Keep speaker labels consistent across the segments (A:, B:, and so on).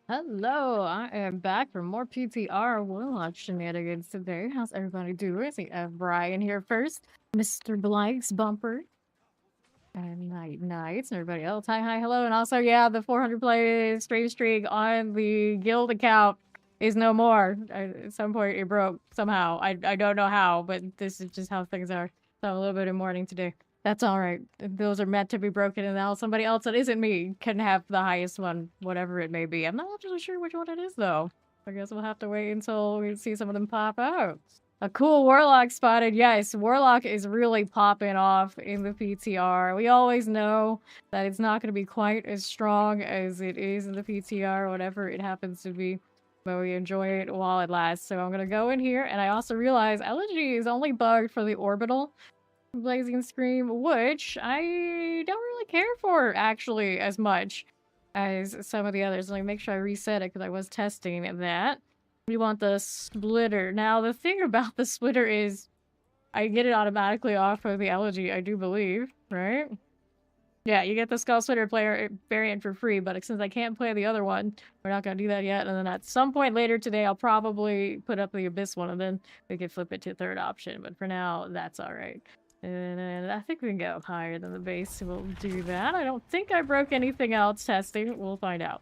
A: Hello, I am back for more PTR Warlock shenanigans today. How's everybody doing? We have Brian here first, Mr. Blank's bumper, and Nights, and everybody else. Hi, hello, and also, yeah, the 400 play stream streak on the guild account is no more. At some point, it broke somehow. I don't know how, but this is just how things are. So I'm a little bit in mourning today. That's all right. Those are meant to be broken, and now somebody else that isn't me can have the highest one, whatever it may be. I'm not actually sure which one it is, though. I guess we'll have to wait until we see some of them pop out. A cool Warlock spotted. Yes, Warlock is really popping off in the PTR. We always know that it's not going to be quite as strong as it is in the PTR, whatever it happens to be. But we enjoy it while it lasts. So I'm going to go in here, and I also realize Elegy is only bugged for the orbital Blazing Scream, which I don't really care for, actually, as much as some of the others. Let me make sure I reset it, because I was testing that. We want the splitter. Now, the thing about the splitter is I get it automatically off of the Elegy, I do believe, right? Yeah, you get the Skull Splitter player variant for free, but since I can't play the other one, we're not going to do that yet. And then at some point later today, I'll probably put up the Abyss one, and then we can flip it to third option. But for now, that's all right. And I think we can go higher than the base, so we'll do that. I don't think I broke anything else testing. We'll find out.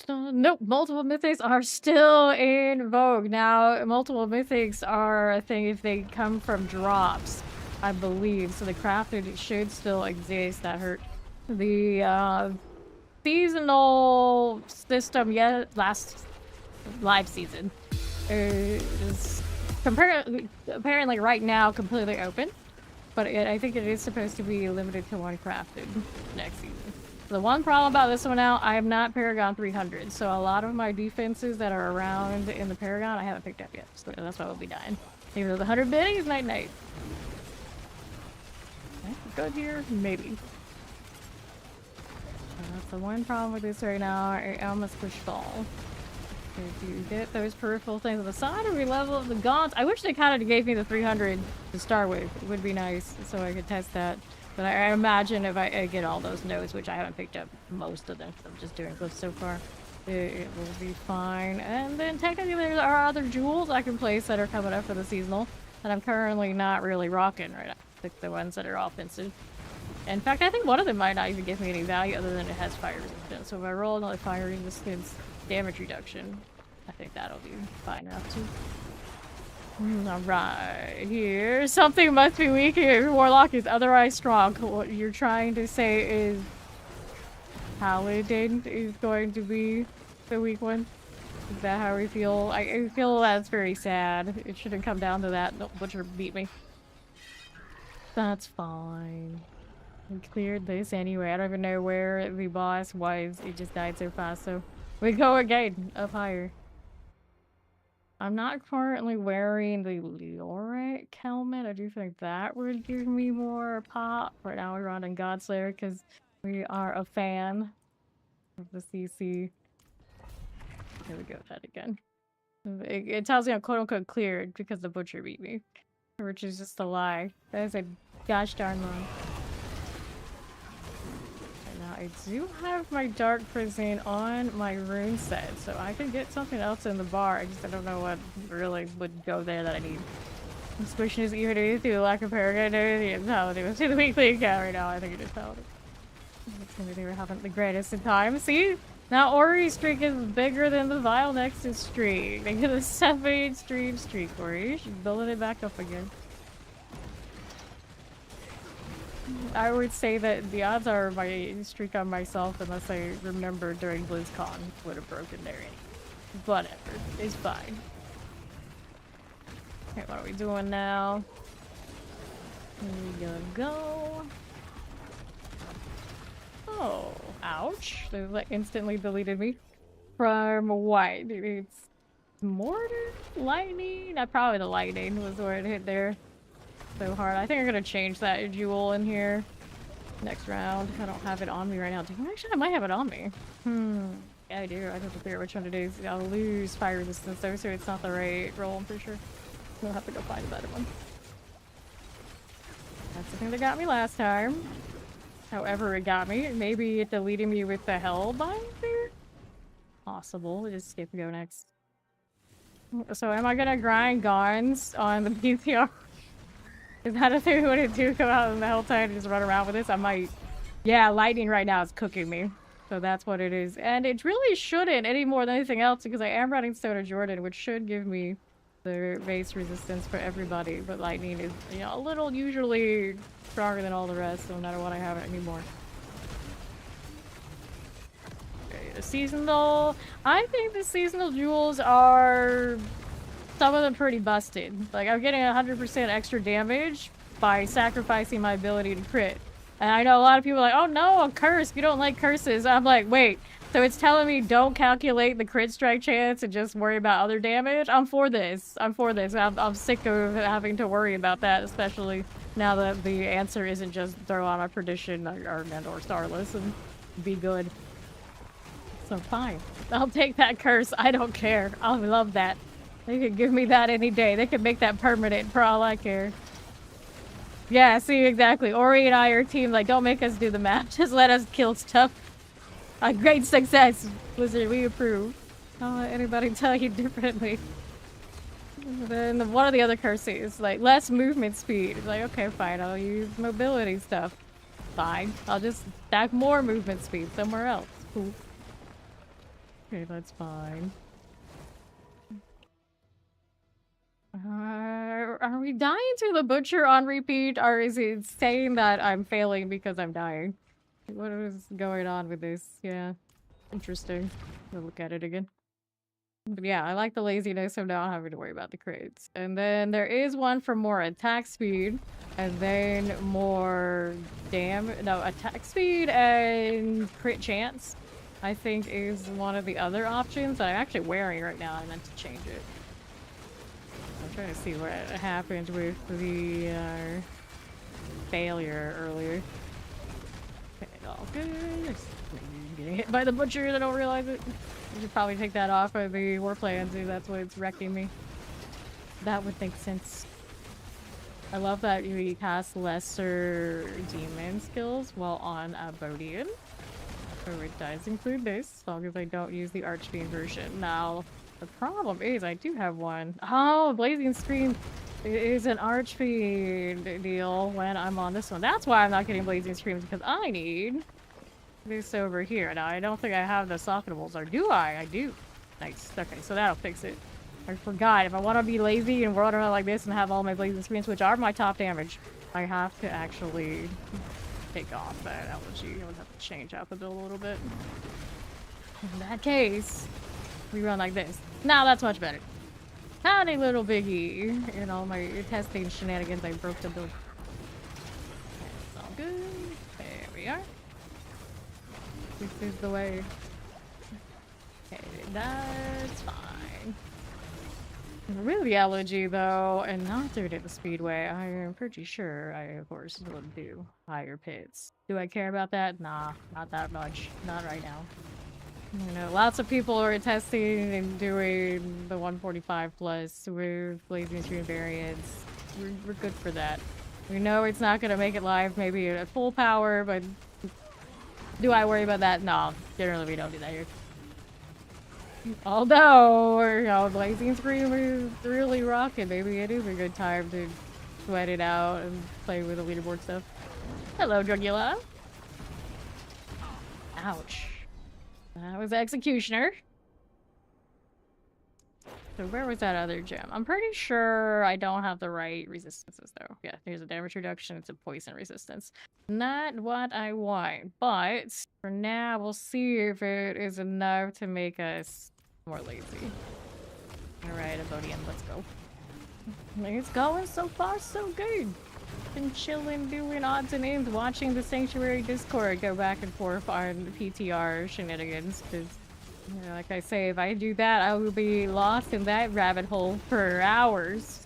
A: Nope, multiple mythics are still in vogue. Now, multiple mythics are a thing if they come from drops, I believe. So the crafted should still exist. That hurt. The seasonal system, yeah, last live season is apparently right now completely open. But I think it is supposed to be limited to one crafted next season. The one problem about this one now, I have not Paragon 300, so a lot of my defenses that are around in the Paragon I haven't picked up yet, so that's why we'll be dying. Even though the 100 biddies, night. Good here? Maybe. That's the one problem with this right now. I almost push fall. If you get those peripheral things on the side, or we level up the gaunts. I wish they kind of gave me the 300 to start with. It would be nice, so I could test that. But I imagine if I get all those nodes, which I haven't picked up most of them, I'm just doing glyphs so far, it will be fine. And then technically there are other jewels I can place that are coming up for the seasonal that I'm currently not really rocking right now. Like the ones that are offensive. In fact, I think one of them might not even give me any value other than it has fire resistance. So if I roll another fire resistance damage reduction, I think that'll be fine enough too. Alright, here. Something must be weak here. Warlock is otherwise strong. What you're trying to say is Paladin is going to be the weak one? Is that how we feel? I feel that's very sad. It shouldn't come down to that. No, Butcher beat me. That's fine. We cleared this anyway. I don't even know where the boss was. It just died so fast, so we go again up higher. I'm not currently wearing the Leoric helmet. I do think that would give me more pop. Right now we're running Godslayer because we are a fan of the CC. Here we go with that again. It tells me I'm quote-unquote cleared because the Butcher beat me. Which is just a lie. That is a gosh darn lie. I do have my Dark Prison on my rune set, so I can get something else in the bar. I don't know what really would go there that I need. Suspicion is even through the lack of Paragon. It's Paladin. Let's see the weekly account right now. I think it is Paladin. They were having the greatest in time. See? Now Ori's streak is bigger than the Vile Nexus streak. They get a 7 stream streak, Ori. She's building it back up again. I would say that the odds are my streak on myself, unless I remember during BlizzCon, would have broken there anyway. Whatever. It's fine. Okay, what are we doing now? Here we go. Oh, ouch. They instantly deleted me. From what? It's mortar? Lightning? Probably the lightning was where it hit there. So hard. I think I'm gonna change that jewel in here next round. I don't have it on me right now. Actually, I might have it on me. Yeah, I do. I have to figure out which one it is. I'll lose fire resistance though, so it's not the right roll, I'm pretty sure. We'll have to go find a better one. That's the thing that got me last time. However it got me. Maybe it deleted me with the Hellbinder? Possible. Just skip and go next. So am I gonna grind Gons on the PTR? Is that a thing what it do? Come out in the Helltide and just run around with this? I might. Yeah, lightning right now is cooking me. So that's what it is. And it really shouldn't any more than anything else because I am running Stone of Jordan, which should give me the base resistance for everybody. But lightning is, you know, a little usually stronger than all the rest, no matter what I have it anymore. Okay, the seasonal. I think the seasonal jewels are some of them pretty busted. Like, I'm getting 100% extra damage by sacrificing my ability to crit. And I know a lot of people are like, oh no, a curse. You don't like curses. I'm like, wait. So it's telling me don't calculate the crit strike chance and just worry about other damage? I'm for this. I'm for this. I'm sick of having to worry about that, especially now that the answer isn't just throw on a Perdition or Starless and be good. So fine. I'll take that curse. I don't care. I love that. They could give me that any day. They could make that permanent for all I care. Yeah, see, exactly. Ori and I are a team, like, don't make us do the math. Just let us kill stuff. A great success, Blizzard. We approve. Don't let anybody tell you differently. And then one of the other curses, like, less movement speed. It's like, okay, fine, I'll use mobility stuff. Fine. I'll just stack more movement speed somewhere else. Cool. Okay, that's fine. Are we dying to the butcher on repeat, or is it saying that I'm failing because I'm dying? What is going on with this? Yeah, interesting. I'll look at it again. But yeah, I like the laziness of not having to worry about the crits. And then there is one for more attack speed, and then more attack speed and crit chance, I think is one of the other options that I'm actually wearing right now. I meant to change it. I'm trying to see what happened with the failure earlier. Okay, all good. Getting hit by the butcher and I don't realize it. I should probably take that off of the war plans if that's what's wrecking me. That would make sense. I love that you cast lesser demon skills while on a Bodian. So it does include this, as long as I don't use the Archfiend version. Now, the problem is I do have one. Oh, Blazing Scream is an Archfiend deal when I'm on this one. That's why I'm not getting Blazing Screams, because I need this over here. Now, I don't think I have the socketables, or do I? I do. Nice. Okay, so that'll fix it. I forgot. If I want to be lazy and run around like this and have all my Blazing Screams, which are my top damage, I have to actually take off that elegy. I would have to change out the build a little bit. In that case, we run like this. Now that's much better. Howdy, little biggie. In all my testing shenanigans, I broke the build. It's all good. There we are. This is the way. Okay, that's fine. Really elegy though, and not doing it at the speedway. I am pretty sure I, of course, would do higher pits. Do I care about that? Nah, not that much. Not right now. You know, lots of people are testing and doing the 145 plus with Blazing Stream variants. We're good for that. We know it's not gonna make it live maybe at full power, but do I worry about that? No, generally we don't do that here. Although, you know, Blazing Scream is really rocking. Maybe it is a good time to sweat it out and play with the leaderboard stuff. Hello, Drugula. Ouch. That was Executioner. So where was that other gem? I'm pretty sure I don't have the right resistances though. Yeah, here's a damage reduction. It's a poison resistance. Not what I want, but for now we'll see if it is enough to make us more lazy. Alright, Abodian, let's go. It's going so far so good. Been chilling, doing odds and ends, watching the Sanctuary Discord go back and forth on PTR shenanigans, because you know, like I say, if I do that, I will be lost in that rabbit hole for hours.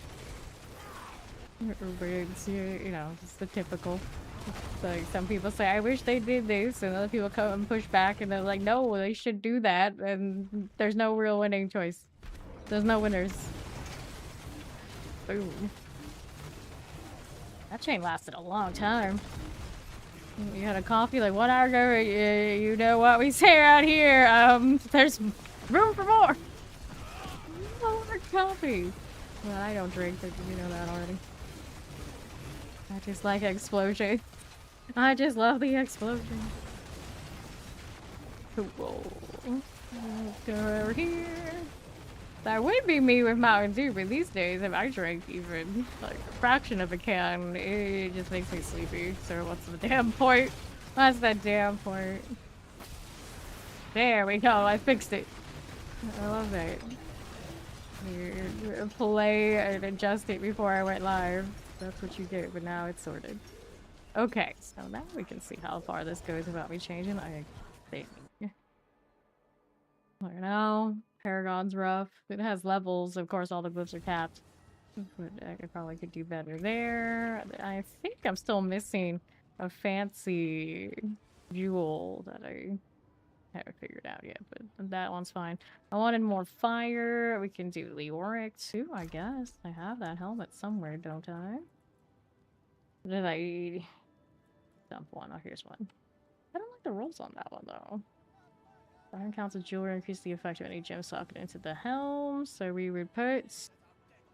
A: It's, you know, it's the typical. It's like some people say, I wish they did this, and other people come and push back, and they're like, no, they should do that, and there's no real winning choice. There's no winners. Boom. That chain lasted a long time. You had a coffee like 1 hour ago. You know what we say around here. There's room for more. More coffee. Well, I don't drink, but you know that already. I just like explosion. I just love the explosion. Cool. Let's go over here. That would be me with Mountain Dew, but these days, if I drink even like a fraction of a can, it just makes me sleepy. So what's the damn point? What's the damn point? There we go, I fixed it. I love that. You play and adjust it before I went live. That's what you did, but now it's sorted. Okay, so now we can see how far this goes without me changing, I think. I don't know. Paragon's rough. It has levels. Of course, all the glyphs are capped. But I probably could do better there. I think I'm still missing a fancy jewel that I haven't figured out yet, but that one's fine. I wanted more fire. We can do Leoric too, I guess. I have that helmet somewhere, don't I? Did I dump one? Oh, here's one. I don't like the rolls on that one, though. Iron counts as jewelry, increase the effect of any gem socket into the helm. So we would put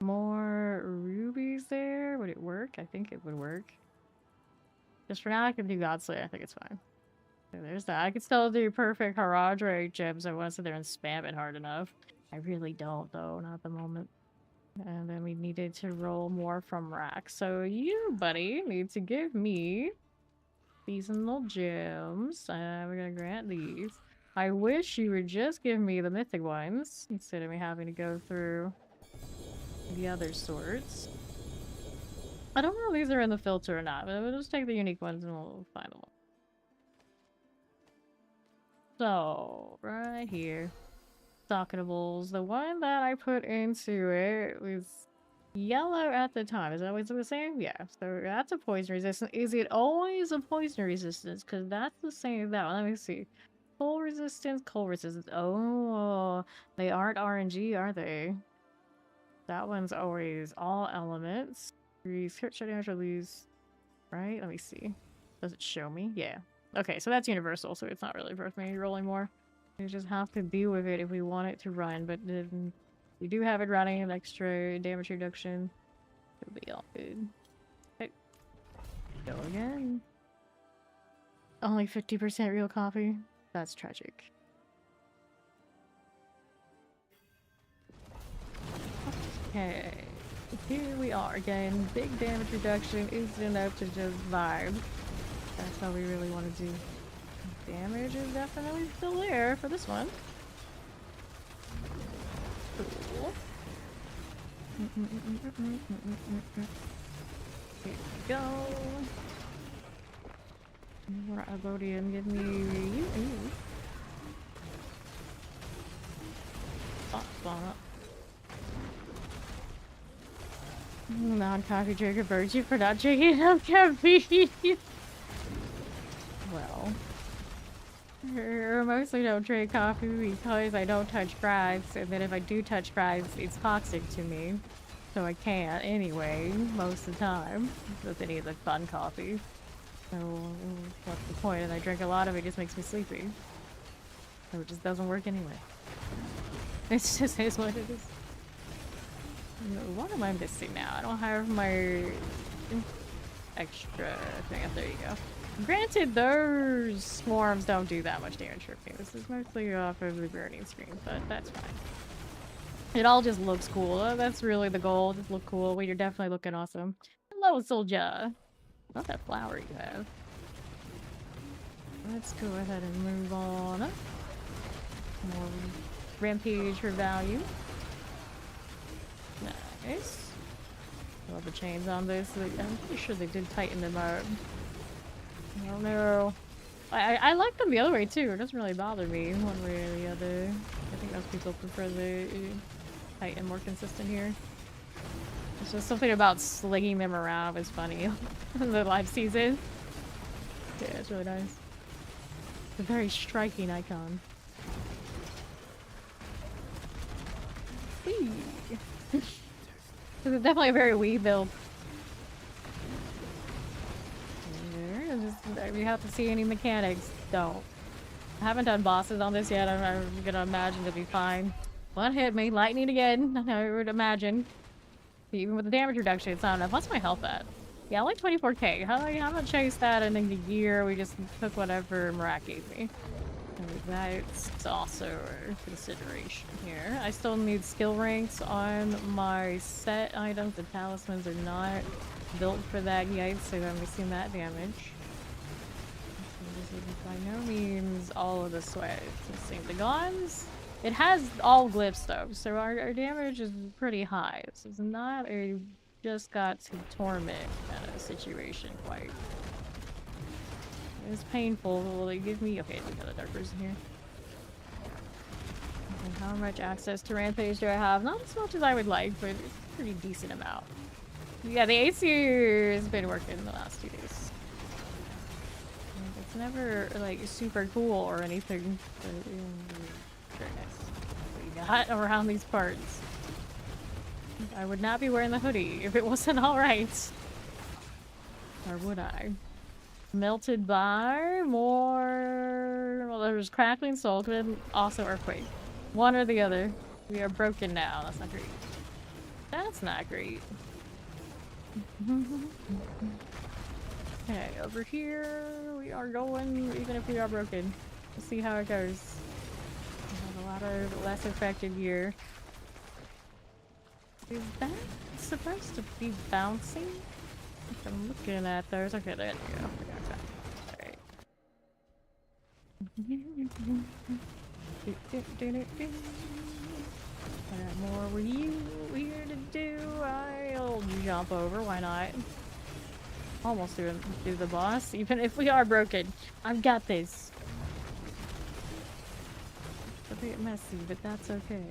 A: more rubies there. Would it work? I think it would work. Just for now, I can do Godslayer. I think it's fine. So there's that. I could still do perfect Haradra gems. I want to sit there and spam it hard enough. I really don't, though. Not at the moment. And then we needed to roll more from rack. So you, buddy, need to give me seasonal gems. We're gonna grant these. I wish you would just give me the mythic ones instead of me having to go through the other sorts. I don't know if these are in the filter or not, but we'll just take the unique ones and we'll find them. So, right here. Socketables. The one that I put into it was yellow at the time. Is that what the same? Yeah. So that's a poison resistance. Is it always a poison resistance? Because that's the same as that one. Let me see. Cold resistance, cold resistance. Oh, they aren't RNG, are they? That one's always all elements. These hit shot damage release. Right? Let me see. Does it show me? Yeah. Okay, so that's universal, so it's not really worth me rolling more. We just have to deal with it if we want it to run, but we do have it running, an extra damage reduction. It'll be all good. Okay. Go again. Only 50% real coffee. That's tragic. Okay. Here we are again. Big damage reduction isn't enough to just vibe. That's how we really want to do. Damage is definitely still there for this one. Cool. Here we go. Abodian, give me you. Spawn up. Non-coffee drinker birds you for not drinking enough caffeine. Well, I mostly don't drink coffee because I don't touch fries, and then if I do touch fries, it's toxic to me. So I can't anyway, most of the time, with any of the fun coffee. So what's the point? And I drink a lot of it, just makes me sleepy. So it just doesn't work anyway. It just is what it is. What am I missing now? I don't have my extra thing. There you go. Granted, those swarms don't do that much damage for me. This is mostly off of the burning screen, but that's fine. It all just looks cool. That's really the goal. Just look cool. Well, you're definitely looking awesome. Hello, soldier. Not that flower you have. Let's go ahead and move on. More rampage for value. Nice. I love the chains on this. I'm pretty sure they did tighten them up. I don't know. I like them the other way too. It doesn't really bother me one way or the other. I think most people prefer the tight and more consistent here. It's just something about slinging them around is funny in the live season. Yeah, it's really nice. It's a very striking icon. Whee! This is definitely a very Wii build. If you have to see any mechanics, don't. I haven't done bosses on this yet. I'm gonna imagine to be fine. One hit me, lightning again. I would imagine. Even with the damage reduction, it's not enough. What's my health at? Yeah, like 24k. How haven't chased that in a year. We just took whatever Marat gave me. That's also a consideration here. I still need skill ranks on my set items. The talismans are not built for that yet, so I'm missing that damage. This is by no means all of the sweat. Let's see. The guns, it has all glyphs though, so our damage is pretty high. This is not a just got to torment kind of situation quite. It's painful. Will they give me? Okay, we got a dark person here. Okay, how much access to Rampage do I have? Not as much as I would like, but it's a pretty decent amount. Yeah, the AC has been working the last 2 days. It's never like super cool or anything. But, very nice. What we got around these parts. I would not be wearing the hoodie if it wasn't alright. Or would I? Melted by more. Well, there's crackling soul, but also earthquake. One or the other. We are broken now. That's not great. That's not great. Okay, over here we are going. Even if we are broken, we'll see how it goes. We have a lot of less affected here. Is that supposed to be bouncing? I'm looking at those. Okay, there you go. Alright. What more were you here to do? I'll jump over. Why not? Almost do the boss. Even if we are broken, I've got this. It's a bit messy, but that's okay.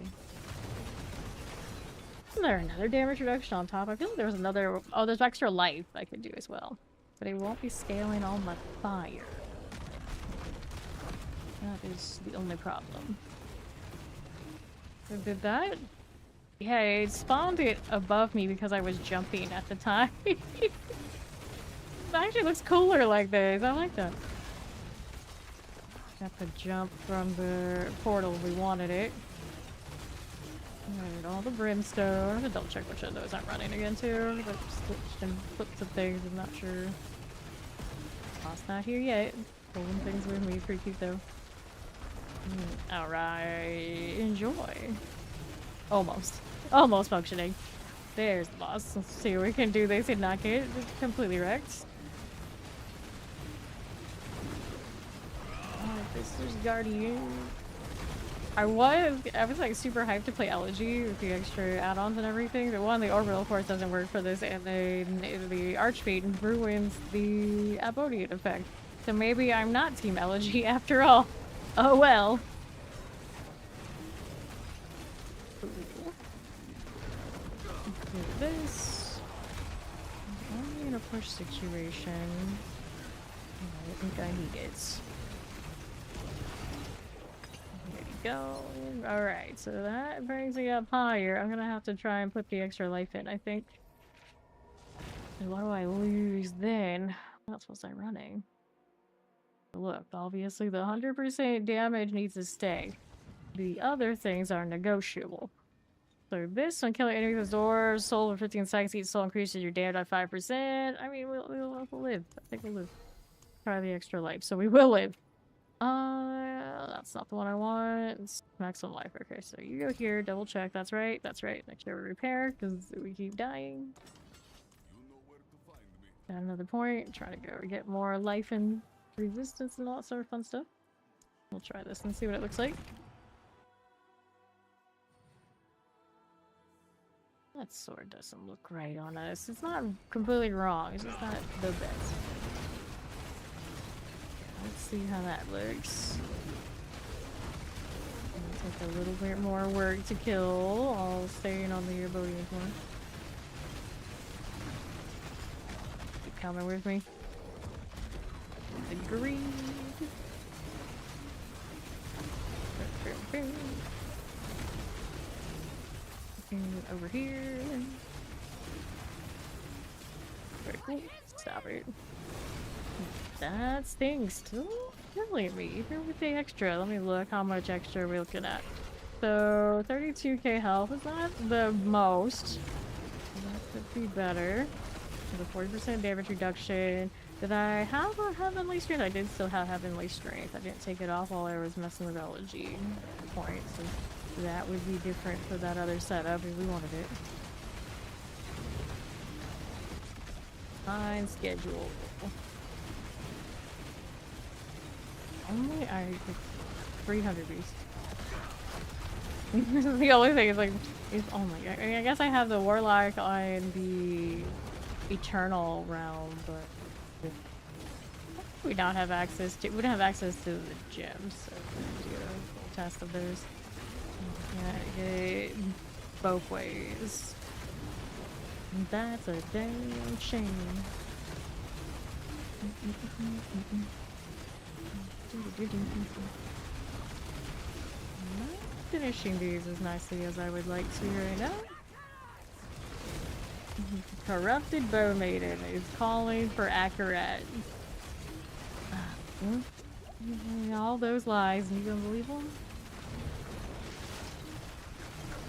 A: Isn't there another damage reduction on top? I feel like there was another. Oh, there's extra life I could do as well. But it won't be scaling on my fire. That is the only problem. So did that? Yeah, it spawned it above me because I was jumping at the time. It actually looks cooler like this. I like that. Have to jump from the portal if we wanted it. Alright, all the brimstone. I'm gonna double check which of those I'm running again too. I've switched and flipped some things, I'm not sure. Boss not here yet. Pulling things with me, pretty cute though. Alright, enjoy. Almost. Almost functioning. There's the boss. Let's see what we can do this and not get completely wrecked. This is Guardian. I was like super hyped to play Elegy with the extra add-ons and everything, but one, the orbital course doesn't work for this, and then the Archfate ruins the Abodian effect. So maybe I'm not Team Elegy after all. Oh well. Do this. I'm in a push situation. I think I need it. Go. Alright, so that brings me up higher. I'm gonna have to try and put the extra life in, I think. And what do I lose then? What else was I running? Look, obviously the 100% damage needs to stay. The other things are negotiable. So this one, killing enemies with doors, soul for 15 seconds, each soul increases your damage by 5%. I mean, we'll live. I think we'll live. Try the extra life, so we will live. That's not the one I want. It's maximum life. Okay, so you go here, double check. That's right. That's right. Make sure we repair because we keep dying. Got another point. Try to go get more life and resistance and all that sort of fun stuff. We'll try this and see what it looks like. That sword doesn't look right on us. It's not completely wrong. It's just not the best. Let's see how that looks. It'll take a little bit more work to kill, all staying on the Abodian one. Keep coming with me. The green. Over here. Very cool. Stop it. That stings. Still killing me. Here with the extra. Let me look how much extra we're looking at. So 32k health is not the most. That could be better. The 40% damage reduction. Did I have a Heavenly Strength? I did still have Heavenly Strength. I didn't take it off while I was messing with LG points. And that would be different for that other setup if we wanted it. Fine schedule. Only I 300 beast. The only thing is like, oh my god. I mean, I guess I have the Warlock on the Eternal realm, but we don't have access to. We don't have access to the gems, so we're gonna do a full test of those. Yeah, it both ways. That's a damn shame. Not finishing these as nicely as I would like to right now. Corrupted Bow Maiden is calling for Akarat. All those lies, and you gonna believe them?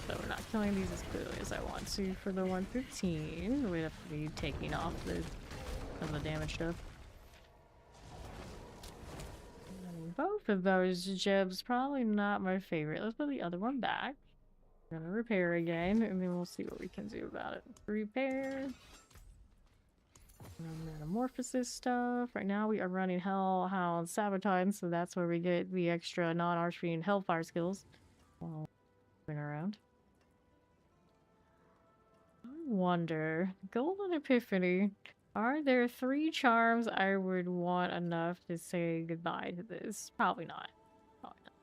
A: So we're not killing these as clearly as I want to for the 115. We have to be taking off some of the damage stuff. Both of those gems probably not my favorite. Let's put the other one back. We're gonna repair again, and then we'll see what we can do about it. Repair. Metamorphosis stuff. Right now we are running Hellhound Sabotage, so that's where we get the extra non-Archfiend Hellfire skills. While moving around. I wonder, Golden Epiphany. Are there 3 charms I would want enough to say goodbye to this? Probably not. Probably not.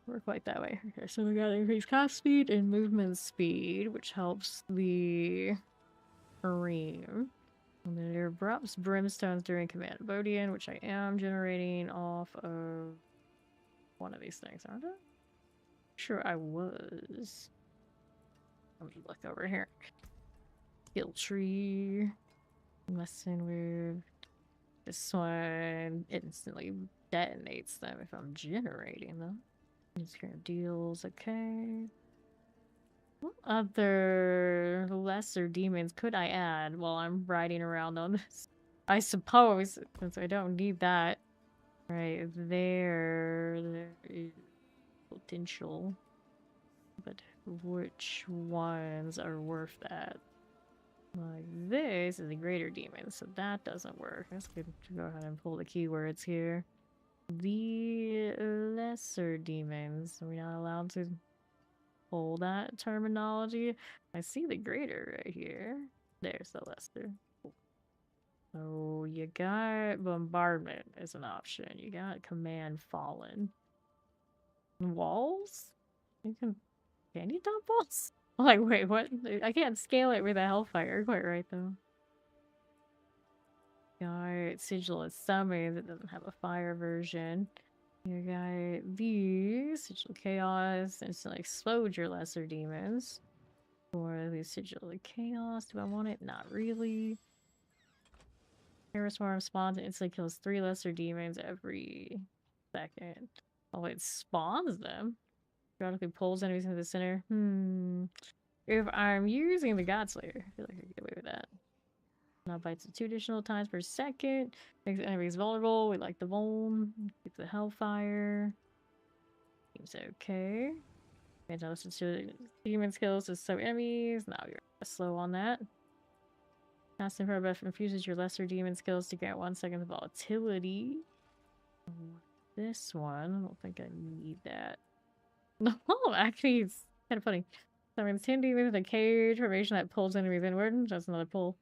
A: We're quite that way. Okay, so we got increased cast speed and movement speed, which helps the Kareem. And then it erupts brimstones during command of Bodian, which I am generating off of one of these things, aren't I? Sure I was. Let me look over here. Skill tree. Messing with this one instantly detonates them if I'm generating them. These kind of deals, okay. What other lesser demons could I add while I'm riding around on this? I suppose, since I don't need that. Right there is potential. But which ones are worth that? Like this is a greater demon, so that doesn't work. Let's go ahead and pull the keywords here. The lesser demons. Are we not allowed to pull that terminology? I see the greater right here. There's the lesser. So you got bombardment as an option. You got command fallen. Walls? Can you dump walls? Like, wait, what? I can't scale it with a Hellfire. Quite right, though. Got Sigil of Summons. It doesn't have a fire version. You got these. Sigil of Chaos. Instantly explode your lesser demons. Or the Sigil of Chaos. Do I want it? Not really. Terraswarm spawns and instantly kills 3 lesser demons every second. Oh, it spawns them. Periodically pulls enemies into the center. If I'm using the Godslayer, I feel like I can get away with that. Now bites it 2 additional times per second. Makes enemies vulnerable. We like the vuln. Keep the Hellfire. Seems okay. And now listen to demon skills to slow enemies. Now you're slow on that. Casting for buff infuses your lesser demon skills to get 1 second of volatility. This one, I don't think I need that. No, actually, it's kind of funny. Summons 10 demons with a cage formation that pulls enemies inward. That's another pull.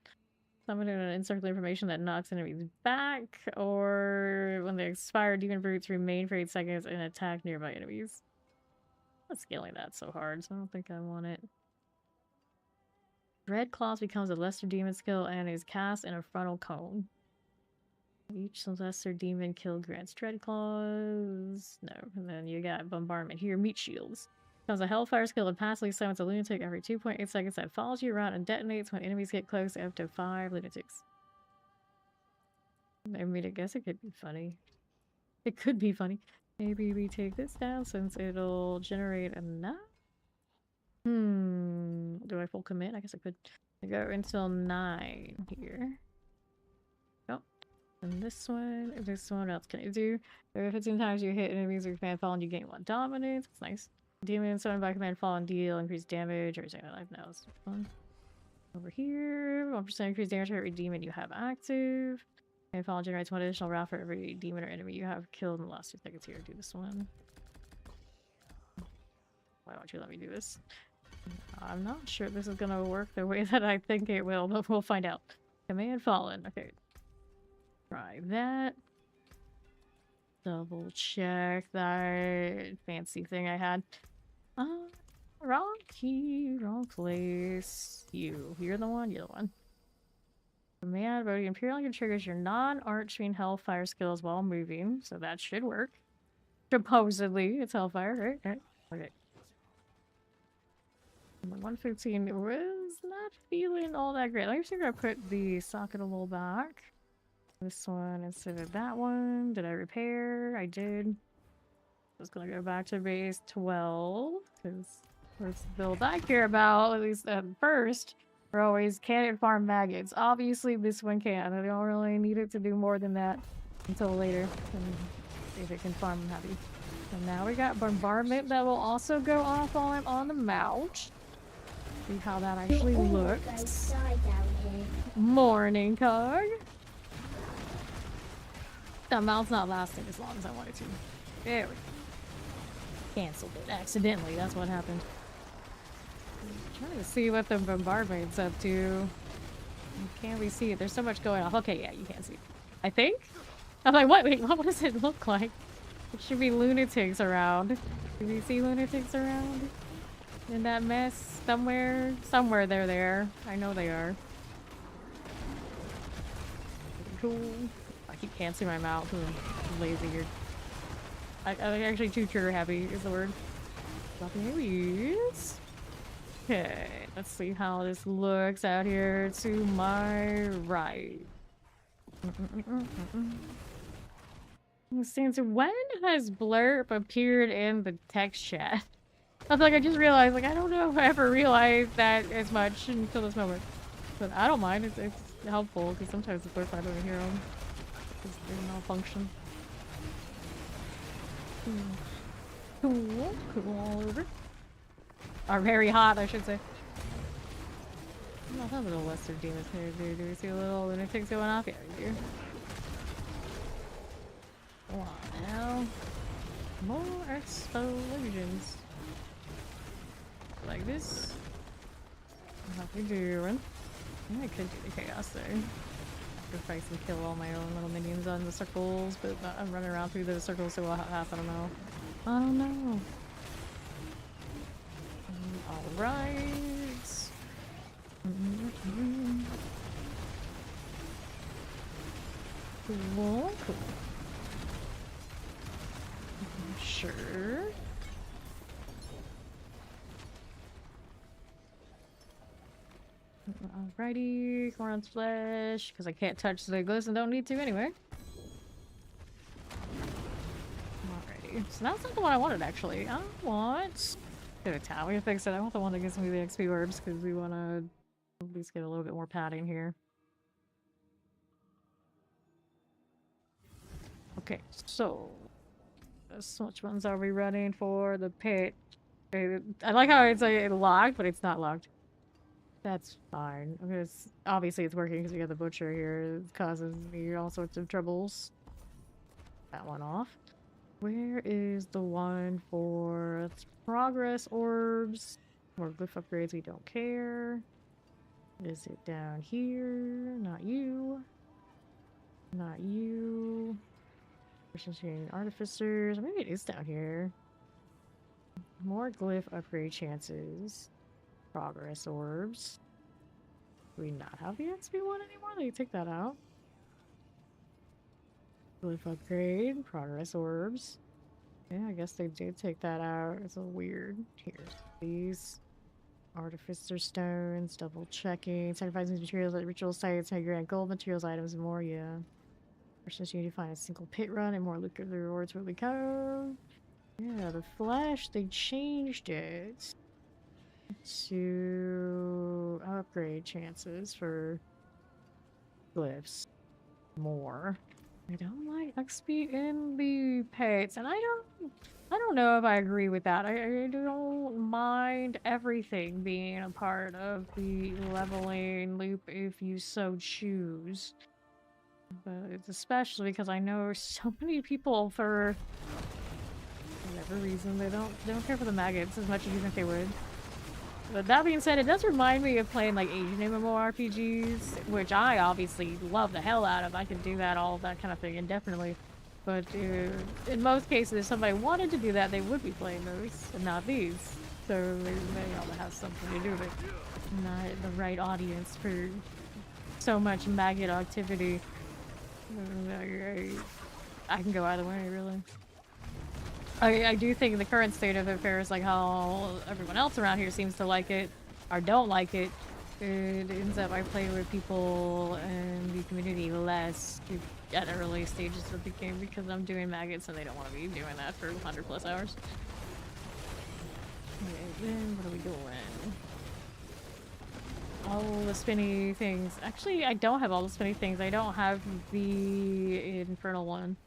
A: Summoning an encircling formation that knocks enemies back, or when the expired demon brutes remain for 8 seconds and attack nearby enemies. I'm not scaling that so hard, so I don't think I want it. Dread Claws becomes a lesser demon skill and is cast in a frontal cone. Each lesser demon kill grants Dread Claws. No, and then you got Bombardment here. Meat Shields. Becomes a Hellfire skill and passively summons a lunatic every 2.8 seconds that follows you around and detonates when enemies get close up to 5 lunatics. I mean, I guess it could be funny. It could be funny. Maybe we take this down since it'll generate enough. Do I full commit? I guess I could. I go until 9 here. Oh, and this one, what else can I do? Every 15 times you hit enemies with command fall and you gain 1 dominance. That's nice. Demon summon by command fall and deal increased damage or something like that. That's fun. Over here, 1% increased damage for every demon you have active. And fall generates 1 additional round for every demon or enemy you have killed in the last 2 seconds here. Do this one. Why won't you let me do this? I'm not sure this is gonna work the way that I think it will, but we'll find out. Command fallen. Okay. Try that. Double check that fancy thing I had. Wrong key, wrong place. You're the one, you're the one. Command ability Imperial triggers your non-arching Hellfire skills while moving, so that should work. Supposedly, it's Hellfire, right? Okay. 115 was not feeling all that great. Let me see if I put the socket a little back. This one instead of that one. Did I repair? I did. I was gonna go back to base 12 because that's the build I care about, at least at first. We're always cannon farm maggots. Obviously, this one can't. I don't really need it to do more than that until later. And see if it can farm heavy. And now we got bombardment that will also go off while I'm on the mount. See how that actually looks. Morning, Cog. That mount's not lasting as long as I wanted to. There we go. Cancelled it accidentally. That's what happened. I'm trying to see what the bombardment's up to. Can't we see it? There's so much going off. Okay, yeah, you can't see it. I think? I'm like, what? Wait, what does it look like? It should be lunatics around. Do we see lunatics around? In that mess? Somewhere? Somewhere they're there. I know they are. Cool. I keep canceling my mouth. I'm lazy here. I'm actually too trigger happy is the word. Anyways. Okay, let's see how this looks out here to my right. Since when has Blurp appeared in the text chat? I was like, I just realized, like, I don't know if I ever realized that as much until this moment. But I don't mind, it's helpful, because sometimes the Blurp I don't hear them. Because they malfunction. Cool, cool all over. Are very hot, I should say. Oh, that little lesser demons here. Do we see a little lunatics going off? Yeah, we do. Come on now. More explosions. Like this. How we doing? I could do the chaos there. Sacrifice and kill all my own little minions on the circles, but I'm running around through those circles, so what happens? I don't know. I don't know. Alright. Cool, cool. Sure. Alrighty, Corn's flesh, because I can't touch the glyphs and don't need to anyway. Alrighty, so that's not the one I wanted actually. I want... Get a tower to fix it. I want the one that gives me the XP orbs because we want to at least get a little bit more padding here. Okay, so which ones are we running for the pit? I like how it's like locked, but it's not locked. That's fine. Because obviously it's working because we got the butcher here. It causes me all sorts of troubles. That one off. Where is the one for progress orbs? More glyph upgrades, we don't care. Is it down here? Not you. Not you. Efficiency artificers. Maybe it is down here. More glyph upgrade chances. Progress orbs. Do we not have the XP one anymore? They take that out. Glyph upgrade. Progress orbs. Yeah, I guess they did take that out. It's a weird. Here's these. Artificer stones. Double checking. Sacrificing materials at ritual sites. How you grant gold materials, items, and more. Yeah. Since you need to find a single pit run and more lucrative rewards really come. Yeah, the Flash, they changed it to upgrade chances for glyphs more. I don't like XP in the pits, and I don't know if I agree with that. I don't mind everything being a part of the leveling loop if you so choose. But it's especially because I know so many people, for whatever reason, they don't care for the maggots as much as you think they would. But that being said, it does remind me of playing like Asian MMORPGs, which I obviously love the hell out of. I can do that, all that kind of thing, indefinitely. But in most cases, if somebody wanted to do that, they would be playing those, and not these. So they all have something to do with it. Not the right audience for so much maggot activity. I can go either way, really. I do think the current state of affairs, like how everyone else around here seems to like it, or don't like it, it ends up I play with people in the community less at early stages of the game because I'm doing maggots and they don't want to be doing that for 100+ hours. Okay, then what are we doing? All the spinny things. Actually, I don't have all the spinny things. I don't have the infernal one.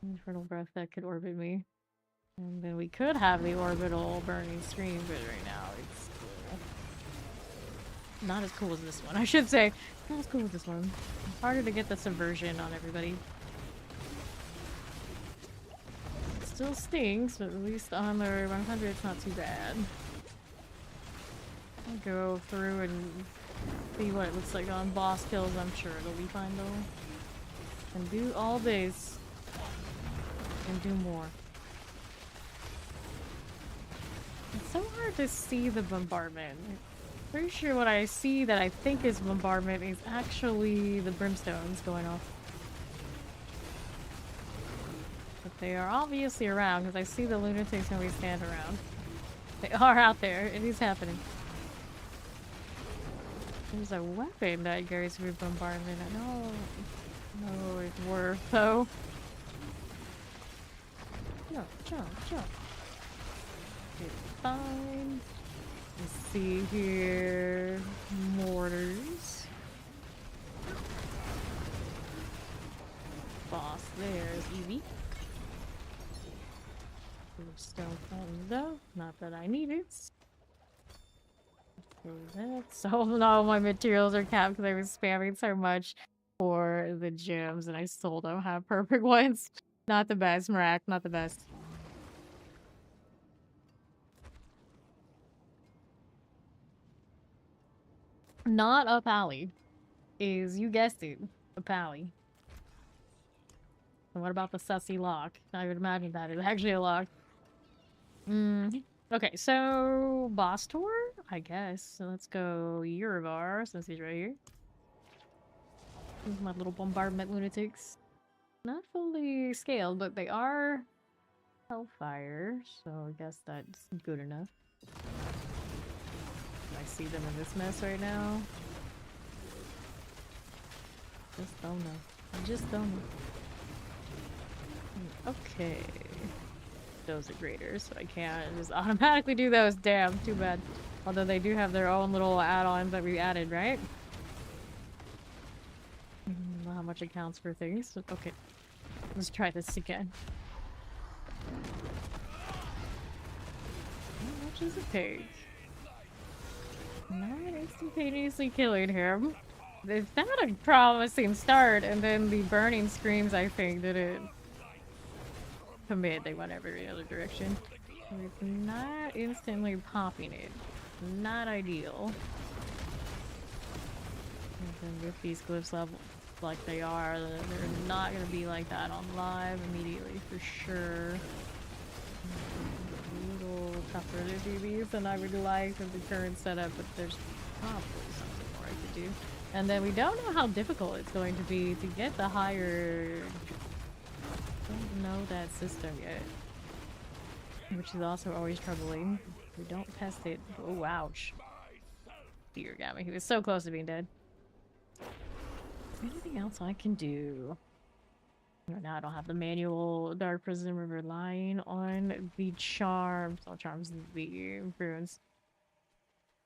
A: Infernal breath that could orbit me. And then we could have the orbital burning screen, but right now it's not as cool as this one, I should say. Not as cool as this one. It's harder to get the subversion on everybody. It still stings, but at least on the 100 it's not too bad. I'll go through and see what it looks like on boss kills. I'm sure it'll be fine though. And do all this. And do more. It's so hard to see the bombardment. Pretty sure what I see that I think is bombardment is actually the brimstones going off. But they are obviously around because I see the lunatics when we stand around. They are out there. It is happening. There's a weapon that carries through bombardment. I don't know it's worth though. Jump, jump, jump. It's fine. Let's see here. Mortars. Boss there's easy. Stone fountain though. Not that I need it. So no, my materials are capped because I was spamming so much for the gems and I still don't have perfect ones. Not the best, Marak, not the best. Not a pally. Is, you guessed it, a pally. And what about the sussy lock? I would imagine that is actually a lock. Okay, so boss tour, I guess. So let's go Urivar, since he's right here. My little bombardment lunatics. Not fully scaled, but they are hellfire, so I guess that's good enough. I see them in this mess right now. Just don't know. I just don't know. Okay. Those are graders, so I can't just automatically do those. Damn, too bad. Although they do have their own little add-ons that we added, right? I don't know how much it counts for things. Okay. Let's try this again. How much does it take? Not instantaneously killing him. It's not a promising start, and then the burning screams, I think, didn't commit. They went every other direction. It's not instantly popping it. Not ideal. And then with these glyphs level like they are, they're not going to be like that on live immediately for sure. A little tougher to do these than I would like with the current setup, but there's probably something more I could do. And then we don't know how difficult it's going to be to get the higher... don't know that system yet. Which is also always troubling. We don't test it. Oh, ouch. Dear got me. He was so close to being dead. Anything else I can do? Right now I don't have the manual Dark Prison. We're relying on the charms. All charms, the runes.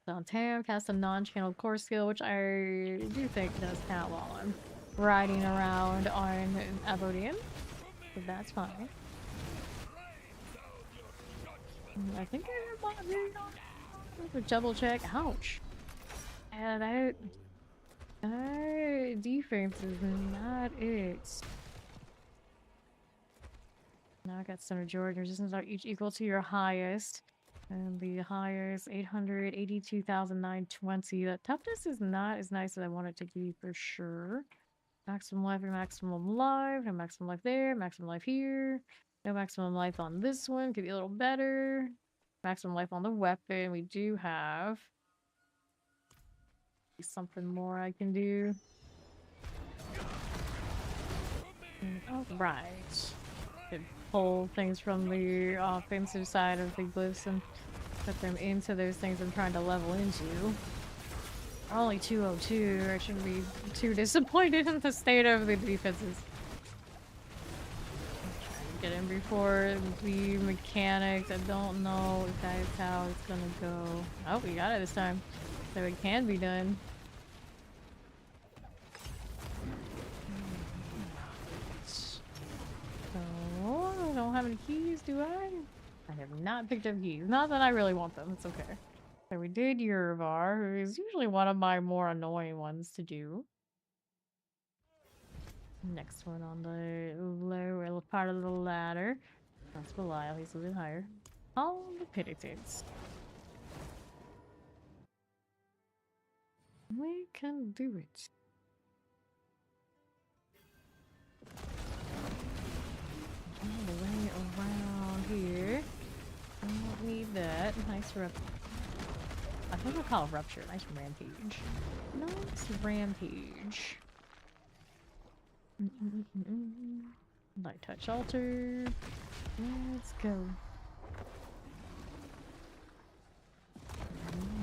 A: On Tam, cast a non-channeled core skill, which I do think does count while I'm riding around on Abodian. So that's fine. I think I bought a double check. Ouch. And that defense is not it. Now I got Center George. Resistance are each equal to your highest. And the highest 882,920. That toughness is not as nice as I want it to be for sure. Maximum life and maximum life. No maximum life there. Maximum life here. No maximum life on this one. Could be a little better. Maximum life on the weapon. We do have something more I can do. All right. Could pull things from the offensive side of the glyphs and put them into those things I'm trying to level into. Only 202. I shouldn't be too disappointed in the state of the defenses. Get in before the mechanics. I don't know if that is how it's gonna go. Oh, we got it this time. So it can be done. So, I don't have any keys, do I? I have not picked up keys. Not that I really want them. It's okay. So we did Yurvar, who is usually one of my more annoying ones to do. Next one on the lower part of the ladder. That's Belial, he's a little higher. All the penitents. We can do it. All the way around here. I don't need that. Nice I think I'll call it rupture. Nice rampage. Nice rampage. Light touch altar. Let's go.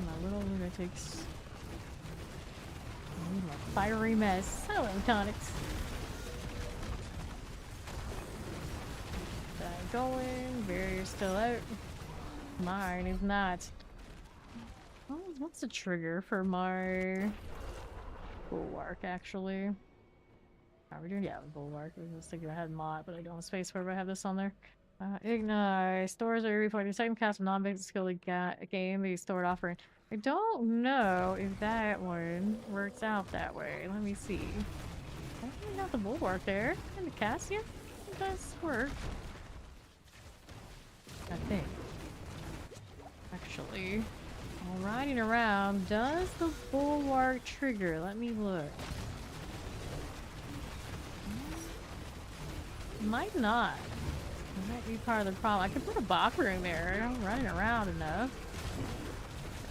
A: My little lunatics. My fiery mess. Hello, tonics. Going. Barrier's still out. Mine is not. Oh, what's the trigger for my bulwark, actually? Are we doing? Yeah, bulwark. I was thinking I had mod, but I don't have space where I have this on there. Ignite. Stores are reflecting second cast of non-basic skill game. The stored offering. I don't know if that one works out that way. Let me see. I think we got the bulwark there. In the cast, yeah. It does work. I think. Actually, while riding around, does the bulwark trigger? Let me look. Might not. That might be part of the problem. I could put a Bach ring there. I'm running around enough.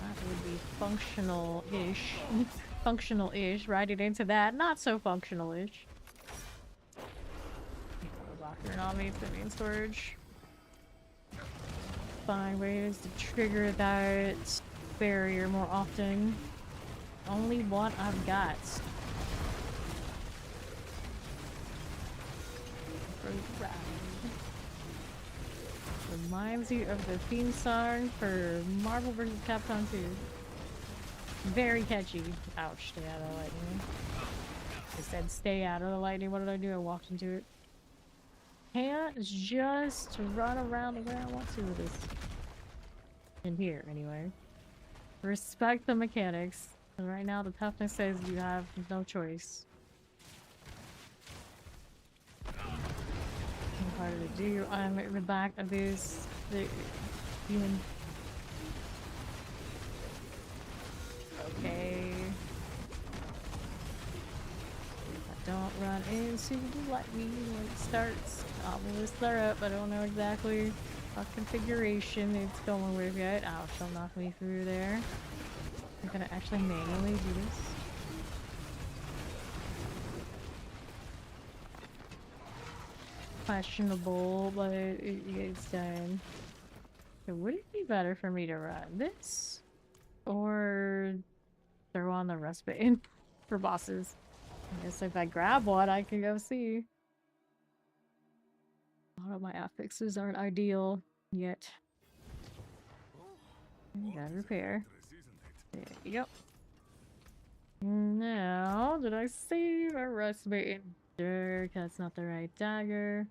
A: That would be functional-ish. Functional-ish. Riding into that, not so functional-ish. Bach ring on me, put me in storage. Find ways to trigger that barrier more often. Only what I've got. Reminds you of the theme song for Marvel vs. Capcom 2. Very catchy. Ouch, stay out of the lightning. I said stay out of the lightning. What did I do? I walked into it. Can't just run around the way I want to with this. In here, anyway. Respect the mechanics. And right now, the toughness says you have no choice. Harder to do. I'm in the back of this. The human. Okay. Don't run into the lightning when it starts. Obelisk they're up. I don't know exactly what configuration it's going with yet. Ouch, she'll knock me through there. I'm gonna actually manually do this. Questionable, but it gets done. So would it be better for me to run this? Or throw on the respite for bosses? I guess if I grab one, I can go see. Oh, my affixes aren't ideal yet. Gotta repair. There you go. Now, did I save a rust bait? Sure, that's not the right dagger.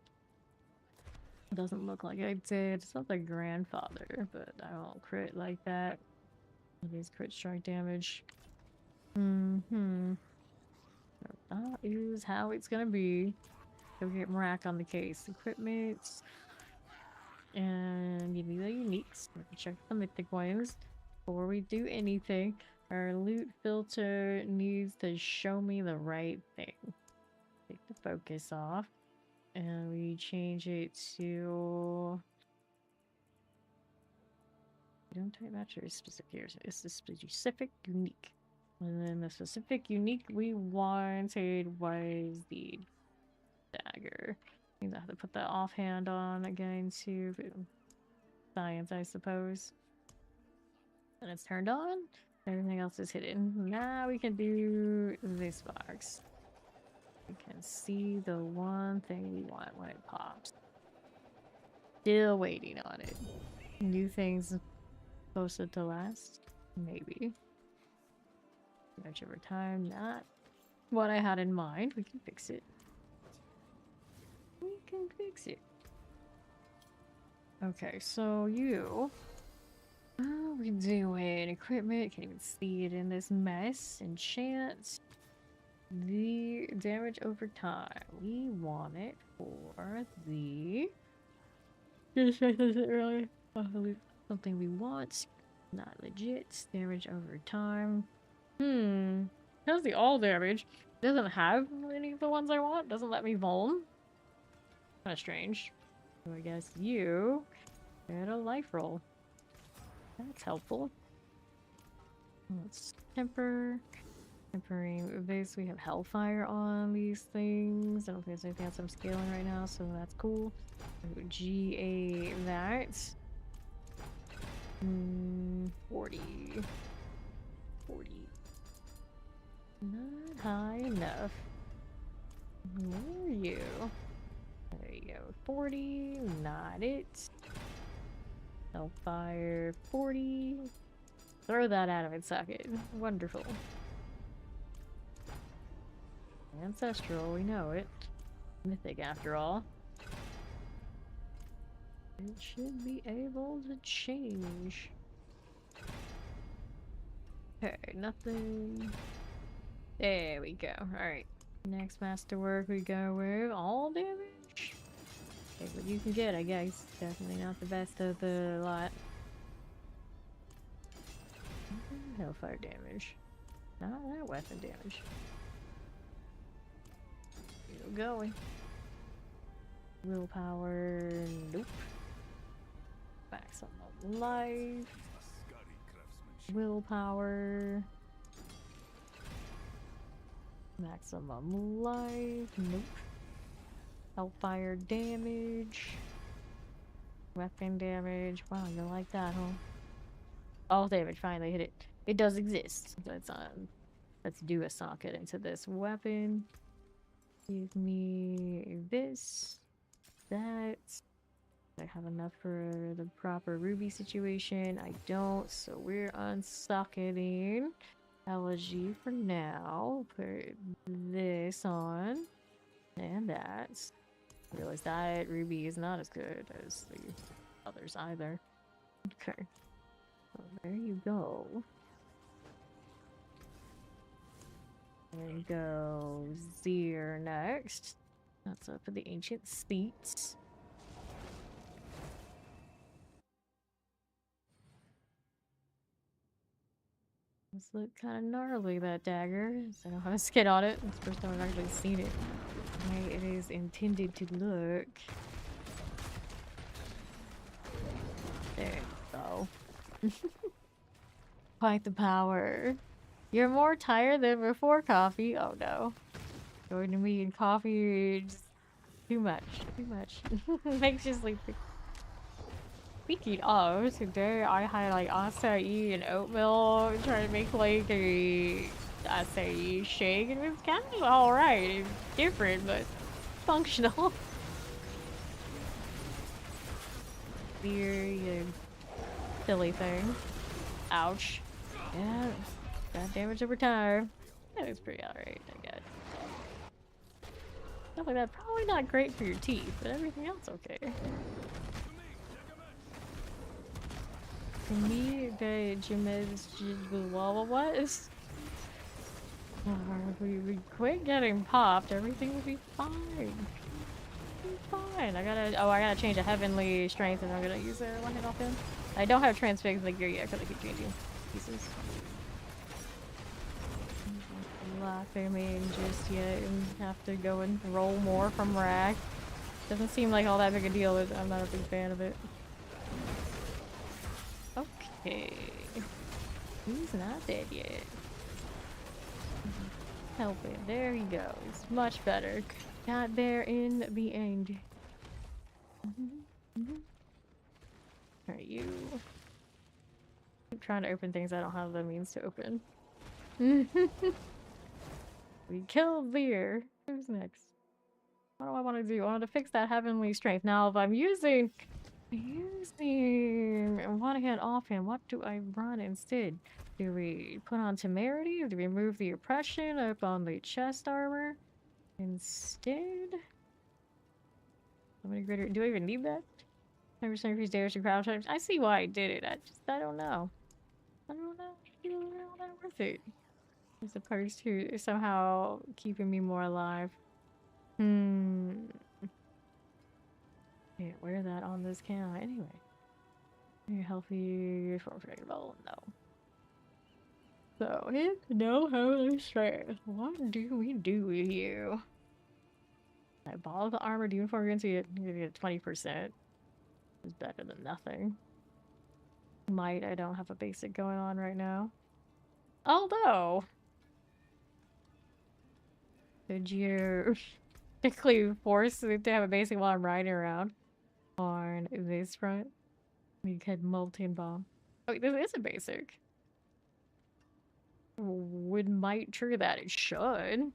A: Doesn't look like I did. It's not the grandfather, but I don't crit like that. These crit strike damage. That is how it's gonna be. Go get rack on the case. Equipment. And give me the uniques. Check the mythic ones before we do anything. Our loot filter needs to show me the right thing. Take the focus off. And we change it to... Don't type match or specific here. So it's the specific unique. And then the specific unique we wanted was the dagger. I have to put the offhand on again to science, I suppose. And it's turned on. Everything else is hidden. Now we can do this box. We can see the one thing we want when it pops. Still waiting on it. New things posted to last? Maybe. Much over time, not what I had in mind. We can fix it. We can fix it. Okay, so you... Oh, we're doing equipment. Can't even see it in this mess. Enchant. The damage over time. We want it for the... Just check this earlier. Something we want. Not legit. Damage over time. How's the all damage? Doesn't have any of the ones I want. Doesn't let me vuln. Kinda strange. So I guess you get a life roll. That's helpful. Let's temper. Tempering base. We have Hellfire on these things. I don't think there's anything else I'm scaling right now, so that's cool. GA that. 40. 40. Not high enough. Where are you? There you go. 40. Not it. Hellfire. 40. Throw that out of its socket. Wonderful. Ancestral, we know it. Mythic after all. It should be able to change. Okay, nothing. There we go. Alright. Next masterwork we go with all damage. Take what you can get, I guess. Definitely not the best of the lot. Hellfire damage. Not that weapon damage. Still going. Willpower. Nope. Max on life. Willpower. Maximum life. Nope. Hellfire damage. Weapon damage. Wow, you like that, huh? All damage. Finally hit it. It does exist. Let's do a socket into this weapon. Give me this. That. I have enough for the proper ruby situation. I don't, so we're unsocketing elegy for now. Put this on. And that. Realize that ruby is not as good as the others either. Okay. So there you go. There you go. Zir next. That's up for the ancient seats. This look kind of gnarly, that dagger. So I don't have a skin on it. It's the first time I've actually seen it. The way it is intended to look. There you go. Quite the power. You're more tired than before coffee. Oh no. Going to me and coffee is too much. Too much. Makes you sleepy. Speaking of, today I had like acai and oatmeal trying to make like a acai shake, and it was kind of alright. It's different, but functional. Here, you silly thing. Ouch. Yeah, got damage over time. Yeah, it's pretty alright, I guess. Stuff like that, probably not great for your teeth, but everything else okay. For me, the gym is what? If we quit getting popped, everything will be fine. Fine. I gotta change a heavenly strength and I'm gonna use it one hit off him. I don't have transfix the gear yet because I keep changing pieces. Laughing me just yet and have to go and roll more from rack. Doesn't seem like all that big a deal. I'm not a big fan of it. Okay. He's not dead yet. Help him. There he goes. Much better. Got there in the end. Alright, you. I'm trying to open things I don't have the means to open. We killed Veer. Who's next? What do I want to do? I want to fix that heavenly strength. Now, if I'm using one hand offhand, what do I run instead? Do we put on temerity? Or do we move the oppression up on the chest armor instead? How many greater? Do I even need that? 10% increase damage to crowd types. I see why I did it. I don't know. I don't know. It's not that worth it. As opposed to somehow keeping me more alive. Can't wear that on this camera anyway. You're healthy for predictable. No. So, no holy strength. What do we do with you? I ball the armor uniform against you get 20%. It's better than nothing. Might, I don't have a basic going on right now. Although, could you particularly force it to have a basic while I'm riding around on this front? We could molten bomb. Oh, this is a basic. Might trigger that. It should.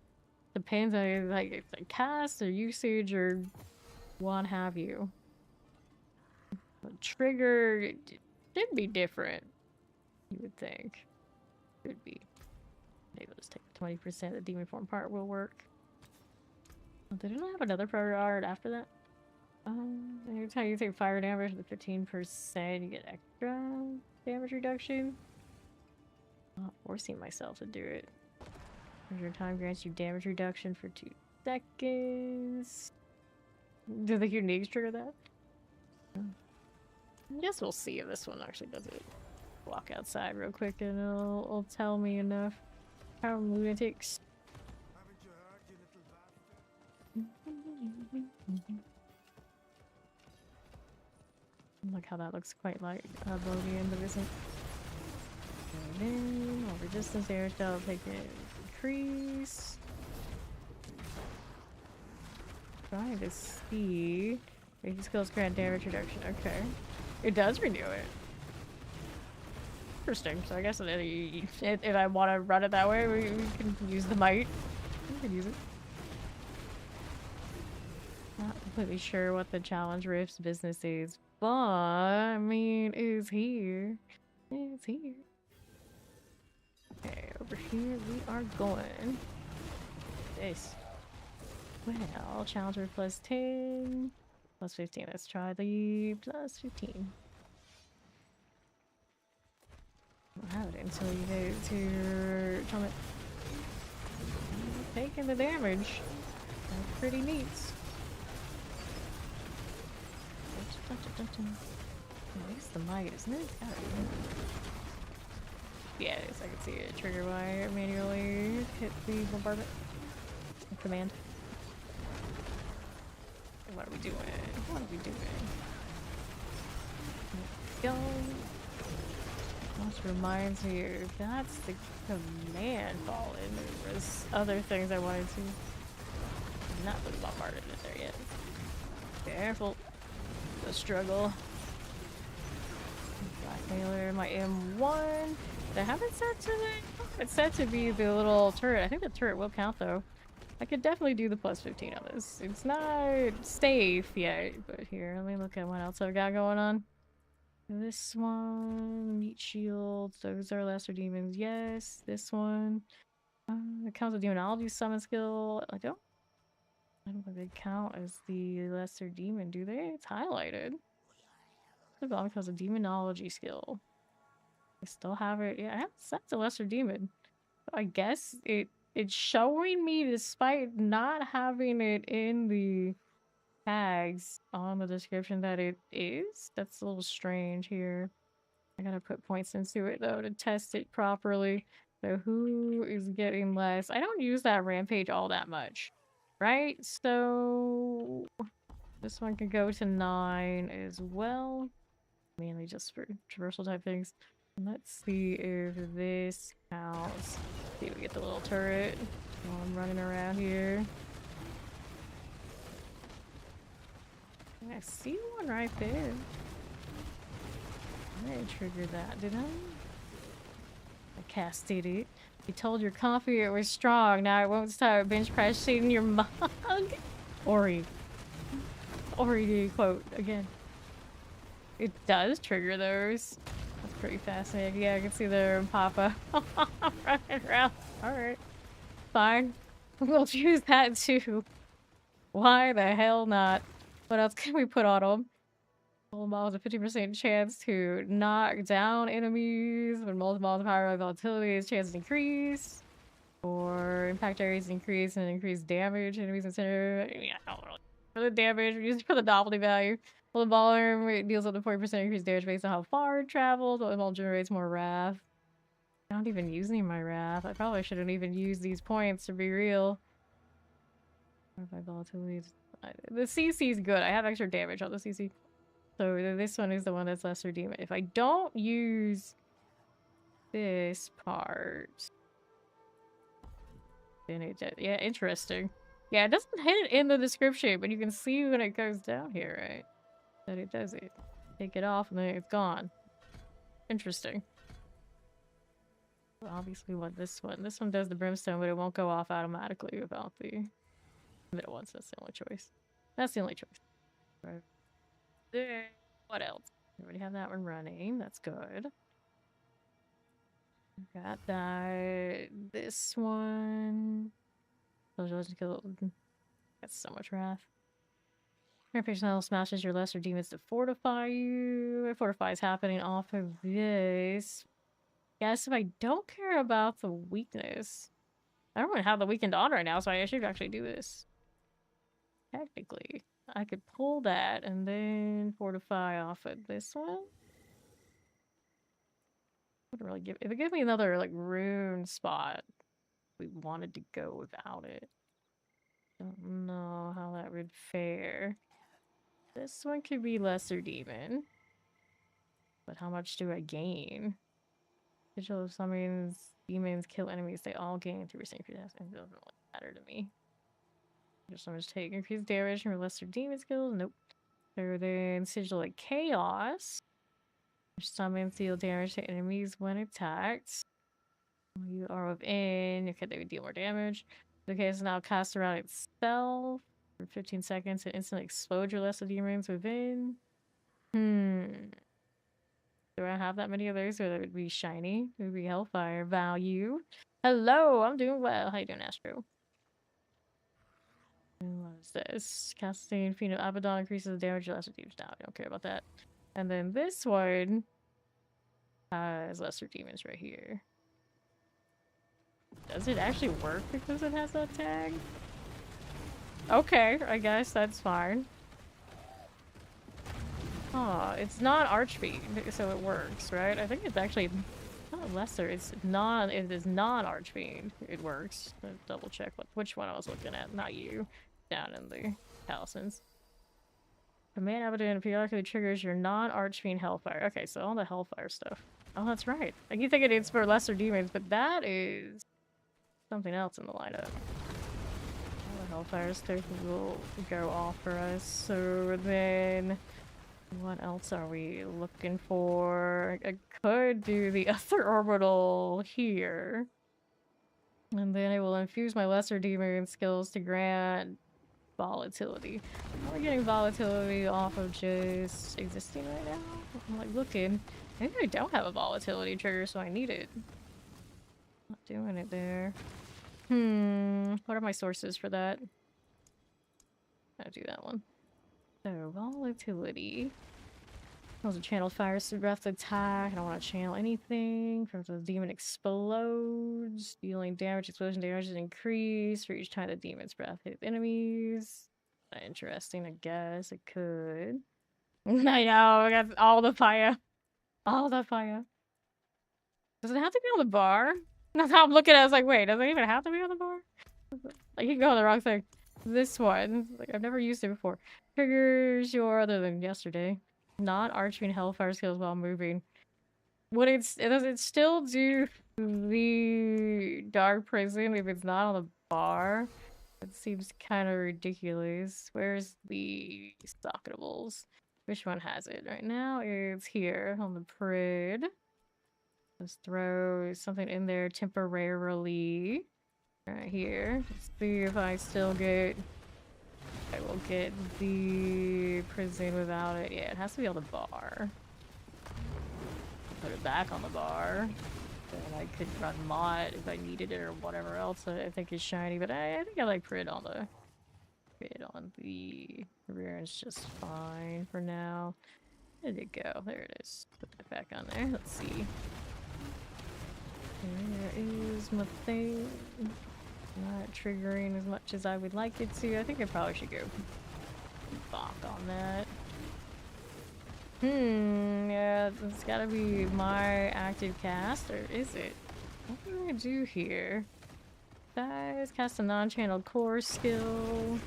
A: Depends on like if the cast or usage or what have you. The trigger should be different. You would think. Should be. Maybe let's take 20%. The demon form part will work. Oh, did it not have another priority art after that? Every time you take fire damage with 15%, you get extra damage reduction. I'm not forcing myself to do it. Your time grants you damage reduction for 2 seconds. Do the uniques trigger that? I guess we'll see if this one actually does it. Walk outside real quick and it'll tell me enough. How lunatics. Look how that looks quite like Lodian, but isn't. And then over distance air shell take it increase. Trying to see. Basic skills grant damage reduction. Okay. It does renew it. Interesting. So I guess if I want to run it that way, we can use the might. We can use it. Not completely sure what the challenge rift's business is, but I mean, it's here. It's here. Okay, over here we are going. This. Well, challenge rift plus 10. Plus 15. Let's try the plus 15. I'll have it until you get to tell me. Taking the damage. That's pretty neat. At least the might, isn't it? Gotta be. Yeah, it is. I can see it. Trigger Y manually hit the bombardment. Command. What are we doing? What are we doing? Go. This reminds me, that's the command fallen. There was other things I wanted to. Not really bombarded it there yet. Careful. The struggle. Blackmailer, my M1. I haven't set to the. It's set to be the little turret. I think the turret will count though. I could definitely do the plus 15 on this. It's not safe yet, but here, let me look at what else I've got going on. This one, meat shields, those are lesser demons. Yes, this one. It counts with demonology summon skill. I don't think they count as the lesser demon, do they? It's highlighted. The bomb counts a demonology skill. I still have it. Yeah, that's a lesser demon. I guess it's showing me despite not having it in the tags on the description that it is. That's a little strange here. I gotta put points into it though to test it properly. So who is getting less? I don't use that rampage all that much, right? So this one could go to 9 as well. Mainly just for traversal type things. Let's see if this counts. See if we get the little turret while I'm running around here. I see one right there. I didn't trigger that, did I? I casted it. You told your coffee it was strong. Now it won't start bench pressing your mug. Ori. Ori did quote again. It does trigger those. That's pretty fascinating. Yeah, I can see the Papa running around. Alright. Fine. We'll choose that too. Why the hell not? What else can we put on them? Multiple has a 50% chance to knock down enemies. When multiple power volatility's chances increase. Or impact areas increase and increase damage. Enemies in center. Yeah, I don't really. For the damage, we use it for the novelty value. Well, the baller it deals with a 40% increased damage based on how far it travels. While the ball generates more wrath. I'm not even using my wrath. I probably shouldn't even use these points to be real. Volatility. The CC is good. I have extra damage on the CC. So this one is the one that's lesser demon. If I don't use this part, then it does. Yeah, interesting. Yeah, it doesn't hit it in the description, but you can see when it goes down here, right? That it does it. Take it off and then it's gone. Interesting. Well, obviously want this one. This one does the brimstone, but it won't go off automatically without the middle ones. That's the only choice. That's the only choice. Right. Then what else? We already have that one running. That's good. Got that. This one. That's so much wrath. Rampage now smashes your lesser demons to fortify you. Fortify is happening off of this. Guess if I don't care about the weakness. I don't really have the weakened on right now, so I should actually do this. Technically. I could pull that and then fortify off of this one. Wouldn't really give if it gives me another like rune spot. We wanted to go without it. Don't know how that would fare. This one could be lesser demon. But how much do I gain? Digital summons demons kill enemies. They all gain 3% increase. It doesn't really matter to me. Just so much take increased damage from your lesser demon skills. Nope. So then sigil like chaos. Summons deal damage to enemies when attacked. You are within. Okay, they would deal more damage. Okay, it's now cast around itself for 15 seconds and instantly explode your lesser demons within. Do I have that many of those, or that would be shiny? It would be Hellfire value. Hello, I'm doing well. How you doing, Astro? And what is this? Casting Fiend of Abaddon increases the damage of lesser demons. Now I don't care about that. And then this one has lesser demons right here. Does it actually work because it has that tag? Okay, I guess that's fine. Oh, it's not Archfiend, so it works, right? I think it's actually not lesser. It's not. It is not Archfiend. It works. Let's double check which one I was looking at. Not you. Down in the talismans. Command Abaddon periodically triggers your non-Archfiend Hellfire. Okay, so all the Hellfire stuff. Oh, that's right. I keep thinking it's for lesser demons, but that is something else in the lineup. All the Hellfire stuff will go off for us. So then, what else are we looking for? I could do the other orbital here. And then I will infuse my lesser demon skills to grant volatility. Are we getting volatility off of just existing right now? I'm like looking. Maybe I don't have a volatility trigger, so I need it. Not doing it there. What are my sources for that? I'll do that one. So, volatility. Those are channel fires, breath attack. I don't want to channel anything. From the demon explodes. Dealing damage, explosion damage is increased for each time the demon's breath hits enemies. Interesting, I guess. It could. I know, I got all the fire. All the fire. Does it have to be on the bar? That's how I'm looking at it. I was like, wait, does it even have to be on the bar? Like, you can go on the wrong thing. This one. Like, I've never used it before. Triggers your other than yesterday. Not arching hellfire skills while moving. Does it still do the dark prison if it's not on the bar? It seems kind of ridiculous. Where's the socketables? Which one has it? Right now it's here on the prid. Let's throw something in there temporarily. Right here. Let's see if I still get... I will get the prison without it. Yeah, it has to be on the bar. Put it back on the bar. Then I could run mod if I needed it or whatever else I think is shiny. But I think I like Prid on the rear. It's just fine for now. Where did it go? There it is. Put that back on there. Let's see. There is my thing. Not triggering as much as I would like it to. I think I probably should go bonk on that. Yeah, it's gotta be my active cast, or is it? What do I do here? Guys, cast a non-channeled core skill.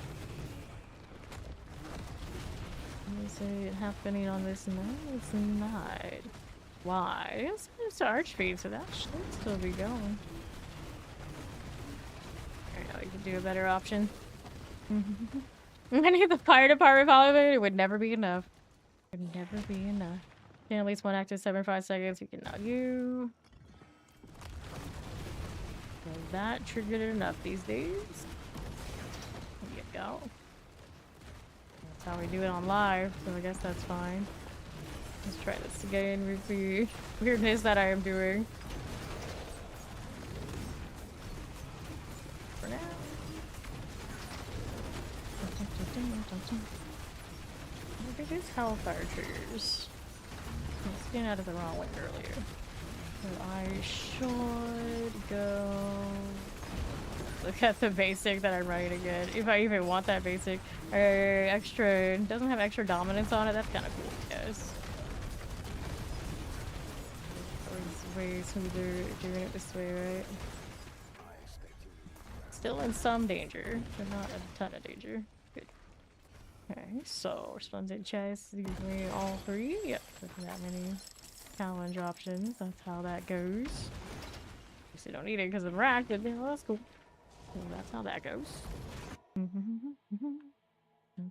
A: Is it happening on this? No, it's not. Why? It's Archfiend, so that should still be going. We could do a better option. I need the fire department following. It would never be enough. It would never be enough. Okay, at least one active 75 seconds. We can now you. Well, that triggered enough these days. There you go. That's how we do it on live, so I guess that's fine. Let's try this again with the weirdness that I am doing. For now. I think it's hellfire triggers. I was getting out of the wrong one earlier. So I should go look at the basic that I'm running again. If I even want that basic. Extra doesn't have extra dominance on it. That's kind of cool, guys. It's way smoother doing it this way, right? Still in some danger, but not a ton of danger. Good. Okay, so resplendent chest gives me all three. Yep, doesn't that many challenge options. That's how that goes. Guess I don't need it because I'm racked, but yeah, well, that's cool. So that's how that goes. Dun,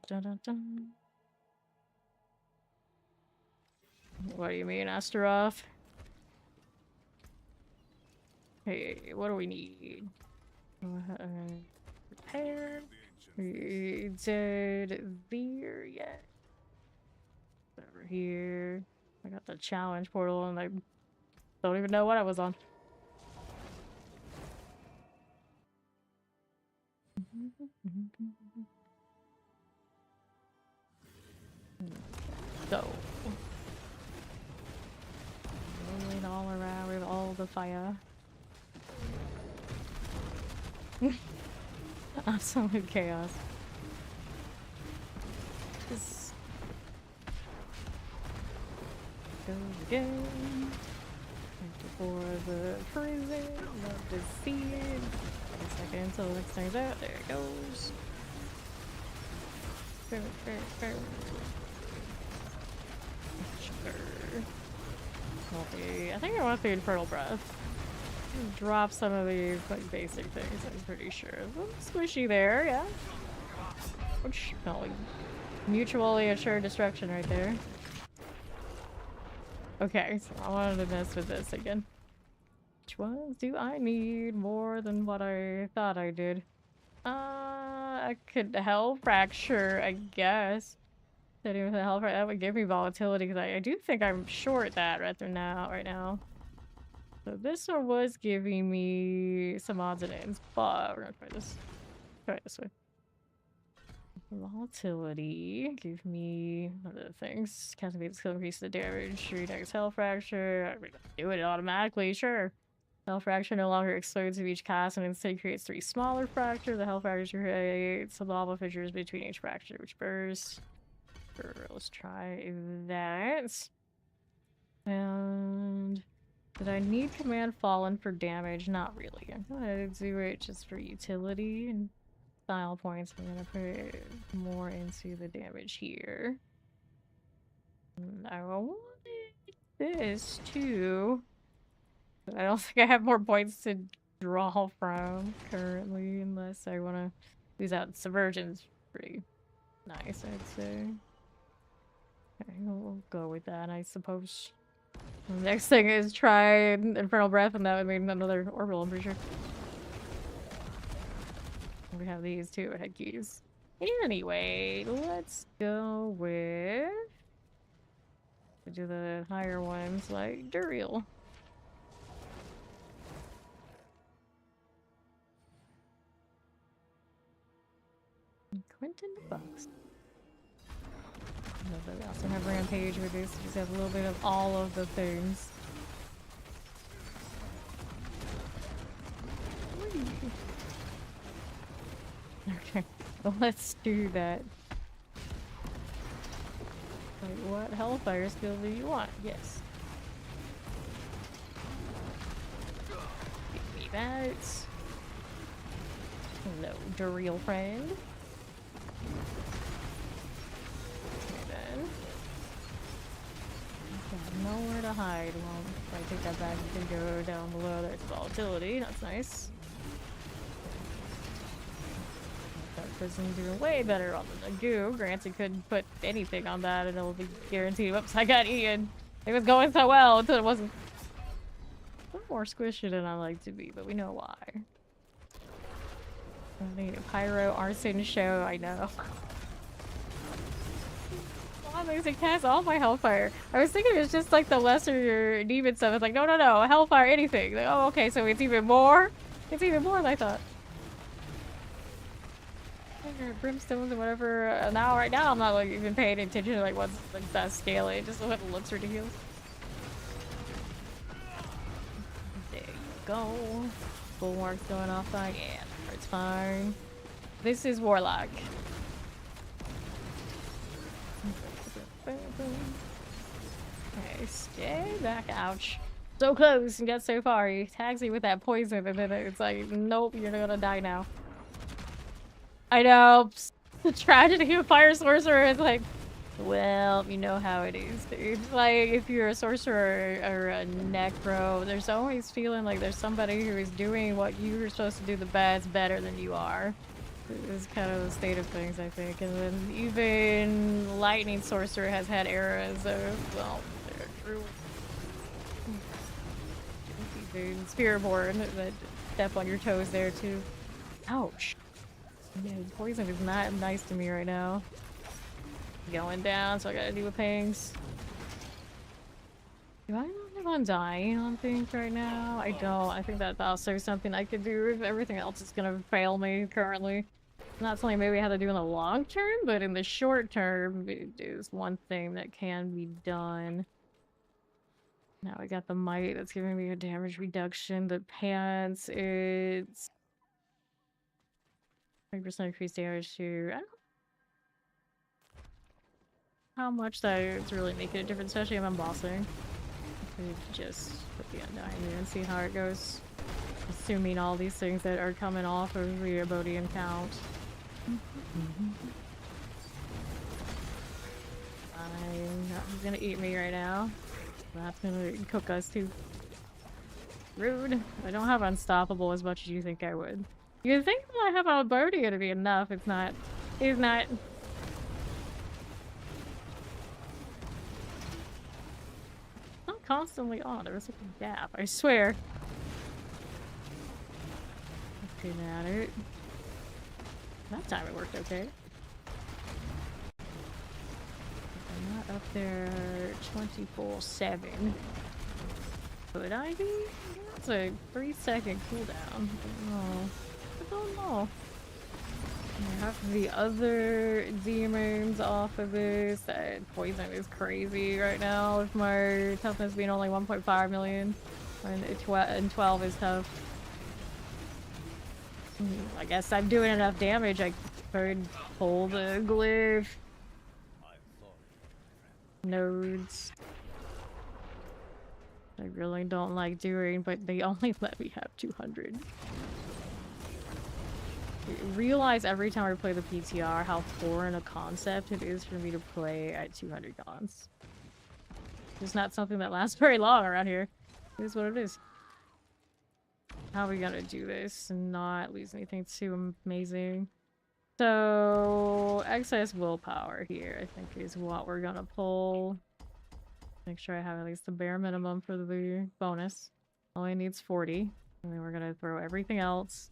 A: dun, dun. What do you mean, Astaroth? Hey, what do we need? Repair. We did there yet. Over here. I got the challenge portal and I don't even know what I was on. So. Rolling all around with all the fire. Absolute chaos. Just go again. For the prison, love to see it. Wait a second until the next time's out. There it goes. Sugar. I think I want the Infernal Breath. Drop some of these like basic things, I'm pretty sure. A little squishy there, yeah. Which, no, like, mutually assured destruction right there. Okay, so I wanted to mess with this again. Which ones do I need more than what I thought I did? I could hell fracture, I guess. Setting with a hell fracture, that would give me volatility because I do think I'm short that right now. So this one was giving me some odds and ends, but we're gonna try this. Try it this way. Volatility. Give me other things. Casting skill increase the damage. Reduce hell fracture. Do it automatically, sure. Hell fracture no longer explodes with each cast and instead creates 3 smaller fractures. The hell fracture creates some lava fissures between each fracture, which bursts. Sure, let's try that. And did I need command fallen for damage? Not really. I'm gonna do it just for utility and style points. I'm gonna put more into the damage here. And I wanted this too. But I don't think I have more points to draw from currently, unless I want to use out Subversion's pretty nice, I'd say. Okay, we'll go with that, I suppose. The next thing is try Infernal Breath, and that would mean another orbital, I'm pretty sure. We have these two head keys. Anyway, let's go with... do the higher ones like Duriel. Quentin Bucks. We also have Rampage with this. We just have a little bit of all of the things. Okay, well, let's do that. Wait, what Hellfire skill do you want? Yes. Give me that. Hello, Duriel friend. Okay then. Got nowhere to hide. Well, if I take that back, you can go down below. There's volatility. That's nice. That prison's doing way better on the goo. Granted, couldn't put anything on that and it'll be guaranteed. Whoops, I got Ian. It was going so well until it wasn't. A little more squishy than I like to be, but we know why. I need a pyro arson show, I know. Well, makes it cast all my hellfire. I was thinking it was just like the lesser demon stuff. It's like, no, hellfire, anything. Like, oh, okay, so it's even more? It's even more than I thought. Brimstones and whatever. Now, right now, I'm not like even paying attention to like what's like best scaling. Just what looks ridiculous. There you go. Bulwark's going off fine. Yeah, it's fine. This is Warlock. Okay, stay back. Ouch. So close and got so far. He tags me with that poison and then it's like, nope, you're gonna die now. I know. The tragedy of Fire Sorcerer is like, well, you know how it is, dude. Like, if you're a sorcerer or a necro, there's always feeling like there's somebody who is doing what you're supposed to do the best better than you are. It's kind of the state of things, I think. And then even Lightning Sorcerer has had eras of, well, they're true. Even Spiritborn that step on your toes there, too. Ouch. Yeah, poison is not nice to me right now. Going down, so I gotta deal with pangs. Do I not have Undying on things right now? I don't. I think that's also something I could do if everything else is gonna fail me currently. Not something maybe I have to do in the long term, but in the short term, it is one thing that can be done. Now I got the Might that's giving me a damage reduction. The Pants, it's 30% increased damage to... I don't know how much that is really making a difference, especially if I'm bossing. I could just put the Undying in and see how it goes. Assuming all these things that are coming off of the Abodian count. He's gonna eat me right now. That's gonna cook us too. Rude. I don't have Unstoppable as much as you think I would. You think that I have Abodian to be enough. It's not. It's not. Not constantly on. There was like a gap. I swear. Looking at it. That time it worked okay. I'm not up there 24/7. Could I be? That's a 3-second cooldown. I don't know. I have the other demons off of this. That poison is crazy right now with my toughness being only 1.5 million. And 12 is tough. I guess I'm doing enough damage. I could pull the glyph. Nodes. I really don't like doing, but they only let me have 200. Realize every time I play the PTR how foreign a concept it is for me to play at 200 cons. It's not something that lasts very long around here. It is what it is. How are we gonna do this and not lose anything too amazing? So, excess willpower here, I think, is what we're gonna pull. Make sure I have at least the bare minimum for the bonus. Only needs 40. And then we're gonna throw everything else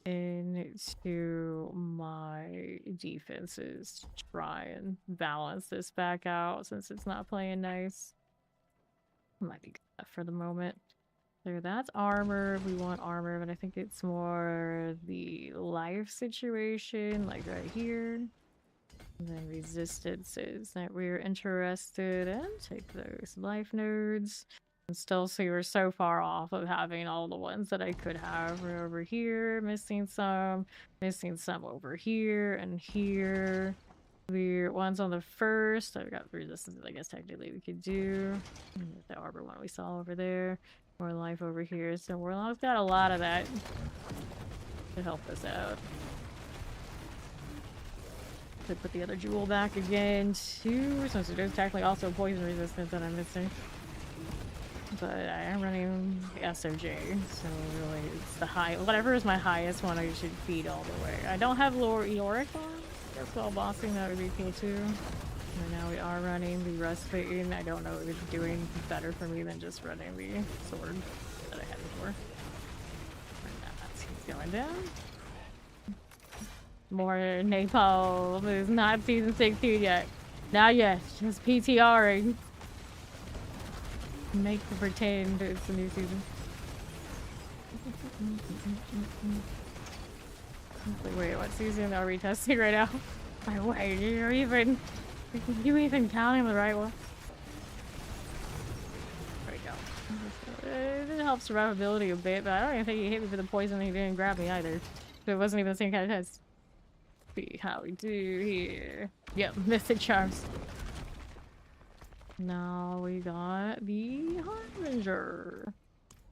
A: into my defenses to try and balance this back out since it's not playing nice. Might be good for the moment. So that's armor. We want armor, but I think it's more the life situation, like right here. And then resistances that we're interested in. Take those life nodes. And still see we're so far off of having all the ones that I could have. We're over here, missing some over here and here. The ones on the first, I've got resistances, I guess technically we could do. The arbor one we saw over there. More life over here. So Warlock's got a lot of that to help us out. Could put the other jewel back again too, since there's technically also poison resistance that I'm missing. But I am running SOJ, so really it's the high. Whatever is my highest one, I should feed all the way. I don't have lower Eoric on. Guess while bossing that would be cool too. And now we are running the Rust Bane. I don't know if it's doing better for me than just running the sword that I had before. And that's going down. More napalm. It's not season 16 yet. Not yet. Just PTRing. Make the pretend it's the new season. Like, wait, what season are we testing right now? Like, wait, you're even... You even counting the right one? There we go. It helps survivability a bit, but I don't even think he hit me for the poison and he didn't grab me either. So it wasn't even the same kind of test. See how we do here. Yep, Mythic Charms. Now we got the Harbinger.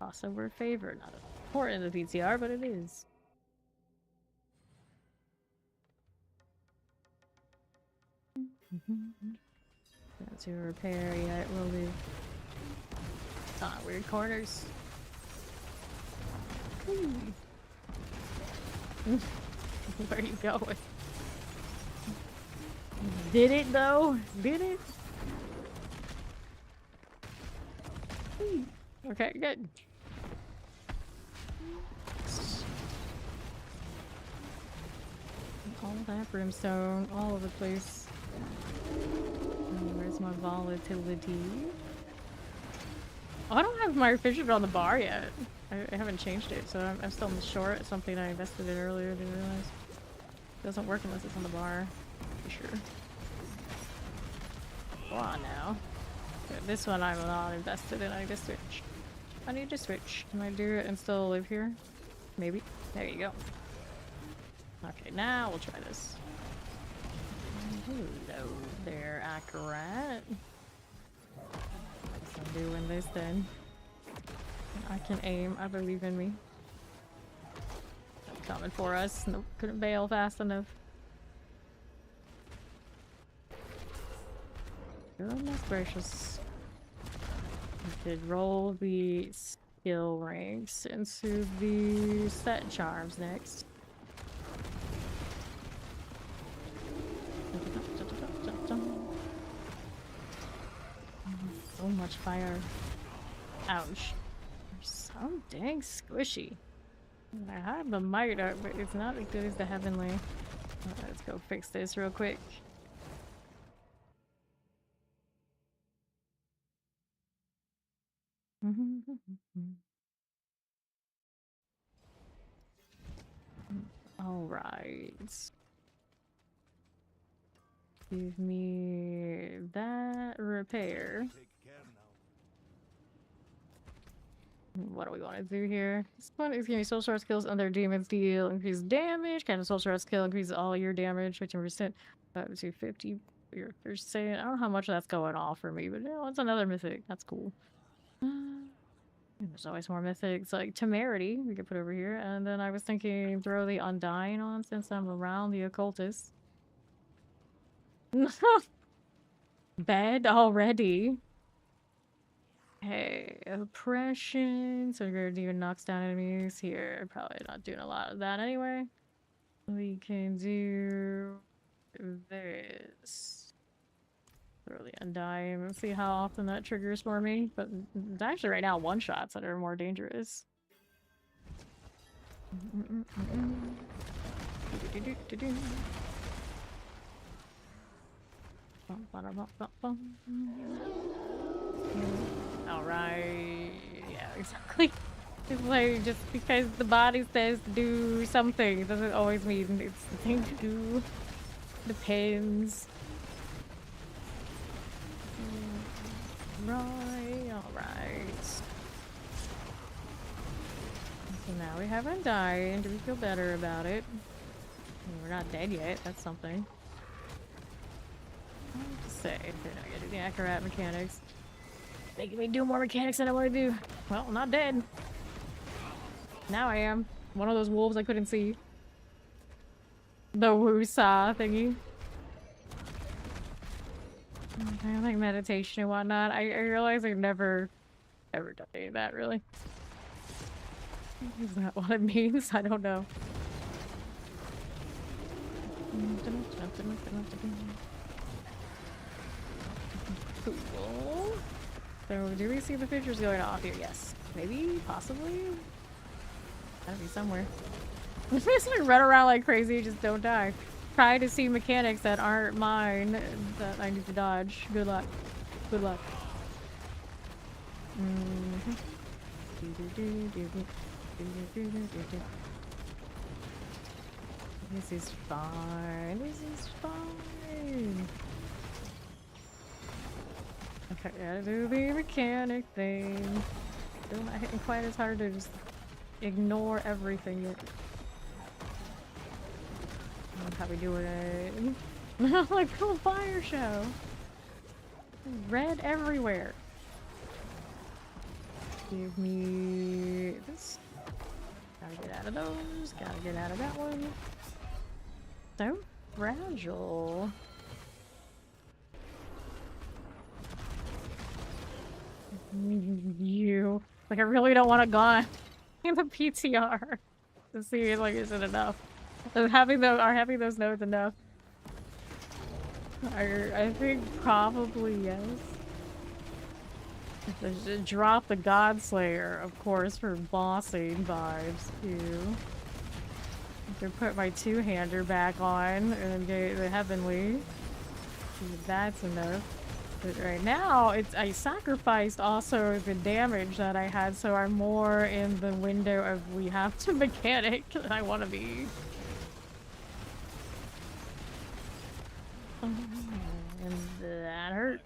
A: Also, we're favored. Not important in the PTR, but it is. Not to repair yet, will do. Weird corners. Where are you going? Did it though? Did it? Okay, good. All that brimstone, all over the place. Where's my volatility? Oh, I don't have my refrigerator on the bar yet. I haven't changed it, so I'm still short. Something I invested in earlier, didn't realize. It doesn't work unless it's on the bar, for sure. Go on now. Okay, this one I'm not invested in. I need to switch. I need to switch. Can I do it and still live here? Maybe. There you go. Okay, now we'll try this. Hello there, accurate. I'm doing this then. I can aim. I believe in me. Coming for us. Nope, couldn't bail fast enough. Goodness gracious. We could roll the skill ranks into the set charms next. So much fire. Ouch. They're so dang squishy. I have the might, but it's not as good as the heavenly. Let's go fix this real quick. All right. Give me that repair. What do we want to do here? This one is giving me social shard skills under demons deal increase damage. Kind of social shard skill increases all your damage 15%. Up to 50%. I don't know how much that's going off for me, but you know, it's another mythic. That's cool. There's always more mythics like Temerity we could put over here, and then I was thinking throw the Undying on since I'm around the occultist. Bed already. Hey, oppression. So we're gonna do knocks down enemies here. Probably not doing a lot of that anyway. We can do this. Throw the Undying. Let's see how often that triggers for me. But it's actually right now one shots that are more dangerous. Alright. Yeah, exactly. It's like just because the body says do something doesn't always mean it's the thing to do. Depends. Right, alright. So now we have Undying. Do we feel better about it? We're not dead yet, that's something. I have to say, I gotta do the accurate mechanics. Making me do more mechanics than I want to do. Well, I'm not dead. Now I am. One of those wolves I couldn't see. The woo-saw thingy. I like meditation and whatnot. I realize I've never ever done any of that, really. Is that what it means? I don't know. Cool. So, do we see the pictures going off here? Yes. Maybe? Possibly? Gotta be somewhere. I'm just gonna run around like crazy, just don't die. Try to see mechanics that aren't mine that I need to dodge. Good luck. Good luck. This is fine. This is fine. Okay, gotta do the mechanic thing. Still not hitting quite as hard to just ignore everything yet. How we doing it? Like a fire show. Red everywhere. Give me this. Gotta get out of those. Gotta get out of that one. So fragile. You. Like, I really don't want to go in the PTR to see, like, is it enough? Having those nodes enough? I think probably yes. Drop the Godslayer, of course, for bossing vibes too. I can put my two-hander back on and get the Heavenly. That's enough. But right now, I sacrificed also the damage that I had, so I'm more in the window of we have to mechanic than I want to be. And that hurt.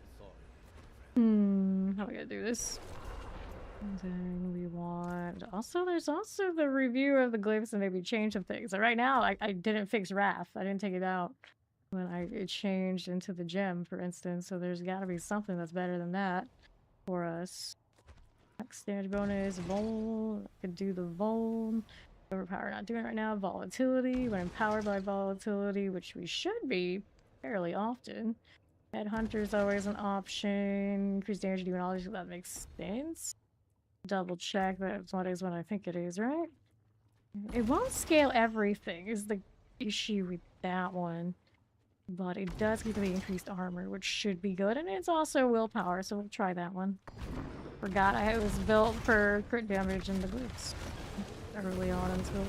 A: How am I gonna do this? And then we want... Also, there's also the review of the glyphs and maybe change some things. So right now, I didn't fix Wrath. I didn't take it out when it changed into the gem, for instance. So there's gotta be something that's better than that for us. Max damage bonus, Vol. I could do the Vol. Overpower, not doing it right now. Volatility, when empowered by volatility, which we should be fairly often. Headhunter is always an option. Increase damage doing all these, that makes sense. Double check that's what is what I think it is, right? It won't scale everything is the issue with that one. But it does give me increased armor, which should be good. And it's also willpower, so we'll try that one. Forgot it was built for crit damage in the glyphs early on until.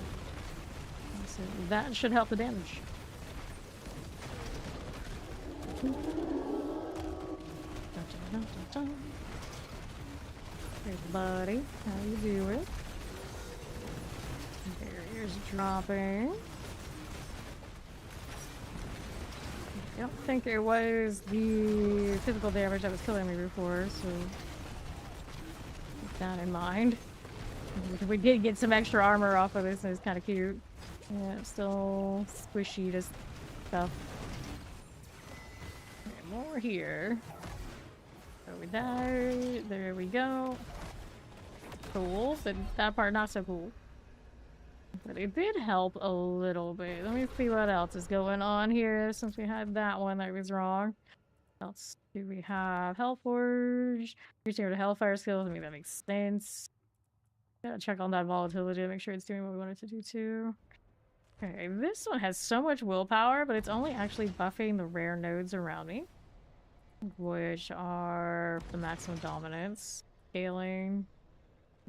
A: So that should help the damage. Hey buddy, how you doing? Barriers dropping. I don't think it was the physical damage that was killing me before, so keep that in mind. We did get some extra armor off of this, and it's kind of cute. Yeah, it's still squishy to stuff. Okay, more here. So we died. There we go. Cool, but that part not so cool. But it did help a little bit. Let me see what else is going on here since we had that one that was wrong. What else do we have? Hellforge. Reaching to Hellfire skills. I mean, that makes sense. Gotta check on that volatility to make sure it's doing what we want it to do too. Okay, this one has so much willpower, but it's only actually buffing the rare nodes around me, which are the maximum dominance, scaling,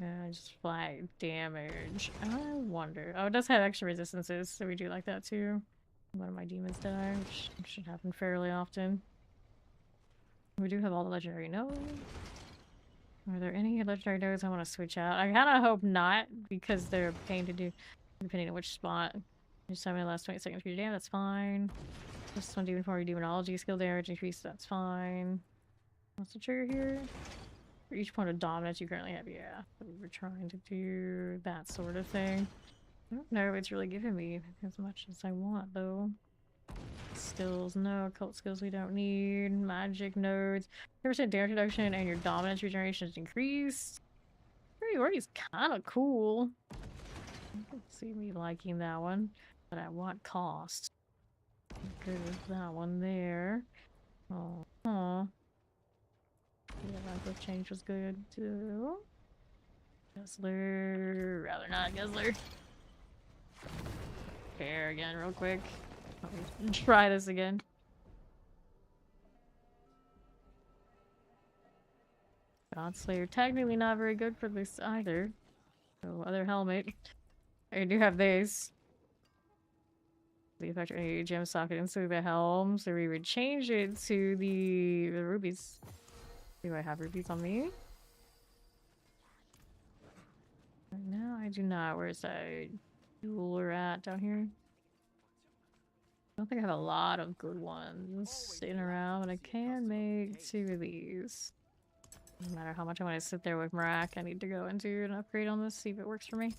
A: and just flat damage. I wonder. Oh, it does have extra resistances, so we do like that too. One of my demons die, which should happen fairly often. We do have all the legendary nodes. Are there any legendary nodes I want to switch out? I kind of hope not, because they're a pain to do, depending on which spot. Just have me last 20 seconds for your damage, that's fine. This one, demon for your demonology skill damage increase, that's fine. What's the trigger here? For each point of dominance you currently have, yeah. So we were trying to do that sort of thing. I don't know if it's really giving me as much as I want, though. Skills, no. Occult skills we don't need. Magic nodes. 10% damage reduction and your dominance regeneration is increased. Priority is kind of cool. I can see me liking that one, but at what cost? Good with that one there. Oh, yeah, that change was good too. Guzzler, rather not Guzzler. Fair again, real quick. I'll try this again. Godslayer, technically not very good for this either. So, other helmet. I do have this. The effect of a gem socket into the helm, so we would change it to the rubies. Do I have rubies on me? No, I do not. Where's that jeweler at down here? I don't think I have a lot of good ones sitting around, but I can make 2 of these. No matter how much I want to sit there with Marak, I need to go and do an upgrade on this, see if it works for me.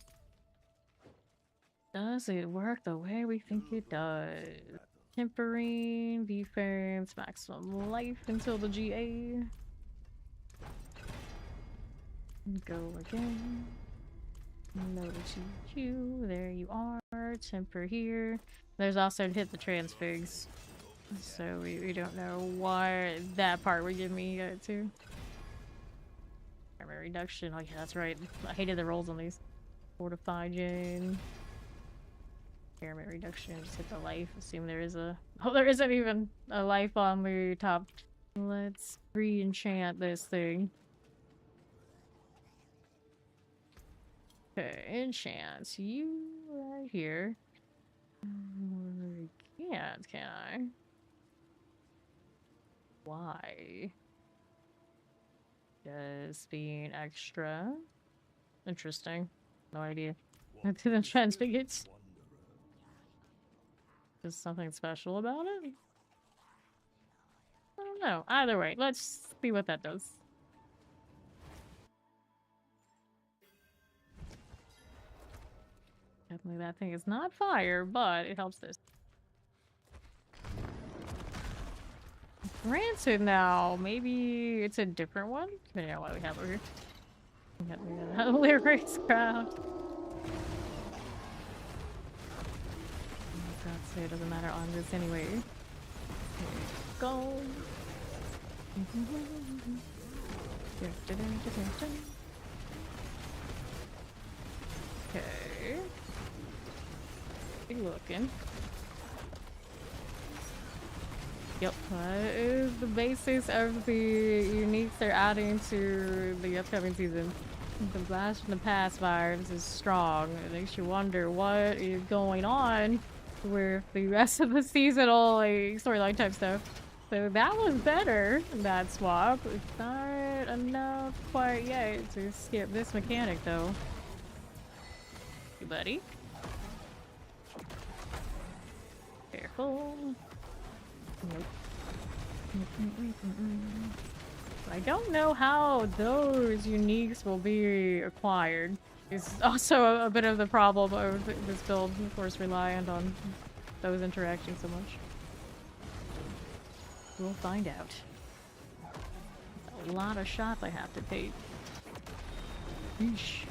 A: Does it work the way we think it does? Tempering, defense, maximum life until the GA. Go again. Notice you. There you are. Temper here. There's also hit the transfigs. So we don't know why that part would give me too. Armor reduction. Oh yeah, that's right. I hated the rolls on these. Fortify Jane. Impairment reduction, just hit the life. Assume there is a... Oh, there isn't even a life on the top. Let's re-enchant this thing. Okay, enchant you right here. Can't, can I? Why? Just being extra. Interesting. No idea. I didn't transfigure it. Is something special about it? I don't know. Either way, let's see what that does. Definitely that thing is not fire, but it helps this. Granted now, maybe it's a different one? Depending on what we have over here. We got the lyrics crowd. So it doesn't matter on this anyway. Here we go. Okay. Good looking. Yep, that is the basis of the uniques they're adding to the upcoming season. The blast from the past vibes is strong. It makes you wonder what is going on with the rest of the seasonal like storyline type stuff. So that was better, that swap. It's not enough quite yet to skip this mechanic, though. Hey, buddy. Careful. Nope. I don't know how those uniques will be acquired. It's also a bit of the problem of this build, of course, reliant on those interacting so much. We'll find out. A lot of shots I have to take. Yeesh.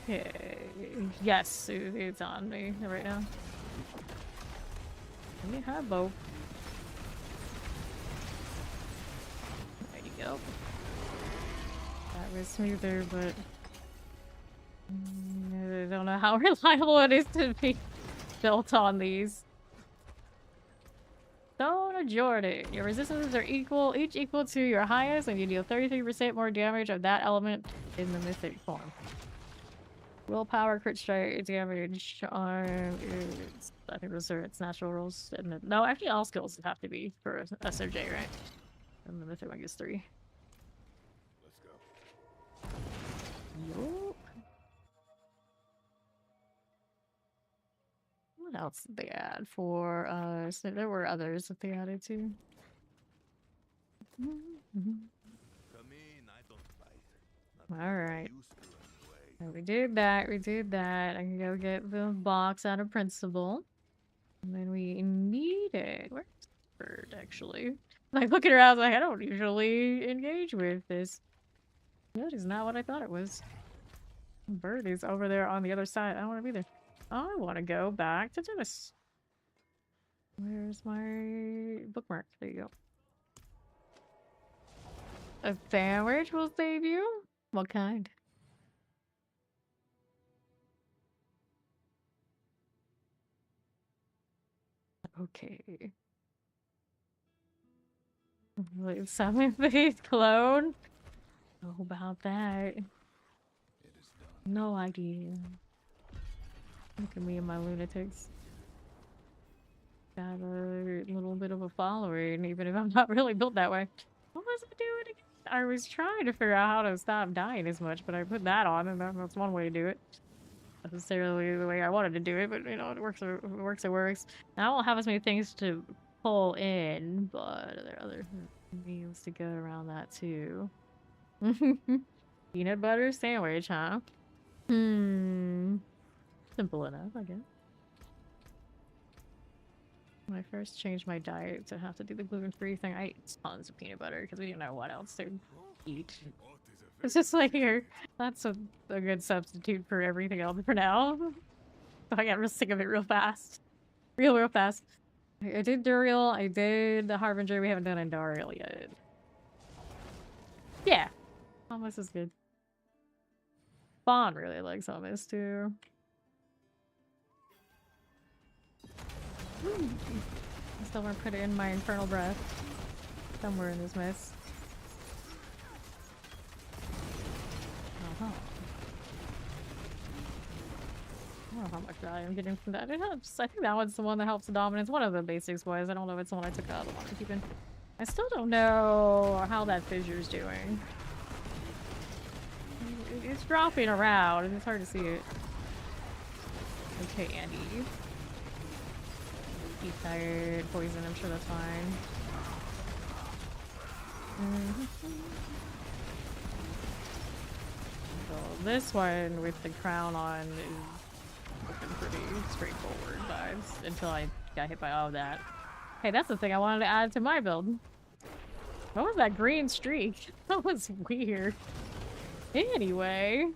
A: Okay. Yes, it's on me right now. Let me have both. There you go. That was smoother, but I don't know how reliable it is to be built on these. Stone Jordan. Your resistances are each equal to your highest, and you deal 33% more damage of that element in the mythic form. Willpower, crit strike, damage on I think those are its natural rolls. No, actually all skills have to be for SOJ, right? And the mythic one gets 3.
B: Let's go.
A: Yup. What else did they add for so there were others that they added too. Alright. We did that, we did that. I can go get the box out of Principle. And then we need it. Where's Bird, actually? Like, looking around, like, I don't usually engage with this. That is not what I thought it was. Bird is over there on the other side. I don't want to be there. I want to go back to tennis. Where's my bookmark? There you go. A sandwich will save you? What kind? Okay. Like 7th clone? How about that?
B: It is done.
A: No idea. Look at me and my lunatics. Got a little bit of a following, even if I'm not really built that way. What was I doing again? I was trying to figure out how to stop dying as much, but I put that on, and that's one way to do it. Not necessarily the way I wanted to do it, but you know, it works. It works. It works. Now I won't have as many things to pull in, but there are other means to go around that too. Peanut butter sandwich, huh? Simple enough, I guess. When I first changed my diet to have to do the gluten-free thing, I ate tons of peanut butter because we didn't know what else to eat. It's just like here, that's a good substitute for everything else for now. I got real sick of it real fast. Real fast. I did Duriel, I did the Harbinger, we haven't done Andariel yet. Yeah. Almost as good. Fawn really likes Almost too. I still want to put it in my Infernal Breath. Somewhere in this mess. I don't know how much value I'm getting from that. It helps. I think that one's the one that helps the dominance. One of the basics was. I don't know if it's the one I took out. The one I'm keeping. I still don't know how that fissure's doing. It's dropping around and it's hard to see it. Okay, Andy. He's tired. Poison, I'm sure that's fine. So this one with the crown on is looking pretty straightforward vibes until I got hit by all of that. Hey, that's the thing I wanted to add to my build. What was that green streak? That was weird. Anyway.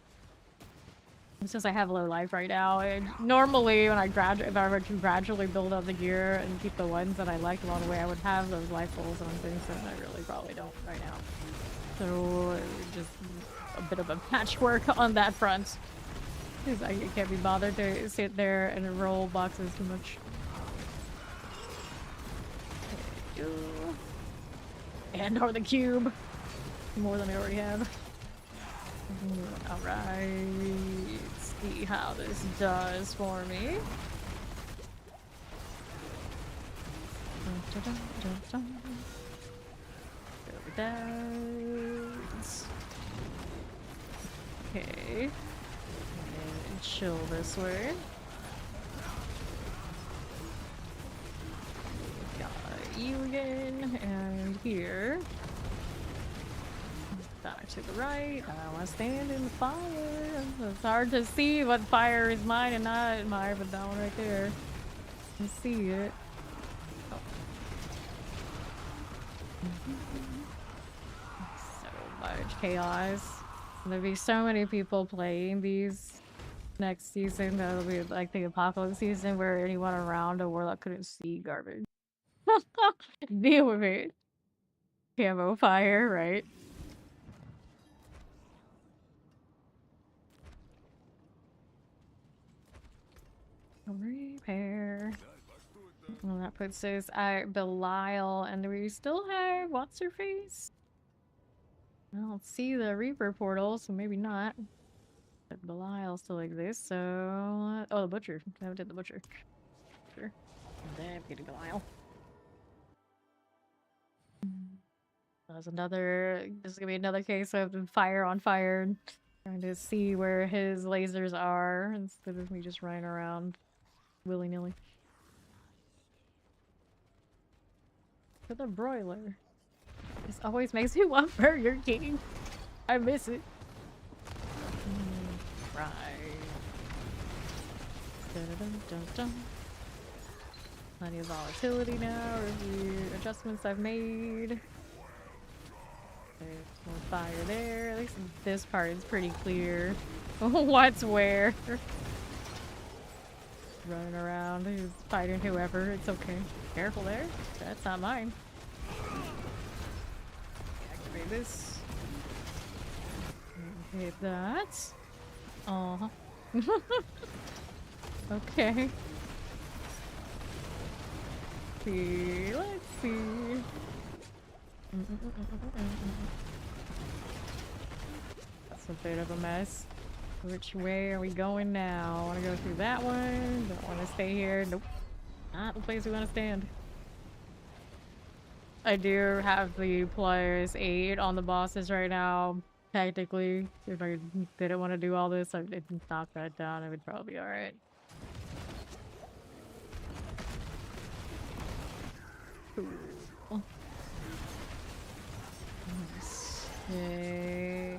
A: It's just I have low life right now, and normally when if I were to gradually build up the gear and keep the ones that I liked along the way, I would have those life goals on things that I really probably don't right now. So just a bit of a patchwork on that front, because I can't be bothered to sit there and roll boxes too much. And or the cube, more than I already have. Alright, see how this does for me. Over that. Okay. And chill this way. Got you again, and here. Back to the right. I want to stand in the fire. It's hard to see what fire is mine and not mine, but that one right there. You see it. Oh. So much chaos. There'll be so many people playing these next season. That'll be like the apocalypse season where anyone around a warlock couldn't see garbage. Deal with it. Camo fire, right? Repair. Well, that puts us at Belial, and do we still have what's her face? I don't see the Reaper portal, so maybe not. But Belial still exists, so oh, the butcher. I did the butcher. Sure. Then getting Belial. There's another. This is gonna be another case of fire on fire, trying to see where his lasers are instead of me just running around willy-nilly. For the broiler. This always makes me want Burger King. I miss it. Right. Dun-dun-dun-dun. Plenty of volatility now. Review adjustments I've made. There's more fire there. At least this part is pretty clear. What's where? Running around, who's fighting whoever. It's okay. Careful there. That's not mine. Activate this. Hit that. Aw. Okay. See, let's see. That's a bit of a mess. Which way are we going now? I want to go through that one. Don't want to stay here. Nope. Not the place we want to stand. I do have the +8 on the bosses right now. Technically, if I didn't want to do all this, I didn't knock that down. It would probably be alright. Cool. Okay.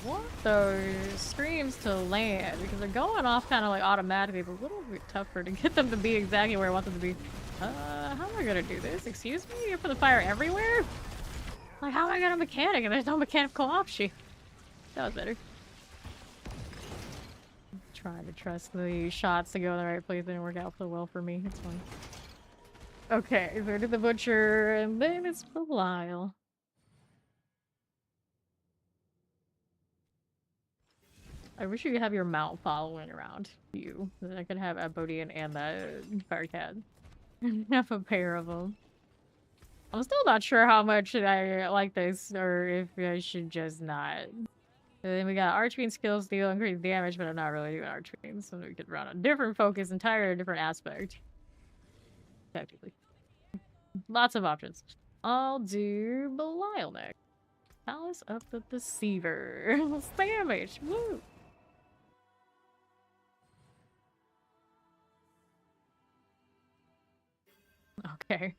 A: I want those streams to land because they're going off kind of like automatically. It's a little bit tougher to get them to be exactly where I want them to be. How am I gonna do this? Excuse me? You put the fire everywhere? Like, how am I gonna mechanic and there's no mechanical option? That was better. I'm trying to trust the shots to go in the right place. They didn't work out so well for me. It's fine. Okay, so to the butcher, and then it's Belial. I wish you could have your mount following around you. Then I could have Abodian and the Firecat. Have a pair of them. I'm still not sure how much I like this, or if I should just not. And then we got Archfiend skills deal increased damage, but I'm not really doing Archfiend, so we could run a different focus, entire different aspect. Technically. Lots of options. I'll do Belial next. Palace of the Deceiver. Damage! Woo! Okay.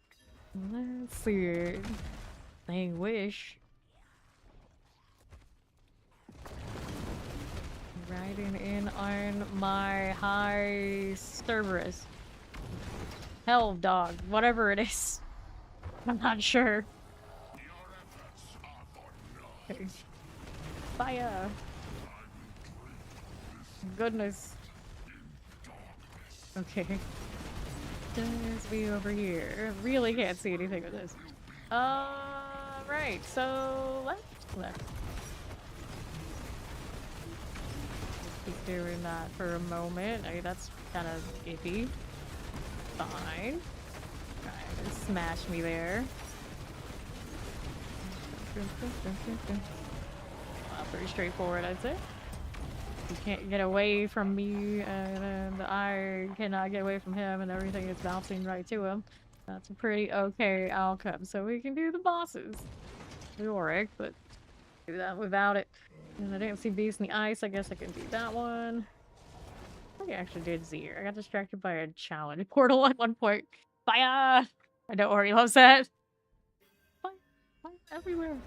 A: Let's see. Dang wish. Riding in on my high Cerberus. Hell dog, whatever it is. I'm not sure. Okay. Fire! Goodness. Okay. Does be over here. Really can't see anything with this. Right. So left. Keep doing that for a moment. I mean, that's kind of iffy. Fine. Trying to smash me there. Pretty straightforward, I'd say. He can't get away from me, and I cannot get away from him, and everything is bouncing right to him. That's a pretty okay outcome. So we can do the bosses. Warwick, but do that without it. And I didn't see Beast in the Ice. I guess I can do that one. I think I actually did Zir. I got distracted by a challenge portal at one point. Fire! I don't worry, loves that. Fire! Fire everywhere.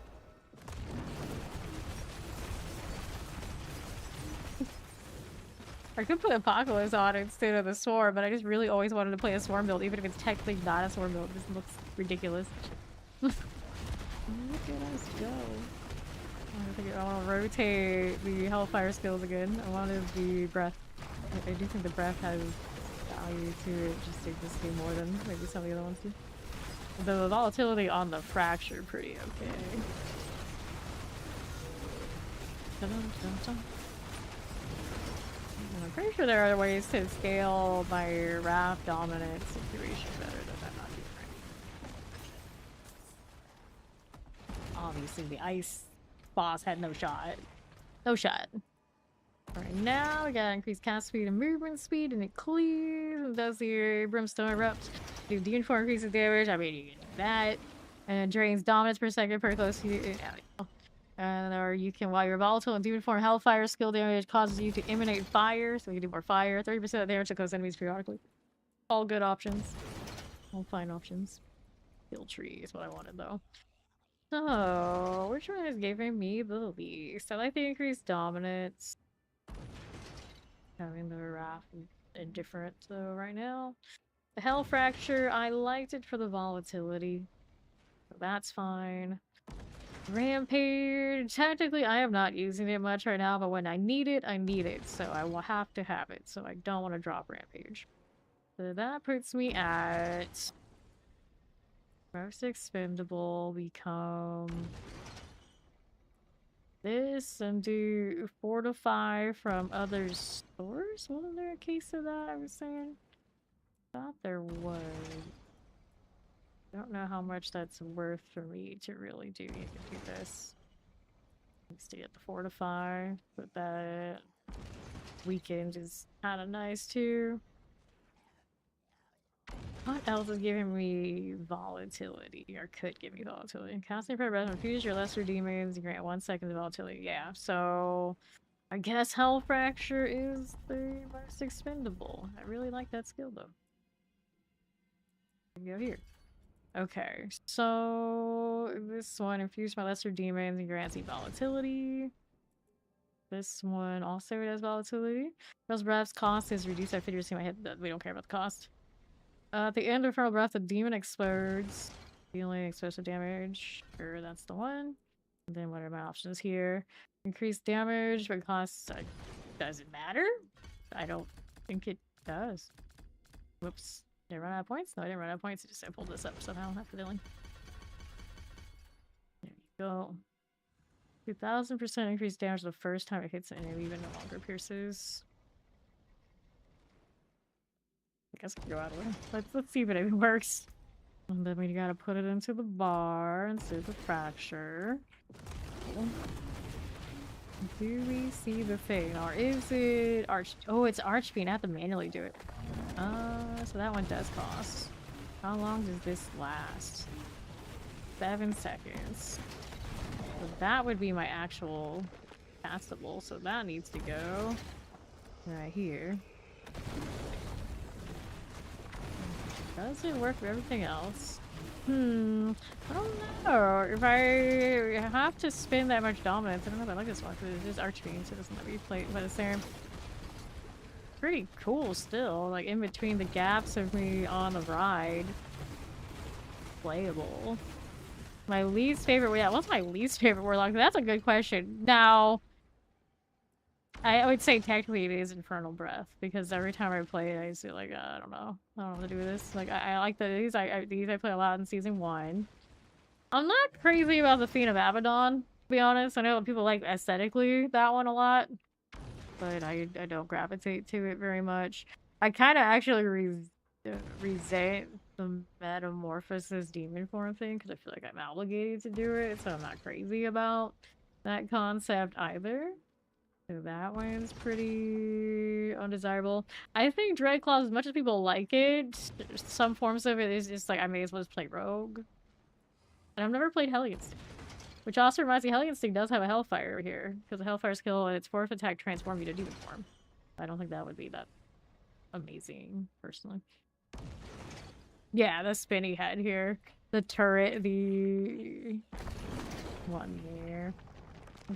A: I could put Apocalypse on instead of the Swarm, but I just really always wanted to play a Swarm build, even if it's technically not a Swarm build. This looks ridiculous. Look at us go. I want to rotate the Hellfire skills again. I wanted the Breath. I do think the Breath has value to it, just existing more than maybe some of the other ones do. The volatility on the Fracture, pretty okay. Dun -dun -dun. I'm pretty sure there are ways to scale my Wrath dominant situation better than I'm not doing right. Obviously, the Ice boss had no shot. No shot. Alright, now we gotta increase cast speed and movement speed, and it clears and does your Brimstone Erupt. Do Demon Form increases damage. I mean, you can do that. And drains dominance per second per close to you. And or you can, while you're volatile in Demon Form, Hellfire skill damage causes you to emanate fire, so you can do more fire. 30% of damage to close enemies periodically. All good options. All fine options. Kill tree is what I wanted, though. So, which one is giving me the least? I like the increased dominance. Having the Wrath indifferent, though, right now. The Hell Fracture, I liked it for the volatility. So that's fine. Rampage, technically I am not using it much right now, but when I need it, so I will have to have it, so I don't want to drop Rampage. So that puts me at most expendable, become this, and do fortify from other stores? Wasn't there a case of that I was saying? Thought there was. Don't know how much that's worth for me to really do this. Needs to get the fortify, but that weekend is kind of nice too. What else is giving me volatility, or could give me volatility? Casting for breath, infuse your lesser demons, you grant 1 second of volatility. Yeah, so I guess Hell Fracture is the most expendable. I really like that skill though. Go here. Okay, so this one, infuse my lesser demons and grants me volatility. This one also has volatility. Those breaths cost is reduced by 50% my hit. We don't care about the cost. At the end of Infernal Breath, the demon explodes, dealing explosive damage. Sure, that's the one. And then what are my options here? Increased damage, but costs doesn't matter. I don't think it does. Whoops. Did I run out of points? No, I didn't run out of points. I pulled this up somehow accidentally. There you go. 2000% increased damage the first time it hits an enemy, even no longer pierces. I guess I'll go out of the way. Let's see if it even works. And then we gotta put it into the bar instead of the fracture. Do we see the thing? Or is it Arch? Oh, it's Archfiend. I have to manually do it. So that one does cost. How long does this last? 7 seconds. So that would be my actual castable, so that needs to go right here. Does it work for everything else? I don't know. If I have to spend that much dominance, I don't know if I like this one because it's just Archfiend, so it doesn't let me play it by the same. Pretty cool still, like in between the gaps of me on the ride. Playable. My least favorite, yeah, what's my least favorite Warlock? That's a good question. Now, I would say technically it is Infernal Breath, because every time I play it, I just feel like, I don't know what to do with this. Like, I like these, these I play a lot in Season 1. I'm not crazy about the Fiend of Abaddon, to be honest. I know people like aesthetically that one a lot, but I don't gravitate to it very much. I kind of actually resent the Metamorphosis demon form thing, because I feel like I'm obligated to do it, so I'm not crazy about that concept either. So that one's pretty undesirable. I think Dreadclaw, as much as people like it, some forms of it is just like I may as well just play Rogue. And I've never played Hellion. Which also reminds me, Hellion Sting does have a Hellfire here, because a Hellfire skill and its fourth attack transform you to demon form. I don't think that would be that amazing, personally. Yeah, the spinny head here. The turret, the one there.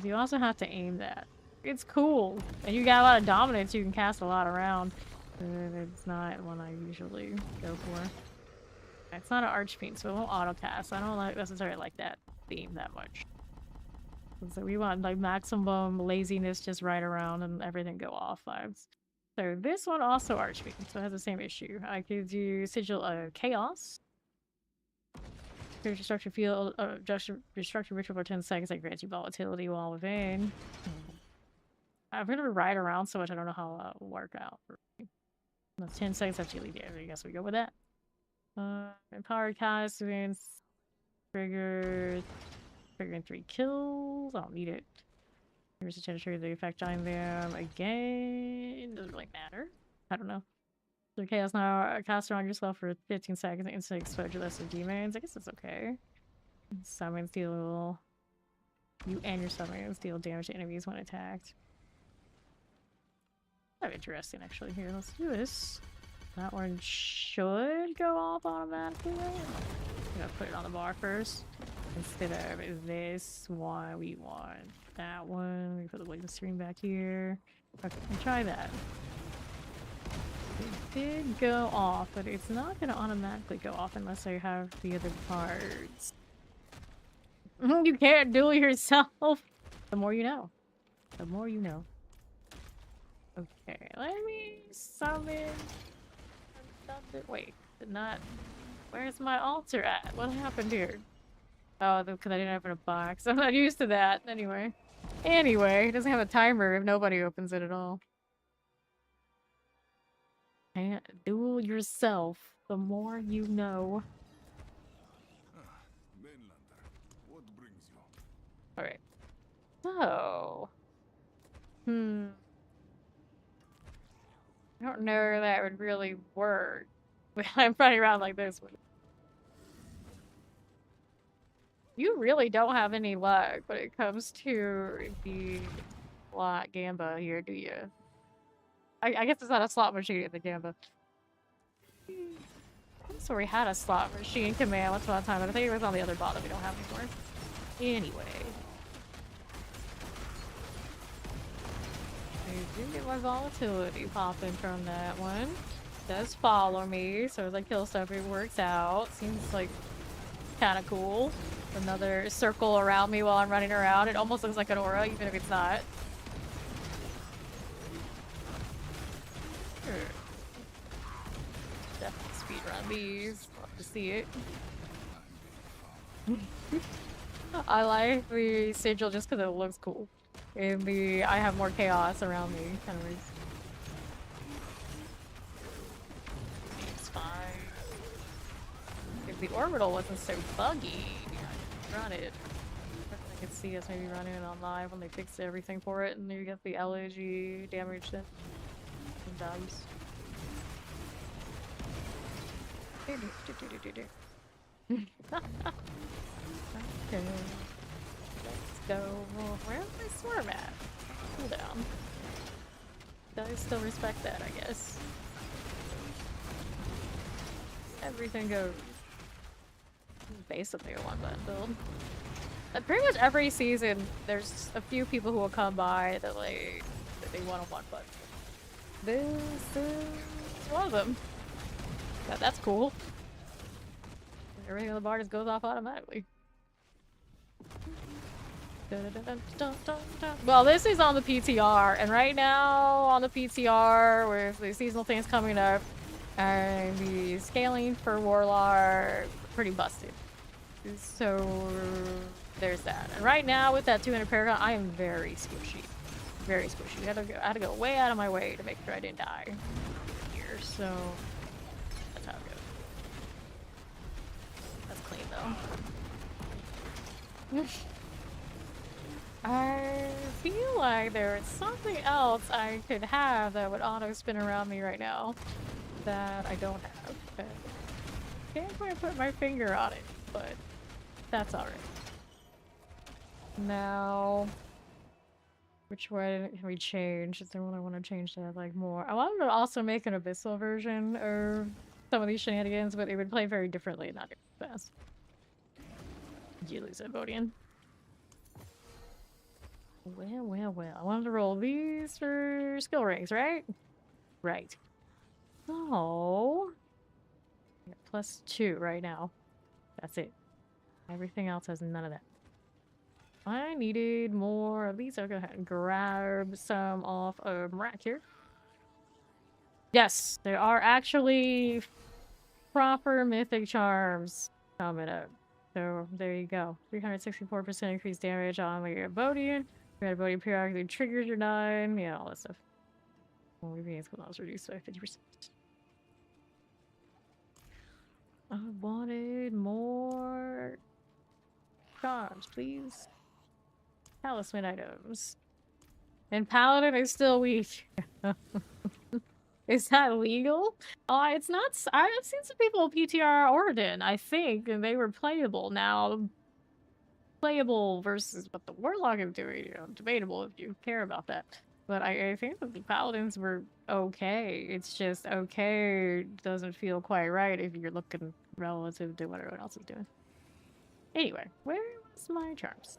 A: You also have to aim that. It's cool. And you got a lot of dominance, you can cast a lot around. It's not one I usually go for. It's not an Archfiend, so it won't auto-cast. I don't necessarily like that theme that much. So we want like maximum laziness just right around and everything go off vibes. So this one also Archfiend, so it has the same issue. I could do Sigil Chaos. Destruction field, destruction ritual for 10 seconds that grants you volatility while within. I've heard of ride around so much I don't know how that will work out for me. That's 10 seconds after you leave the area. I guess we go with that. Empowered cast events triggering 3 kills. I don't need it. Here's the chance to trigger the effect on them again. Doesn't really matter. I don't know. So chaos now cast around yourself for 15 seconds and instant exposure less of demons. I guess that's okay. Summons deal. You and your summons deal damage to enemies when attacked. Kind of interesting actually here. Let's do this. That one should go off automatically. I'm gonna put it on the bar first. Instead of this one, we want that one. We put the waiting screen back here. Okay, we'll try that. It did go off, but it's not gonna automatically go off unless I have the other parts. You can't do it yourself! The more you know. The more you know. Okay, let me summon... Wait, did not... Where's my altar at? What happened here? Oh, because I didn't have it in a box. I'm not used to that. Anyway. Anyway, it doesn't have a timer if nobody opens it at all. Can't do it yourself. The more you know.
B: What brings you?
A: Alright. So... I don't know if that would really work. I'm running around like this one. You really don't have any luck when it comes to the slot Gamba here, do you? I guess it's not a slot machine in the Gamba. So we had a slot machine command once upon a time, but I think it was on the other bot that we don't have anymore. Anyway. I do get my volatility popping from that one. It does follow me, so as I kill stuff, it works out. Seems like kind of cool. Another circle around me while I'm running around. It almost looks like an aura, even if it's not. Sure. Definitely speedrun these. Love to see it. I like the sigil just because it looks cool. And the I have more chaos around me kind of reason. It's fine. If the orbital wasn't so buggy, I'd run it. I could see us maybe running it on live when they fix everything for it, and you get the LOG damage then. And values. Okay. Let's go. Where's my swarm at? Cool down. I still respect that, I guess. Everything goes basically a one-button build. Pretty much every season, there's a few people who will come by that they want a one-button. This is one of them. Yeah, that's cool. Everything on the bar just goes off automatically. Well, this is on the PTR, and right now on the PTR, with the seasonal things coming up, and the scaling for Warlock, pretty busted. So there's that. And right now with that 200 Paragon, I am very squishy. Very squishy. I had to go way out of my way to make sure I didn't die here, so that's how it goes. That's clean though. I feel like there is something else I could have that would auto spin around me right now that I don't have. And can't quite put my finger on it, but that's alright. Now, which one can we change? Is there one I want to change to have like more? I wanted to also make an abyssal version of some of these shenanigans, but it would play very differently and not as fast. You lose it, Bodian. Well, well, well. I wanted to roll these for skill rings, right? Right. So, +2 right now. That's it. Everything else has none of that. I needed more of these. I'll go ahead and grab some off of rack here. Yes, there are actually proper mythic charms coming up. So there you go. 364% increased damage on your Bodian. Your Bodian periodically triggers your 9. Yeah, all that stuff. Well, remains cooldowns reduced by 50%. I wanted more charms, please. Talisman items. And Paladin is still weak. Is that legal? It's not. I've seen some people PTR Orden, I think, and they were playable. Now, playable versus what the Warlock is doing, you know, debatable if you care about that. But I think that the Paladins were okay. It's just okay doesn't feel quite right if you're looking relative to what everyone else is doing. Anyway, where was my charms?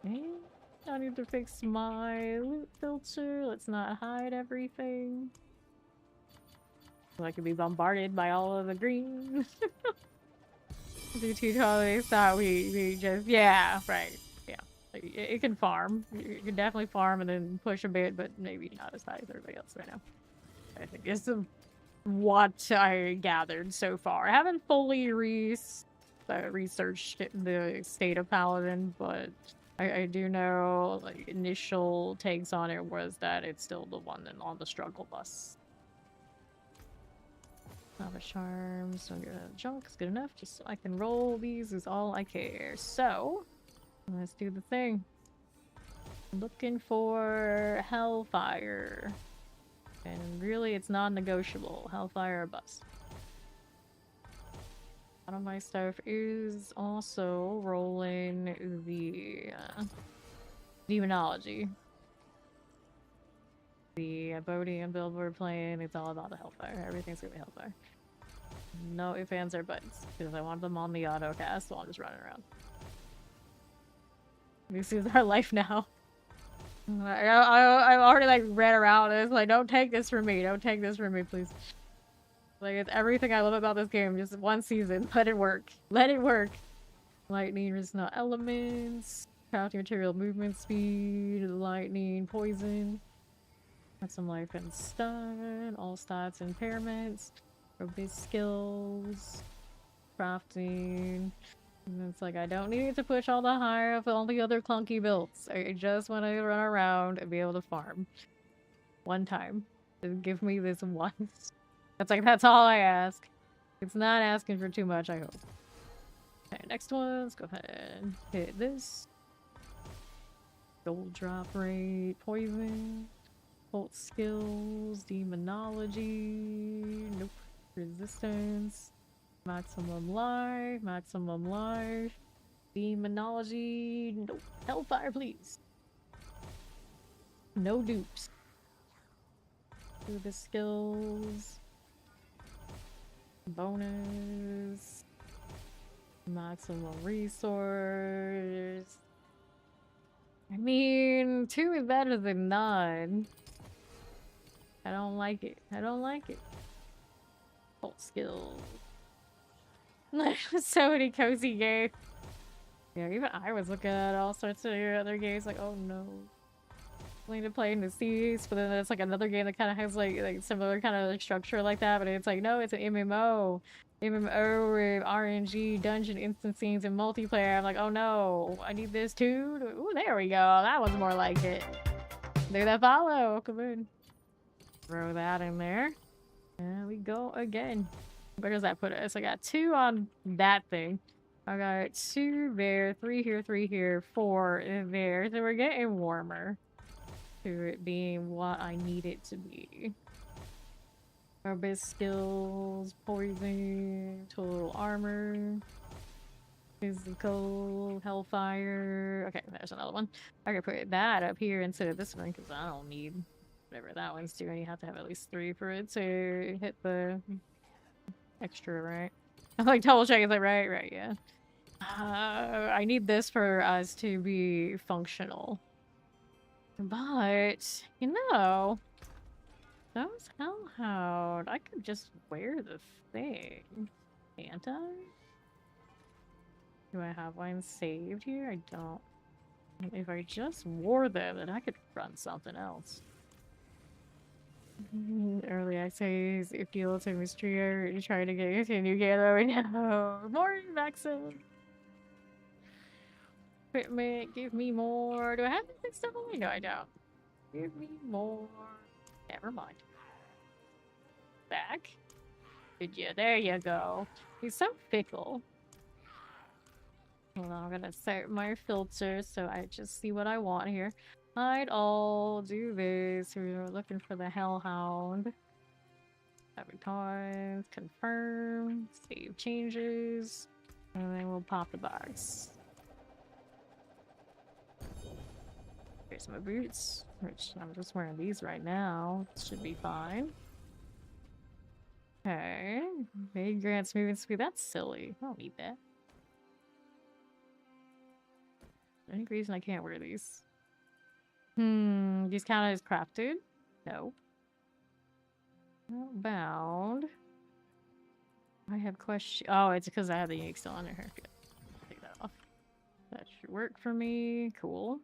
A: Okay. I need to fix my loot filter. Let's not hide everything. So I could be bombarded by all of the green. The tutorials thought we just, yeah, right. Yeah. It can farm. You can definitely farm and then push a bit, but maybe not as high as everybody else right now. I think it's what I gathered so far. I haven't fully researched the state of Paladin, but I do know, like, initial takes on it was that it's still the one on the struggle bus. Lava charms, so junk is good enough, just so I can roll these is all I care. So, let's do the thing. Looking for Hellfire. And really, it's non-negotiable. Hellfire or bust. A lot of my stuff is also rolling the Demonology. The Bodian build we're playing, it's all about the Hellfire. Everything's gonna be Hellfire. No ifs, ands, or buts, because I want them on the auto cast, so I'm just running around. This is our life now. I've already like read around it. It's like, don't take this from me. Don't take this from me, please. Like, it's everything I love about this game. Just one season. Let it work. Let it work. Lightning, resist elements. Crafting material, movement speed. Lightning, poison. Got some life and stun. All stats, impairments. Robust skills. Crafting. And it's like, I don't need to push all the higher of all the other clunky builds. I just want to run around and be able to farm. One time. Just give me this once. That's like, that's all I ask. It's not asking for too much, I hope. Okay, next one. Let's go ahead and hit this. Gold drop rate, poison, cult skills, demonology, nope, resistance, maximum life, demonology, nope, hellfire, please. No dupes. Do the skills. Bonus. Maximum resource. I mean, 2 is better than none. I don't like it. I don't like it. Cult skills. So many cozy games. Yeah, even I was looking at all sorts of other games like, oh no. Need to play in the seas, but then there's like another game that kind of has like similar kind of like structure like that, but it's like, no, it's an MMO with RNG, dungeon instant scenes, and multiplayer. I'm like, oh no, I need this too. Ooh, there we go. That was more like it. Do that follow. Come on. Throw that in there. There we go again. Where does that put us? I got 2 on that thing. I got 2 there, 3 here, 4 in there. So we're getting warmer to it being what I need it to be. Combat skills, poison, total armor, physical, hellfire. Okay, there's another one. I could put that up here instead of this one because I don't need whatever that one's doing. You have to have at least 3 for it to hit the extra, right? I'm like double check, is that right? Right, yeah. I need this for us to be functional. But, you know, those hellhound, I could just wear the thing. Can't I? Do I have one saved here? I don't. If I just wore them, then I could run something else. Early access, if you look at mystery, you're trying to get into a new game right now. More Maxim! Equipment, give me more. Do I have anything stuff on me? No, I don't. Give me more. Never mind. Back. Did you? There you go. He's so fickle. Hold on, I'm gonna set my filter so I just see what I want here. Hide all, do this. We're looking for the Hellhound. Sabotage, confirm, save changes, and then we'll pop the box. Here's my boots, which I'm just wearing these right now. Should be fine. Okay. Made grants moving speed. That's silly. I don't need that. Any reason I can't wear these? These count as crafted? No. Not bound. I have question. Oh, it's because I have the unique still under here. Take that off. That should work for me. Cool.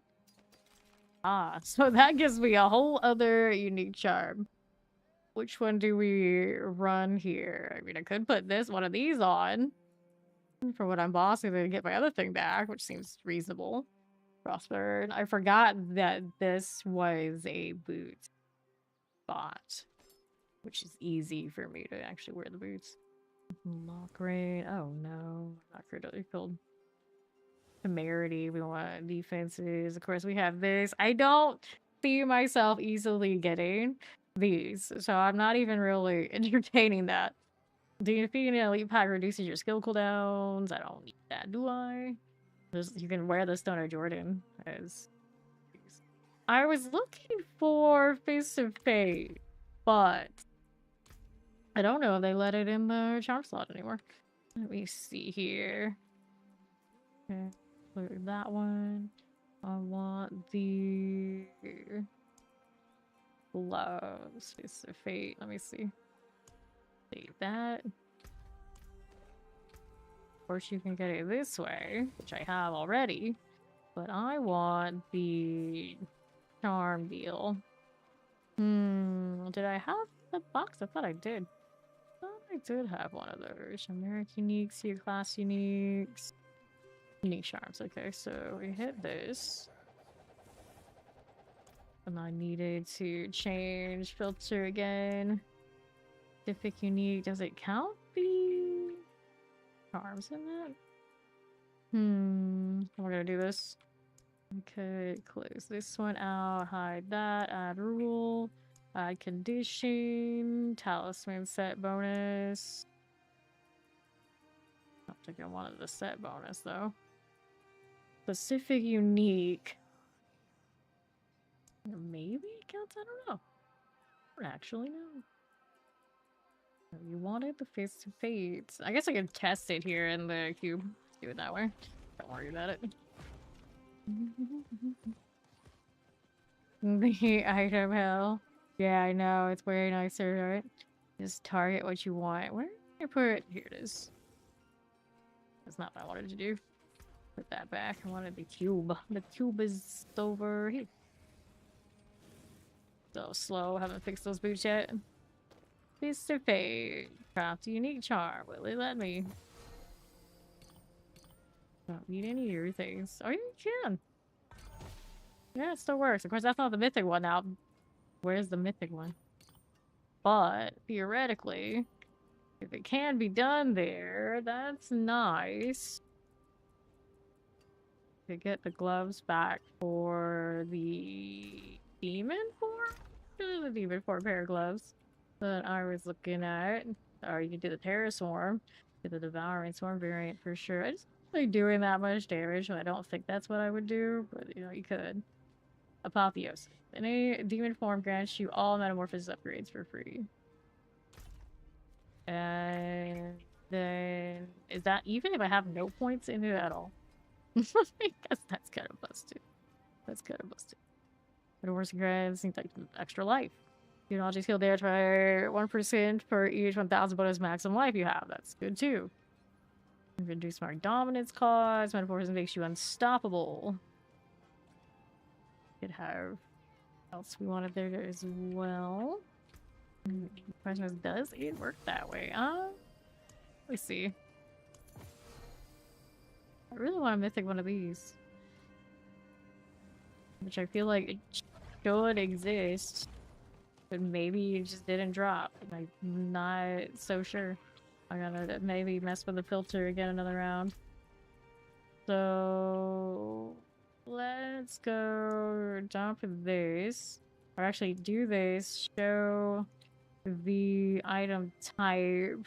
A: Ah, so that gives me a whole other unique charm. Which one do we run here? I mean, I could put one of these on for what I'm bossing and get my other thing back, which seems reasonable. Prosper. I forgot that this was a boot spot, which is easy for me to actually wear the boots. Lock rate. Oh no, not critically killed. Temerity. We want defenses. Of course, we have this. I don't see myself easily getting these, so I'm not even really entertaining that. Defeating an elite pack reduces your skill cooldowns. I don't need that, do I? You can wear the Stoner Jordan as. I was looking for Fist of Fate, but I don't know if they let it in the charm slot anymore. Let me see here. Okay, include that one. I want the gloves. Fist of Fate. Let me see. Save that. Of course, you can get it this way, which I have already. But I want the charm deal. Did I have the box? I thought I did. I thought I did have one of those. American uniques, here, class uniques. Unique charms. Okay, so we hit this. And I needed to change filter again. Specific unique. Does it count the charms in that? We're gonna do this. Okay, close this one out, hide that, add rule, add condition, talisman set bonus. I don't think I wanted the set bonus though. Specific unique. Maybe it counts? I don't know. I don't actually know. You wanted the Fist of Fates. I guess I could test it here in the cube. Let's do it that way. Don't worry about it. The item hell. Yeah, I know. It's way nicer, right? Just target what you want. Where did I put it? Here it is. That's not what I wanted to do. Put that back. I wanted the cube. The cube is over here. So slow. Haven't fixed those boots yet. Fist of Fate. Craft a unique charm. Will it let me? Don't need any of your things. Oh, you can. Yeah, it still works. Of course, that's not the mythic one now. Where's the mythic one? But, theoretically, if it can be done there, that's nice. to get the gloves back for the demon form? The demon form pair of gloves that I was looking at. Or you can do the Terror Swarm, do the Devouring Swarm variant for sure. I just don't like doing that much damage, so I don't think that's what I would do, but you know, you could. Apotheosis. Any demon form grants you all metamorphosis upgrades for free. And then, is that even if I have no points in it at all? I guess that's kind of busted. That's kind of busted. But worse grants seems like extra life. You can just heal damage by 1% for each 1,000 bonus maximum life you have. That's good too. Reduce mark dominance cost. Metamorphosis makes you unstoppable. Could have else we wanted there as well. The question is, does it work that way? Let's see. I really want to mythic one of these. Which I feel like it should exist. But maybe it just didn't drop. I'm not so sure. I gotta maybe mess with the filter again another round. So let's go dump this. Or actually do this. Show the item type.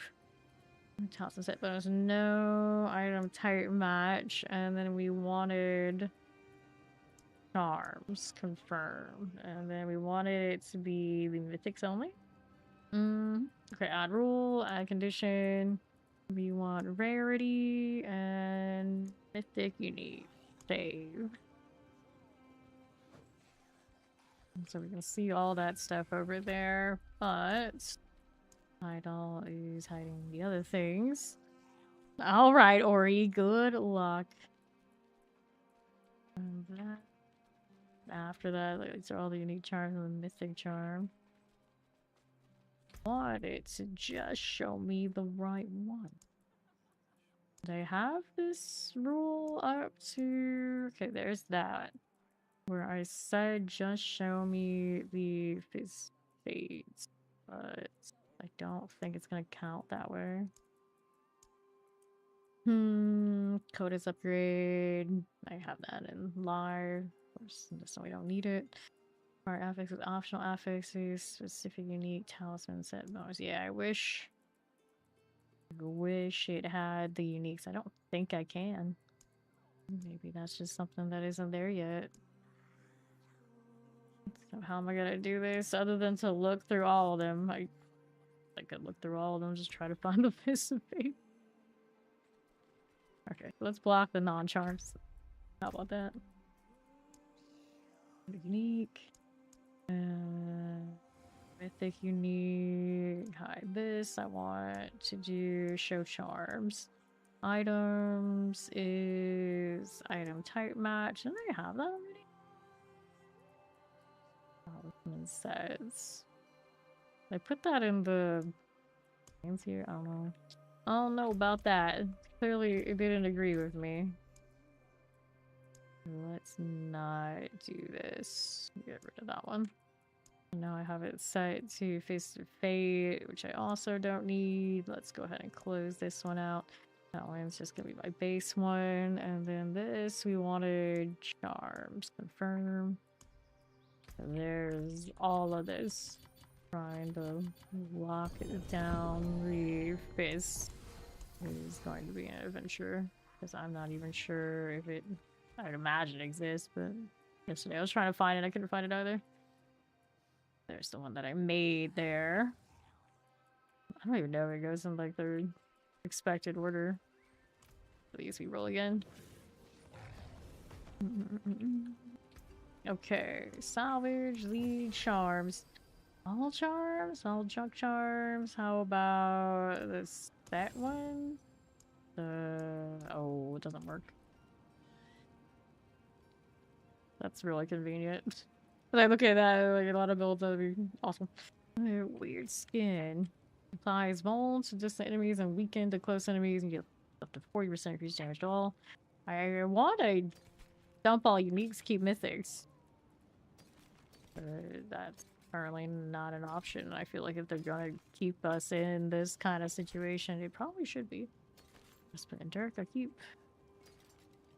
A: Toss and set bonus. No item type match. And then we wanted charms. Confirm. And then we wanted it to be the mythics only. Okay, add rule, add condition. We want rarity and mythic unique. Save. So we can see all that stuff over there, but Idol is hiding the other things. Alright, Ori, good luck. And that, after that, like, these are all the unique charms and the mythic charm. I want it to just show me the right one. They have this rule up to... Okay, there's that. Where I said just show me the fizz fades. But I don't think it's gonna count that way. Coda's upgrade. I have that in live. Of course, so we don't need it. Our affix is optional affixes, specific unique talisman set bonus. Yeah, I wish it had the uniques. I don't think I can. Maybe that's just something that isn't there yet. So how am I gonna do this other than to look through all of them? I could look through all of them, just try to find the fist of fate. Okay, let's block the non-charms. How about that? Unique. Mythic unique. Hide this. I want to do show charms. Items is item type match. Didn't I have that already? Talisman sets. I put that in the things here. I don't know. I don't know about that. Clearly, it didn't agree with me. Let's not do this. Get rid of that one. Now I have it set to Face of Fate, which I also don't need. Let's go ahead and close this one out. That one's just gonna be my base one. And then this, we wanted charms. Confirm. And there's all of this. Trying to lock it down. Refist is going to be an adventure. Because I'm not even sure if it... I'd imagine it exists, but yesterday I was trying to find it. I couldn't find it either. There's the one that I made there. I don't even know if it goes in like the expected order. At least we roll again. Okay, salvage, lead, charms. All charms? All junk charms? How about this? That one? Oh, it doesn't work. That's really convenient. But I look at that, like a lot of builds, that would be awesome. Weird skin. Applies molds to distant enemies and weaken to close enemies and get up to 40% increased damage to all. I want to dump all uniques, keep mythics. That's currently not an option. I feel like if they're gonna keep us in this kind of situation, it probably should be. Just put in Dirk, I keep.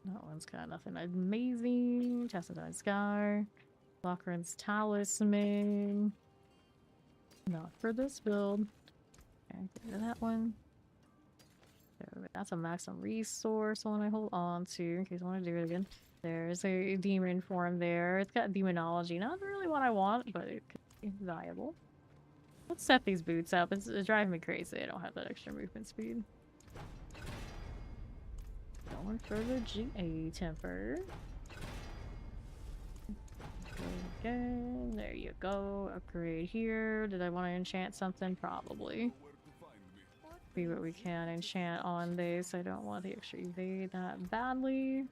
A: That one's got nothing amazing. Tessodine Sky. Lockeran's Talisman. Not for this build. Okay, get rid of that one. So that's a maximum resource one I hold on to in case I want to do it again. There's a demon form there. It's got demonology. Not really what I want, but it could be viable. Let's set these boots up. It's driving me crazy. I don't have that extra movement speed. Going for the GA temper. Go again. There you go. Upgrade here. Did I want to enchant something? Probably. See what we can enchant on this. I don't want the extra evade that badly.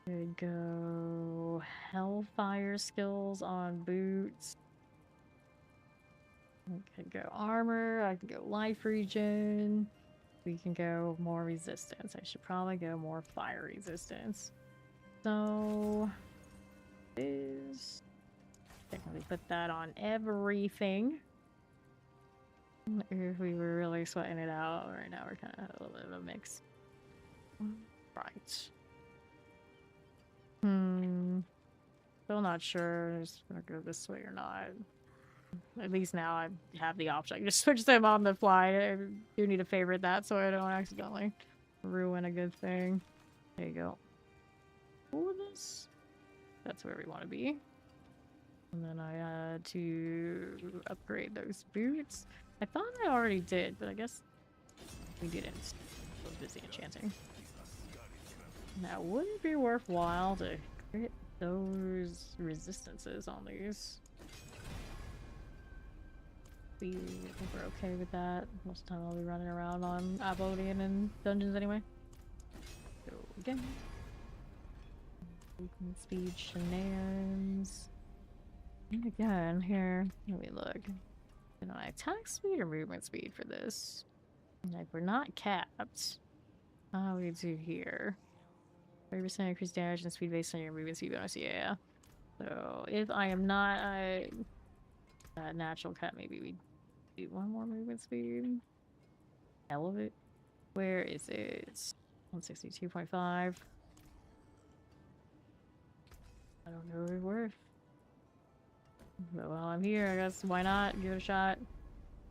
A: Could go Hellfire skills on boots. I could go armor. I can go life regen. We can go more resistance. I should probably go more fire resistance. So is technically put that on everything. If we were really sweating it out, right now we're kind of a little bit of a mix. Right. Still not sure if it's gonna go this way or not. At least now I have the option. I can just switch them on the fly. I do need to favorite that so I don't accidentally ruin a good thing. There you go. Ooh, this. That's where we want to be. And then I had to upgrade those boots. I thought I already did, but I guess we didn't. I was busy enchanting. Now, would it be worthwhile to crit those resistances on these? We think we're okay with that. Most of the time I'll be running around on Abodian and dungeons anyway. Go again. Movement speed shenanigans. And again, here, let me look. Can I attack speed or movement speed for this? Like, we're not capped. How do we do here? 30% increased damage and speed based on your movement speed bonus. Yeah. So, if I am not natural cap, maybe we do one more movement speed. Elevate. Where is it? 162.5. I don't know if it's worth. But while I'm here, I guess why not give it a shot?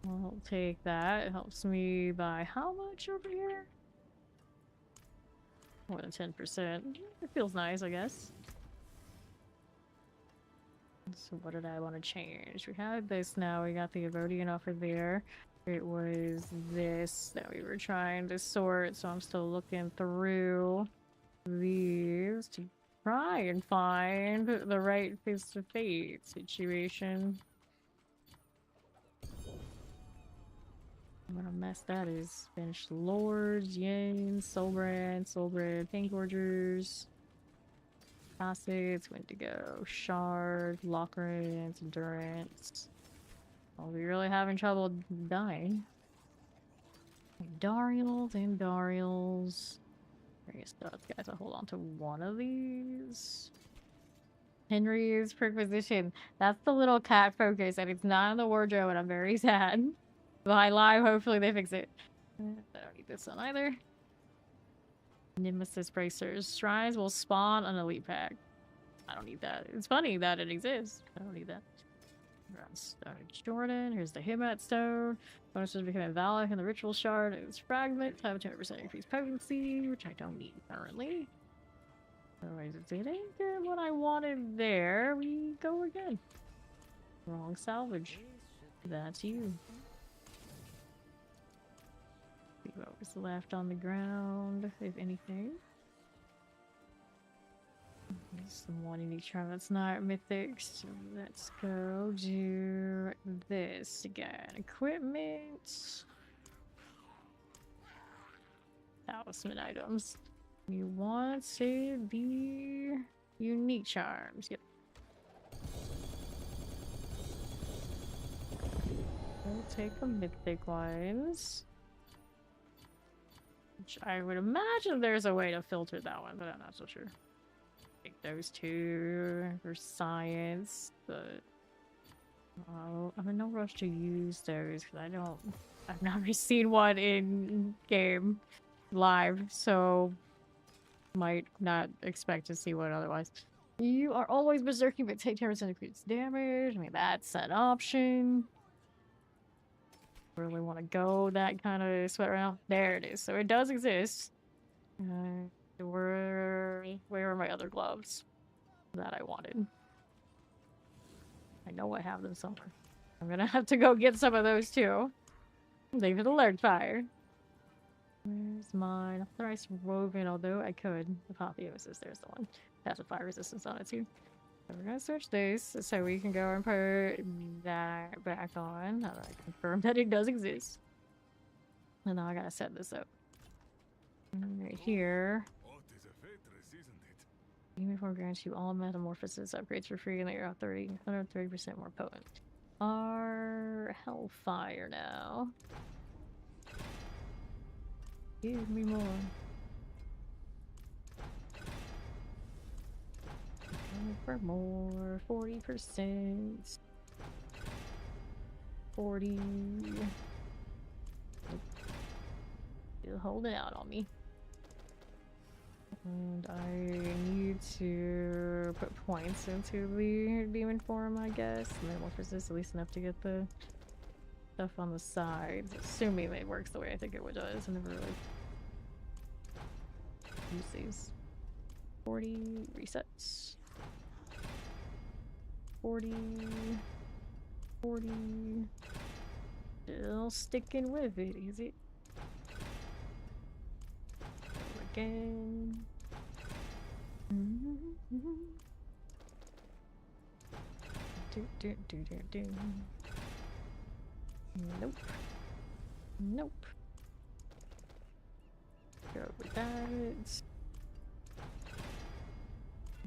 A: I'll take that. It helps me by how much over here? More than 10%. It feels nice, I guess. So what did I want to change? We had this now. We got the Evodian offer there. It was this that we were trying to sort, so I'm still looking through these to try and find the right face-to-face situation. What a mess that is. Finished Lords, Yin, Soulbrand, Paingorgers, Facets, Wendigo, Shard, Lockerants, Endurance. I'll be really having trouble dying. Darials and Darials. Various stuff, guys. I'll hold on to one of these. Henry's Perquisition. That's the little cat focus, and it's not in the wardrobe, and I'm very sad. If I lie, hopefully they fix it. I don't need this one either. Nemesis Bracers. Shrines will spawn an elite pack. I don't need that. It's funny that it exists. I don't need that. Jordan. Here's the Himmet Stone. Bonuses become Valak and the Ritual Shard. It's Fragment. Have a 20% increased potency, which I don't need currently. Otherwise, it didn't get what I wanted there. We go again. Wrong salvage. That's you. See what was left on the ground, if anything. There's some one unique charm that's not mythic, so let's go do this again. Equipment. Talisman items. You want to be unique charms. Yep. We'll take the mythic ones. Which I would imagine there's a way to filter that one, but I'm not so sure. Take those two for science, but I'm in no rush to use those because I've not seen one in game. live, so might not expect to see one otherwise. You are always berserking, but take 10% increased damage. I mean, that's an option. Really want to go that kind of sweat right now. There it is. So it does exist. Where are my other gloves that I wanted? I know I have them somewhere. I'm gonna have to go get some of those too. Leave it alert fire. Where's mine? Thrice woven, although I could. Apotheosis, there's the one. Has a fire resistance on it too. So we're gonna switch this so we can go and put that back on. Now that I confirm that it does exist. And now I gotta set this up. Right here.
B: What is a Faithless, isn't it?
A: Uniform grants you all metamorphosis upgrades for free and they are 130% more potent. Our Hellfire now. Give me more. Going for more. 40%. 40. Still holding out on me. And I need to put points into the demon form, I guess. Metamorphosis, at least enough to get the stuff on the sides. Assuming it works the way I think it does. I never really use these. 40 resets. 40. 40. Still sticking with it, is it? Again. Nope. Nope. Go with that.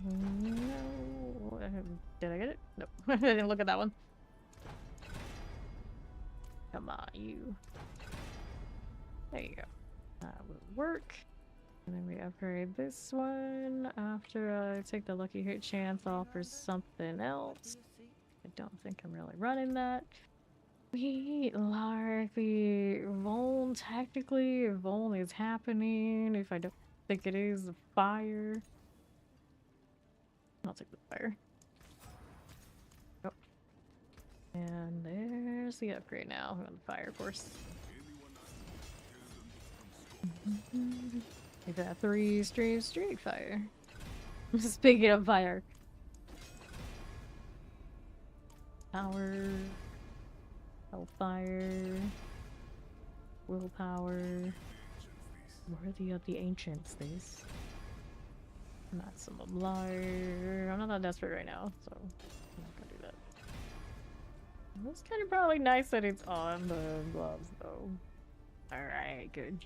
A: No. Did I get it? Nope. I didn't look at that one. Come on, you. There you go. That will work. And then we upgrade this one after I take the lucky hit chance off for something else. I don't think I'm really running that. We like the Voln, technically, if Voln is happening, if I don't think it is, the fire. I'll take the fire. Oh. And there's the upgrade now on the fire, of course. We've got 3 streams straight fire. Speaking of fire. Power. Hellfire. Willpower. Worthy of the ancients, this. Not some liar. I'm not that desperate right now, so I'm not gonna do that. It's kind of probably nice that it's on the gloves, though. Alright, good.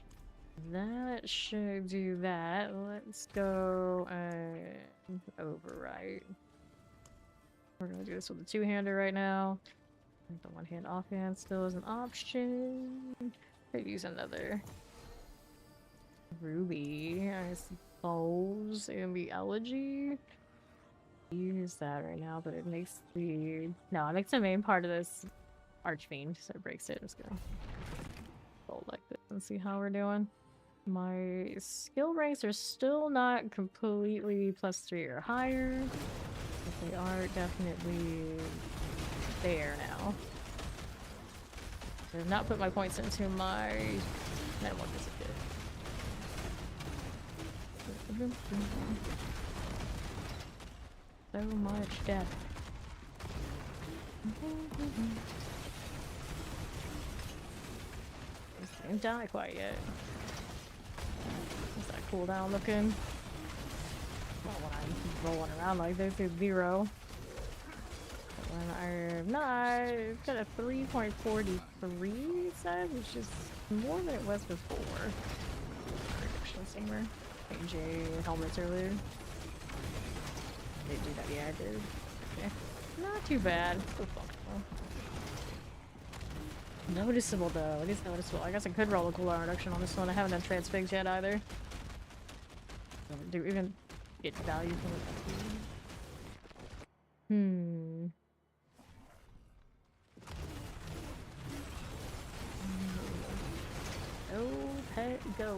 A: That should do that. Let's go and overwrite. We're gonna do this with a two-hander right now. The one-hand offhand still is an option. Could use another ruby, I suppose, in the elegy. Use that right now, but it makes the main part of this archfiend, so it breaks it. I'm just gonna fold like this and see how we're doing. My skill ranks are still not completely +3 or higher, but they are definitely there now. So I've not put my points into my metamorphosis kit. So much death. Didn't die quite yet. What's that cooldown looking? Well, when I'm rolling around like this, it's 0. But when I'm not, it's got a 3.43 size, which is more than it was before. Prediction somewhere. AJ helmets earlier. Did do that? Yeah, I did. Okay. Not too bad. Still functional. Noticeable though. It is noticeable. I guess I could roll a cooldown reduction on this one. I haven't done transfigs yet either. Do even get value from it. Oh, Hey, go.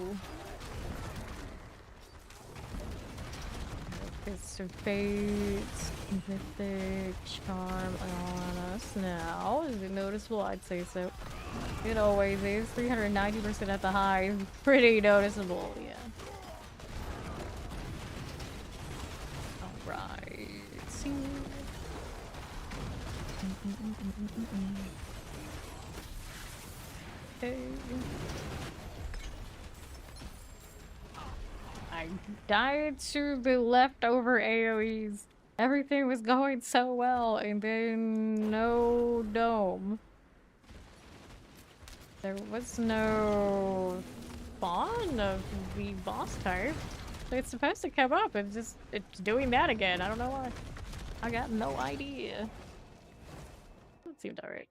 A: Fist of Fate, Mythic, Charm on us now. Is it noticeable? I'd say so. It always is. 390% at the high. Pretty noticeable, yeah. Alright. See. Okay. I died to the leftover AoEs. Everything was going so well, and then no dome. There was no spawn of the boss type. It's supposed to come up, and it's doing that again. I don't know why. I got no idea. That seemed alright.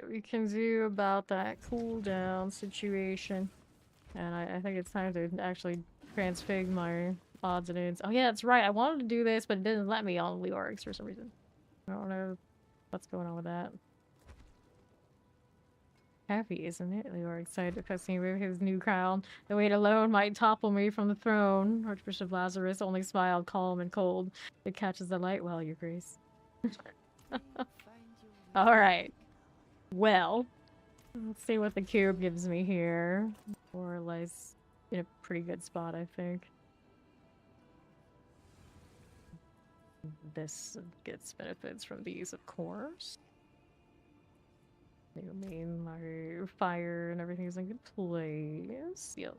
A: We can do about that cooldown situation. And I think it's time to actually transfig my odds and ends. Oh yeah, that's right. I wanted to do this, but it didn't let me on Leorix for some reason. I don't know what's going on with that. Happy, isn't it? Leorix decided to put me with his new crown. The weight alone might topple me from the throne. Archbishop Lazarus only smiled calm and cold. It catches the light well, your grace. Alright. Well, let's see what the cube gives me here. More or less in a pretty good spot, I think. This gets benefits from these, of course. I mean, my fire and everything's in good place. Yep.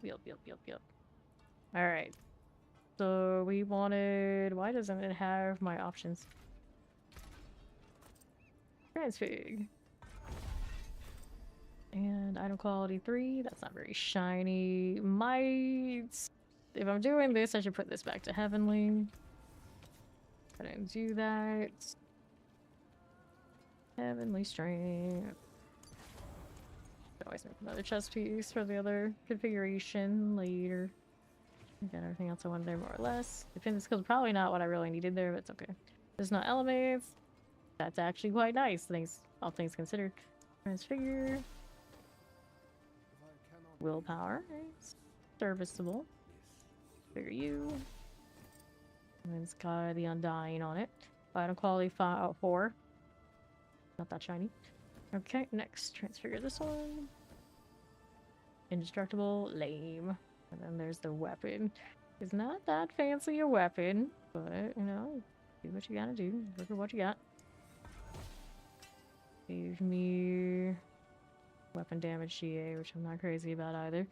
A: Alright. So we wanted... Why doesn't it have my options? Transfig. And item quality 3, that's not very shiny. Might... If I'm doing this, I should put this back to Heavenly. I didn't do that. Heavenly Strength. Always make another chest piece for the other configuration later. Got everything else I wanted there more or less. Defensive skills probably not what I really needed there, but it's okay. There's no elements. That's actually quite nice, all things considered. Transfigure. Willpower. Nice. Serviceable. Figure you. And then it's got the Undying on it. Item quality 4. Not that shiny. Okay, next. Transfigure this one. Indestructible. Lame. And then there's the weapon. It's not that fancy a weapon, but, you know, do what you gotta do. Look at what you got. Give me weapon damage GA, which I'm not crazy about either.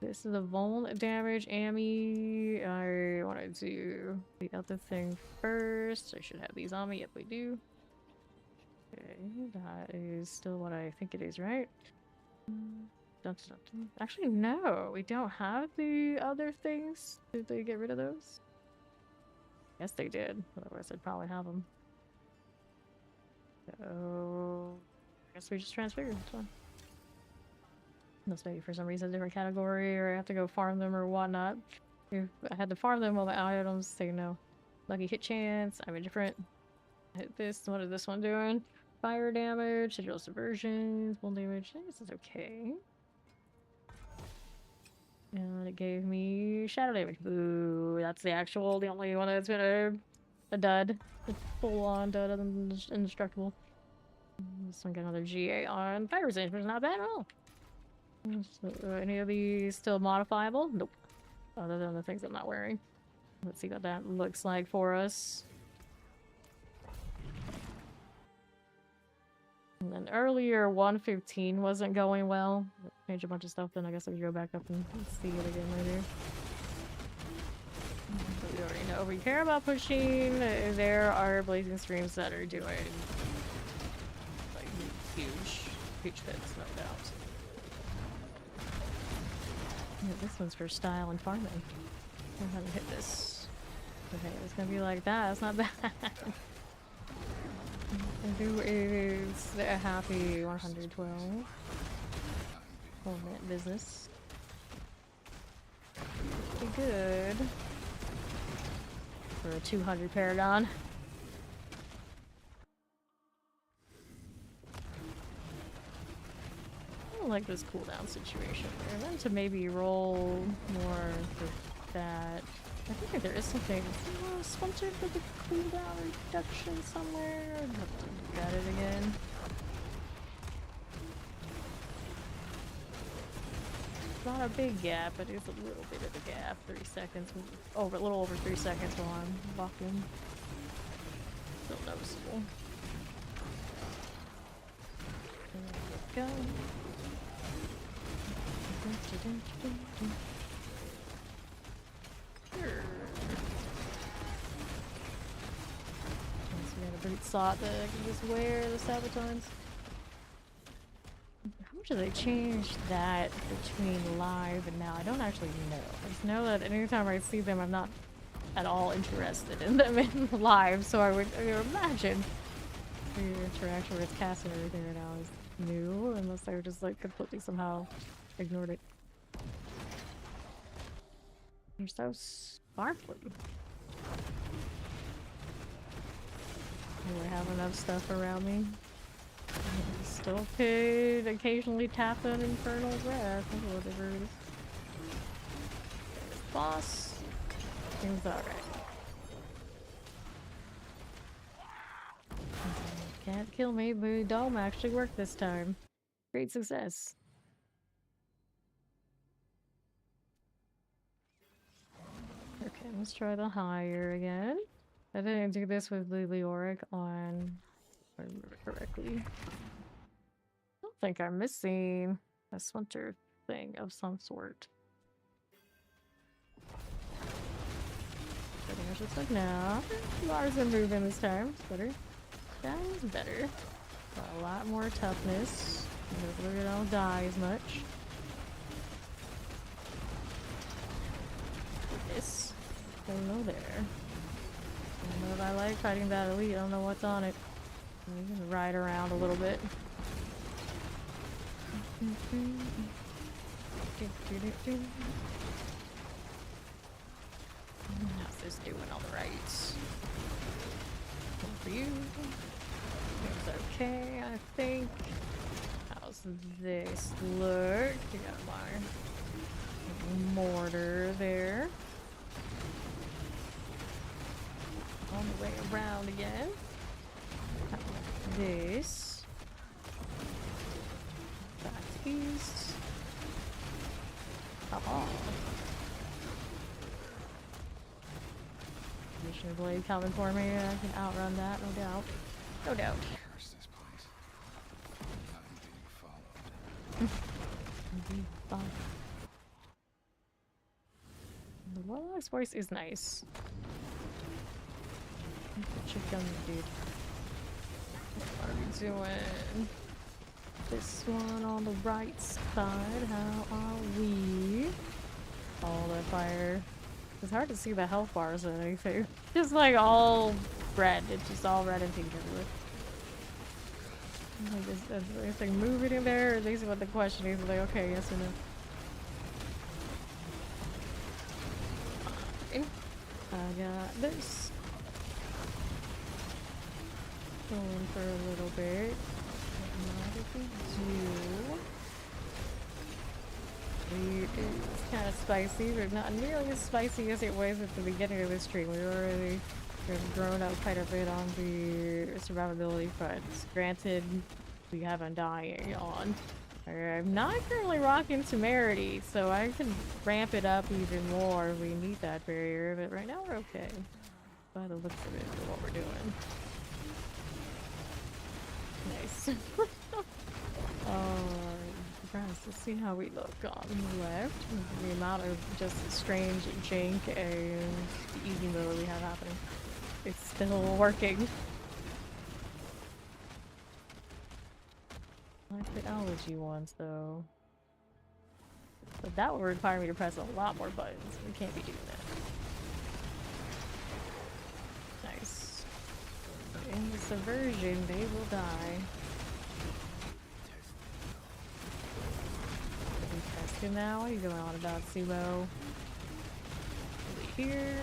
A: This is the vuln damage Ami. I want to do the other thing first. I should have these on me. Yep, we do. Okay, that is still what I think it is, right? Actually, no, we don't have the other things. Did they get rid of those? Yes, they did. Otherwise, I'd probably have them. So, I guess we just transfigure. That's fine. Unless maybe for some reason a different category, or I have to go farm them or whatnot. If I had to farm them, all the items say no. Lucky hit chance. I'm indifferent. Hit this. What is this one doing? Fire damage, digital subversions, bull damage. This is okay. And it gave me shadow damage. Boo. That's the only one that's been a dud. A full-on dud other than indestructible. This one got another GA on fire resistance, but it's not bad at all. So, any of these still modifiable? Nope. Other than the things I'm not wearing. Let's see what that looks like for us. And then earlier 115 wasn't going well. Change a bunch of stuff, then I guess I can go back up and see it again later. But we already know we care about pushing. There are blazing streams that are doing like huge hits, no doubt. Yeah, this one's for style and farming. I haven't hit this. Okay, it's gonna be like that. That's not bad. And who is the happy 112? Home business. Pretty good. For a 200 Paragon. don't like this cooldown situation. We're meant to maybe roll more for that. I think there is something sponsored for the cooldown reduction somewhere. I'd have to look at it again. It's not a big gap, but it's a little bit of a gap. 3 seconds. Over, a little over 3 seconds while I'm walking. Still noticeable. There we go. Sure. So we got a boot slot that I can just wear the sabatons. How much have they changed that between live and now? I don't actually know. I just know that anytime I see them, I'm not at all interested in them in live, so I would imagine the interaction with cast and everything right now is new, unless they were just like completely somehow ignored it. You're so sparkly. Do I have enough stuff around me? I still could occasionally tap an Infernal Wrath or whatever it is. Boss. Seems alright. Can't kill me, but the dome actually worked this time. Great success. Okay, let's try the higher again. I didn't do this with the Leoric on, if I remember correctly. I don't think I'm missing a splinter thing of some sort. I think I should look now. Lars are moving this time. It's better. That is better. Got a lot more toughness. Hopefully we don't die as much. This. Hello there. I don't know if I like fighting that elite. I don't know what's on it. You can ride around a little bit. How's this doing all the rights? One for you. It's okay, I think. How's this look? You got my mortar there. On the way around again. This. Back east. Oh. Mission blade coming for me. I can outrun that, no doubt. No doubt.
B: Curse this place. I'm being followed.
A: The Warlock's voice is nice. Chicken, dude. What are we doing? This one on the right side. How are we? All the fire. It's hard to see the health bars or anything. Just like all red. It's just all red and pink everywhere. Like, is anything moving in there? Or basically what the question is, like, okay, yes or no. Okay. I got this. Going for a little bit. What did we do? It's kind of spicy, but not nearly as spicy as it was at the beginning of this stream. We already grown up quite a bit on the survivability front. Granted, we have Undying on. I'm not currently rocking Temerity, so I can ramp it up even more if we need that barrier, but right now we're okay. By the looks of it for what we're doing. Nice. Let's see how we look on the left. The amount of just strange jank and easy mode we have happening. It's still working. I like the allergy ones though. But that would require me to press a lot more buttons. We can't be doing that. Nice. In the subversion, they will die. Now, what are you going on about, Sumo? Here.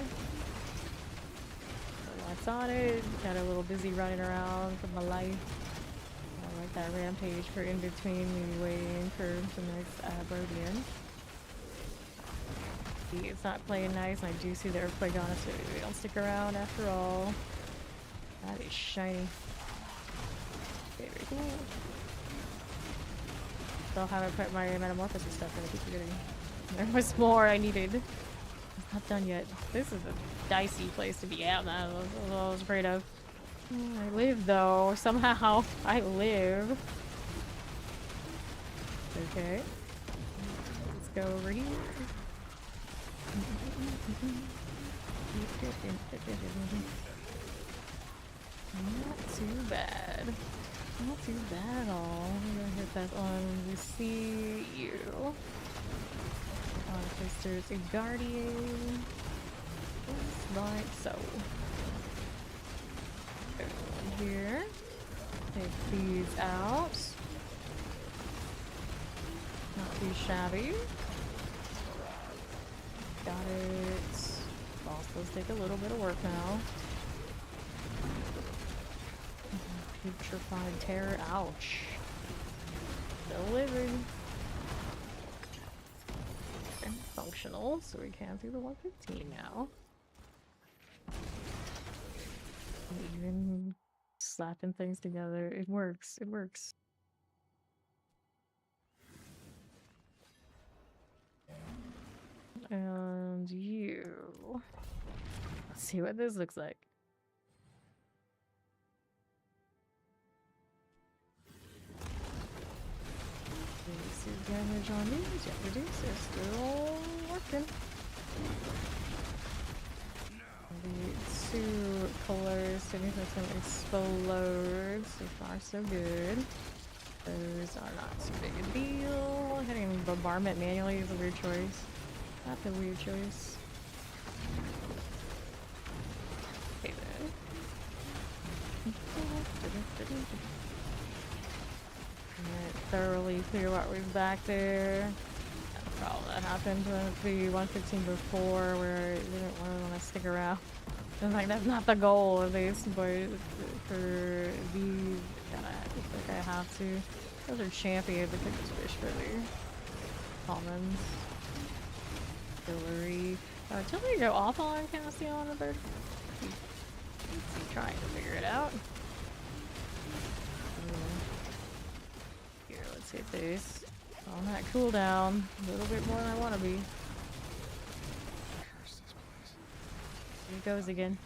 A: Lights on it. Got a little busy running around for my life. like that rampage for in between me waiting for the next Brodian. It's not playing nice, and I do see the earthquake on us, so we don't stick around after all. That is shiny. Very cool. Still haven't put my metamorphosis stuff in. I keep forgetting. There was more I needed. It's not done yet. This is a dicey place to be at. That was what I was afraid of. I live though. Somehow I live. Okay. Let's go over here. Not too bad. Not too bad at all. I'm gonna hit that on. We see you. There's a guardian. Just like so. Go here. Take these out. Not too shabby. Got it. Boss does take a little bit of work now. Putrefied terror. Ouch. Still living. And functional, so we can do the 115 now. Even slapping things together. It works. It works. And you. Let's see what this looks like. Basic damage on these. Yeah, they're still working. The two colors significantly explode. So far, so good. Those are not too big a deal. Hitting bombardment manually is a weird choice. That's a weird choice. Okay then. Thoroughly clear what was back there. Not a problem that happened with the 115 before, where it didn't really want to stick around. And like that's not the goal of this, but for these, I have to. Those are champions. I could just wish for the commons. Artillery. Artillery go off on Cassian on the bird. He's trying to figure it out. Here, let's hit this. On that cooldown. A little bit more than I want to be. Here it goes again.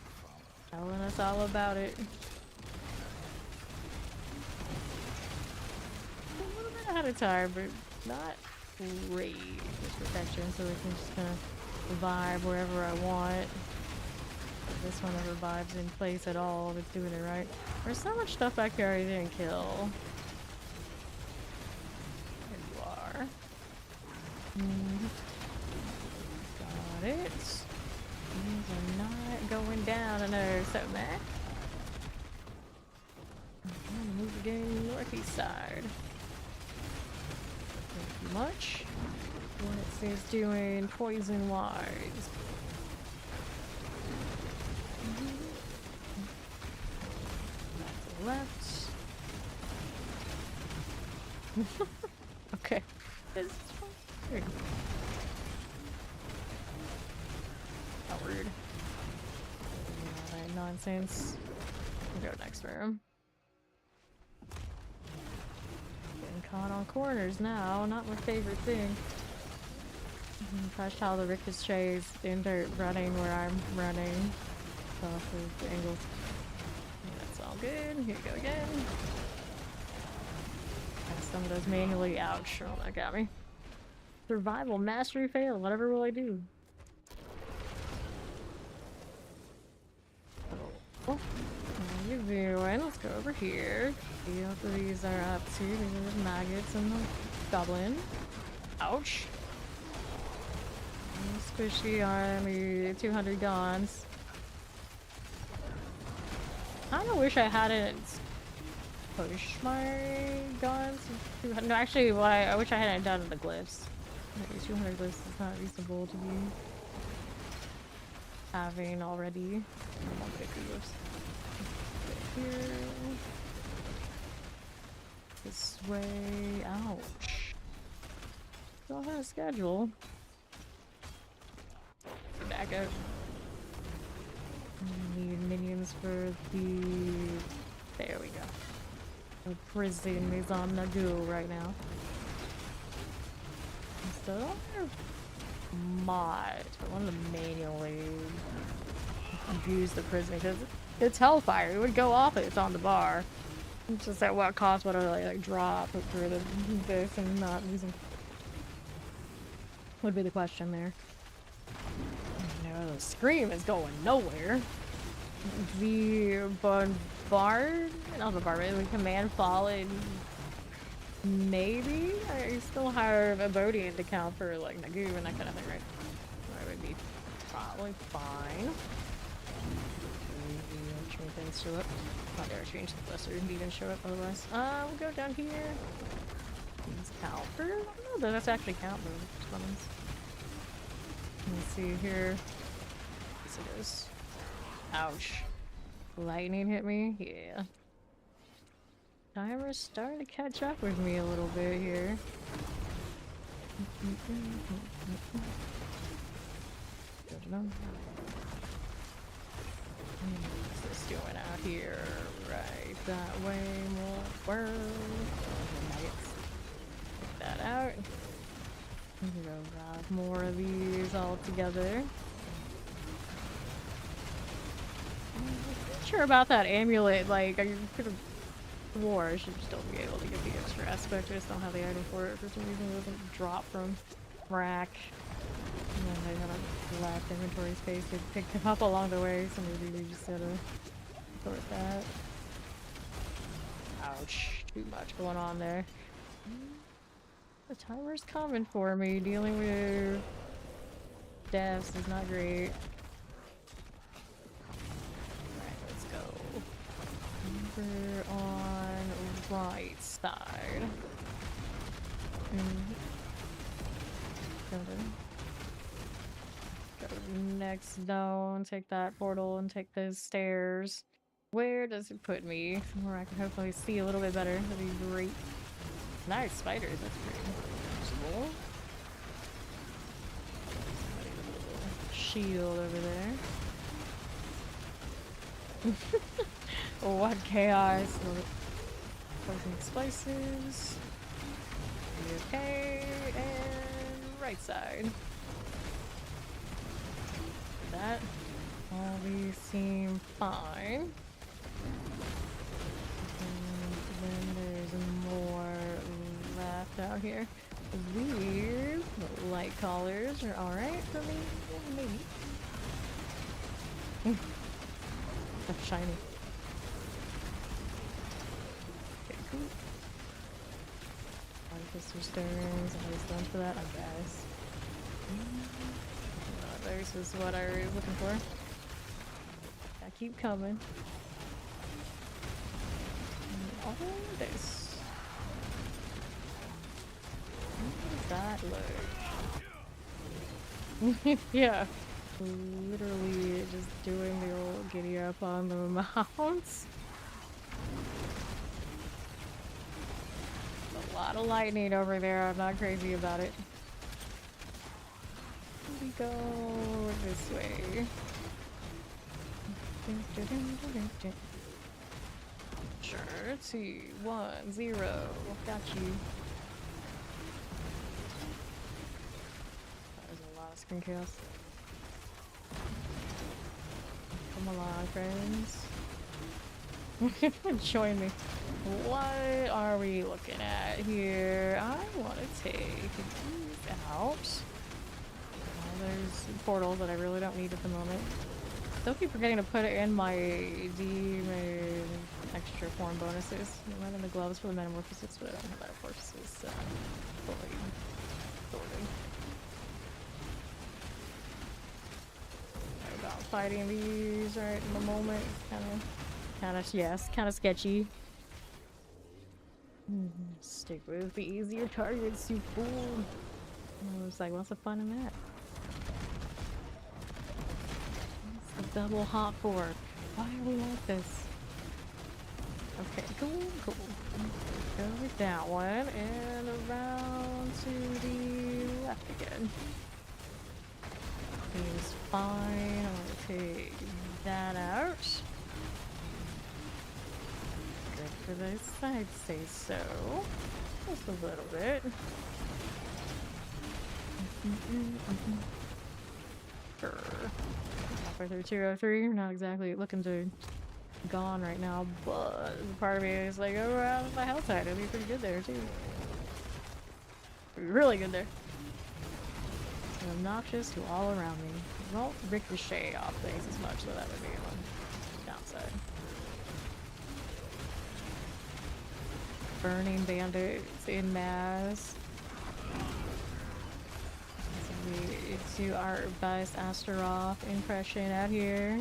A: Telling us all about it. A little bit ahead of time, but not great with protection, so we can just kind of vibe wherever I want. If this one never vibes in place at all, it's doing it right. There's so much stuff back here I didn't kill. There you are. Got it. These are not going down. I know, so mad. I'm gonna move again northeast side. Not too much. What it says doing poison wise. Left. Okay. This weird. Outward. Alright, nonsense. We'll go next room. Getting caught on corners now. Not my favorite thing. Crash how the ricochets into running where I'm running. Off of the angles. That's all good. Here we go again. Got some of those manually. Ouch. Oh, that got me. Survival, mastery, fail. Whatever will I do? Oh, how you doing? Let's go over here. See what these are up to. These are the maggots and the goblin. Ouch. Squishy army, 200 guns. I kinda wish I hadn't pushed my guns. No, actually, what I wish I hadn't done the glyphs. Maybe 200 glyphs is not reasonable to be having already. I won't pick the glyphs. Here. This way. Ouch. Still have a schedule. Back up. Need minions for the. There we go. The prison is on the go right now. Still mod. I want to manually use the prison because it's hellfire. It would go off if it's on the bar. It's just at what cost would I like drop through this and not using? Would be the question there. No, the scream is going nowhere. The bombard, not the bombard, the command fallen. Maybe I still have a Bodian to count for like Nagu and that kind of thing, right? That would be probably fine. Maybe things show up. Oh, there, change the lesser didn't show up otherwise. We'll go down here. These count for. Oh, that's actually count for summons. Let's see here. Yes, it is. Ouch. Lightning hit me? Yeah. Timer's starting to catch up with me a little bit here. What's this doing out here? Right that way, more world. Take that out. Go grab more of these all together. I'm not sure about that amulet. Like, I could have swore I should still be able to get the extra aspect. I just don't have the item for it. For some reason, it doesn't drop from rack. And then I have a left inventory space. They picked them up along the way, so maybe we just gotta sort that. Ouch. Too much going on there. The timer's coming for me. Dealing with deaths is not great. Alright, let's go. We're on right side. Go to the next zone, take that portal, and take those stairs. Where does it put me? Somewhere I can hopefully see a little bit better. That'd be great. Nice spiders, that's pretty useful. Shield over there. What chaos. Poison spices. Okay, and right side. That. All these seem fine. And then there's more left out here. These light collars are alright for me. Maybe. That's shiny. Okay, cool. Artificer stones, always done for that, I guess. This is what I was looking for. I keep coming. All this. How does that look? Yeah. Literally just doing the old giddy up on the mounts. A lot of lightning over there. I'm not crazy about it. We go this way. Sure, 2, 1, 0. Got you. That was a lot of screen chaos. Come along, friends. Join me. What are we looking at here? I want to take these out. There's portals that I really don't need at the moment. Still keep forgetting to put it in my demon extra form bonuses. I'm in the gloves for the metamorphosis, but I don't have metamorphosis fully sorted. About fighting these right in the moment. Kind of sketchy. Stick with the easier targets, you fool. I was like, what's the fun in that? Double hot fork. Why are we like this? Okay, cool, cool. Go with that one and around to the left again. Seems fine. I'm gonna take that out. Good for those sides, say so. Just a little bit. Sure. Halfway through 203. Not exactly looking to gone right now, but part of me is like, oh, around my health side, it'll be pretty good there too. Really good there. And obnoxious to all around me. It won't ricochet off things as much, so that would be a downside. Burning bandits in mass. So we do our best Astaroth impression out here.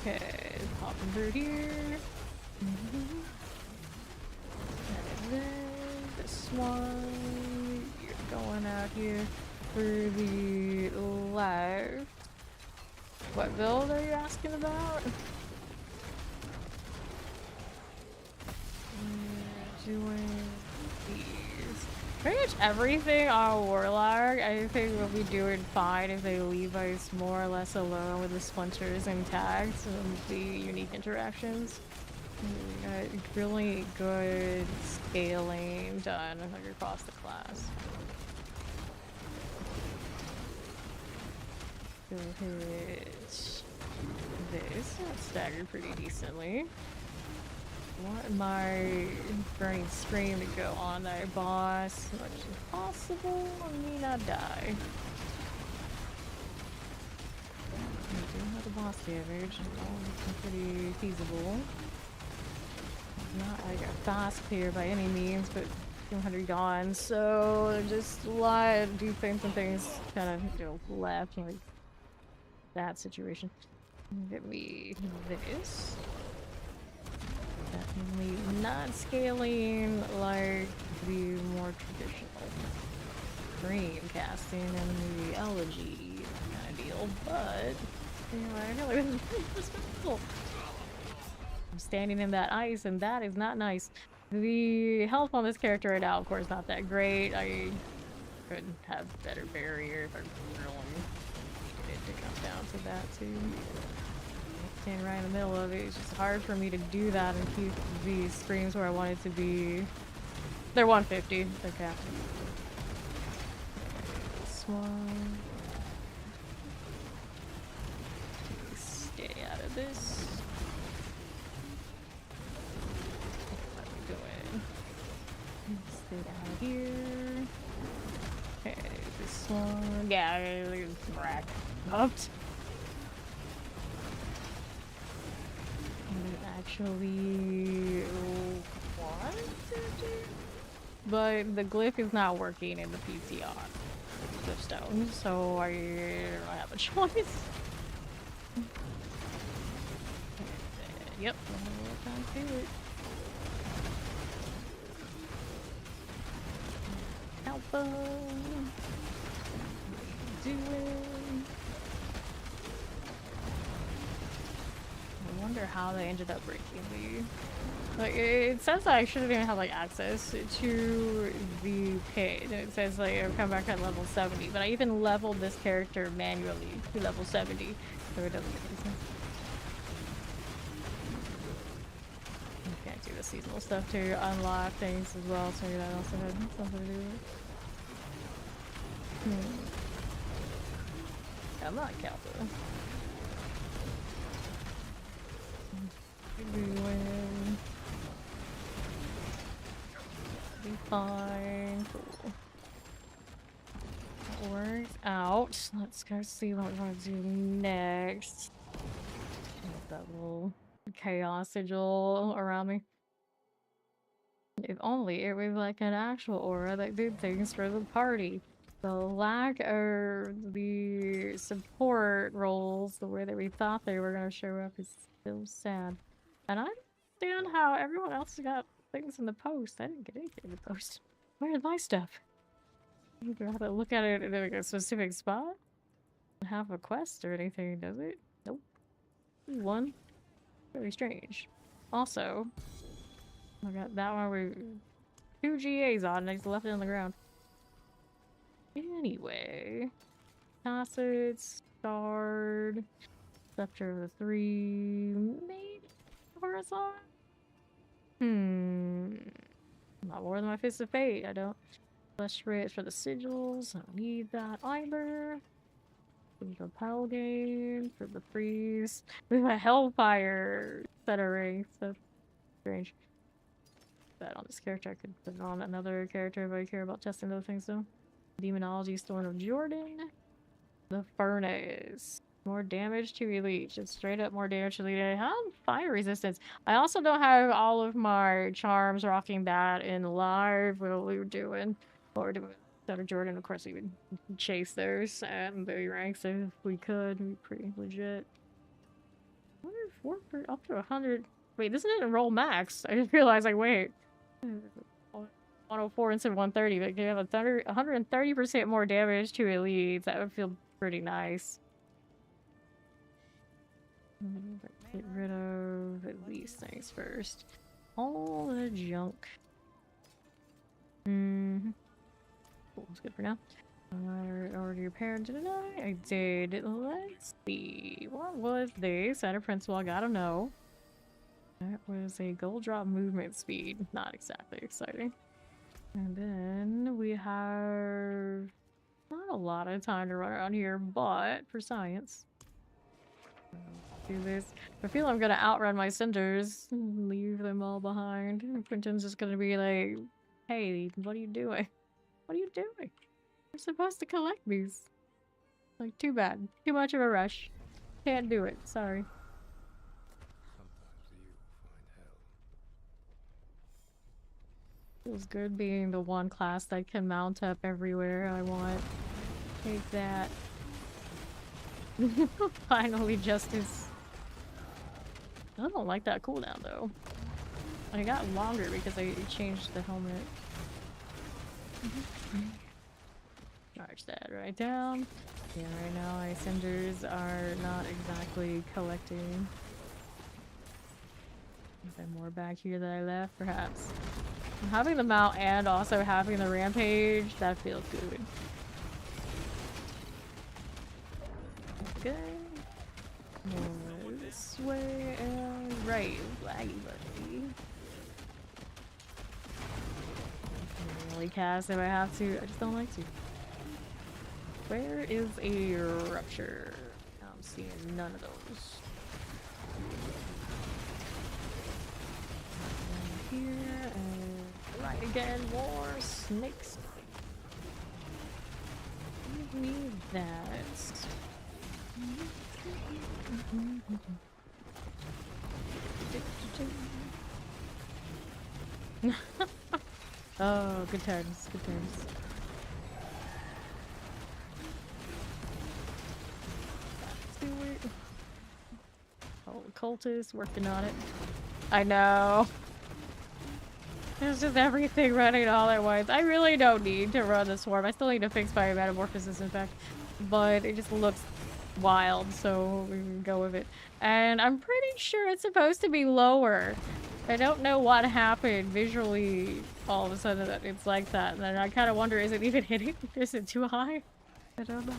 A: Okay, popping through here. And then this one, you're going out here through the left. What build are you asking about? Doing these. Pretty much everything on Warlock, I think we'll be doing fine if they leave us more or less alone with the splinters and tags and the unique interactions. We got really good scaling done like across the class. Go hit this. That's staggered pretty decently. Want my burning scream to go on our boss as much as possible and me not die. We do have the boss damage, it's pretty feasible. Not like a fast clear by any means, but 200 gone, so just a lot of defense and things kind of left, like that situation. Get me this. Definitely not scaling like the more traditional dream casting and the elegy kind of deal, but anyway, I know it's cool. I'm standing in that ice, and that is not nice. The health on this character right now, of course, not that great. I could have better barrier if I really needed to come down to that too. Standing right in the middle of it. It's just hard for me to do that and keep the screams where I want it to be. They're 150. They're capped. This one. Stay out of this. What are we doing? Stay out of here. Okay, this one. Yeah, it's rack up. Actually want to do, but the glyph is not working in the PTR glyph stone, so I don't have a choice. Yep, we'll work on to it. Alpha, doing. I wonder how they ended up breaking the... Like, it says that I shouldn't even have, like, access to the pit. It says, like, I'll come back at level 70, but I even leveled this character manually to level 70, so it doesn't make any sense. You can't do the seasonal stuff to unlock things as well, so that also had something to do with it. I'm not Calpha. We win. Be fine. Cool. That works out. Let's go see what we want to do next. That little chaos sigil around me. If only it was like an actual aura that did things for the party. The lack of the support roles the way that we thought they were going to show up is still sad. And I understand how everyone else got things in the post. I didn't get anything in the post. Where's my stuff? You have to look at it in like a specific spot? Have a quest or anything, does it? Nope. One. Very strange. Also, I got that one with 2 GAs on, and I just left it on the ground. Anyway. Tacit, Starred, Scepter of the Three, maybe Horizon? Not more than my Fist of Fate, I don't. Flesh Rich for the sigils, I don't need that either. The Paladin for the freeze. We have a Hellfire set of ranks, that's strange. That on this character, I could put it on another character if I care about testing those things though. Demonology Storm of Jordan. The Furnace. More damage to elite. Just straight up more damage to elite. I have fire resistance. I also don't have all of my charms rocking that in live. What we were doing. What we're doing instead of Jordan. Of course, we would chase those and the ranks if we could. It'd be pretty legit. 104 for up to 100. Wait, this didn't roll max. I just realized, like, wait. 104 instead of 130, but you have a 130% more damage to elites. That would feel pretty nice. Get rid of these things first. All the junk. Cool, that's good for now. I already repaired, didn't I? I did. Let's see. What was this? Out of principle, I gotta know. That was a gold drop movement speed. Not exactly exciting. And then we have not a lot of time to run around here, but for science. Do this. I feel I'm gonna outrun my cinders and leave them all behind. And Quentin's just gonna be like, hey, what are you doing? What are you doing? You're supposed to collect these. Like, too bad. Too much of a rush. Can't do it. Sorry. Feels good being the one class that can mount up everywhere I want. Take that. Finally, justice. I don't like that cooldown though. I got longer because I changed the helmet. Charge that right down. Yeah, right now my cinders are not exactly collecting. Is there more back here that I left? Perhaps. Having the mount and also having the rampage, that feels good. Okay. More this way and right. Laggy buddy. I can only cast if I have to. I just don't like to. Where is a rupture? I'm seeing none of those. And here and right again, more snakes. Give me that. Oh, good times, good times. Oh, cultist working on it. I know. There's just everything running all at once. I really don't need to run the swarm. I still need to fix my metamorphosis, in fact. But it just looks wild, so we can go with it. And I'm pretty sure it's supposed to be lower. I don't know what happened visually all of a sudden that it's like that. And then I kind of wonder, is it even hitting? Is it too high? I don't know.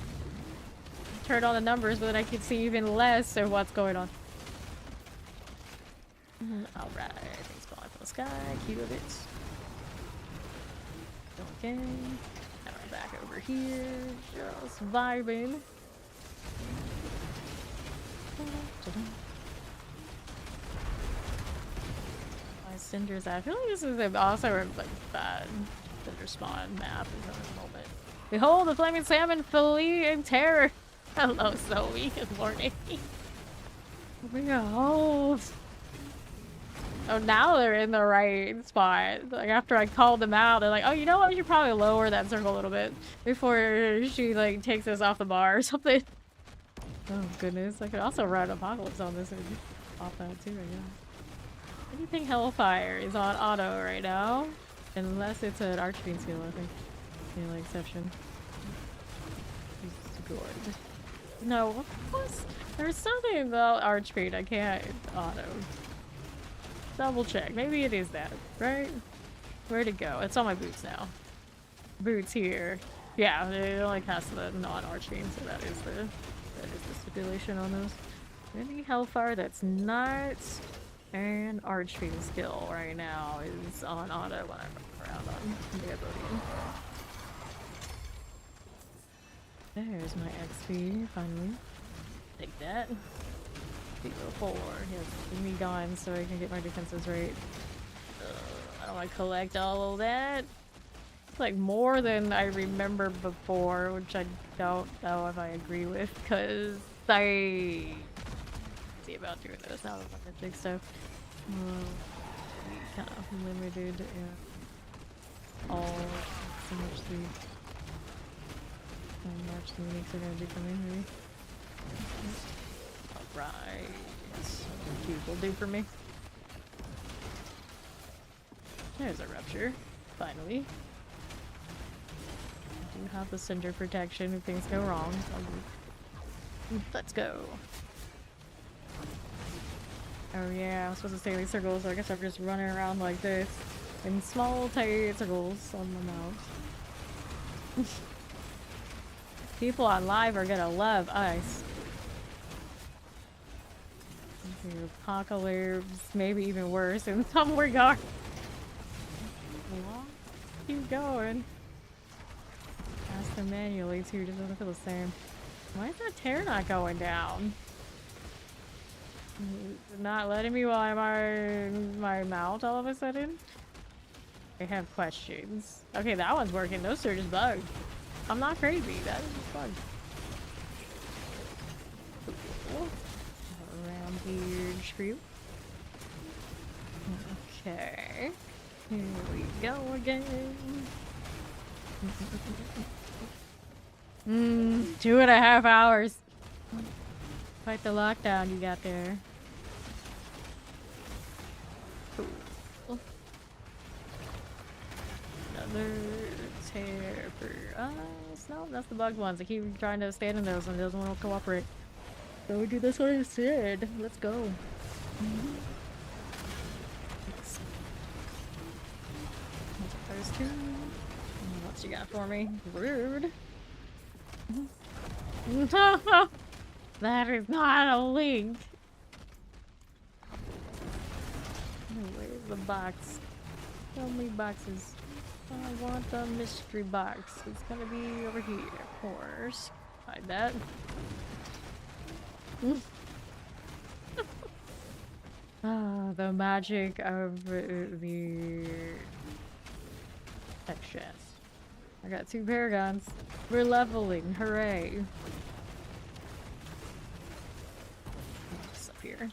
A: Turn on the numbers, but then I can see even less of what's going on. Alright, things falling from the sky. Cute of it. Okay. Now we're back over here. Just vibing. My cinders. I feel like this is also like bad cinder spawn map in the moment. Behold the flaming salmon flee in terror. Hello, Zoe. Good morning. Behold. Oh, now they're in the right spot. Like, after I called them out, they're like, oh, you know what? We should probably lower that circle a little bit before she, like, takes us off the bar or something. Oh, goodness. I could also run Apocalypse on this and off that, too, I guess. Anything Hellfire is on auto right now. Unless it's an Archfiend skill, I think. The only exception. She's good. No, what was... There's something about Archfiend I can't auto. Double check. Maybe it is that, right? Where'd it go? It's on my boots now. Boots here. Yeah, it only casts the non-arching, so that is the stipulation on those. Any hellfire that's not an arching skill right now is on auto when I run around on Diablo. There's my XP, finally. Take that. People 4. Yes, give me gone so I can get my defenses right. I don't want to collect all of that. It's like more than I remember before, which I don't know if I agree with, because I see about doing this now that I'm big stuff. Kind of limited and all so much the March the uniques are gonna be coming here. Alright. What cube will do for me. There's a rupture. Finally. I do have the cinder protection if things go wrong. Let's go. Oh yeah, I'm supposed to stay in these circles, so I guess I'm just running around like this. In small, tight circles on my mouse. People on live are gonna love us. The apocalypse, maybe even worse in some regard. Keep going. Ask them manually too, just doesn't feel the same. Why is that tear not going down? Not letting me while my mount all of a sudden? I have questions. Okay, that one's working. Those are just bugged. I'm not crazy. That is just bugged. Cool. Rampage for you. Okay. Here we go again. 2.5 hours. Quite the lockdown you got there. Cool. Another tear for us. No, that's the bugged ones. I keep trying to stand in those and those won't cooperate. So we do this one instead. Let's go. First two. What you got for me? Rude. That is not a link. Where's the box? Tell me boxes. I want the mystery box. It's gonna be over here, of course. Hide that. Ah, the magic of the tech chest. I got 2 paragons. We're leveling. Hooray. What's up here?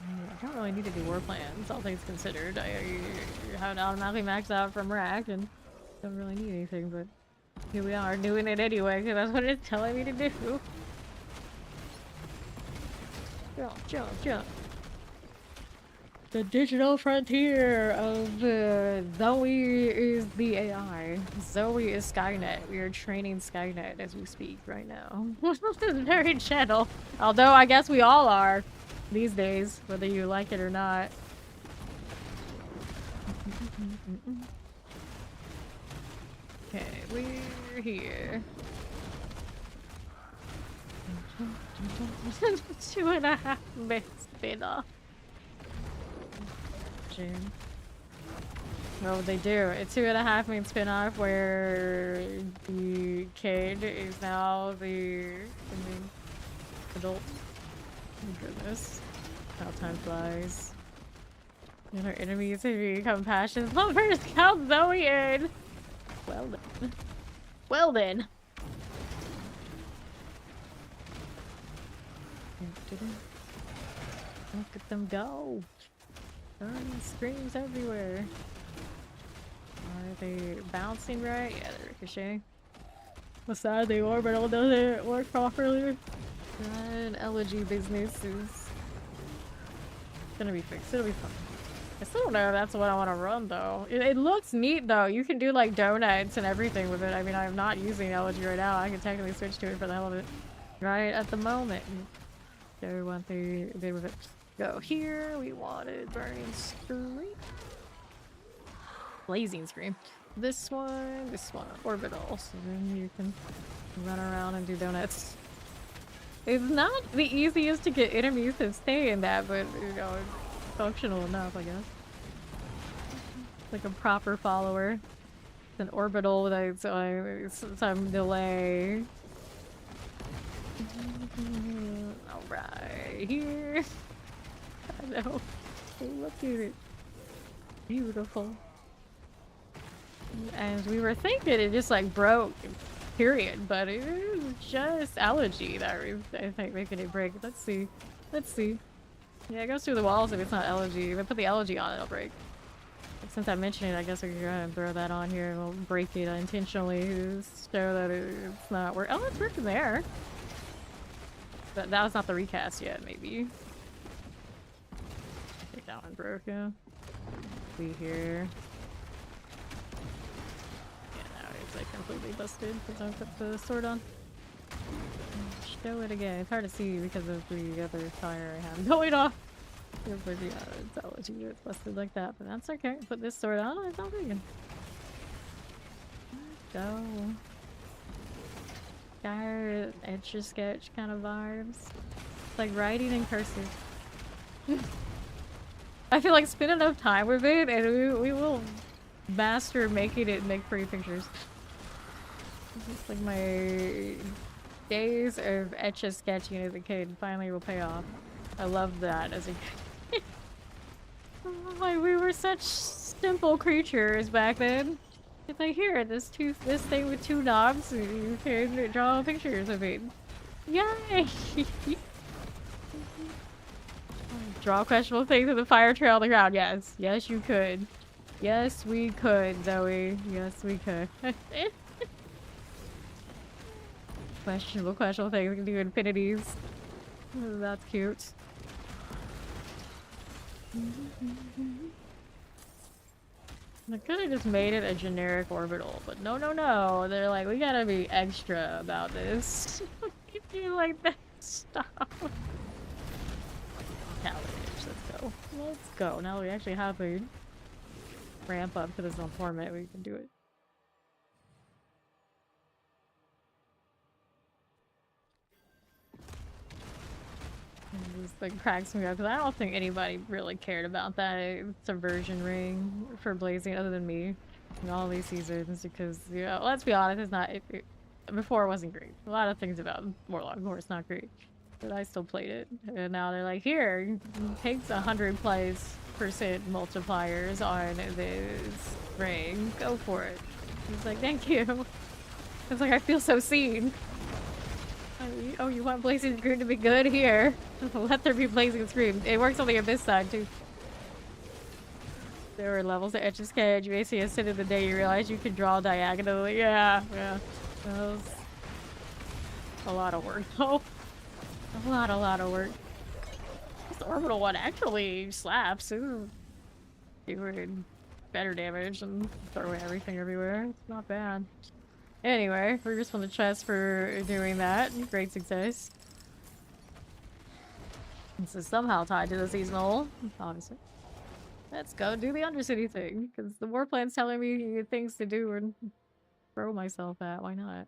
A: I don't really need to do war plans, all things considered. I have it automatically maxed out from rack and don't really need anything, but here we are doing it anyway because that's what it's telling me to do. Jump, jump, jump. The digital frontier of Zoe is the AI. Zoe is Skynet. We are training Skynet as we speak right now. This is very gentle. Although I guess we all are these days, whether you like it or not. Okay, we're here. 2.5 minutes been off. What would they do? A 2.5 minute spin-off where the kid is now the adult. Oh goodness. How time flies. And our enemies have become passion lovers. Count Zoe in! Well then. Well then. Look at them go. Screams everywhere. Are they bouncing right? Yeah, they're ricocheting. The side of the orbital doesn't work properly. That elegy business is gonna be fixed. It'll be fun. I still don't know if that's what I want to run though. It looks neat though. You can do like donuts and everything with it. I mean, I'm not using elegy right now. I can technically switch to it for the hell of it. Right at the moment. So what they did with it. Go here. We wanted burning scream. Blazing scream. This one, orbital. So then you can run around and do donuts. It's not the easiest to get enemies to stay in that, but you know, it's functional enough, I guess. Like a proper follower. It's an orbital with some delay. Alright, here. I know. Look at it. Beautiful. And we were thinking it just like broke, period, but it was just allergy that was, I think, making it break. Let's see. Let's see. Yeah, it goes through the walls if it's not allergy. If I put the allergy on, it'll break. Since I mentioned it, I guess I could go ahead and throw that on here and we'll break it intentionally to show that it's not working. Oh, it's working there. But that was not the recast yet, maybe. I think that one broke, yeah. See here. Yeah, now it's like completely busted because I put the sword on. Show it again. It's hard to see because of the other fire I have going off. It's allergy, it's busted like that, but that's okay. Put this sword on, it's not vegan. Let's go. Got etch-a-sketch kind of vibes. It's like writing in cursive. I feel like spend enough time with it and we will master making it make pretty pictures. It's like my days of etch-a-sketching as a kid finally will pay off. I loved that as a kid. Like, we were such simple creatures back then. It's like, here, this thing with two knobs, you can draw pictures of it. Yay! Draw questionable things with a fire trail on the ground. Yes. Yes, you could. Yes, we could, Zoe. Yes, we could. questionable things. We can do infinities. Oh, that's cute. I could have just made it a generic orbital, but no, no, no. They're like, we gotta be extra about this. You do like that stuff. Let's go. Let's go. Now we actually have a ramp up to this format. We can do it. Just like cracks me up because I don't think anybody really cared about that subversion ring for blazing other than me in all these seasons because, you know, let's be honest, it's not before it wasn't great. A lot of things about Warlock, of course, not great, but I still played it. And now they're like, here, takes 100% multipliers on this ring, go for it. It's like, thank you. It's like I feel so seen. Oh, you want Blazing Scream to be good? Here. Let there be Blazing Scream. It works on the Abyss side, too. There were levels of Etch-a-Sketch. You basically ascended the day you realized you could draw diagonally. Yeah. That was a lot of work, though. A lot of work. This orbital one actually slaps. Ooh. Doing better damage and throwing everything everywhere. It's not bad. Anyway, we're just on the chest for doing that. Great success. This is somehow tied to the seasonal, obviously. Let's go do the Undercity thing, because the war plan's telling me things to do and throw myself at. Why not?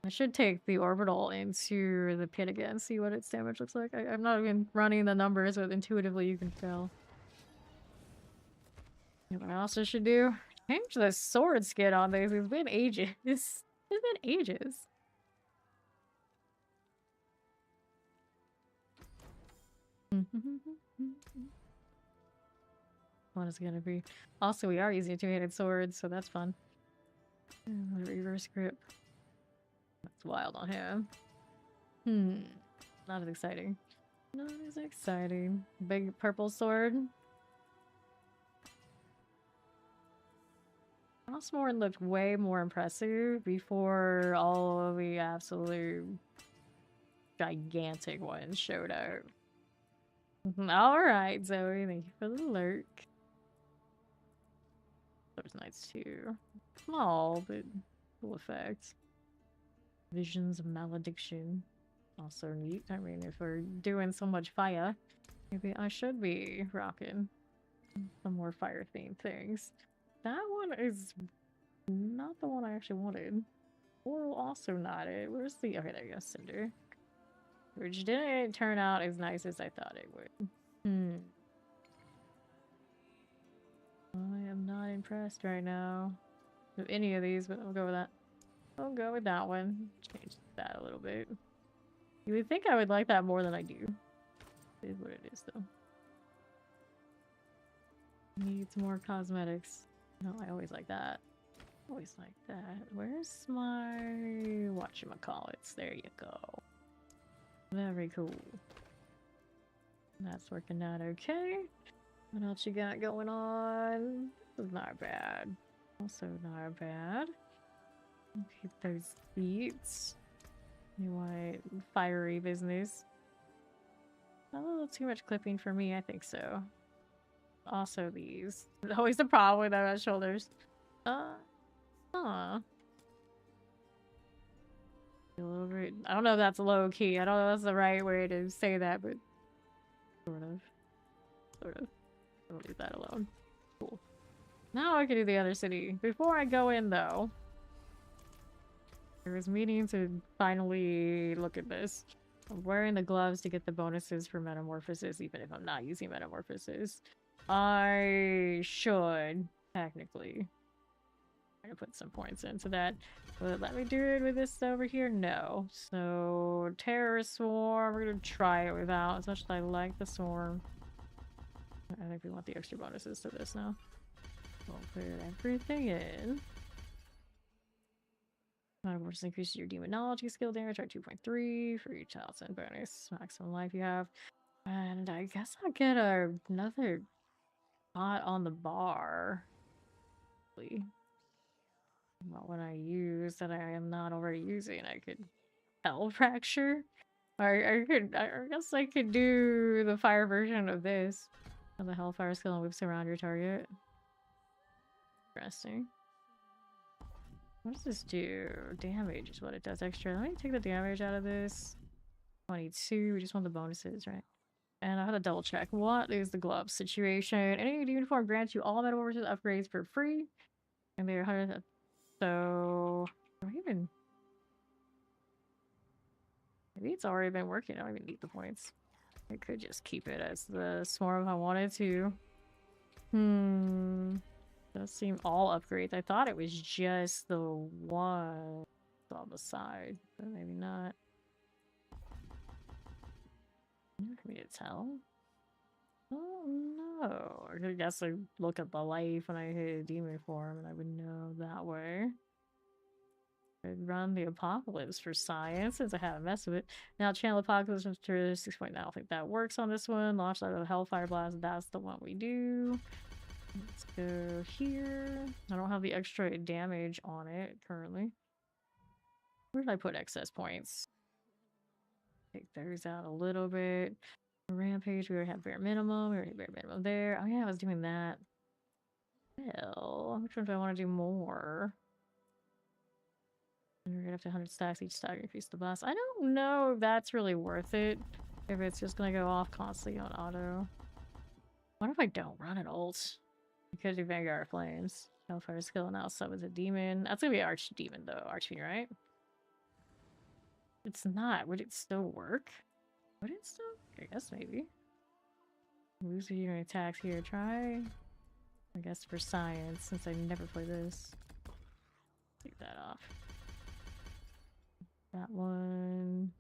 A: I should take the orbital into the pit again, see what its damage looks like. I'm not even running the numbers, but intuitively you can tell. You know what I also should do? Change the sword skin on these. It's been ages. It's been ages. What is it gonna be? Also, we are using a two-handed sword, so that's fun. Reverse grip. That's wild on him. Not as exciting. Not as exciting. Big purple sword. Frostmourne looked way more impressive before all of the absolute gigantic ones showed up. Alright, Zoe, thank you for the lurk. Those nice too. Small, but full effect. Visions of Malediction. Also neat. I mean, if we're doing so much fire, Maybe I should be rocking some more fire themed things. That one is not the one I actually wanted. Coral also not it. Where's the... Okay, there you go, Cinder. Which didn't turn out as nice as I thought it would. I am not impressed right now with any of these, but I'll go with that. I'll go with that one. Change that a little bit. You would think I would like that more than I do. It is what it is, though. Needs more cosmetics. No, I always like that. Always like that. Where's my whatchamacallits? There you go. Very cool. That's working out okay. What else you got going on? This is not bad. Also not bad. Keep those beats. You want fiery business? A little too much clipping for me, I think so. Also these. Always the problem with those shoulders. A little bit. I don't know if that's low key. I don't know if that's the right way to say that, but sort of. Sort of. I'll leave that alone. Cool. Now I can do the other city. Before I go in, though, I was meaning to finally look at this. I'm wearing the gloves to get the bonuses for metamorphosis, even if I'm not using metamorphosis. I should, technically, try to put some points into that. Will it let me do it with this over here? No. So, Terrorist Swarm, we're gonna try it without, as much as I like the Swarm. I think we want the extra bonuses to this now. We'll put everything in. Just increases your demonology skill damage by 2.3 for each 1,000 bonus maximum life you have. And I guess I'll get another spot on the bar. Not what I use that I am not already using. I could Hell Fracture. I guess I could do the fire version of this. The Hellfire skill and whips around your target. Interesting. What does this do? Damage is what it does extra. Let me take the damage out of this. 22. We just want the bonuses, right? And I had to double check. What is the glove situation? Any uniform grants you all metamorphosis upgrades for free. And they're 100. So, do I even... Maybe it's already been working. I don't even need the points. I could just keep it as the Swarm if I wanted to. Does seem all upgrades. I thought it was just the one on the side, but maybe not. For me to tell? Oh no. I guess I look at the life when I hit a demon form and I would know that way. I'd run the Apocalypse for science since I haven't messed with it. Now channel Apocalypse to 6.9. I don't think that works on this one. Launch out of Hellfire Blast. That's the one we do. Let's go here. I don't have the extra damage on it currently. Where did I put excess points? Take those out a little bit. Rampage, we already have bare minimum. We already have bare minimum there. Oh yeah, I was doing that. Well, which one do I want to do more? We're gonna have to 100 stacks each stack increase the blast. I don't know if that's really worth it. If it's just gonna go off constantly on auto. What if I don't run an ult? I could do Vanguard Flames. Hellfire skill now summons a demon. That's gonna be Archdemon though. Archfiend, right? It's not. Would it still work? Would it still? I guess maybe. Lose your attacks here. Try. I guess for science, since I never play this. Take that off. That one.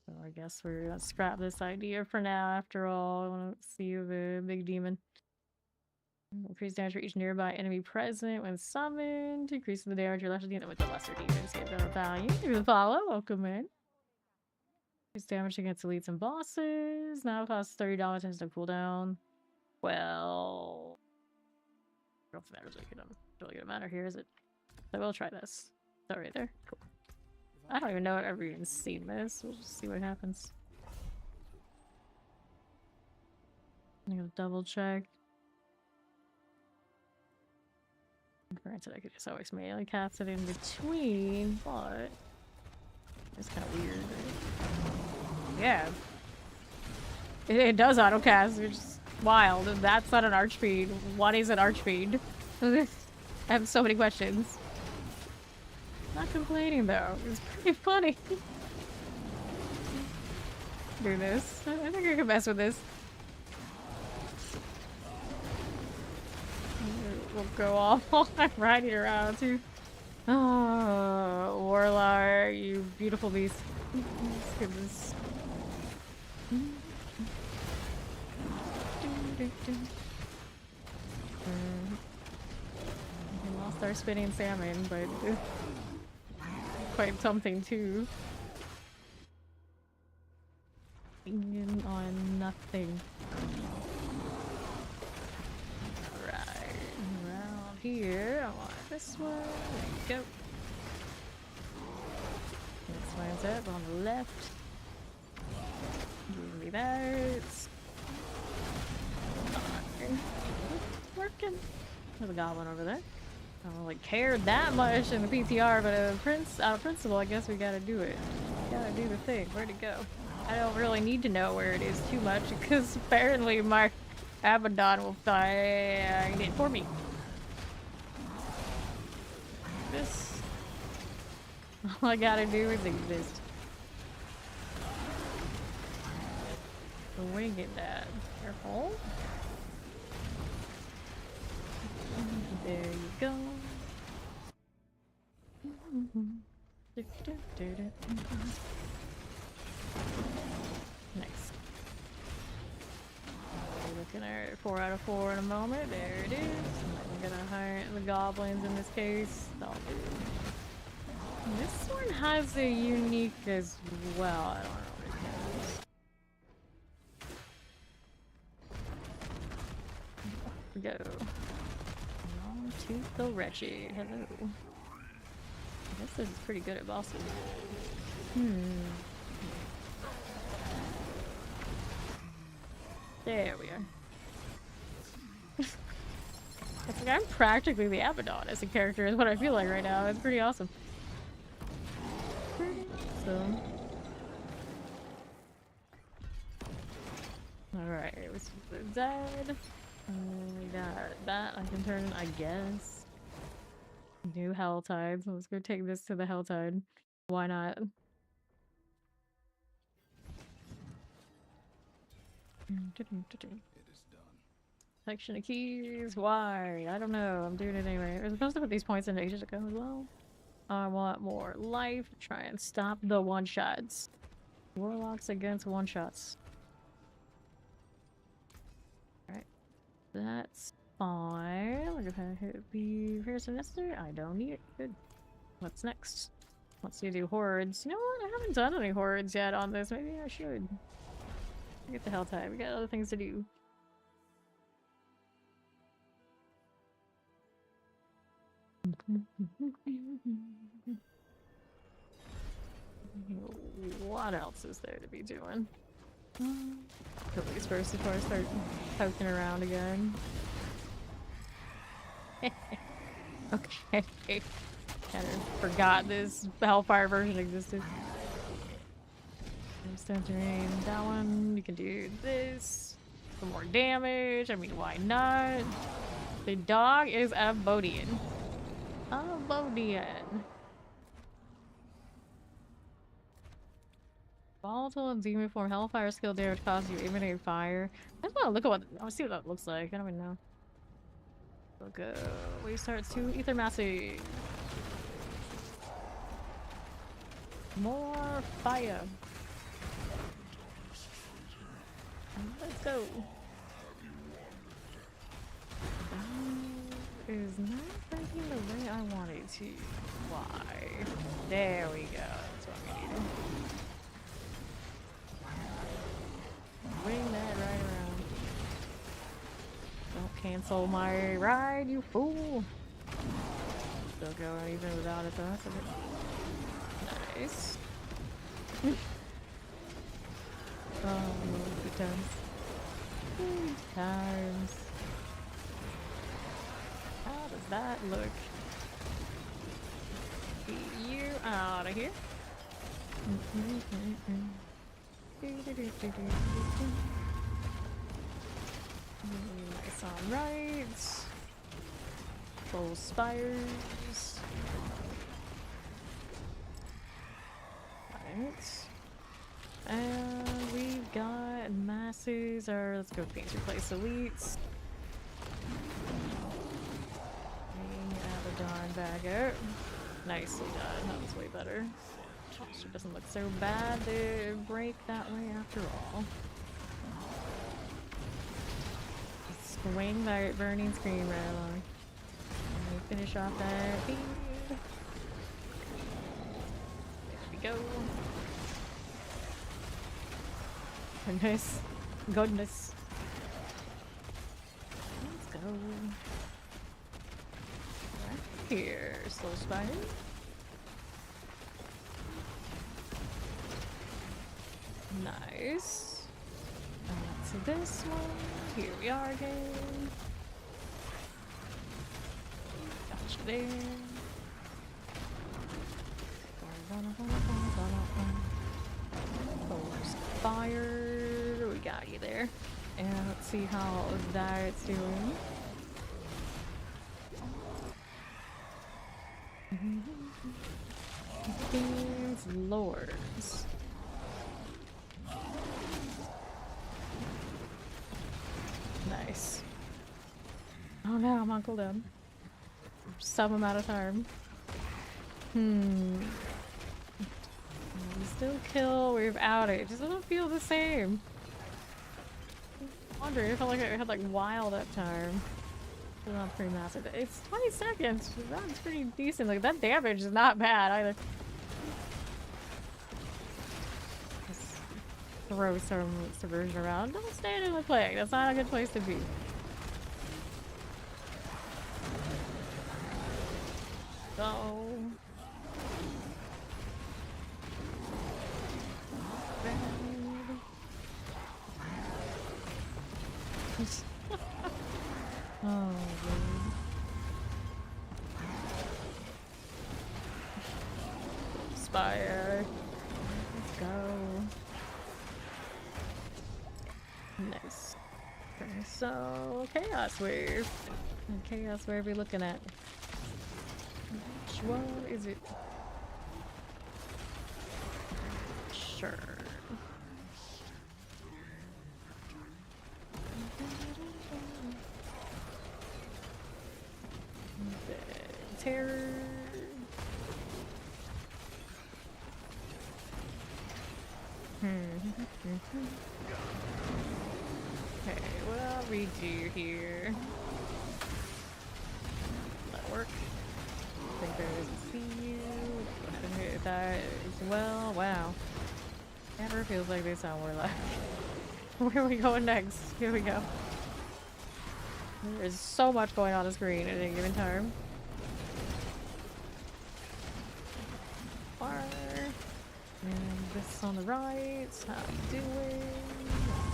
A: So I guess we're gonna scrap this idea for now. After all, I want to see the big demon. Increase damage for each nearby enemy present when summoned. Increase the damage your lesser demon with the lesser demons. Get better value. Give the follow. Welcome in. Increase damage against elites and bosses. Now it costs $30 has no cooldown. Well, I don't think that really gonna matter here, is it? So we'll try this. Is that right there? Cool. I don't even know if I've ever even seen this. We'll just see what happens. I'm gonna double check. Granted, I could just always melee cast it in between, but it's kind of weird, right? Yeah. It does autocast, which is wild. That's not an archfiend. What is an archfiend? I have so many questions. Not complaining though. It's pretty funny. Do this. I think I can mess with this. We'll go all riding around too. Oh, Warlock, you beautiful beast. Let's get this. We lost our spinning salmon, but quite something too. In on nothing. Right around here. I want this one. There you go. This one's up on the left. Give me that. Working. There's a goblin over there. I don't really care that much in the PTR, but out of principle, I guess we gotta do it. Gotta do the thing. Where'd it go? I don't really need to know where it is too much, because apparently my Abaddon will find it for me. This. All I gotta do is exist. Wing it, Dad. Careful. There you go. Nice. We're looking at 4 out of 4 in a moment. There it is. I'm gonna hire the goblins in this case. That'll do. This one has a unique as well. I don't know what it is. Go. On to the wretched. Hello. I guess this is pretty good at bosses. There we are. It's like I'm practically the Abaddon as a character is what I feel like right now. It's pretty awesome. Alright, it was dead. We got that I can turn, I guess. New Helltide, so let's go take this to the Helltide. Why not? It
B: is done.
A: Section of keys, why? I don't know, I'm doing it anyway. We're supposed to put these points in ages ago as well. I want more life to try and stop the one-shots. Warlocks against one-shots. Alright. That's fine. Look if I hit the Fearsome Necessary. I don't need it. Good. What's next? Let's see, do hordes. You know what? I haven't done any hordes yet on this. Maybe I should. Get the Helltide. We got other things to do. What else is there to be doing? Police first before I start poking around again. Okay. Kind of forgot this Hellfire version existed. Stone terrain. That one. You can do this for more damage. I mean, why not? The dog is a Bodian. A Bodian. Volatile and demon form Hellfire skill damage causes you emanate fire. I just want to look at what. I want to see what that looks like. I don't even know. We'll go. We start to Ether Massing. More fire. Let's go. That is not breaking the way I want it to. Why? There we go. That's what we needed. Bring that right around. Don't cancel my ride, you fool. Still going even without it though. That's a bit nice. Oh, good times. Good times. How does that look? Get you out of here. Nice on right. Full spires. Right. And we've got masses, or let's go Fiends replace elites. Abaddon back out. Nicely done. That was way better. Posture doesn't look so bad to break that way after all. Swing that burning screen right along. And we finish off that feed. There we go. Goodness. Goodness. Let's go. Right here. Slow spider. Nice. So this one. Here we are again. Gotcha there. Fire. We got you there. And let's see how that's doing. These lords. Nice. Oh no, I'm on cooldown. Some amount of time. We still kill without it. It just doesn't feel the same. I wonder, it felt like I had like wild that time. It's not pretty massive. It's 20 seconds. That's pretty decent. Like that damage is not bad either. Just throw some subversion around. Don't stand in the plague. That's not a good place to be. So oh, man. Spire. Let's go. Nice. Okay, so Chaos Wave. And Chaos Wave we looking at? Which one is it? Sure. Terror. Okay, what I'll read you here. That work? I think there's a see you. Go ahead and hit that as well. Wow. Never feels like this on Warlock. Where are we going next? Here we go. There is so much going on the screen at any given time. Far. And this on the right. How you doing?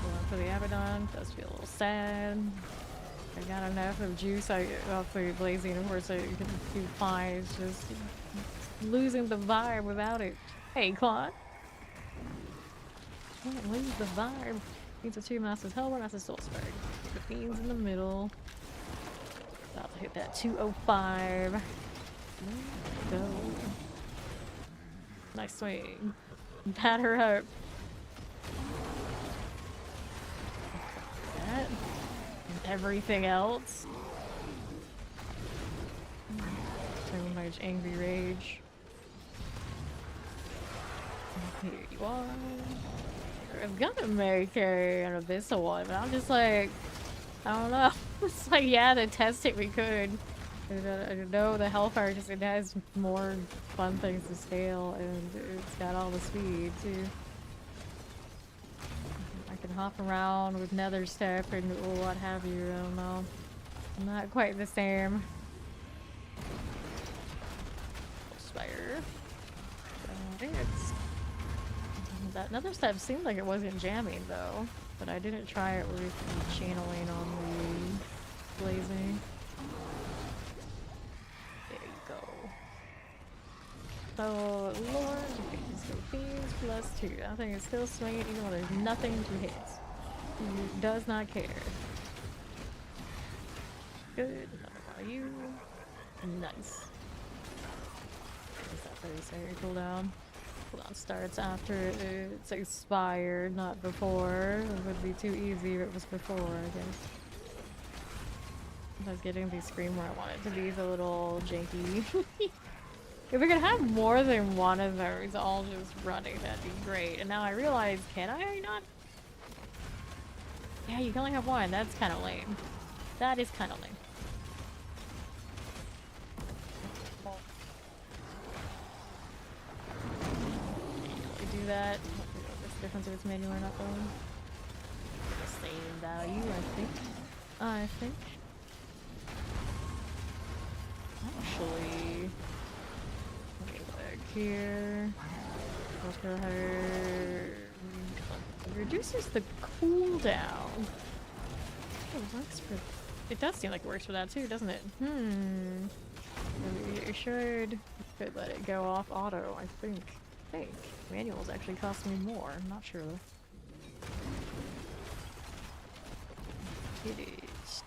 A: Going for the Abaddon. Does feel a little sad. I got enough of juice. Hopefully blazing, of course, I can do fine. It's just losing the vibe without it. Hey, Claude. Can't lose the vibe. Needs a 2 Masters Hell, 1 Master's Soul Spike. The Fiends in the middle. About to hit that 205. Go. Nice swing. Batter up. That. And everything else. So much angry rage. Here you are. I'm gonna make an Abyssal one, but I'm just like, I don't know. It's like, yeah, to test it we could. I know the Hellfire just, it has more fun things to scale, and it's got all the speed too. I can hop around with Nether Step and what have you, I don't know. Not quite the same. Spire. It's that Nether Step seemed like it wasn't jamming though, but I didn't try it with channeling on the blazing. There you go. So Lord, Fiends plus 2. I think it's still swinging even though there's nothing to hit. He does not care. good. Another one of you. Nice. Is that 30-second cooldown? Cooldown starts after it's expired, not before. It would be too easy if it was before, I guess. I was getting the screen where I want it to be a little janky. If we could have more than one of those all just running, that'd be great. And now I realize, can I not? Yeah, you can only have one. That's kind of lame. That is kind of lame. Do that. What's the difference if it's manual or not going? The same value, I think. Actually, let me look here. It reduces the cooldown. It works for. It does seem like it works for that too, doesn't it? Maybe you should let it go off auto, I think. Manuals actually cost me more. I'm not sure though. It is.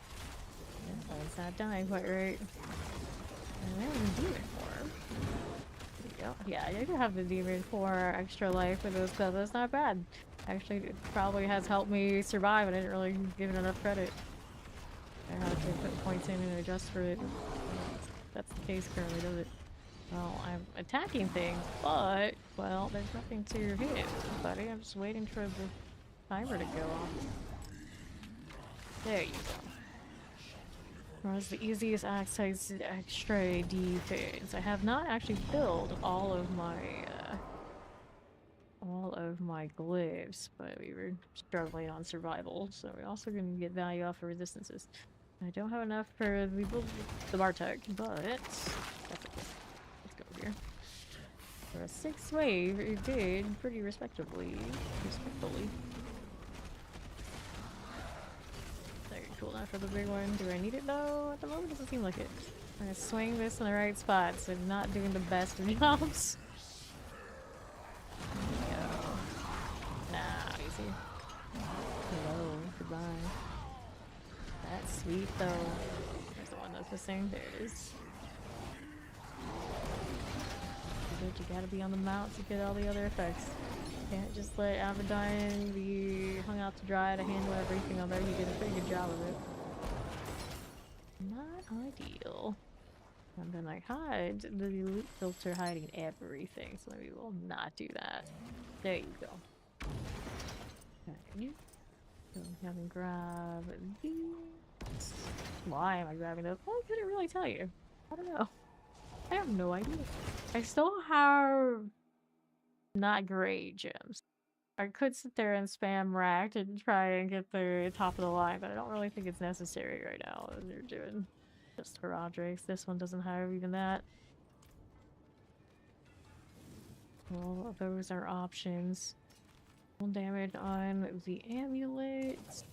A: Yeah, it's not dying quite right. And then the demon form. There you go. Yeah, you can have the demon for extra life with those spells. That's not bad. Actually, it probably has helped me survive. I didn't really give it enough credit. I had to put points in and adjust for it. That's the case currently, does it? Well, I'm attacking things, but, well, there's nothing to hit, buddy. I'm just waiting for the timer to go off. There you go. That was the easiest access extra defense. I have not actually filled all of my glyphs, but we were struggling on survival, so we're also going to get value off of resistances. I don't have enough for the Bartek, but that's okay. Let's go over here. For a 6 wave, it did pretty respectfully. There, cool now for the big one. Do I need it though? At the moment, it doesn't seem like it. I'm gonna swing this in the right spot, so I'm not doing the best of jobs. There we go. Nah, easy. Hello, goodbye. That's sweet though. There's the one that's missing. There it is. You gotta be on the mount to get all the other effects. Can't just let Abaddon be hung out to dry to handle everything, although he did a pretty good job of it. Not ideal. And then I hide the loot filter hiding everything, so maybe we'll not do that. There you go. Okay. So have him grab these. Why am I grabbing those? Well, I couldn't really tell you. I don't know. I have no idea. I still have not great gems. I could sit there and spam racked and try and get the top of the line, but I don't really think it's necessary right now. They're doing just Herodrix. This one doesn't have even that. Well, those are options. Full damage on the amulet. That's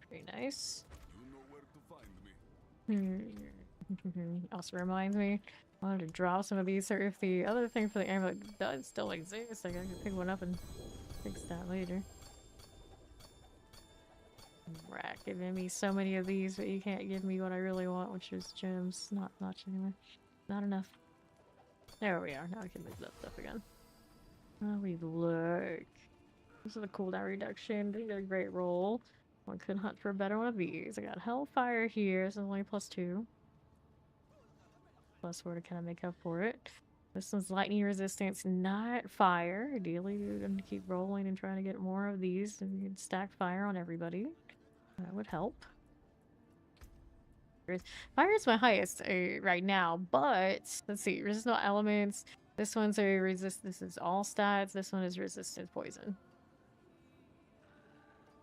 A: pretty nice. Also reminds me, I wanted to draw some of these, or if the other thing for the amulet does still exist, I can pick one up and fix that later. Rat giving me so many of these, but you can't give me what I really want, which is gems. Not much anyway. Not enough. There we are. Now I can move that stuff again. How we look. This is a cooldown reduction. They did a great roll. One could hunt for a better one of these. I got Hellfire here, so only +2. +4 to kind of make up for it. This one's lightning resistance, not fire. Ideally, you're going to keep rolling and trying to get more of these, and you can stack fire on everybody. That would help. Fire is my highest right now, but let's see. Resistant elements. This one's a resist. This is all stats. This one is resistant poison.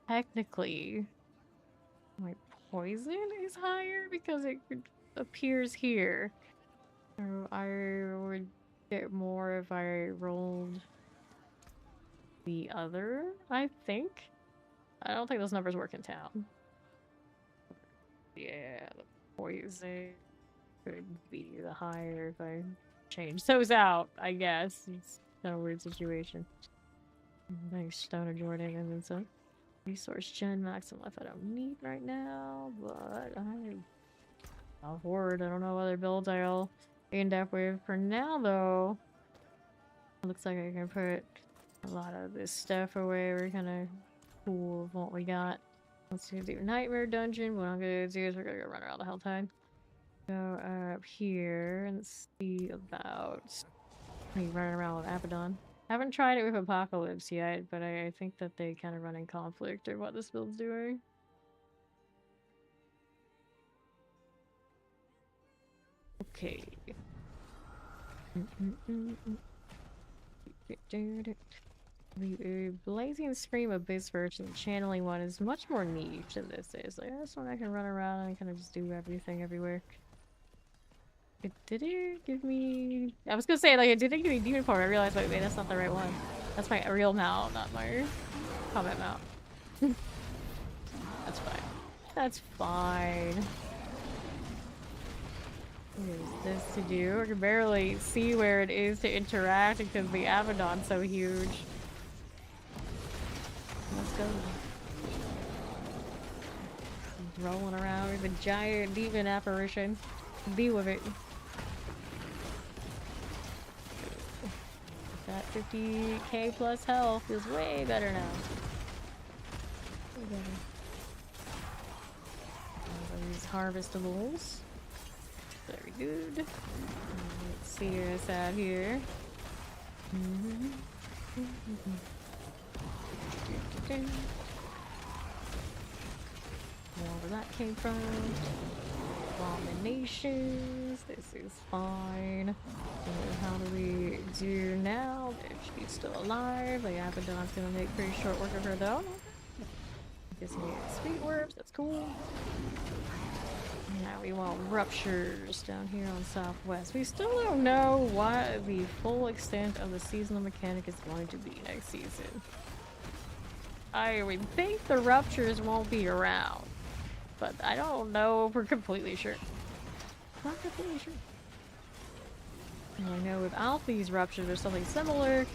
A: Technically, my poison is higher because it appears here. So I would get more if I rolled the other, I think. I don't think those numbers work in town. Yeah, the poison could be the higher if I change those out, I guess. It's kind of a weird situation. Nice Stoner Jordan and then some resource gen max and life I don't need right now, but I a horde. I don't know what other builds I'll end up with. For now, though, it looks like I can put a lot of this stuff away. We're kind of cool with what we got. Let's do Nightmare Dungeon. What I'm gonna do is we're gonna go run around the Helltide. Go up here and see about me running around with Abaddon. Haven't tried it with Apocalypse yet, but I think that they kind of run in conflict of what this build's doing. Okay. The Blazing Scream Abyss version, channeling one, is much more niche than this is. Like, this one I can run around and kind of just do everything everywhere. Did it give me... I was gonna say, like, it didn't give me demon form. I realized, wait, that's not the right one. That's my real mount, not my combat mount. That's fine. That's fine. What is this to do? I can barely see where it is to interact because the Abaddon's so huge. Let's go. Rolling around with a giant demon apparition. Deal with it. That 50k plus health feels way better now. Way better. These harvestables. Very good. Let's see what's out here. Wherever that came from. Abominations. This is fine. So how do we do now? She's still alive. The Abaddon's gonna make pretty short work of her though. Gives me speed warps. That's cool. Now we want ruptures down here on Southwest. We still don't know what the full extent of the seasonal mechanic is going to be next season. I would think the ruptures won't be around, but I don't know if we're completely sure. Not completely sure. And I know without these ruptures there's something similar.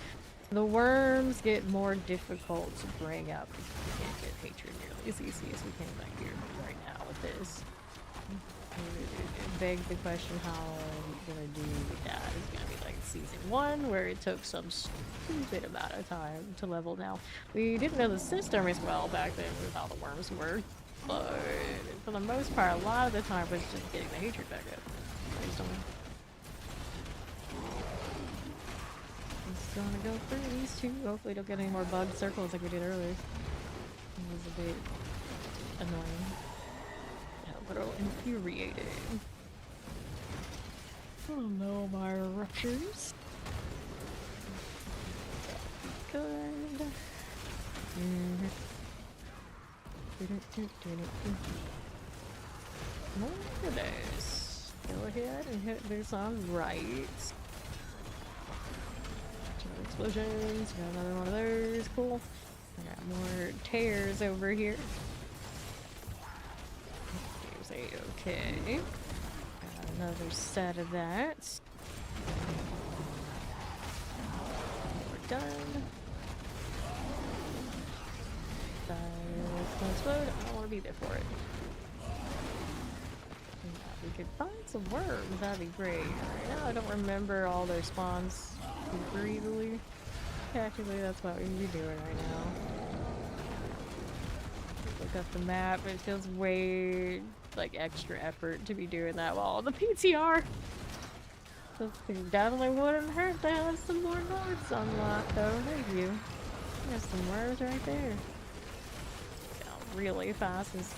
A: The worms get more difficult to bring up if you can't get hatred nearly as easy as we can back here right now with this. It begs the question how I'm gonna do that. It's gonna be like season 1 where it took some stupid amount of time to level. Now we didn't know the system as well back then with how the worms were, but for the most part a lot of the time was just getting the hatred back up. Just gonna go through these two. Hopefully don't get any more bug circles like we did earlier. It was a bit annoying. A little infuriating. Oh no, my ruptures. Good. Look at this. Go ahead and hit this on right. Two explosions. Got another one of those. Cool. I got more tears over here. Okay. Got another set of that. We're done. Explode. I don't want to be there for it. We could find some worms. That'd be great. Right now I don't remember all their spawns super easily. Actually, that's what we'd be doing right now. Look up the map. It feels way like extra effort to be doing that while on the PTR. So it definitely wouldn't hurt to have some more nodes unlocked though. Thank you. There's some worms right there. Yeah, really fast is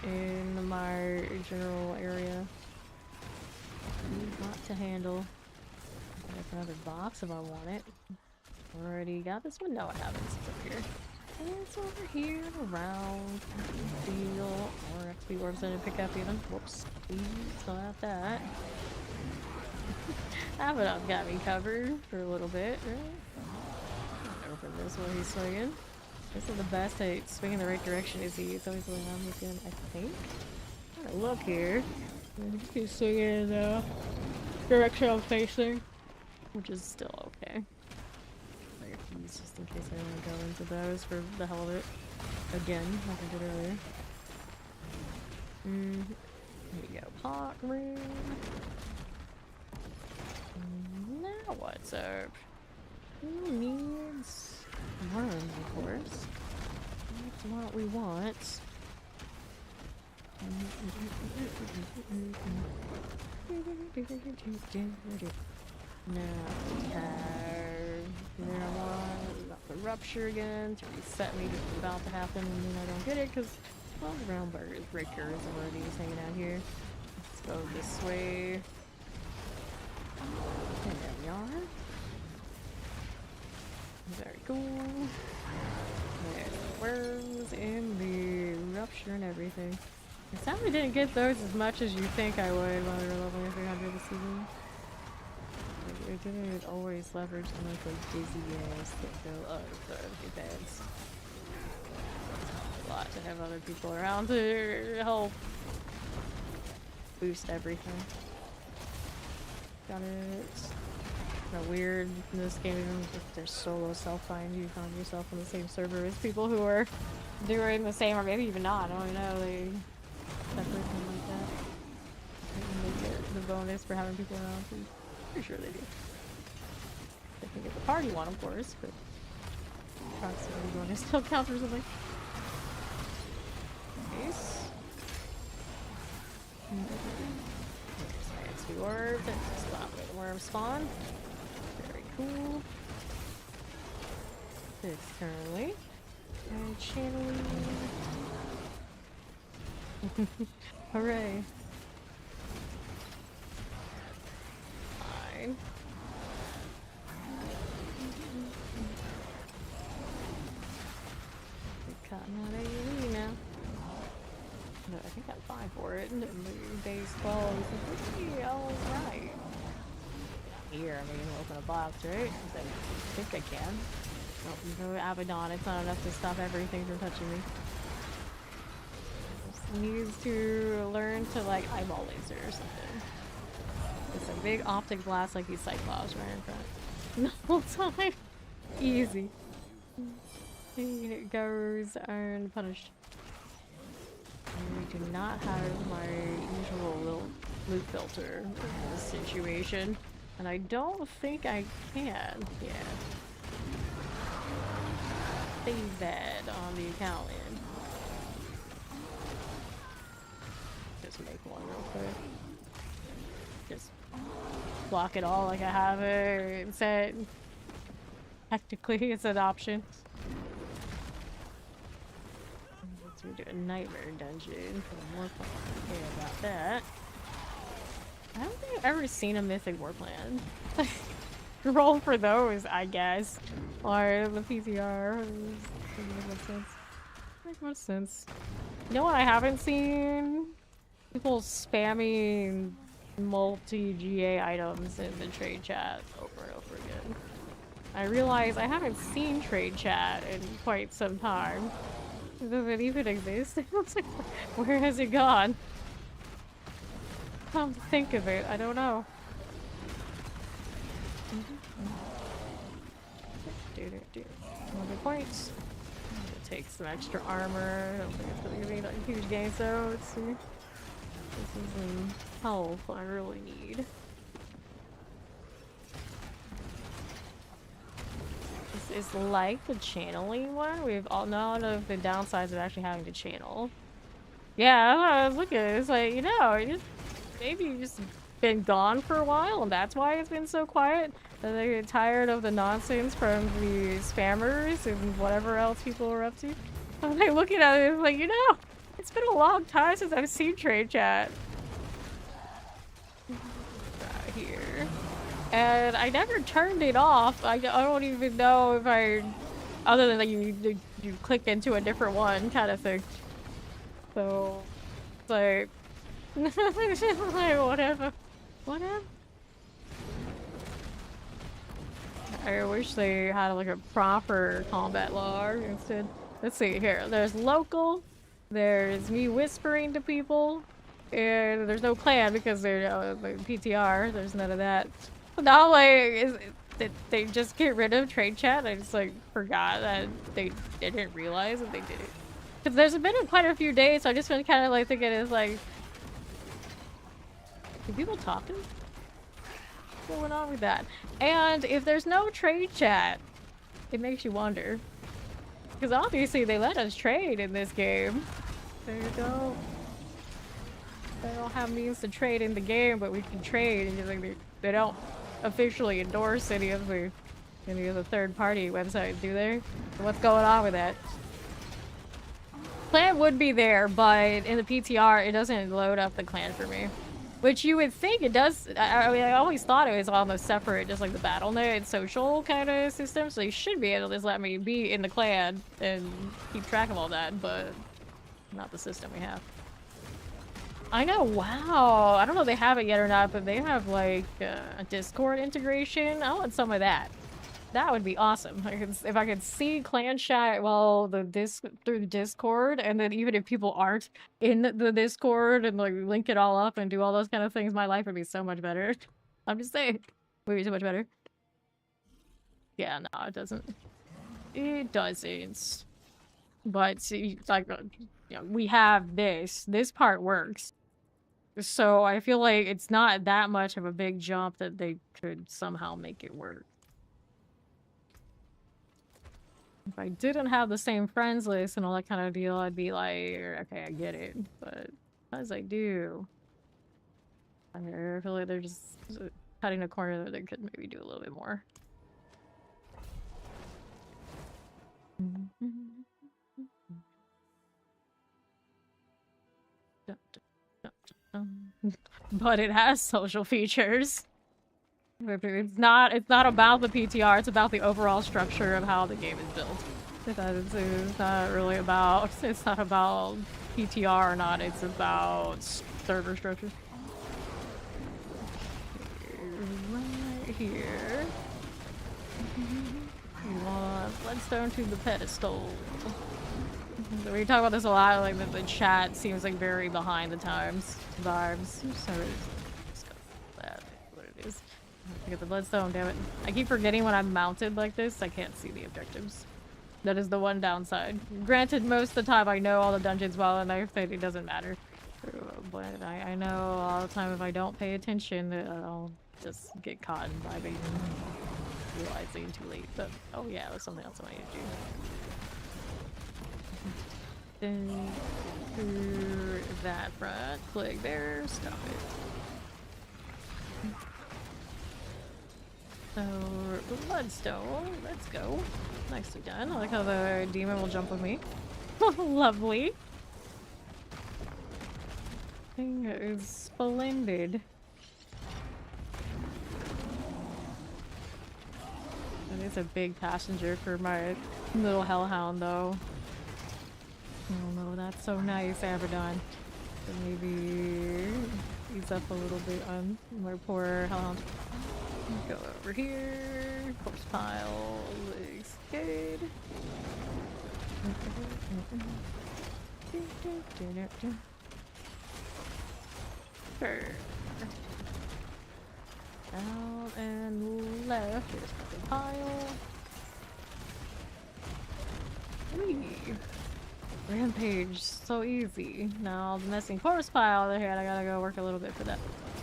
A: in my general area. Not to handle. There's another box if I want it. Already got this one? No, I haven't. It's up here. And it's over here and around. Deal. Or XP orbs I didn't pick up even. Whoops. Still have that. Abaddon's got me covered for a little bit, right? Open this while he's swinging. This is the best at swinging the right direction is he. It's always the way I'm looking, I think. I'm gonna look here. He's swinging in the direction I'm facing, which is still okay. Just in case I want to go into those for the hell of it. Again, like I did earlier. Here we go, pot room. Now what's up? Who needs worms, of course? That's what we want. Now we have marijuana, got the rupture again to reset me just about to happen, and then I don't get it because, well, the ground breaker is already hanging out here. Let's go this way. And there we are. Very cool. There's the worms and the rupture and everything. I sadly didn't get those as much as you think I would when we were leveling 300 this season. It didn't always leverage the most like dizzy ass that go out of the beds. A lot to have other people around to help boost everything. Got it. Kind of weird in this game, even if there's solo self-find, you find yourself on the same server as people who are doing the same, or maybe even not. I don't know. They separate them like that. And they get the bonus for having people around. So pretty sure they do. They can get the party one, of course, but proximity bonus still counts or something. Nice. There's my XP orb. That's the spot where the worms spawn. Very cool. Externally. And channeling. Hooray. Fine. We're cutting out AoE now. No, I think I'm fine for it. Base 12 is pretty alright. Here, I'm gonna open a box, right? I think I can. No, Abaddon, it's not enough to stop everything from touching me. Just needs to learn to like eyeball laser or something. It's a big optic blast like these Cyclops right in front. The whole time. Easy. It goes unpunished. We do not have my usual little loot filter in this situation. And I don't think I can yet. Save that on the account end. Just make one real quick. Just block it all like I have it set. Technically, it's an option. Let's do a nightmare dungeon for more fun. Okay, about that. I don't think I've ever seen a mythic war plan. Roll for those, I guess. Or the PTR. Doesn't make much sense. Make much sense. You know what I haven't seen? People spamming multi-GA items in the trade chat over and over again. I realize I haven't seen trade chat in quite some time. Does it even exist? It's like, where has it gone? Come to think of it, I don't know. Another points. Take some extra armor. I don't think it's really gonna be like huge gains though. Let's see. This is some health I really need. This is like the channeling one. We've all none of the downsides of actually having to channel. Yeah, I was looking. It's like, you know, maybe you just been gone for a while and that's why it's been so quiet. That they get tired of the nonsense from the spammers and whatever else people are up to. I'm like looking at it, it's like, you know, it's been a long time since I've seen trade chat. Right here. And I never turned it off. I don't even know if I, other than like you click into a different one kind of thing. So, it's like, like whatever. Whatever. I wish they had like a proper combat log instead. Let's see here. There's local. There's me whispering to people. And there's no clan because they're like PTR. There's none of that. Now like they just get rid of trade chat. I just like forgot that they didn't realize that they did it. Because there's been quite a few days, so I just been kind of like thinking it's like Are people talking? What's going on with that? And if there's no trade chat, it makes you wonder. Because obviously they let us trade in this game. They don't have means to trade in the game, but we can trade. And like they don't officially endorse any of the third-party websites, do they? So what's going on with that? Clan would be there, but in the PTR, it doesn't load up the clan for me. Which you would think it does. I mean, I always thought it was almost separate, just like the Battle.net social kind of system. So you should be able to just let me be in the clan and keep track of all that, but not the system we have. I know, wow. I don't know if they have it yet or not, but they have like a Discord integration. I want some of that. That would be awesome. If I could see clan chat through the Discord, and then even if people aren't in the Discord and like link it all up and do all those kind of things, my life would be so much better. I'm just saying, would be so much better. Yeah, no, it doesn't. It doesn't. But see, like, you know, we have this. This part works. So I feel like it's not that much of a big jump that they could somehow make it work. If I didn't have the same friends list and all that kind of deal, I'd be like, okay, I get it. But as I do, I feel like they're just cutting a corner that they could maybe do a little bit more. But it has social features. It's not about the PTR, it's about the overall structure of how the game is built. It's not really about, it's not about PTR or not, it's about server structure. Right here. You want Bloodstone to the pedestal. So we talk about this a lot, like the chat seems like very behind the times vibes. So let's go with that, what it is. I have to get the Bloodstone, damn it. I keep forgetting when I'm mounted like this, I can't see the objectives. That is the one downside. Granted, most of the time I know all the dungeons well enough that it doesn't matter. But I know all the time if I don't pay attention, I'll just get caught in vibing and realizing too late. But, oh yeah, there's something else I need to do. Through that front, click there, stop it. So, Bloodstone, let's go. Nicely done. I like how the demon will jump with me. Lovely. Thing is splendid. That is a big passenger for my little hellhound, though. Oh no, that's so nice, Abaddon. So maybe ease up a little bit on my poor hellhound. Go over here. Corpse pile looks good. Sure. Out and left. Here's the pile. Whee. Rampage, so easy. Now the missing corpse pile, on the other hand, I gotta go work a little bit for that.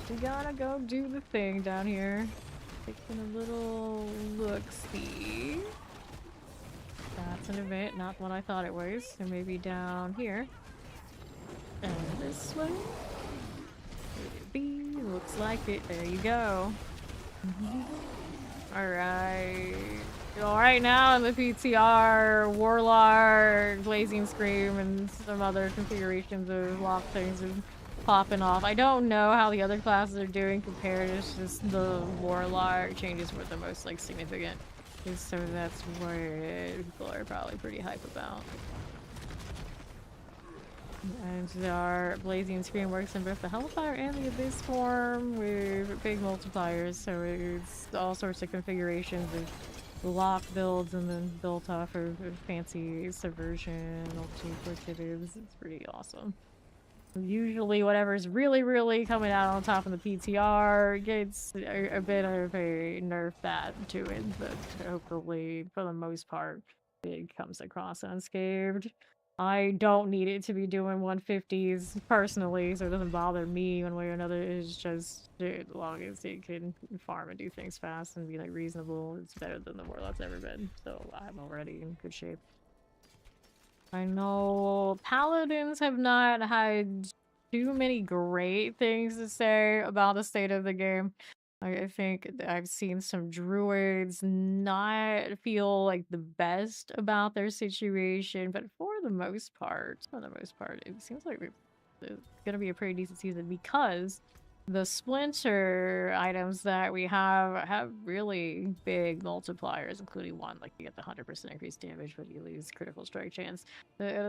A: We gotta go do the thing down here. Taking a little look-see. That's an event, not what I thought it was. So maybe down here. And this way. Maybe. Looks like it. There you go. Alright. Right now in the PTR, Warlock, Blazing Scream, and some other configurations of lock things are popping off. I don't know how the other classes are doing compared. It's just the Warlock changes were the most like significant. So that's what people are probably pretty hype about. And our Blazing Scream works in both the Hellfire and the Abyss form with big multipliers, so it's all sorts of configurations of lock builds and then built off of fancy subversion, multi-inquisitives. It's pretty awesome. Usually whatever's really coming out on top of the PTR gets a bit of a nerf bat to it, but hopefully for the most part it comes across unscathed. I don't need it to be doing 150s personally, so it doesn't bother me one way or another. It's just as long as it can farm and do things fast and be like reasonable, it's better than the Warlock's ever been. So I'm already in good shape. I know Paladins have not had too many great things to say about the state of the game. I think I've seen some druids not feel like the best about their situation, but for the most part, it seems like it's gonna be a pretty decent season because the splinter items that we have really big multipliers, including one like you get the 100% increased damage, but you lose critical strike chance.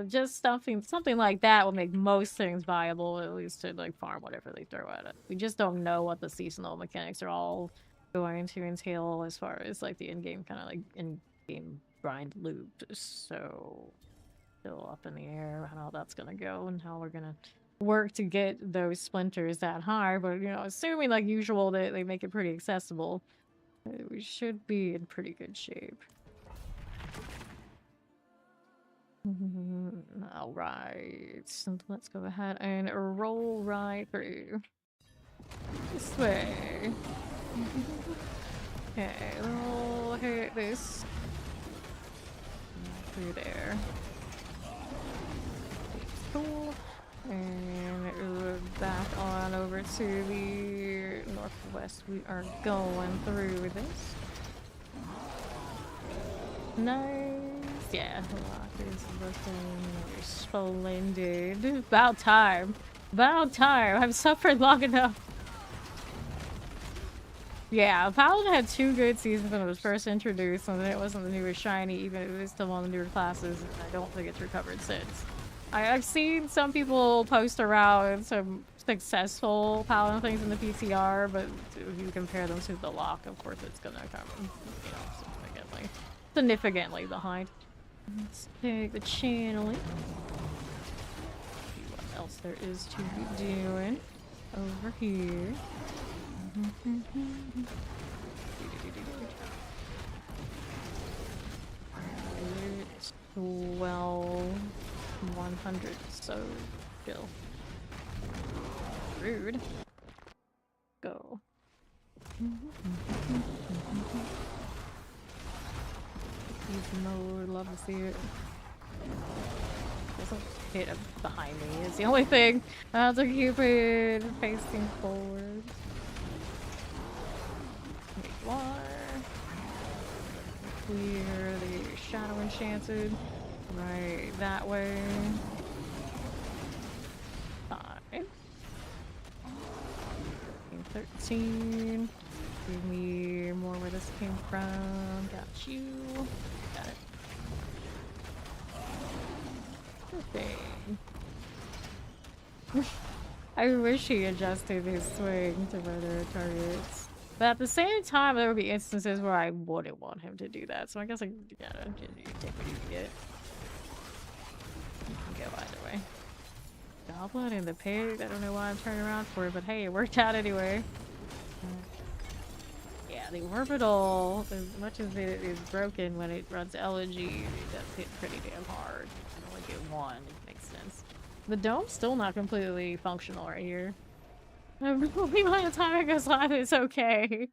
A: Just something like that will make most things viable, at least to like farm whatever they throw at it. We just don't know what the seasonal mechanics are all going to entail as far as like the in-game kind of like in-game grind loop. So still up in the air how that's gonna go and how we're gonna work to get those splinters that high. But you know, assuming like usual that they make it pretty accessible, we should be in pretty good shape. All right, so let's go ahead and roll right through this way. Okay, we'll hit this through there. Cool. And back on over to the northwest. We are going through this. Nice. Yeah, Warlock is looking splendid. About time. About time. I've suffered long enough. Yeah, Paladin had 2 good seasons when it was first introduced, and then it wasn't the newest shiny, even if it was still on the newer classes, and I don't think it's recovered since. I've seen some people post around some successful Paladin things in the PTR, but if you compare them to the lock, of course it's gonna come, you know, significantly behind. Let's take the channeling. See what else there is to be doing over here. 12 100, so chill. Rude. Go. Easy mode, love to see it. Doesn't hit up behind me, is the only thing. I have to keep it facing forward. War. Clear the shadow enchanted. Right that way. 5. 13. Give me more where this came from. Got you. Got it. Okay. I wish he adjusted his swing to better targets. But at the same time, there would be instances where I wouldn't want him to do that. So I guess I gotta take what you can get. You can go either way. Goblin in the pig. I don't know why I'm turning around for it, but hey, it worked out anyway. Yeah, the orbital, as much as it is broken when it runs elegy, it does hit pretty damn hard. I only get 1. It makes sense. The dome's still not completely functional right here. Probably by the time it goes live, it's okay.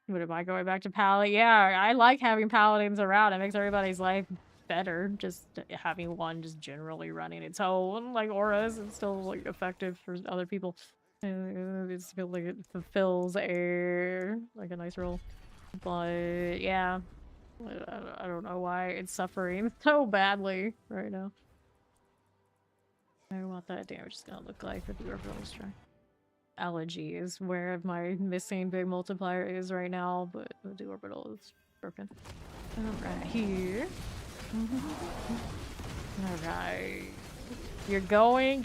A: What am I going back to Paladin? Yeah, I like having Paladins around. It makes everybody's life better. Just having one just generally running its own, like auras, and still like effective for other people. It feels like it fulfills a nice role. But yeah, I don't know why it's suffering so badly right now. I don't know what that damage is gonna look like with the orbital strike. Elegy is where my missing big multiplier is right now, but the orbital is broken. Alright, here. Alright. You're going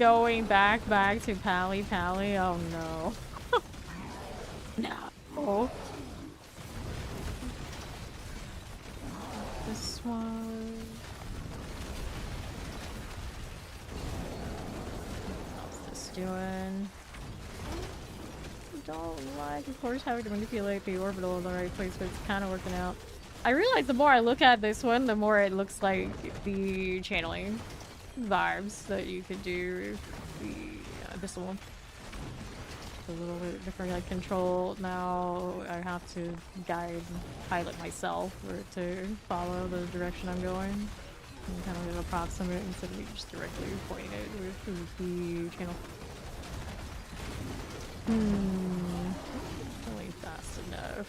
A: back to Pally. Oh no. No. This one. What's this doing? Don't like, of course, having to manipulate the orbital in the right place, but it's kind of working out. I realize the more I look at this one, the more it looks like the channeling vibes that you could do with the Abyssal one. A little bit different, like control. Now I have to guide and pilot myself or to follow the direction I'm going. And kind of approximate instead of me just directly pointing it with the channel. Only fast enough.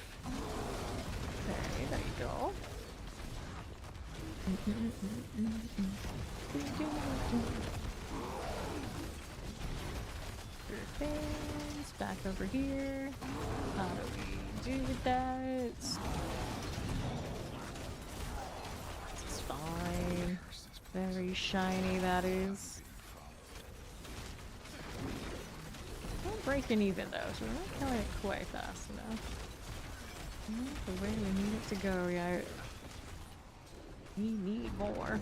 A: Okay, there you go. Things back over here. How do we do with that? This is fine. Very shiny, that is. Not breaking even though, so we're not killing it quite fast enough. Not the way we need it to go yet. We need more.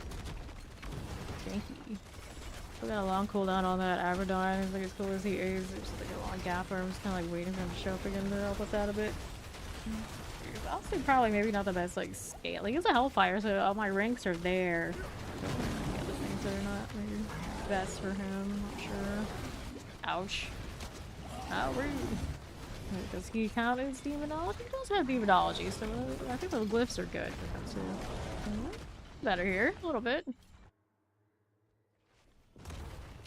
A: Thank you. We got a long cooldown on that Abaddon. He's like as cool as he is. There's just like a long gap where I'm just kind of like waiting for him to show up again to help us out a bit. Honestly, probably maybe not the best like scaling. He's a Hellfire, so all my ranks are there. The other things that are not maybe best for him. Not sure. Ouch. How rude. Does he count as demonology? He does have demonology, so I think the glyphs are good for him too. Better here, a little bit.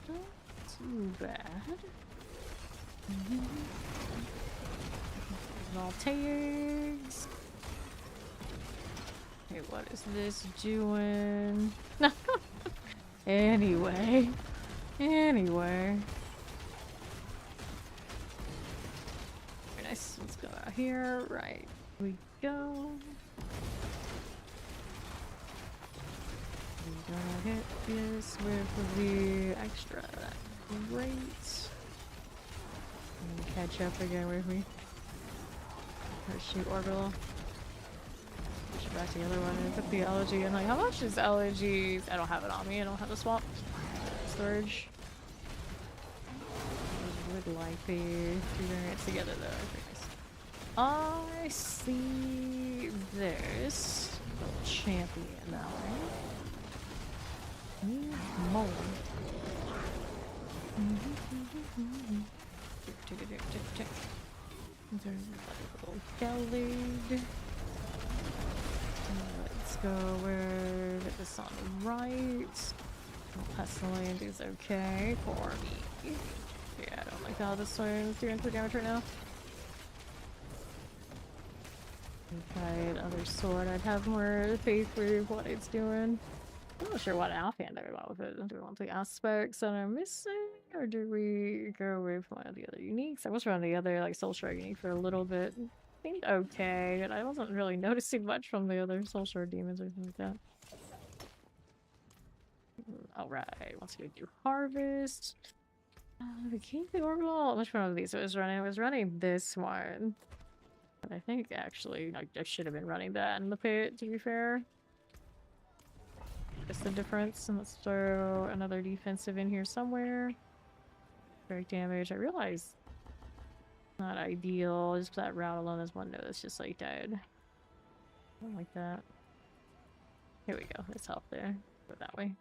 A: Not too bad. Voltaics. Okay, what is this doing? Anyway. Very nice. Let's go out here. Right. We go. We're gonna hit this with the extra. Great. Catch up again with me. Or shoot orbital. Push back to the other one and put the elegy in. Like, how much is elegy? I don't have it on me. I don't have the swap storage. I would like the two variants together though. I see this little champion now, right? Need more. There's a little Gallade. Let's go where this on the right. Pestilent is okay for me. Yeah, I don't like how this one's doing for damage right now. Right, other sword. I'd have more faith with what it's doing. I'm not sure what offhand I want with it. Do we want the aspects that I'm missing? Or do we go with one of the other uniques? I was running the other like Soul Shard unique for a little bit. I think okay, but I wasn't really noticing much from the other Soul Shard demons or anything like that. Alright, once we do harvest. The King the Orbital. Which one of these was running? I was running this one. But I think actually I should have been running that in the pit, to be fair. Just the difference. And let's throw another defensive in here somewhere. Break damage. I realize not ideal. Just that route alone is one note that's just like dead. I don't like that. Here we go. There's help there. Go that way.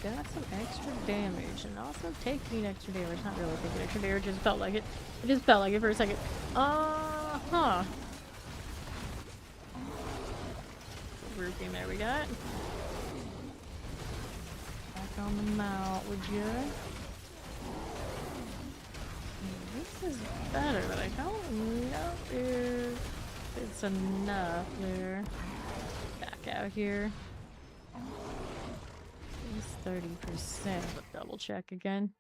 A: Got some extra damage and also taking extra damage. Not really taking extra damage, just felt like it. It just felt like it for a second. Huh. Roofing there we got. Back on the mount, would you? This is better, but I don't know if it's enough there. Back out here. 30%. Double check again.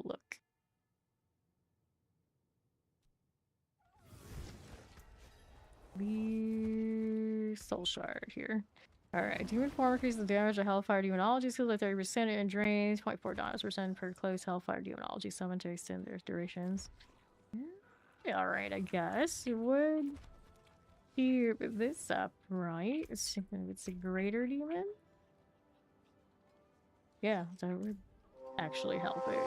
A: Look. The Soul Shard here. Alright, Demon Form increases the damage of Hellfire Demonology skill by 30% and drains 0.4% per close Hellfire Demonology summon to extend their durations. Yeah, alright, I guess. You would keep this up, right? It's a greater demon? Yeah, that would actually help it.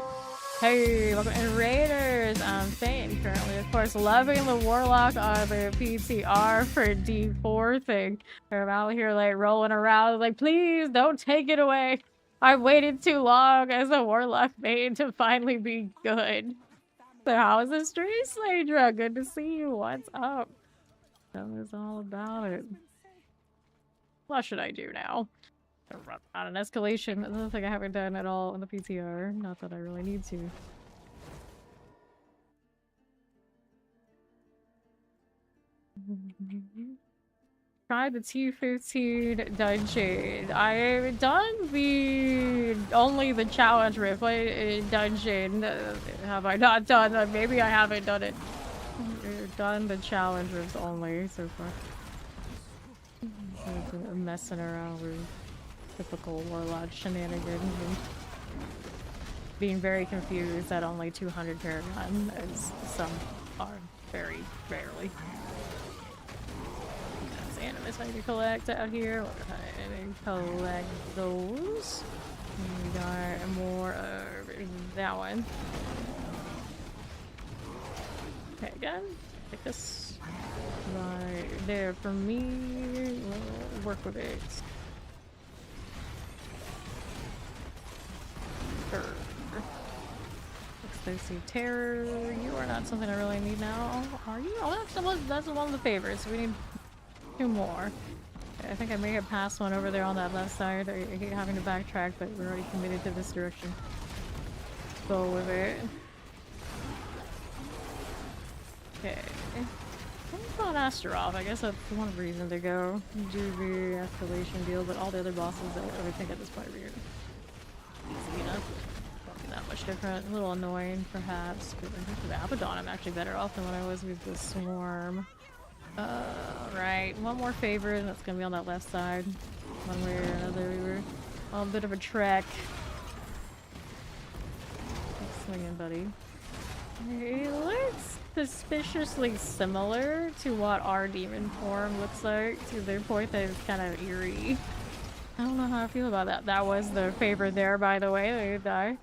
A: Hey, welcome in Raiders. I'm Fane currently, of course, loving the Warlock on the PTR for D4 thing. I'm out here like rolling around like, please don't take it away. I've waited too long as a Warlock main to finally be good. So how is the stream, Sladra? Good to see you. What's up? Tell us all about it. What should I do now? Run on an escalation. Another thing I haven't done at all in the PTR. Not that I really need to. Try the T15 dungeon. I've done only the challenge rift dungeon. Have I not done? Maybe I haven't done it. I've done the challenge rifts only so far. So messing around with typical Warlock shenanigans and being very confused that only 200 Paragon, as some are very rarely. That's animus I need to collect out here. We'll go ahead and collect those. We got more of that one. Okay, again, take this right there for me. We'll work with it. Explosive Terror. You are not something I really need now, are you? Oh, that's one of the favorites. We need 2 more. I think I may have passed one over there on that left side. I hate having to backtrack, but we're already committed to this direction. Go with it. Okay. I'm not Astaroth. I guess that's one reason to go do the escalation deal, but all the other bosses I think at this point are weird. Easy enough. That much different. A little annoying, perhaps. But I think with Abaddon, I'm actually better off than when I was with the Swarm. Right. One more favor, and that's gonna be on that left side. One way or another, we were on a bit of a trek. Keep swinging, buddy. It looks suspiciously similar to what our demon form looks like, to their point that it's kind of eerie. I don't know how I feel about that. That was the favor there, by the way. They die.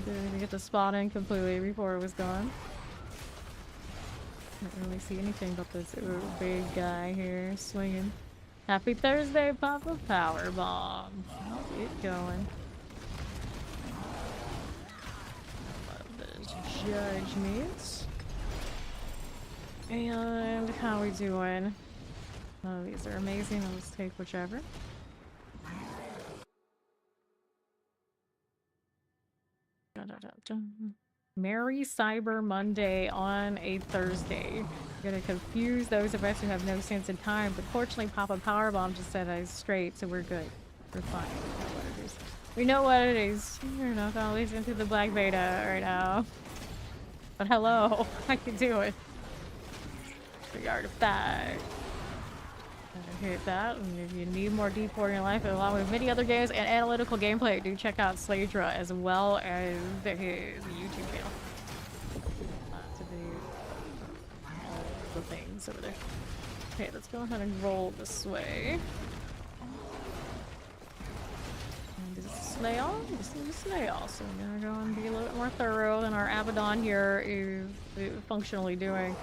A: Didn't even get to spawn in completely before it was gone. Can't really see anything but this big guy here swinging. Happy Thursday, Papa Power Bomb. How's it going? Love those judgments. And how we doing? Oh, these are amazing. I'll just take whichever. Merry Cyber Monday on a Thursday. You're gonna confuse those of us who have no sense of time, but fortunately Papa Powerbomb just set us straight, so we're good. We're fine. We know what it is. We're not gonna listen to the black beta right now. But hello, I can do it. The artifact. Hit that, and if you need more D4 in your life, along with many other games and analytical gameplay, do check out Sladra as well as his YouTube channel. To do all the things over there. Okay, let's go ahead and roll this way. And this is Slayle. This is Slayle, so I'm gonna go and be a little bit more thorough than our Abaddon here is functionally doing.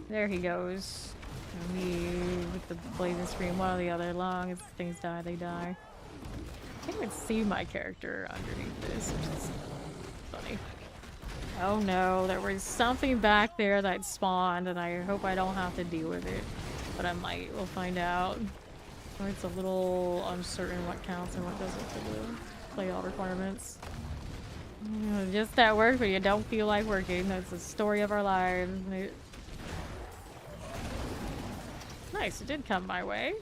A: There he goes. Me with the blazing screen, one or the other. Long as things die, they die. I can't even see my character underneath this, which is funny. Oh no, there was something back there that spawned, and I hope I don't have to deal with it. But I might. We'll find out. It's a little uncertain what counts and what doesn't for the play all requirements. Just that work, but you don't feel like working. That's the story of our lives. Nice, it did come my way.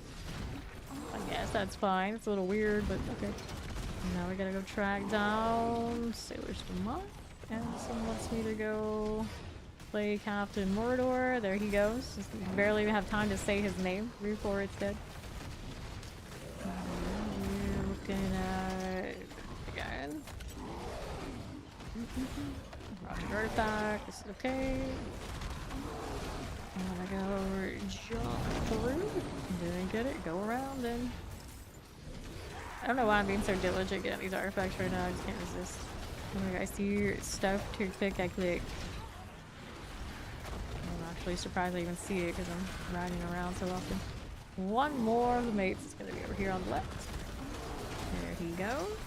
A: I guess that's fine. It's a little weird, but okay. Now we gotta go track down Sailor's Monk, and someone wants me to go play Captain Mordor. There he goes. Just barely even have time to say his name before it's dead. We're looking at again. Roger artifact. This is okay. I'm gonna go jump through. Didn't get it. Go around and I don't know why I'm being so diligent getting these artifacts right now. I just can't resist. Oh my god, I see stuff too thick I click. I'm actually surprised I even see it because I'm riding around so often. One more of the mates is gonna be over here on the left. There he goes.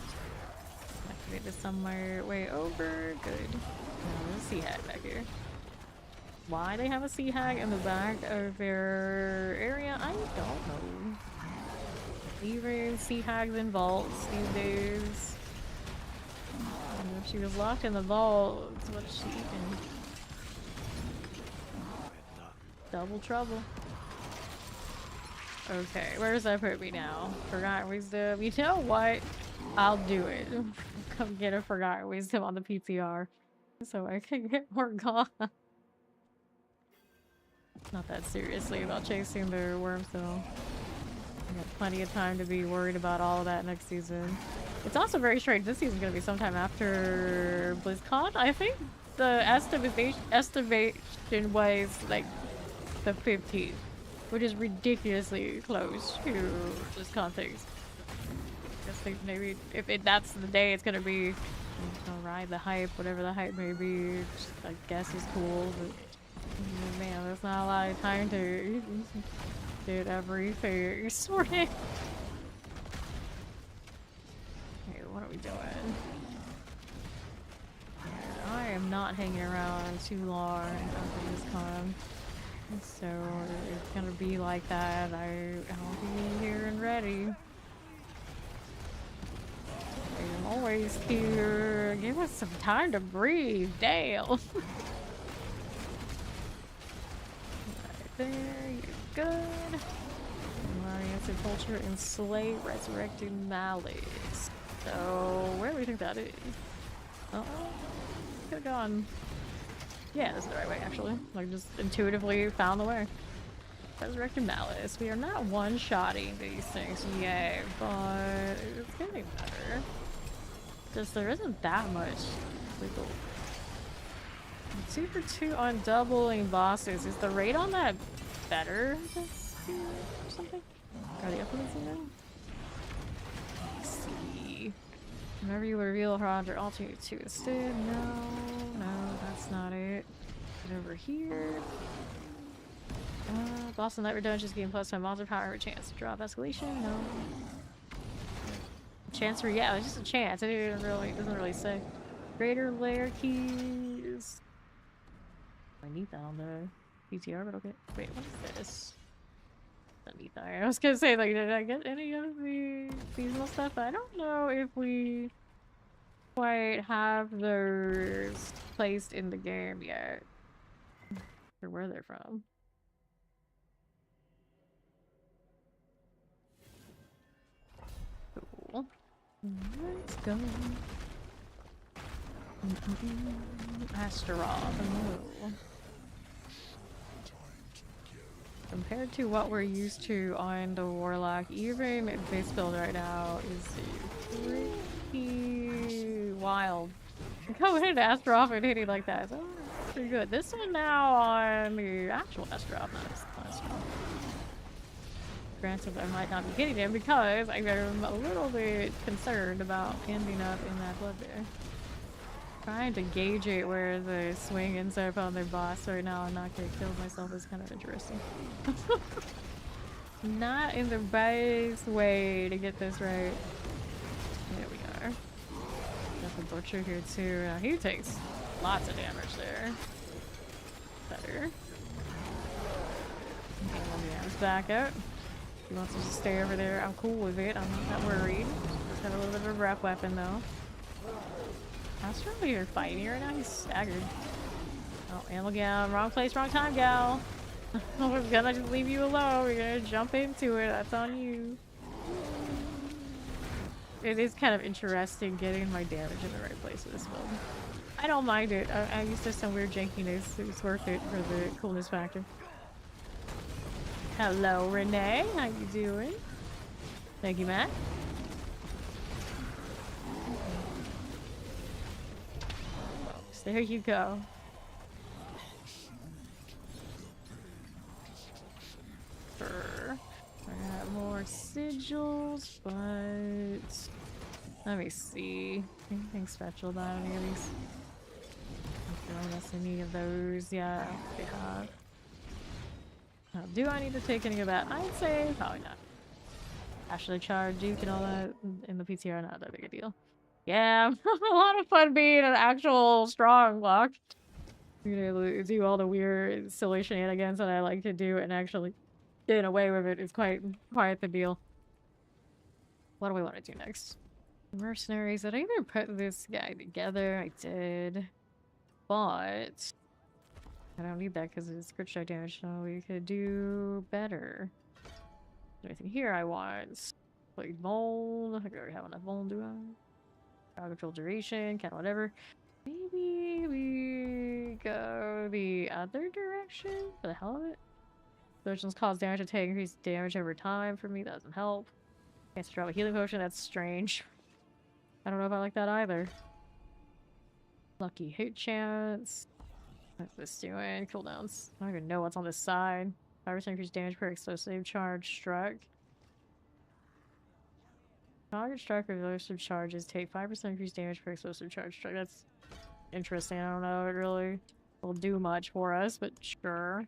A: Activate this somewhere way over. Good. Now there's a sea hag back here. Why they have a sea hag in the back of their area, I don't know. Even sea hags in vaults these days. And if she was locked in the vault, what's she eating? Double trouble. Okay, where does that put me now? Forgotten wisdom. You know what? I'll do it. Come get a forgotten wisdom on the PTR. So I can get more gone. Not that seriously about chasing the worms though. I got plenty of time to be worried about all of that next season. It's also very strange. This season's gonna be sometime after BlizzCon, I think. The estimation was like the 15th, which is ridiculously close to BlizzCon things. I guess they, maybe if that's the day it's gonna be, ride the hype, whatever the hype may be, which I guess is cool, but man, there's not a lot of time to get everything sorted. Okay, what are we doing? Yeah, I am not hanging around too long after this con. So it's gonna be like that. I'll be here and ready. I'm always here. Give us some time to breathe. Damn. Right there, you're good. Alliance and culture and slay resurrecting malice. So where do we think that is? Uh-oh. Could have gone. Yeah, this is the right way actually. Like just intuitively found the way. Resurrected Malice. We are not one-shotting these things yet, but it's getting better. Just there isn't that much legal. 2 for 2 on doubling bosses. Is the rate on that better this year or something? Are the uploads in there? Let's see. Whenever you reveal Roger, alternate 2 instead. No, that's not it. Get over here. Boss and Night Redemption gain plus 1 monster power, chance to drop escalation. No. Chance for yeah, it's just a chance. It doesn't really say. Greater layer keys. I need that on the PTR, but okay. Wait, what is this? I need that. I was gonna say, like, did I get any of the seasonal stuff? I don't know if we quite have those placed in the game yet. Or where they're from. Cool. Let's go. Astaroth. Oh. Compared to what we're used to on the Warlock, even this build right now is pretty wild. Going into Astaroth and hitting like that is pretty good. This one now on the actual Astaroth, not Astaroth. Granted, I might not be getting him because I'm a little bit concerned about ending up in that blood bear. Trying to gauge it where the swing ends up on their boss right now and not get killed myself is kind of interesting. Not in the best way to get this right. There we are. Got the butcher here too. Now he takes lots of damage there. Better. Okay, let's back up. He wants to just stay over there. I'm cool with it. I'm not worried. Just got a little bit of a rep weapon though. How's really you're fighting right now? He's staggered. Oh, ammo gal. Wrong place, wrong time, gal. I was gonna just leave you alone. We're gonna jump into it. That's on you. It is kind of interesting getting my damage in the right place with this build. I don't mind it. I'm used to some weird jankiness. It's worth it for the coolness factor. Hello, Renee. How you doing? Thank you, Matt. There you go. I got more sigils, but Let me see. Anything special about any of these? I don't miss any of those. Yeah, they have. Now, do I need to take any of that? I'd say probably not. Actually, Char, Duke, and all that in the PTR, not that big a deal. Yeah, a lot of fun being an actual strong lock. You know, do all the weird, silly shenanigans that I like to do, and actually getting away with it is quite the deal. What do we want to do next? Mercenaries. Did I even put this guy together? I did. But I don't need that because it's crit strike damage, so we could do better. Anything here I want? Like Mold. I think I already have enough Mold, do I? Crowd control duration, kind of whatever. Maybe we go the other direction for the hell of it. Potions cause damage to take increased damage over time. For me, that doesn't help. Can't drop a healing potion, that's strange. I don't know if I like that either. Lucky hit chance. What's this doing? Cooldowns. I don't even know what's on this side. 5% increased damage per explosive charge struck. Target struck or explosive charges take 5% increased damage per explosive charge struck. That's interesting. I don't know. It really will do much for us, but sure.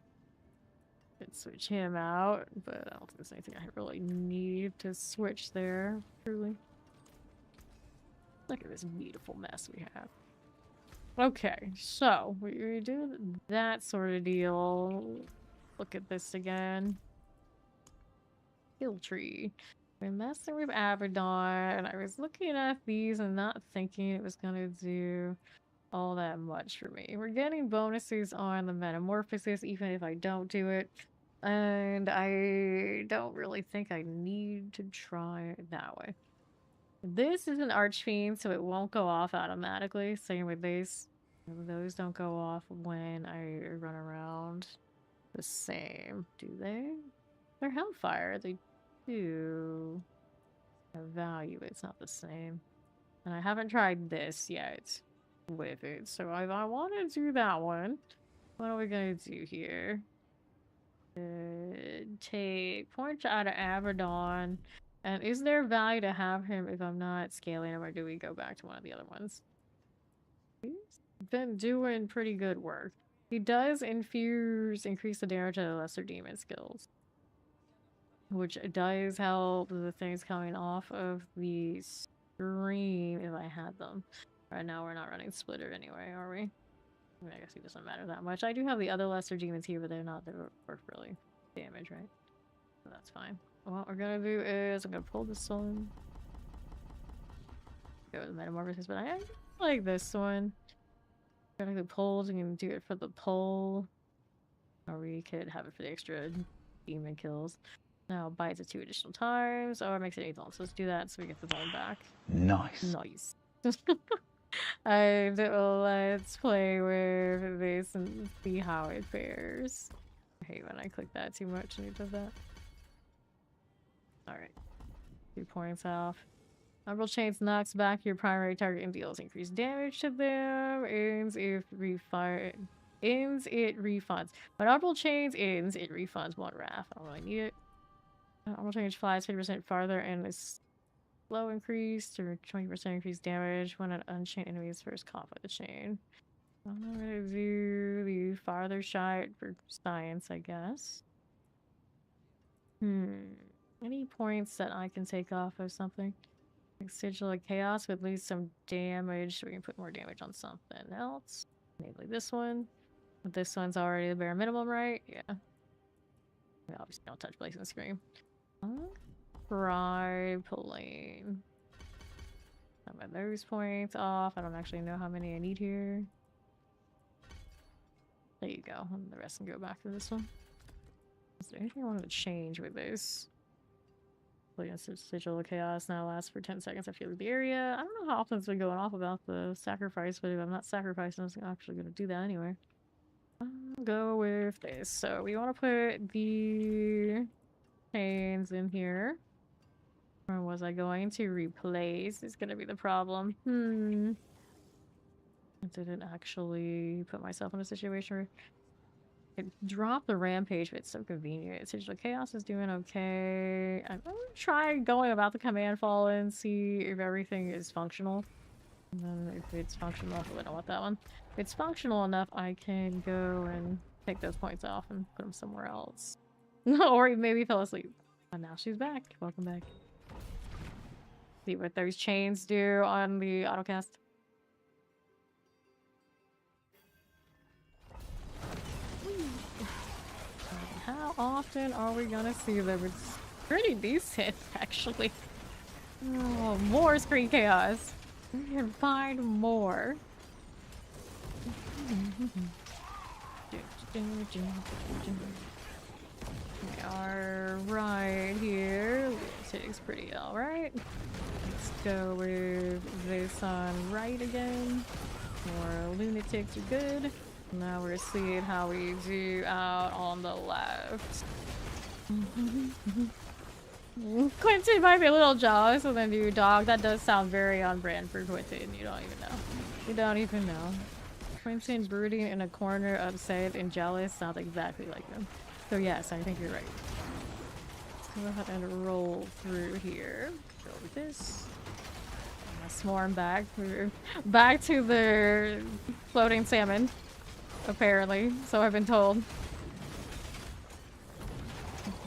A: Could switch him out, but I don't think there's anything I really need to switch there, truly. Look at this beautiful mess we have. Okay, so we do that sort of deal. Look at this again. Hill tree. We're messing with Abaddon. I was looking at these and not thinking it was gonna do all that much for me. We're getting bonuses on the metamorphosis even if I don't do it. And I don't really think I need to try it that way. This is an Archfiend, so it won't go off automatically. Same with these. Those don't go off when I run around the same. Do they? They're Hellfire. They do have value. It's not the same. And I haven't tried this yet with it. So if I want to do that one, what are we going to do here? Take points out of Abaddon. And is there value to have him if I'm not scaling him, or do we go back to one of the other ones? He's been doing pretty good work. He does increase the damage of the lesser demon skills, which does help the things coming off of the stream if I had them. Right now we're not running Splitter anyway, are we? I mean, I guess it doesn't matter that much. I do have the other lesser demons here, but they're not worth really damage, right? So that's fine. What we're gonna do is I'm gonna pull this one. Go with the metamorphosis, but I like this one. Gonna do polls. I'm gonna do it for the poll, or we could have it for the extra demon kills. Now bites it 2 additional times, or makes it 8 long. So let's do that so we get the bone back.
C: Nice.
A: Nice. And let's play with this and see how it fares. I hate when I click that too much and it does that. Alright. 2 points off. Umbral Chains knocks back your primary target and deals increased damage to them. Ends it refunds. When Umbral Chains ends, it refunds 1 wrath. I don't really need it. Umbral Chains flies 50% farther and is slow increase to 20% increased damage when an unchained enemy is first caught by the chain. I'm gonna do the farther shot for science, I guess. Any points that I can take off of something? Like Sigil of Chaos would lose some damage, so we can put more damage on something else. Maybe this one. But this one's already the bare minimum, right? Yeah. We obviously don't touch Blazing Scream. Try pulling some of those points off. I don't actually know how many I need here. There you go. And the rest can go back to this one. Is there anything I wanted to change with this? Sigil of Chaos now lasts for 10 seconds. I feel the area. I don't know how often it's been going off about the sacrifice, but if I'm not sacrificing, I'm actually going to do that anyway. I'll go with this. So we want to put the chains in here. Or was I going to replace? Is going to be the problem. I didn't actually put myself in a situation where It dropped the rampage, but it's so convenient. Digital Chaos is doing okay. I'm gonna try going about the command fall and see if everything is functional. And then if it's functional enough, I don't want that one. If it's functional enough, I can go and take those points off and put them somewhere else. Or maybe fell asleep. Oh, now she's back. Welcome back. See what those chains do on the autocast. How often are we gonna see them? It's pretty decent, actually. Oh, more screen chaos. We can find more. We are right here. Lunatic's pretty alright. Let's go with this on right again. More lunatics are good. Now we're seeing how we do out on the left. Quentin might be a little jealous of the new dog. That does sound very on brand for Quentin. You don't even know. You don't even know. Quentin brooding in a corner, upset and jealous sounds exactly like him. So yes, I think you're right. Let's go ahead and roll through here. Go with this. Swarm back to the floating salmon. Apparently, so I've been told.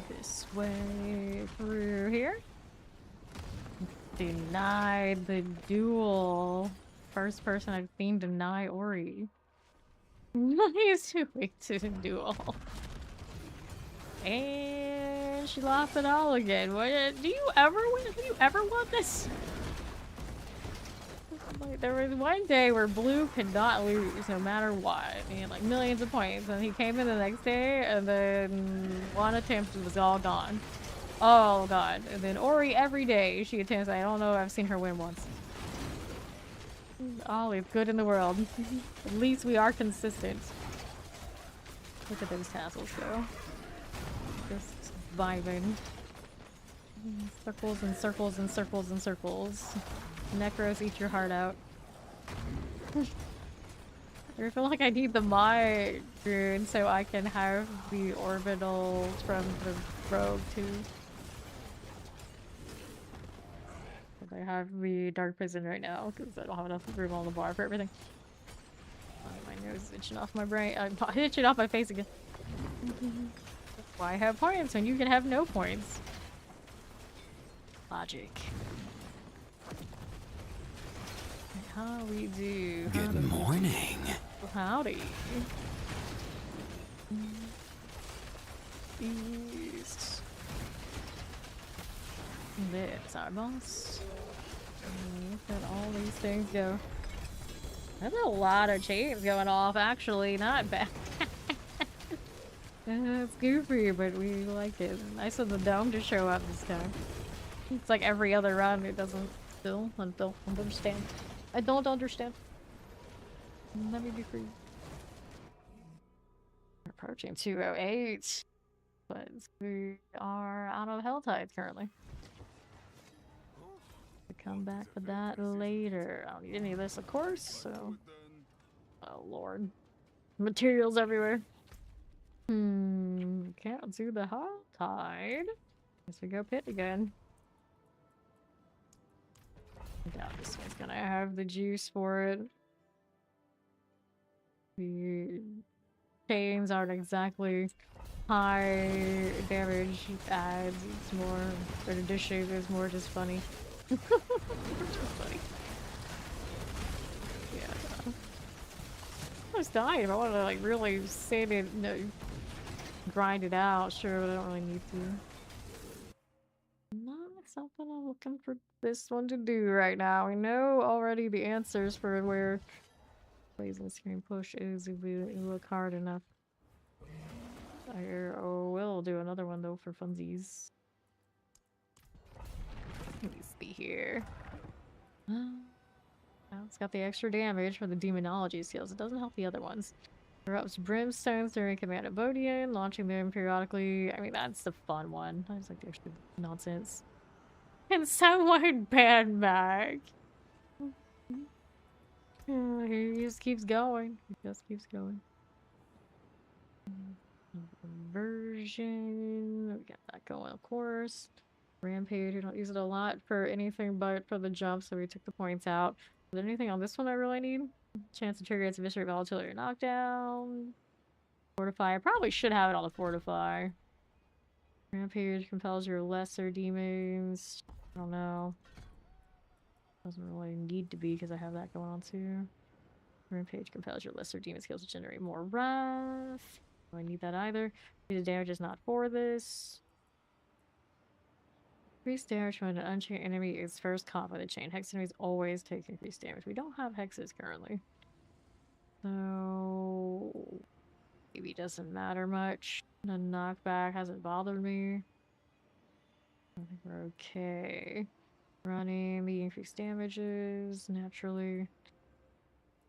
A: This way through here. Denied the duel. First person I've seen deny Ori. He's too weak to duel. And she lost it all again. What? Do you ever win? Do you ever want this? Like, there was one day where Blue could not lose no matter what. He had like millions of points, and he came in the next day, and then one attempt was all gone. Oh god. And then Ori every day she attempts. I don't know, I've seen her win once. All is good in the world. At least we are consistent. Look at those tassels though. Just vibing. Circles and circles and circles and circles. Necros, eat your heart out. I feel like I need the mod rune so I can have the orbitals from the rogue too. But I have the dark prison right now because I don't have enough room on the bar for everything. Oh, my nose is itching off my brain. I'm itching off my face again. Why have points when you can have no points? Logic. How we do?
C: Good morning.
A: Howdy. East. There's our boss. Look at all these things go. There's a lot of chains going off, actually. Not bad. It's goofy, but we like it. Nice of the dome to show up this time. It's like every other run, it doesn't still. I don't understand. I don't understand. Let me be free. We're approaching 208. But we are out of Hell Tides currently. We'll come back to that later. I don't need any of this, of course, so... Oh, Lord. Materials everywhere. Can't do the Hell Tide. Guess we go pit again. I doubt this one's gonna have the juice for it. The chains aren't exactly high damage adds. It's more, or the dish shape is more just funny. More just funny. Yeah. I was dying if I wanted to like really save it, grind it out, sure, but I don't really need to. Not something I'm looking for this one to do right now. We know already the answers for where Blazing Screen Push is if we look hard enough. I will do another one though for funsies. Please be here. Well, it's got the extra damage for the demonology skills. It doesn't help the other ones. Erupts brimstones during command of Bodian, launching them periodically. I mean, that's the fun one. I just like the extra nonsense. And someone ban back. He just keeps going. He just keeps going. Version. We got that going, of course. Rampage. We don't use it a lot for anything but for the jump, so we took the points out. Is there anything on this one I really need? Chance to trigger its visceral volatility or knockdown. Fortify. I probably should have it on the Fortify. Rampage compels your lesser demons. I don't know. Doesn't really need to be because I have that going on too. Rampage compels your lesser demon skills to generate more wrath. Do I need that either? The damage is not for this. Increased damage when an unchained enemy is first caught by the chain. Hex enemies always take increased damage. We don't have hexes currently. So maybe it doesn't matter much. The knockback hasn't bothered me. I think we're okay. Running the increased damages naturally.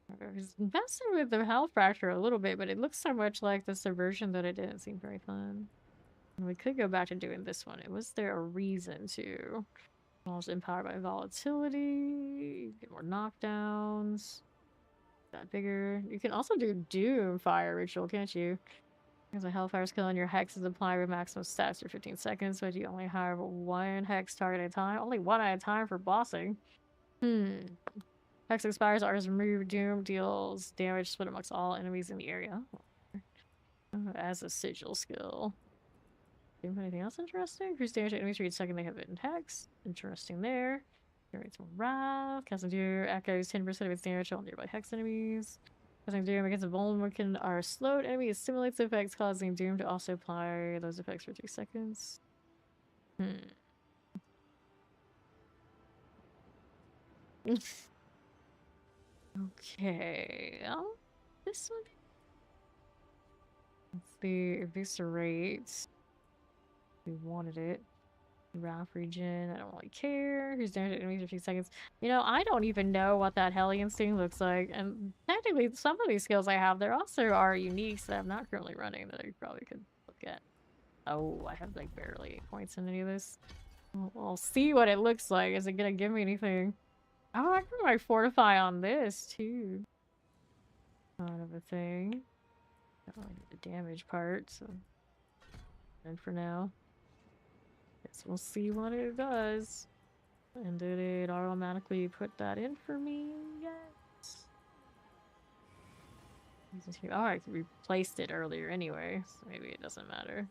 A: I was messing with the health fracture a little bit, but it looks so much like the subversion that it didn't seem very fun. And we could go back to doing this one. Was there a reason to? Almost empowered by volatility. Get more knockdowns. That bigger. You can also do Doom Fire Ritual, can't you? There's a Hellfire skill and your hex is applied with maximum stats for 15 seconds, but you only have one hex target at a time. Only one at a time for bossing. Hex expires, R is removed, Doom deals damage split amongst all enemies in the area. As a sigil skill. Anything else interesting? Increase damage to enemies for each second they have been hexed. Interesting there. Generates more wrath. Casting Doom echoes 10% of its damage to all nearby hex enemies. Casting Doom against a vulnerable or slowed enemy stimulates the effects, causing Doom to also apply those effects for 3 seconds. Okay. This one? Let's see. Eviscerate. We wanted it. Wrath regen. I don't really care. Who's damage to enemies for 2 seconds? You know, I don't even know what that Hellion Sting looks like. And technically, some of these skills I have, there also are uniques that I'm not currently running that I probably could look at. Oh, I have like barely 8 points in any of this. I'll see what it looks like. Is it gonna give me anything? Oh, I can like fortify on this too. Kind of a thing. Don't really need the damage part, so. And for now. Guess we'll see what it does. And did it automatically put that in for me yet? Oh, I replaced it earlier anyway, so maybe it doesn't matter.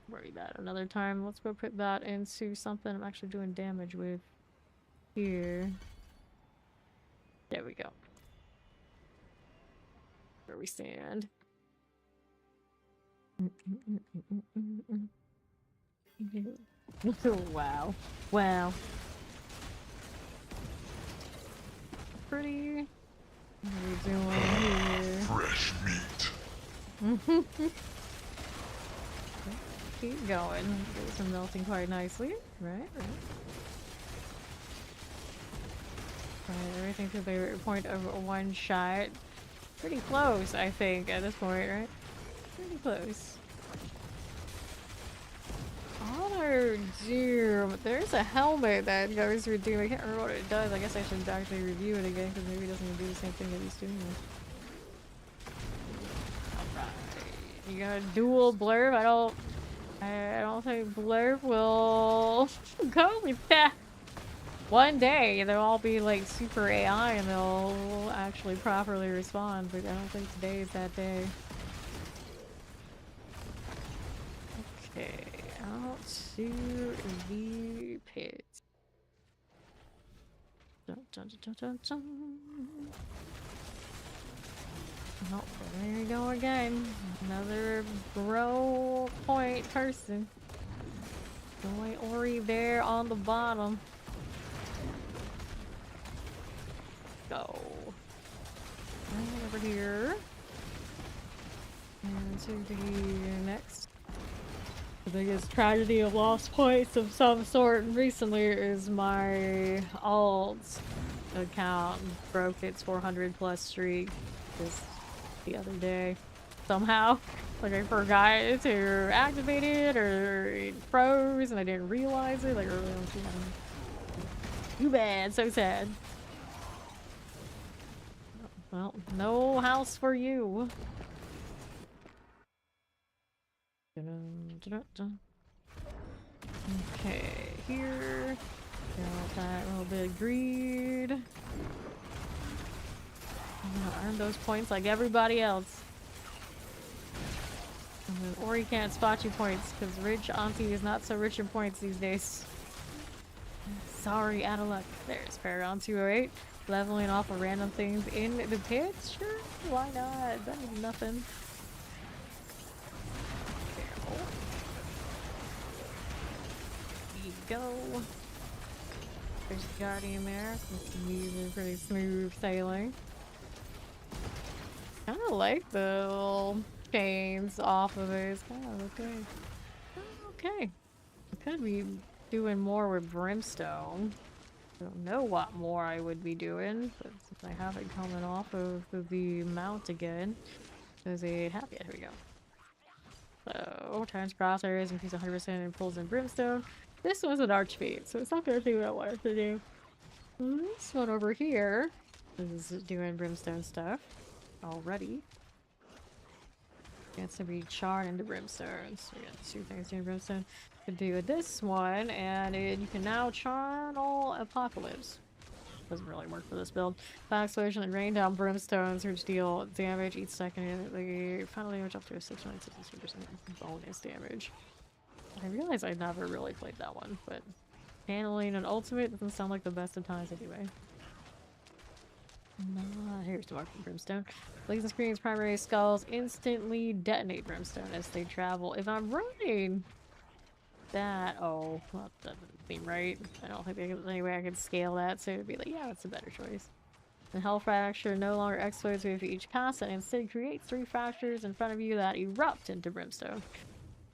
A: Worry that another time. Let's go put that into something I'm actually doing damage with. Here. There we go. Where we stand. Wow. Wow. Pretty. What are we doing here?
B: Fresh meat.
A: Keep going. Get some melting quite nicely. Right. Everything to the point of one shot. Pretty close, I think, at this point, right? Pretty close. Auto Doom. There's a helmet that goes through Doom. I can't remember what it does. I guess I should actually review it again because maybe it doesn't do the same thing that he's doing. Alright. You got a dual blurb? I don't think blurb will go with that. One day they'll all be like super AI and they'll actually properly respond, but I don't think today is that day. Okay, out to the pit. Dun, dun, dun, dun, dun. Oh, there you go again. Another bro point person. Boy Ori there on the bottom. Go. Right over here. And to the next. The biggest tragedy of lost points of some sort recently is my alt account broke its 400 plus streak just the other day. Somehow. Like I forgot to activate it or it froze and I didn't realize it like early on. Too bad, so sad. Well, no house for you. Okay, here. Got that little bit of greed. I'm gonna earn those points like everybody else. Or you can't spot you points, because rich auntie is not so rich in points these days. Sorry, out of luck. There's Paragon 208. Leveling off of random things in the pits? Sure, why not? That means nothing. Careful. There you go. There's the Guardian there. Using pretty smooth sailing. Kinda like the little chains off of it. It's kind of okay. Okay. I could be doing more with Brimstone. I don't know what more I would be doing, but since I have it coming off of the mount again, does it have it? Here we go. So, times crosshairs, increase 100% and pulls in Brimstone. This one's an archfeat, so it's not gonna do what I wanted to do. This one over here is doing Brimstone stuff already. Gets to be charred into Brimstone. So we got 2 things doing Brimstone. Could do this one, and you can now channel Apocalypse. Doesn't really work for this build. Fire explosion and rain down brimstones, which deal damage each second. The final damage up to a 6.62% bonus damage. I realize I never really played that one, but channeling an ultimate doesn't sound like the best of times anyway. Here's the mark from Brimstone. Blazing screens, primary skulls instantly detonate Brimstone as they travel. If I'm running that, oh, well, that doesn't seem right. I don't think there's any way I could scale that, so it'd be like, yeah, it's a better choice. The Hell Fracture no longer explodes with each cast, and instead creates 3 fractures in front of you that erupt into Brimstone.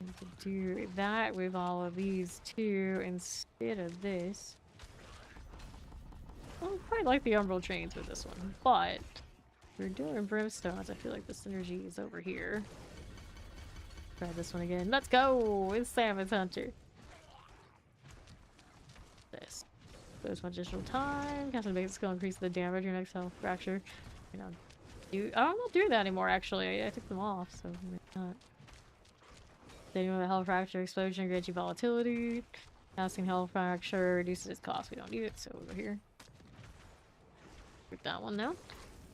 A: And to do that with all of these 2 instead of this. I quite like the Umbral Chains with this one, but if we're doing Brimstones, I feel like the synergy is over here. Try this one again. Let's go! It's Salmon's Hunter. This. There's one additional time. Cast a basic skill, increase the damage your next health fracture. You know, I'm not doing that anymore, actually. I took them off, so maybe not. Then with a health fracture explosion grants you volatility. Casting health fracture reduces its cost. We don't need it, so over here. Pick that one now.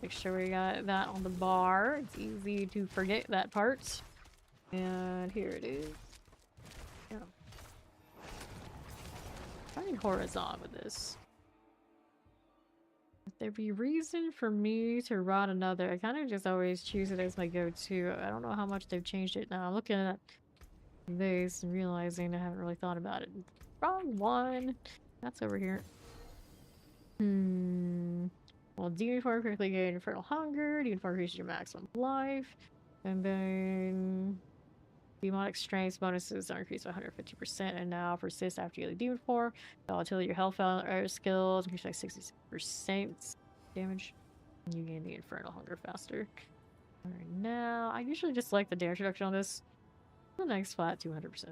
A: Make sure we got that on the bar. It's easy to forget that part. And here it is. Yeah. Trying horizon with this. If there be reason for me to rot another, I kind of just always choose it as my go-to. I don't know how much they've changed it now. I'm looking at this and realizing I haven't really thought about it. Wrong one. That's over here. Well, Demon Form quickly gain Infernal Hunger. Demon Form increases your maximum life. And then Demonic Strength bonuses are increased by 150% and now persist after you leave Demon Form. Volatility your health skills increased by 66% damage. And you gain the Infernal Hunger faster. Alright, now I usually just like the damage reduction on this. The next flat 200%.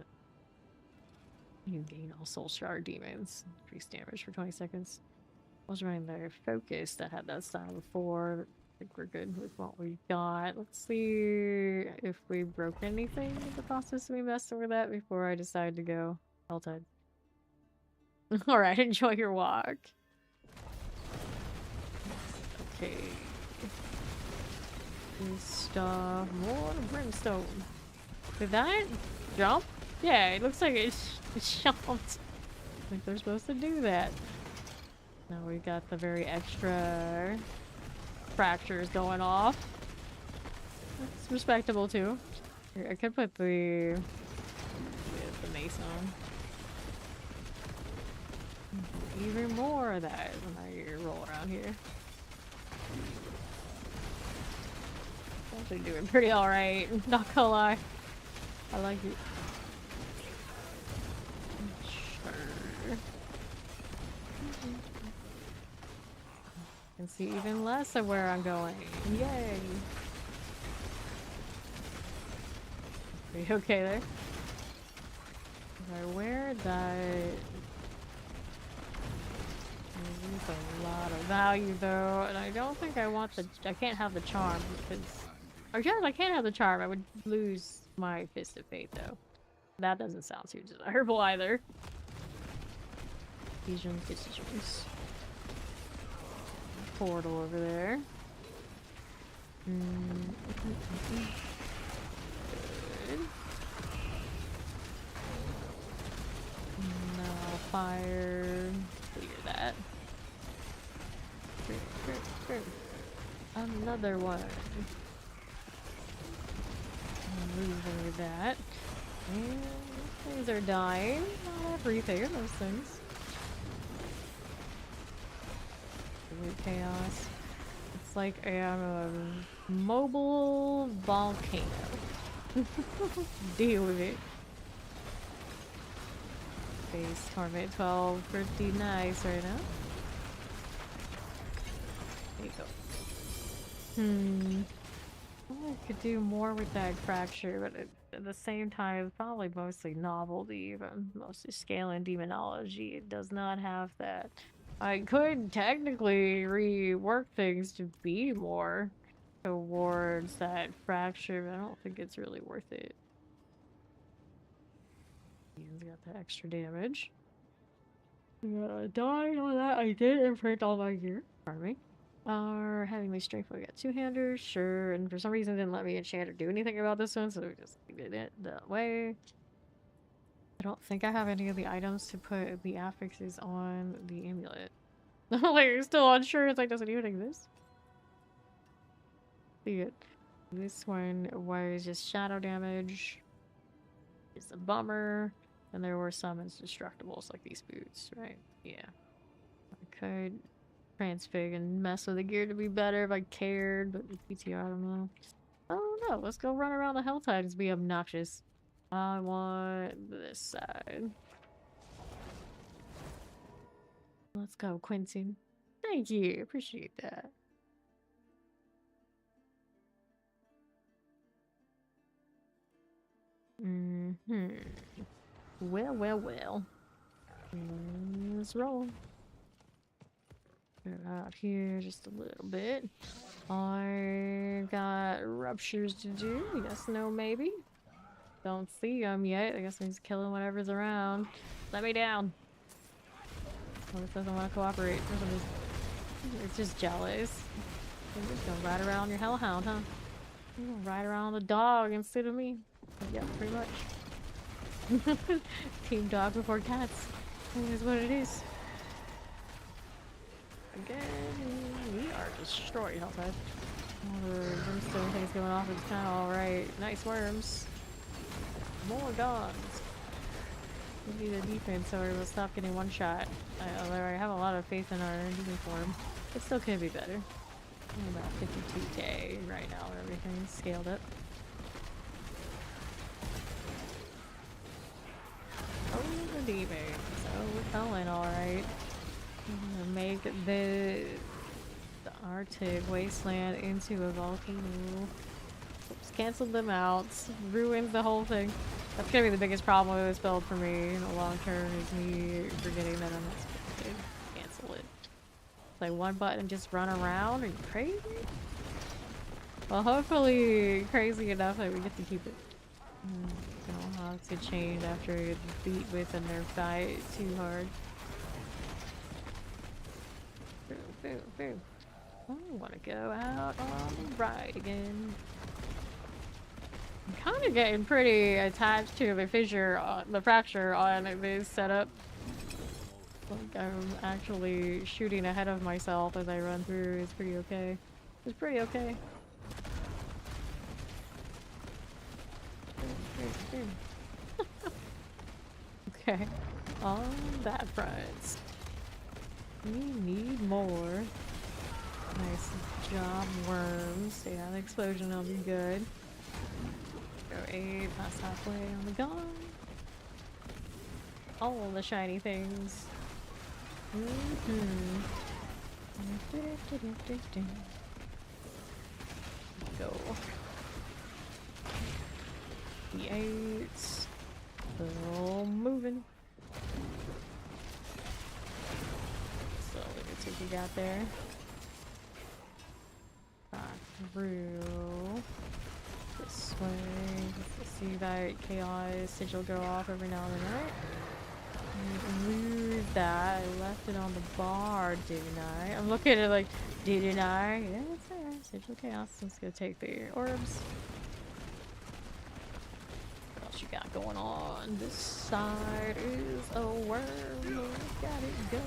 A: You gain all Soul Shard Demons. Increase damage for 20 seconds. I was running their Focus that had that style before. I think we're good with what we got. Let's see if we broke anything in the process of me messing with that before I decide to go Helltide. Alright, enjoy your walk. Okay. This stuff. More Brimstone. Did that jump? Yeah, it looks like it jumped. I think they're supposed to do that. Now we've got the very extra fractures going off. It's respectable too. Here, I could put the mace on. Even more of that when I roll around here. Actually doing pretty alright, not gonna lie. I like it. Sure. Can see even less of where I'm going. Yay! Are you okay there? I wear that It's a lot of value though, and I don't think I want the. I can't have the charm because. Or yes, I can't have the charm. I would lose my Fist of Fate though. That doesn't sound too desirable either. Decisions. Portal over there. Good. No fire. Clear that. Another one. Move over that. And things are dying. Not everything, those things. Chaos. It's like a mobile volcano. Deal with it. Base Torment 12, pretty nice right now. There you go. I could do more with that fracture, but at the same time, it's probably mostly novelty, even mostly scale and demonology. It does not have that. I could technically rework things to be more towards that fracture, but I don't think it's really worth it. He's got the extra damage. Dying on that, I did imprint all my gear. Pardon me. Our Heavenly Strength, we got two-handers, sure, and for some reason didn't let me enchant or do anything about this one, so we just did it that way. I don't think I have any of the items to put the affixes on the amulet. Like, you're still unsure, it's like, does it even exist? See it. This one was just shadow damage. It's a bummer. And there were some indestructibles, like these boots, right? Yeah. I could transfig and mess with the gear to be better if I cared, but with PTR, I don't know. Oh no, let's go run around the Hell Titans, be obnoxious. I want this side. Let's go, Quentin. Thank you, appreciate that. Well. Let's roll. Get out here just a little bit. I got ruptures to do. Yes, no, maybe. Don't see them yet. I guess I'm just killing whatever's around. Let me down. Well, this doesn't want to cooperate. It's just jealous. You're just gonna ride around your hellhound, huh? You're gonna ride around the dog instead of me. Yeah, pretty much. Team dog before cats. That is what it is. Again, we are destroyed outside. All the brimstone things going off is kind of alright. Nice worms. More dogs. We need a defense so we'll stop getting one shot. Although I have a lot of faith in our uniform. It still could be better. I'm about 52k right now where everything's scaled up. Oh, the demons. Oh, we're going alright. Make the Arctic wasteland into a volcano. Oops, canceled them out. Ruined the whole thing. That's gonna be the biggest problem with this build for me in the long term, is me forgetting that I'm not supposed to cancel it. Like one button and just run around. Are you crazy? Well, hopefully crazy enough that we get to keep it. I'll have to change after I get beat with a nerf fight too hard. Boom. I want to go out on the ride again. I'm kind of getting pretty attached to the fracture on this setup. Like I'm actually shooting ahead of myself as I run through. It's pretty okay. It's pretty okay. Okay, on that front. We need more. Nice job, worms. Yeah, the explosion will be good. Go 8, pass halfway on the gun. All the shiny things. Go. The 8. Still moving. Slowly we got there? Through this way. Let's see that chaos sigil go off every now and then, right? Lose that. I left it on the bar, didn't I? I'm looking at it like, didn't I? Yeah, it's there. Sigil chaos. Let's go take the orbs. What else you got going on? This side is a worm. Got it, go.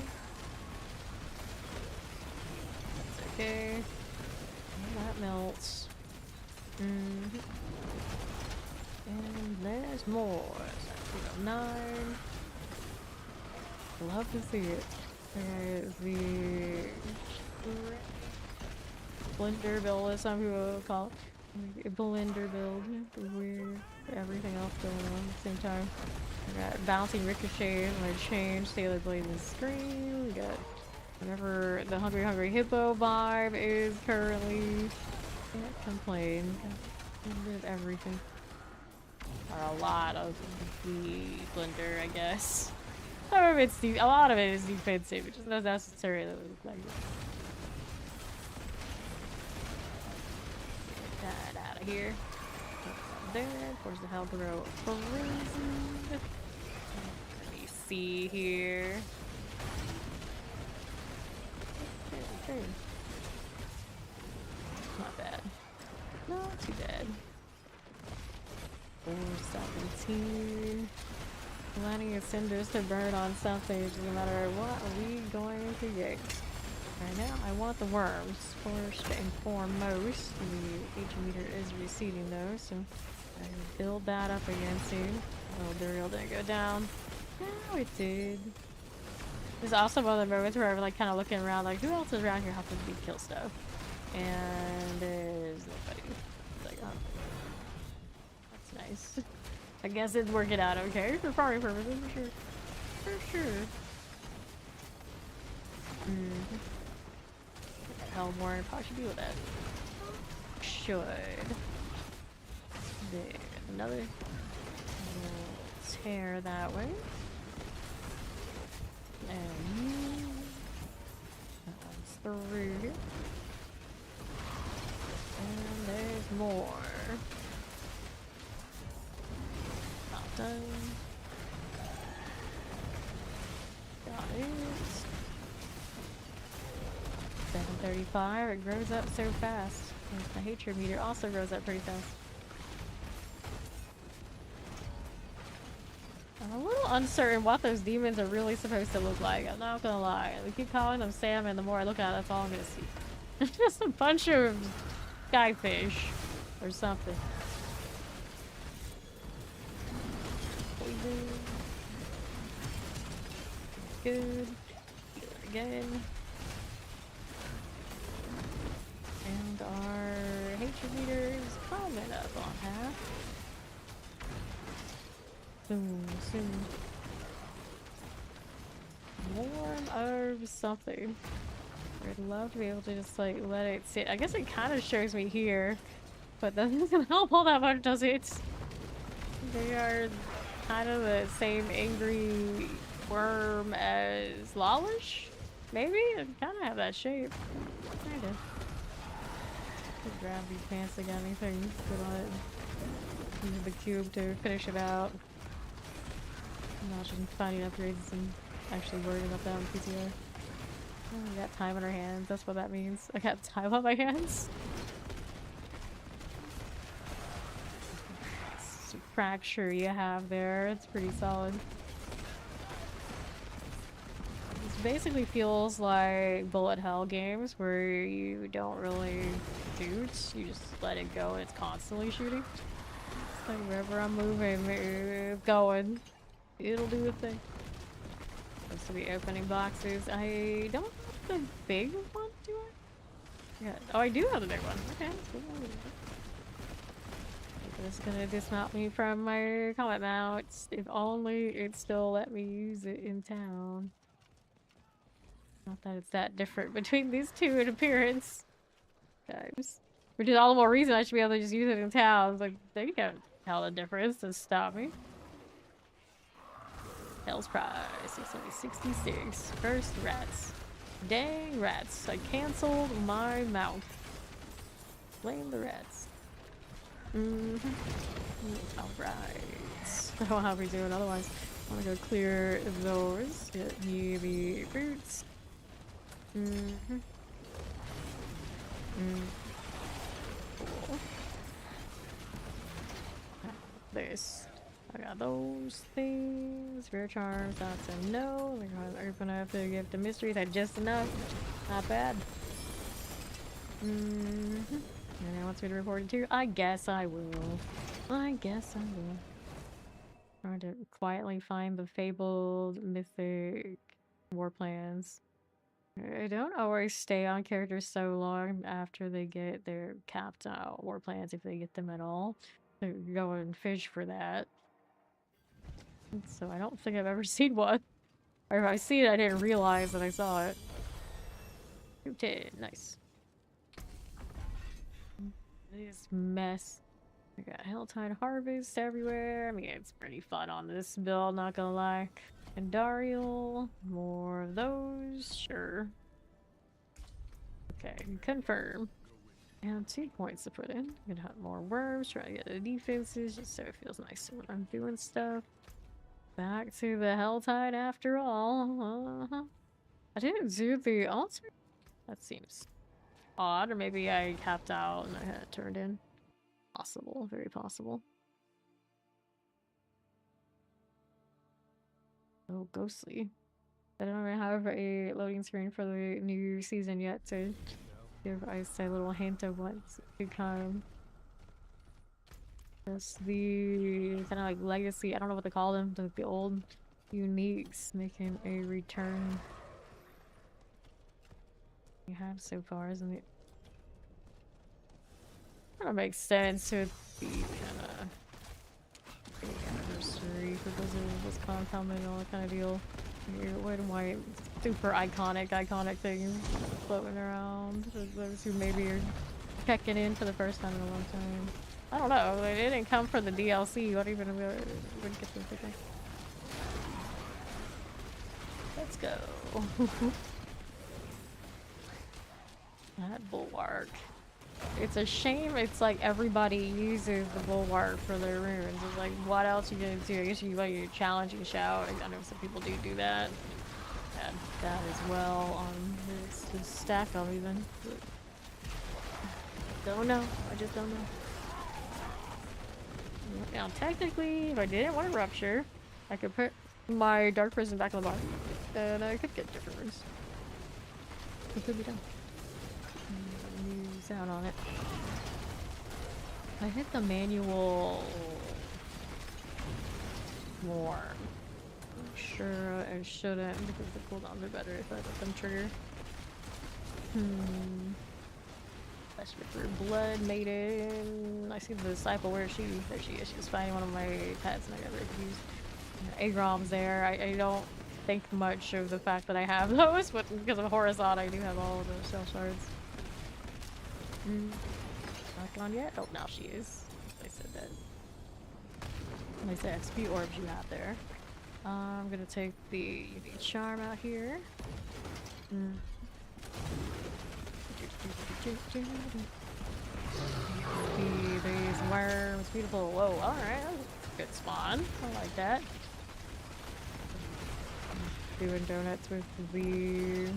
A: That's okay. That melts. And there's more. 9. Love to see it. There's the blender build, as some people call it. Blender build. Weird. Everything else going on at the same time. We got bouncing ricochet. I'm gonna change Sailor Blade and Scream. We got whatever the Hungry Hippo vibe is currently. Can't complain. Got everything. Or a lot of the blender, I guess. Some of it's a lot of it is defensive, which is not necessarily like get that out of here. There, towards the hell grow frozen. Let me see here. Okay. Not bad. Not too bad. 417. Plenty of cinders to burn on something, no matter what we going to get. Right now, I want the worms. First and foremost, the H meter is receding though, so I can build that up again soon. Oh, the real didn't go down. No, it did. There's also other moments where I'm like kind of looking around, like who else is around here helping me kill stuff? And there's nobody. It's like, oh, that's nice. I guess it's working out okay for party purposes, for sure. For sure. Hellborn probably should deal with that. Should. There. Another tear that way. And you. That one's through here. And there's more. Not done. Got it. 735. It grows up so fast. And the hatred meter also grows up pretty fast. I'm a little uncertain what those demons are really supposed to look like. I'm not gonna lie. We keep calling them salmon. The more I look at it, that's all I'm gonna see. It's just a bunch of skyfish or something. Poison. Good. Heal it again. And our hatred meter is coming up on half. Soon. Warm herbs something. I'd love to be able to just like let it sit. I guess it kind of shows me here, but that doesn't help all that much, does it? They are kind of the same angry worm as Lawlish? Maybe? They kind of have that shape. Kind of. Grab these pants again, anything. Good on it. Use the cube to finish it out. I'm not just finding upgrades and actually worrying about that on PTR. Oh, we got time on our hands. That's what that means. I got time on my hands. It's a fracture you have there. It's pretty solid. This basically feels like bullet hell games where you don't really shoot. You just let it go and it's constantly shooting. It's like wherever I'm moving, going. It'll do a thing. Supposed to be opening boxes. I don't have the big one, do I? Yeah. Oh, I do have the big one. Okay. It's gonna dismount me from my combat mount. If only it still let me use it in town. Not that it's that different between these two in appearance. Guys. Which is all the more reason I should be able to just use it in town. It's like, they can't tell the difference to stop me. Hell's Prize, 666. First rats. Dang rats. I canceled my mount. Blame the rats. Alright. How we doing otherwise? I want to go clear those. Get me the fruits. Cool. This. I got those things. Rare charms. That's a no. We're gonna have to give the mystery. That's just enough. Not bad. And it wants me to report it too. I guess I will. I guess I will. Trying to quietly find the fabled mythic war plans. I don't always stay on characters so long after they get their capped out war plans, if they get them at all. So go and fish for that. So I don't think I've ever seen one. Or if I see it, I didn't realize that I saw it. 210, nice. This mess. We got Helltide Harvest everywhere. I mean, it's pretty fun on this build, not gonna lie. And Dariel, more of those, sure. Okay, confirm. And 2 points to put in. I'm gonna hunt more worms, try to get the defenses, just so it feels nice when I'm doing stuff. Back to the Helltide after all. I didn't do the altar? That seems odd, or maybe I capped out and I had it turned in. Possible, very possible. Oh, ghostly. I don't even have a loading screen for the new season yet to give us a little hint of what's to come. Just the kind of like legacy, I don't know what to call them, the old uniques making a return. We have so far, isn't it? Kind of makes sense with the kind of anniversary for those of us compound and all that kind of deal. Your white and white, super iconic things floating around. For those who maybe are checking in for the first time in a long time. I don't know. It didn't come for the DLC. What even would get them thinking? Let's go. That bulwark. It's a shame it's like everybody uses the bulwark for their runes. It's like, what else are you gonna do? I guess you like your challenge and shout. I know some people do that. Add that as well on this stack up even. But don't know. I just don't know. Now technically, if I didn't want to rupture, I could put my dark prison back on the bar, and I could get different runes. It could be done. Use out on it. I hit the manual more. I'm sure I shouldn't because the cooldowns are better if I let them trigger. Let's for Blood Maiden. I see the disciple. Where is she? There she is. She was fighting one of my pets and I got very confused. Agrom's there. I don't think much of the fact that I have those, but because of Horizon, I do have all of those cell shards. Not gone yet? Oh, now she is. I said that. Nice XP orbs you have there. I'm gonna take the unique charm out here. These worms, beautiful. Whoa, alright. Good spawn. I like that. Doing donuts with the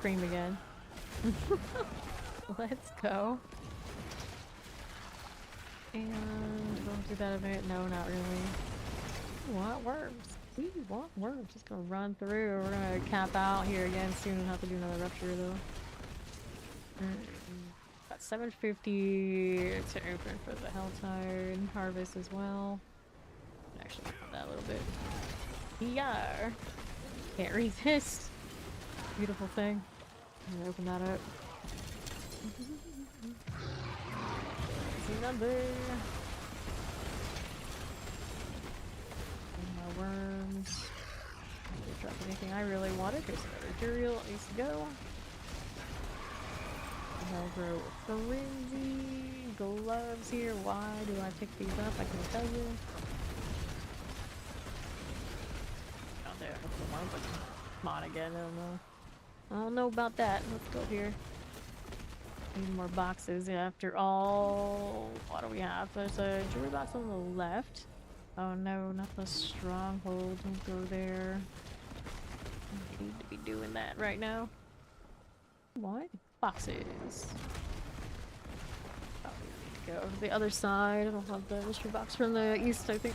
A: cream again. Let's go. And we'll do that a bit. No, not really. We want worms. We want worms. Just gonna run through. We're gonna cap out here again soon. We'll have to do another rupture though. Got 750 to open for the Helltide Harvest as well. Actually, put that a little bit. Yeah. Can't resist. Beautiful thing. I'm gonna open that up. Number. And my worms. Didn't drop anything I really wanted. Here's another Duriel that needs to go. I'll grow frenzy gloves here. Why do I pick these up? I can't tell you. Down there, the one, but come on again. I don't know. I don't know about that. Let's go here. Need more boxes after all. What do we have? There's a jewelry box on the left. Oh no, not the stronghold. Don't go there. I need to be doing that right now. What? Boxes. Oh, we need to go to the other side. I don't have the mystery box from the east, I think.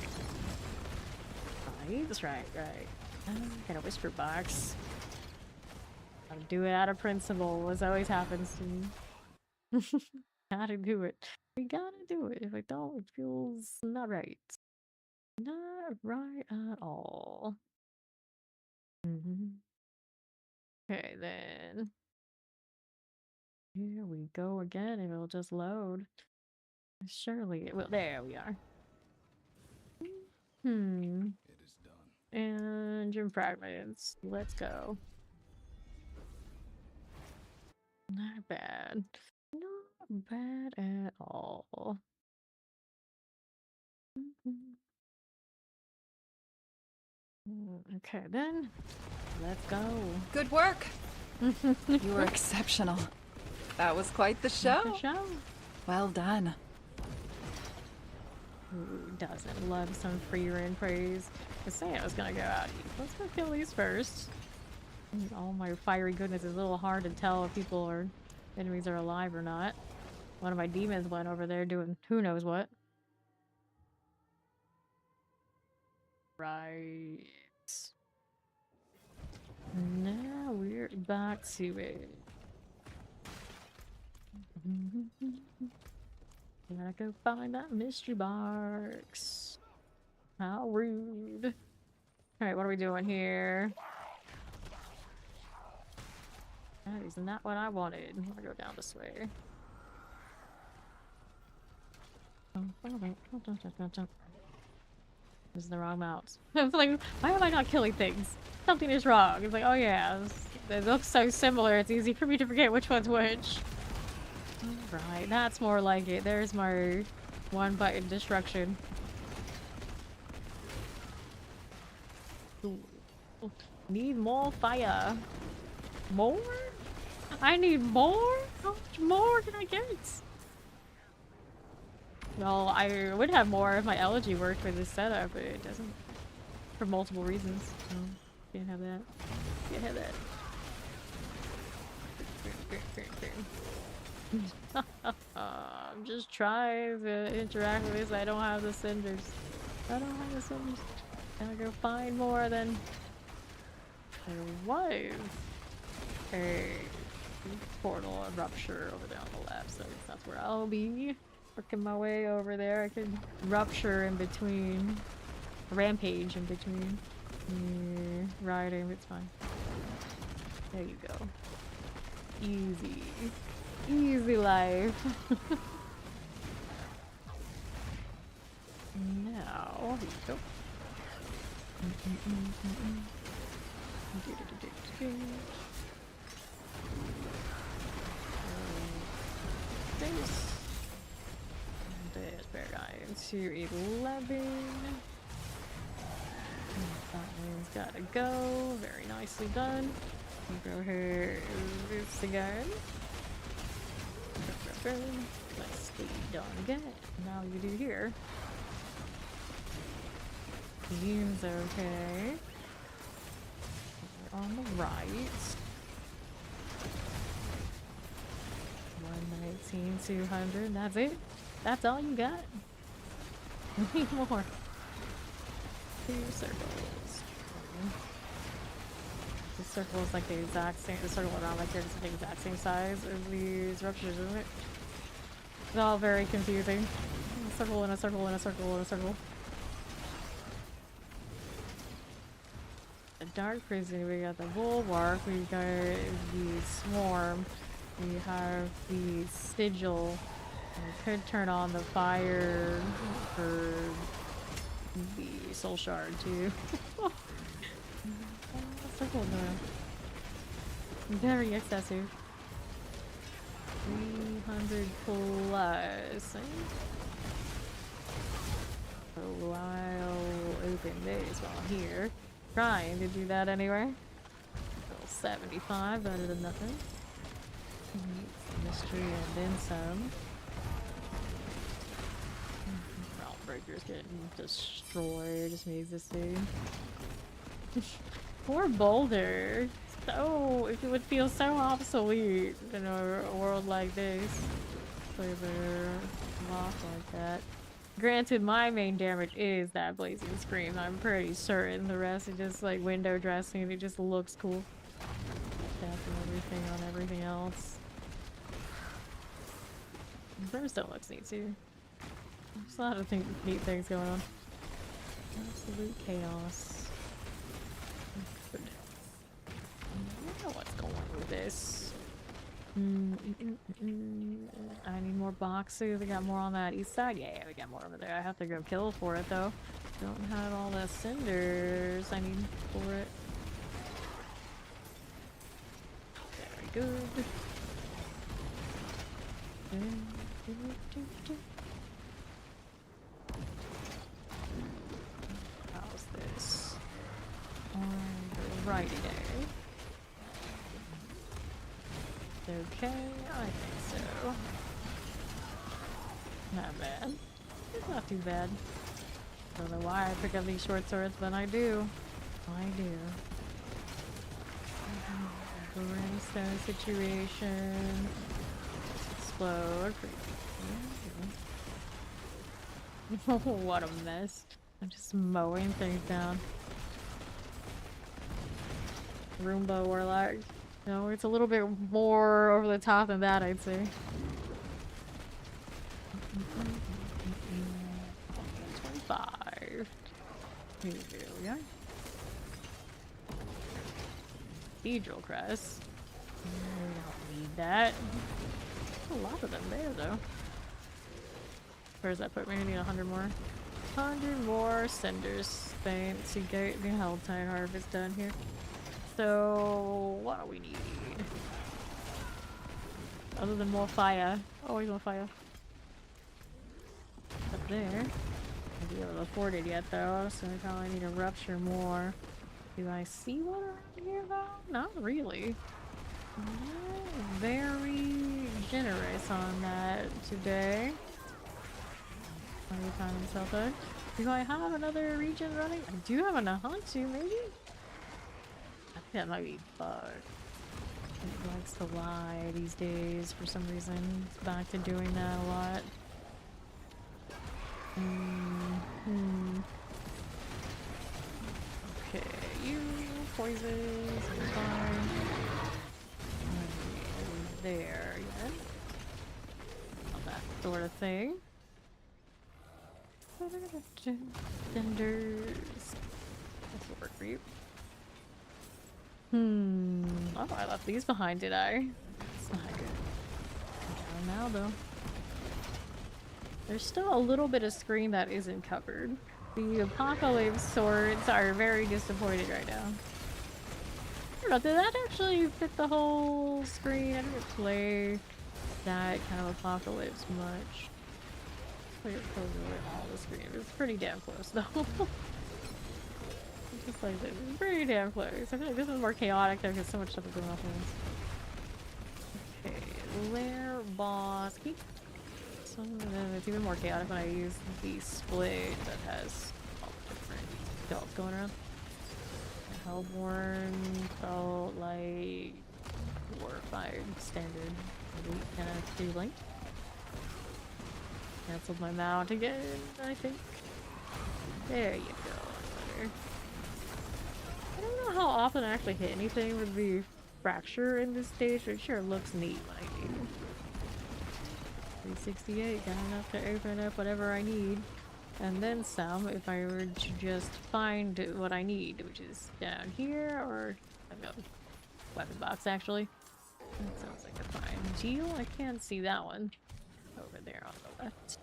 A: Right, that's right, right. Got a whisper box. Gotta do it out of principle, as always happens to me. Gotta do it. We gotta do it. If I don't, it feels not right. Not right at all. Okay, then. Here we go again, and it'll just load. Surely it will. There we are. It is done. And gem fragments. Let's go. Not bad. Not bad at all. Okay, then. Let's go.
C: Good work. You were exceptional. That was quite the show.
A: The show.
C: Well done.
A: Who doesn't love some free run praise? I say I was gonna go out. Let's go kill these first. All my fiery goodness is a little hard to tell if people or enemies are alive or not. One of my demons went over there doing who knows what. Right. Now we're back to it. Gotta go find that mystery box. How rude. Alright, what are we doing here? That is not what I wanted. I'm gonna go down this way. This is the wrong mouse. I was like, why am I not killing things? Something is wrong. It's like, oh yeah, they look so similar, it's easy for me to forget which one's which. Right, that's more like it. There's my one button destruction. Ooh. Need more fire. More? I need more? How much more can I get? Well, I would have more if my elegy worked for this setup, but it doesn't. For multiple reasons. So, can't have that. Can't have that. I'm just trying to interact with this. I don't have the cinders. I don't have the cinders. Gotta go find more than there was a portal, a rupture over there on the left, so that's where I'll be. Working my way over there. I could rupture in between. Rampage in between. Riding, it's fine. There you go. Easy. Easy life. Now, here we go. This. There's Paradigm to 11. That one's gotta go. Very nicely done. We'll go here. This again. Nicely done again. Now you do here. Seems okay. We're on the right. 119, 200. That's it. That's all you got? We need more. 2 circles. The circle is like the exact same. The circle around like here is the exact same size as these ruptures, isn't it? It's all very confusing. A circle and a circle and a circle and a circle. The dark prison. We got the bulwark. We got the swarm. We have the sigil. We could turn on the fire for the soul shard too. Circle now. Very excessive. 300 plus. So I'll open this while here. Trying to do that anyway. Little 75, better than nothing. Mystery and then some. Breaker's getting destroyed, just makes this thing. Poor Boulder. So, it would feel so obsolete in a world like this. Play their off like that. Granted, my main damage is that blazing scream. I'm pretty certain the rest is just like window dressing. It just looks cool. Tapping everything on everything else. Brimstone looks neat too. There's a lot of neat things going on. Absolute chaos. Good. I don't know what's going on with this. I need more boxes. We got more on that east side. Yeah, we got more over there. I have to go kill for it though. Don't have all the cinders I need for it. Very good. How's this? Alrighty there. Okay, I think so. Not bad. It's not too bad. Don't know why I pick up these short swords, but I do. I do. Brimstone situation. Explode. What a mess. I'm just mowing things down. Roomba Warlock. No, it's a little bit more over the top than that, I'd say. 25. Here we are. Cathedral Crest. We don't need that. A lot of them there, though. Where does that put me? I need 100 more. 100 more cinders. Thanks. You get the Helltide Harvest done here. So, what do we need? Other than more fire. Always more fire. Up there. I'll be able to afford it yet though, so I probably need to rupture more. Do I see one around here though? Not really. Very generous on that today. Every time himself out. Do I have another region running? I do have a Hantu, maybe? I think that might be Bug. He likes to lie these days for some reason. He's back to doing that a lot. Okay, you poisons, fine. There, yeah. Not that sort of thing. Tenders. This will work for you. Oh, I left these behind, did I? It's not good. I don't know though. There's still a little bit of screen that isn't covered. The Apocalypse swords are very disappointed right now. I don't know, did that actually fit the whole screen? I didn't play that kind of Apocalypse much. Play it closer with all the screen. It was pretty damn close though. Just like this. It's pretty damn close. I feel like this is more chaotic though because so much stuff is going off at once. Okay, lair boss. So it's even more chaotic when I use the split that has all the different builds going around. Hellborn felt like Warfired standard. Elite kind of too linked. Cancelled my mount again, I think. There you go. I don't know how often I actually hit anything with the fracture in this stage, but it sure looks neat when I do. 368, got enough to open up whatever I need. And then some if I were to just find what I need, which is down here, or I've got a weapon box actually. That sounds like a fine deal. I can't see that one. Over there on the left.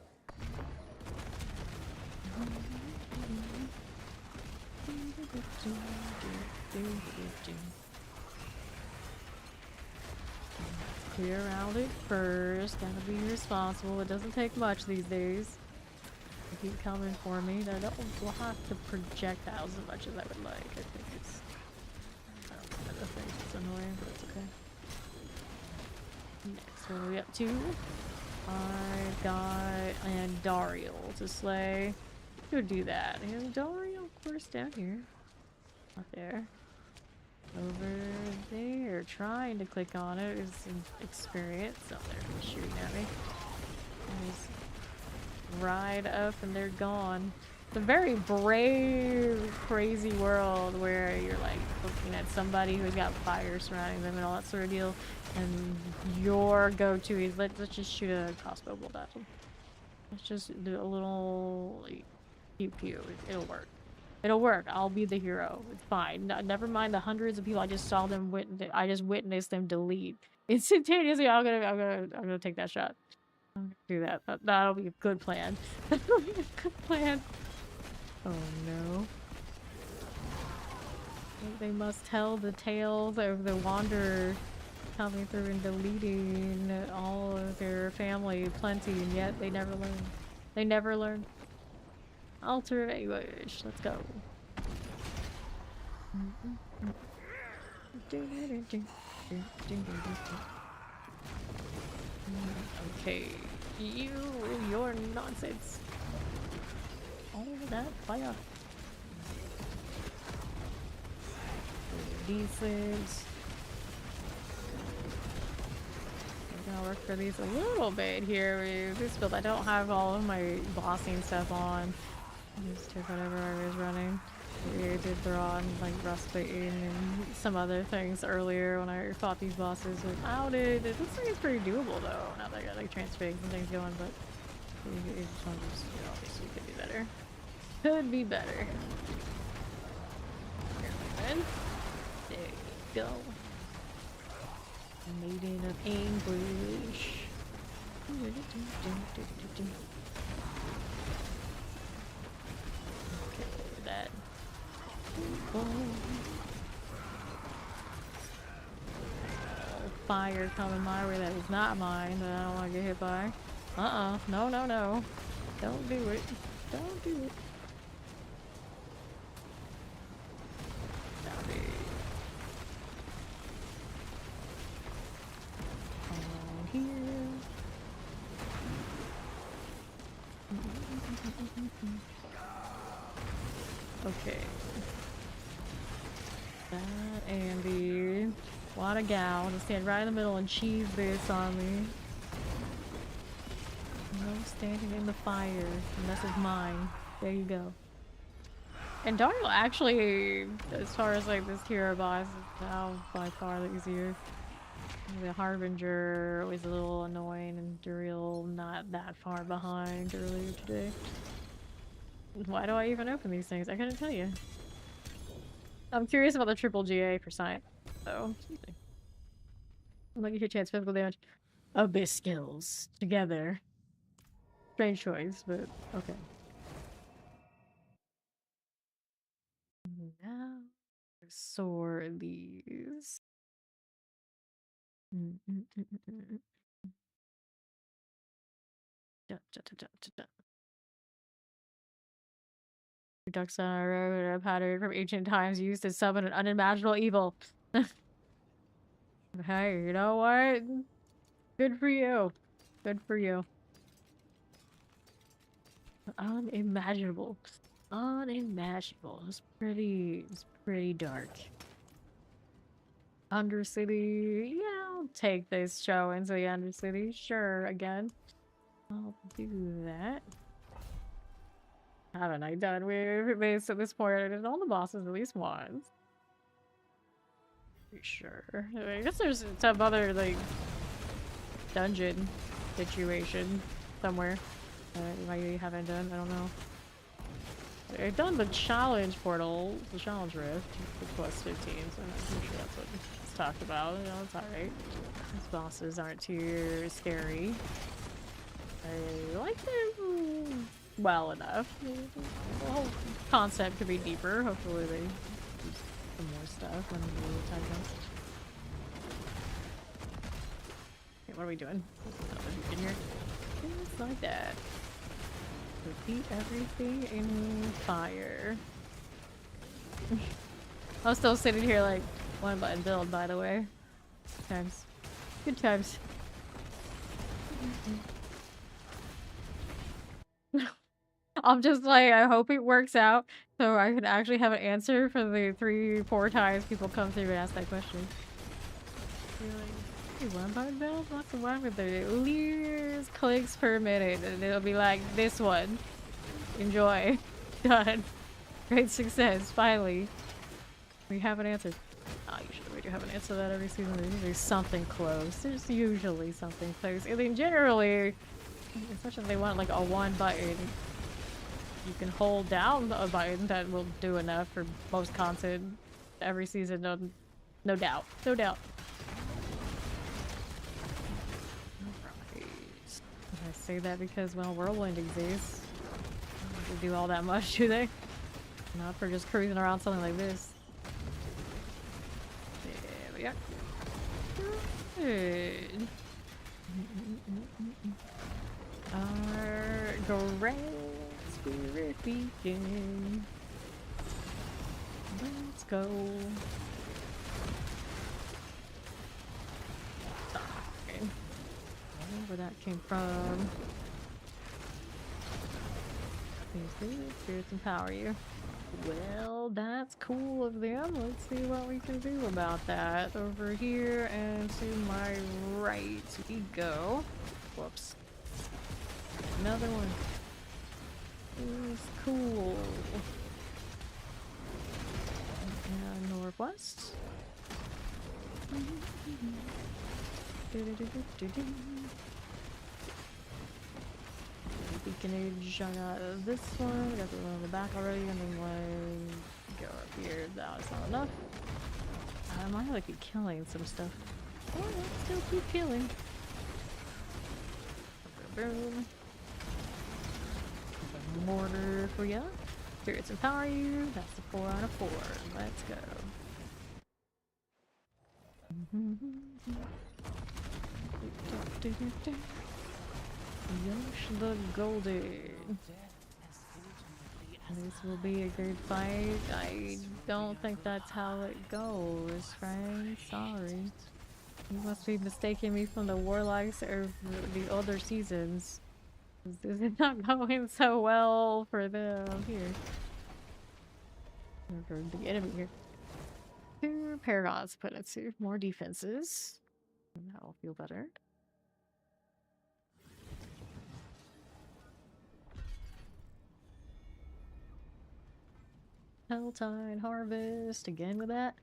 A: Clear around it first. Gotta be responsible. It doesn't take much these days. They keep coming for me. I don't block the projectiles as much as I would like. I think it's the thing. It's annoying, but it's okay. Next, what are we up to? I got Andariel to slay. Go do that. Andariel, of course, down here. Not there. Over there. Trying to click on it is an experience. Oh, they're shooting at me. Just ride up and they're gone. It's a very brave, crazy world where you're like looking at somebody who's got fire surrounding them and all that sort of deal, and your go-to is let's just shoot a crossbow bolt at them. Let's just do a little like pew pew. It'll work. It'll work. I'll be the hero. It's fine. Never mind the hundreds of people I just saw them. I just witnessed them delete instantaneously. I'm gonna take that shot. I'm gonna do that. That'll be a good plan. That'll be a good plan. Oh no. They must tell the tales of the Wanderer coming through and deleting all of their family plenty, and yet they never learn. They never learn. Alter English. Let's go. Okay. You and your nonsense. All that fire. Decent. I'm gonna work for these a little bit here. With this build, I don't have all of my bossing stuff on. I just took whatever I was running. I did throw on like breastplate and some other things earlier when I fought these bosses without it. It looks like it's pretty doable though. Now that I got like transfigs and things going, but it's obviously could be better. Could be better. There you go. Maiden of Anguish. Okay, that. Fire coming my way that is not mine that I don't want to get hit by. No, no, no. Don't do it. Don't do it. Stop it. On here. Okay. That and the water gal to stand right in the middle and cheese this on me. No standing in the fire, and this is mine. There you go. And Dario actually, as far as like this hero boss, is now by far the easier. The Harbinger was a little annoying, and Duriel not that far behind earlier today. Why do I even open these things? I couldn't tell you. I'm curious about the triple GA for science, so I'm looking for chance physical damage. Abyss skills together. Strange choice, but okay. Now sword these. Ducks on a road, a pattern from ancient times used to summon an unimaginable evil. Hey, you know what? Good for you. Good for you. Unimaginable. Unimaginable. It's pretty dark. Undercity. Yeah, I'll take this show into the Undercity. Sure, again. I'll do that. Haven't I done with base at this point? I did all the bosses at least once. Pretty sure. I guess there's some other, like, dungeon situation somewhere that I haven't done. I don't know. I've done the challenge portal, the challenge rift, the plus 15, so I'm pretty sure that's what it's talked about. You know, it's alright. These bosses aren't too scary. I like them well enough. The whole concept could be deeper. Hopefully they do some more stuff when the time comes. Okay, what are we doing? In here? Things like that. Repeat everything in fire. I was still sitting here like, One button build, by the way. Good times. Good times. I'm just like, I hope it works out so I can actually have an answer for the 3-4 times people come through and ask that question. You're like, hey, one button build? What's the one with the least clicks per minute? And it'll be like, this one. Enjoy. Done. Great success. Finally. We have an answer. Oh, usually we do have an answer to that every season. There's usually something close. There's usually something close. I mean, generally, especially if they want like a one button, you can hold down a button that will do enough for most content every season. No doubt. No doubt. Right. I say that because, well, Whirlwind exists. They do all that much, do they? Not for just cruising around something like this. There we are. Good. Our great spirit beacon. Let's go. Okay. I don't know where that came from. Spirits empower you. Well, that's cool of them. Let's see what we can do about that. Over here and to my right we go. Whoops. Another one. Is cool. And northwest. Beaconage, I got this one, got the one on the back already, and then one go up here. That's not enough. I might have to keep killing some stuff. Oh, let's still keep killing. Boom. Mortar for ya. Spirits empower you. That's the 4 out of 4. Let's go. Yosh the Golden. This will be a good fight. I don't think that's how it goes, Frank. Sorry. You must be mistaking me from the Warlocks or the other seasons. This is not going so well for them here. For the enemy here. 2 Paragons put it to more defenses. That'll feel better. Helltide Harvest again with that.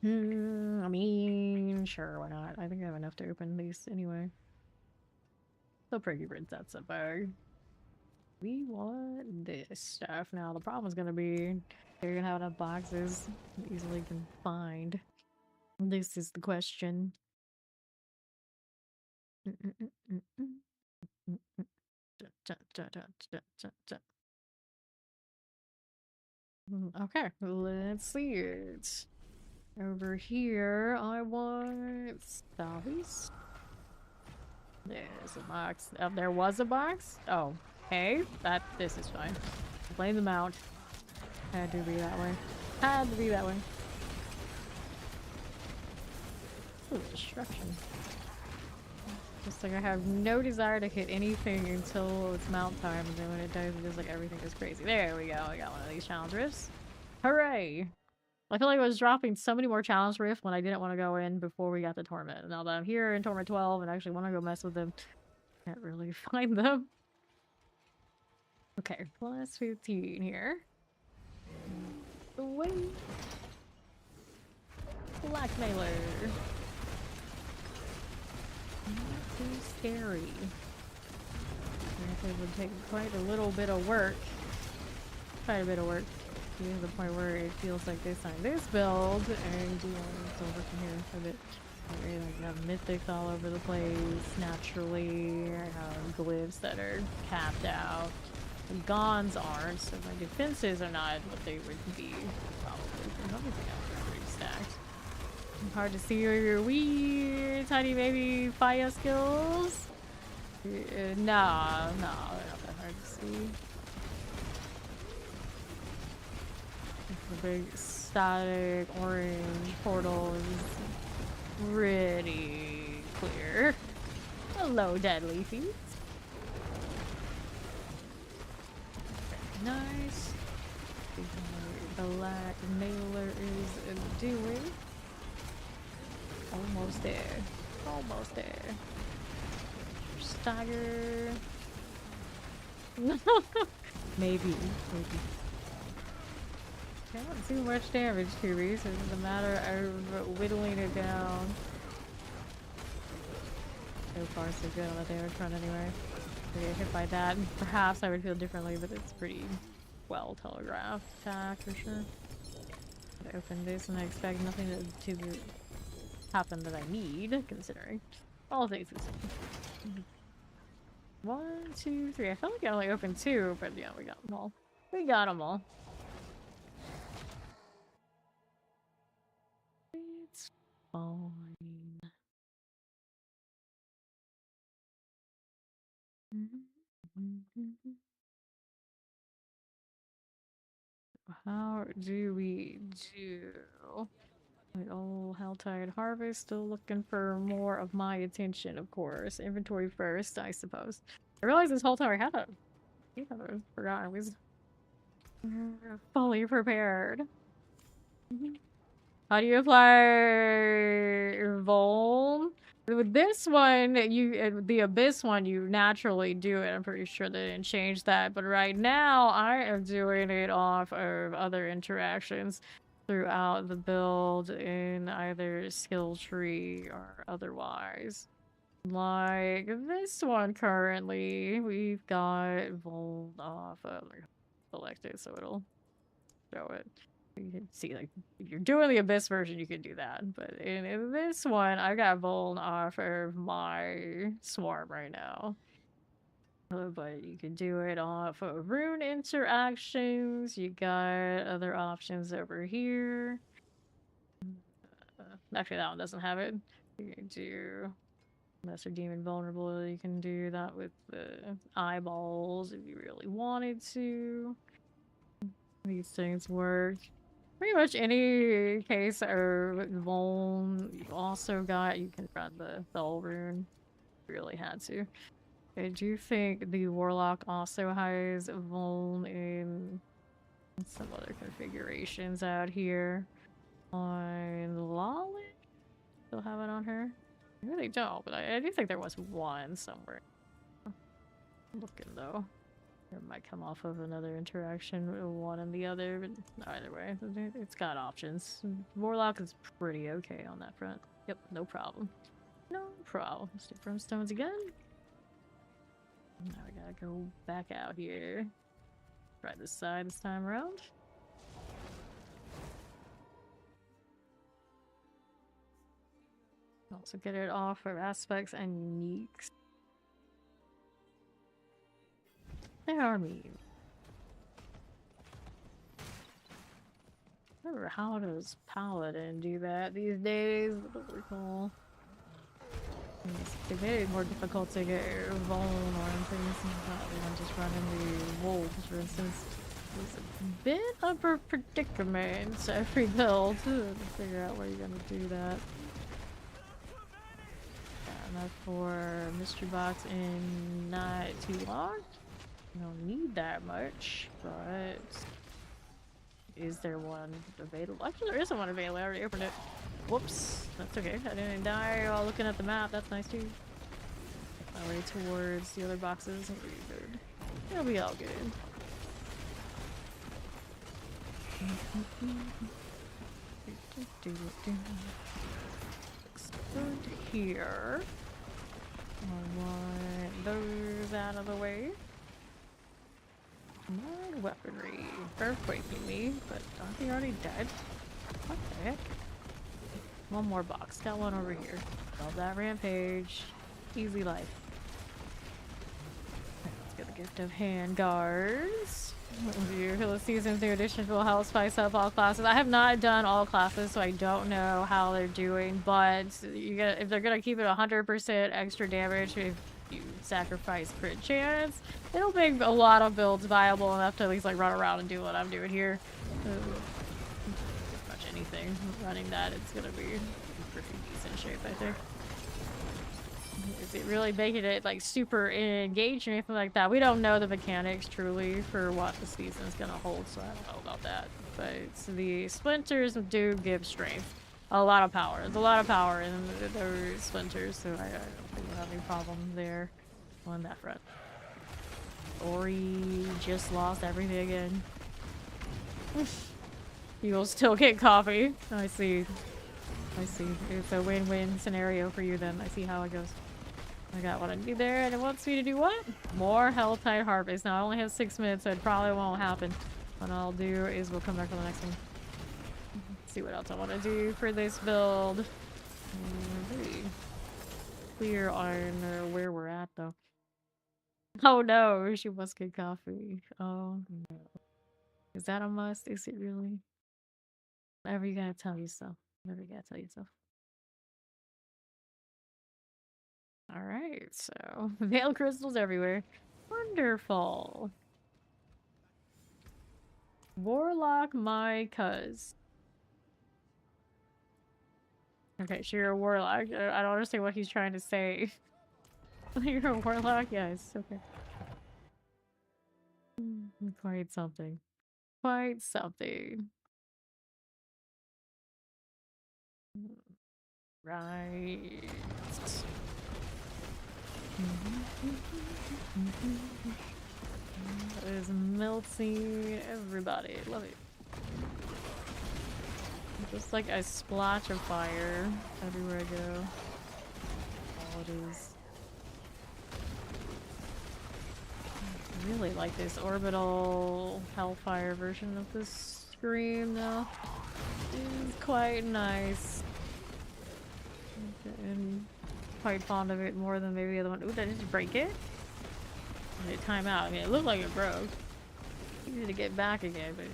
A: I mean, sure, why not? I think I have enough to open these anyway. So pretty rinse that's a bug. We want this stuff. Now the problem is gonna be they're gonna have enough boxes easily can find. This is the question. Okay, let's see it. Over here, I want Southeast. There's a box. Oh, there was a box? Oh, hey, this is fine. Blame them out. Had to be that way. Had to be that way. Ooh, destruction. Just like I have no desire to hit anything until it's mount time, and then when it does, it's just like everything is crazy. There we go. I got one of these challenge rifts. Hooray! I feel like I was dropping so many more challenge rifts when I didn't want to go in before we got to Torment. Now that I'm here in Torment 12 and actually want to go mess with them, can't really find them. Okay, plus 15 here. Away. Blackmailer. Not too scary. It would take quite a little bit of work. Quite a bit of work. To the point where it feels like this on this build, and it's over from here a bit. I have mythics all over the place, naturally. I have glyphs that are capped out. The Gons aren't, so my defenses are not what they would be. Probably. There's everything else pretty stacked. Hard to see your wee tiny baby fire skills. No, they're not that hard to see. The big static orange portal is pretty clear. Hello, deadly feet. Nice. The black nailer is doing. Almost there. Almost there. Stagger. Maybe. Can't do much damage to me, so it's a matter of whittling it down. So far, so good on the damage front anyway. If I get hit by that, perhaps I would feel differently, but it's pretty well telegraphed attack for sure. I open this and I expect nothing to happen that I need, considering all things considered. 1, 2, 3. I felt like I only opened 2, but yeah, we got them all. We got them all. It's fine. How do we do? Like, oh, Helltide Harvest, still looking for more of my attention, of course. Inventory first, I suppose. I realized this whole time I had a... I forgot I was fully prepared. How do you apply Vol? With this one, the Abyss one, you naturally do it. I'm pretty sure they didn't change that. But right now, I am doing it off of other interactions throughout the build in either skill tree or otherwise. Like this one currently, we've got Vol off of selected, so it'll show it. You can see, like, if you're doing the Abyss version, you can do that. But in this one, I got Voln off of my Swarm right now. But you can do it off of rune interactions. You got other options over here. Actually, that one doesn't have it. You can do Lesser Demon Vulnerable. You can do that with the eyeballs if you really wanted to. These things work. Pretty much any case of Voln, you've also got, you can run the Soul Rune. Really had to. I do think the Warlock also has Voln in some other configurations out here. On Lolly? Still have it on her? I really don't, but I do think there was one somewhere. I'm looking though. It might come off of another interaction, one and the other, but either way, it's got options. Warlock is pretty okay on that front. Yep, no problem. No problem. Let's do Brimstones again. Now we gotta go back out here. Try this side this time around. Also get it off of aspects and uniques. They are mean. Remember, how does Paladin do that these days? What do we call? It's very more difficult to get Voln on things than just running the wolves, for instance. It's a bit of a predicament every build to figure out where you're gonna do that. Got enough for mystery box in not too long. You don't need that much, but is there one available? Actually, there isn't one available. I already opened it. Whoops. That's okay. I didn't die while looking at the map. That's nice too. My way towards the other boxes. It'll be good. It'll be all good. Looks good here. I want those out of the way. More weaponry. Earthquaking me, but aren't they already dead? What the heck? One more box. Got one over here. Love that rampage. Easy life. Let's get the gift of handguards. This season's new addition will help spice up all classes. I have not done all classes, so I don't know how they're doing, but if they're gonna keep it 100% extra damage if you sacrifice crit chance, it'll make a lot of builds viable enough to at least like run around and do what I'm doing here. Get anything running that, it's gonna be in pretty decent shape, I think. Is it really making it like super engaged or anything like that? We don't know the mechanics truly for what the season's gonna hold, so I don't know about that. But the splinters do give strength. A lot of power. There's a lot of power in those splinters, so I don't think we'll have any problem there on that front. Ori just lost everything again. You will still get coffee. I see. I see. It's a win-win scenario for you then. I see how it goes. I got what I need there, and it wants me to do what? More Helltide Harvest. Now, I only have 6 minutes, so it probably won't happen. What I'll do is we'll come back for the next one. See what else I want to do for this build. Pretty clear on where we're at, though. Oh no, she must get coffee. Oh no. Is that a must? Is it really? Whatever you gotta tell yourself. Whatever you gotta tell yourself. Alright, so veil crystals everywhere. Wonderful. Warlock my cuz. Okay, so you're a warlock. I don't understand what he's trying to say. You're a warlock? Yes, okay. Quite something. Quite something. Right. It is melting everybody. Love it. Just like a splash of fire everywhere I go. All it is. I really like this orbital hellfire version of this scream now. It's quite nice. And quite fond of it more than maybe the other one. Ooh, did I just break it? Did it time out? I mean, it looked like it broke. Easy to get back again, but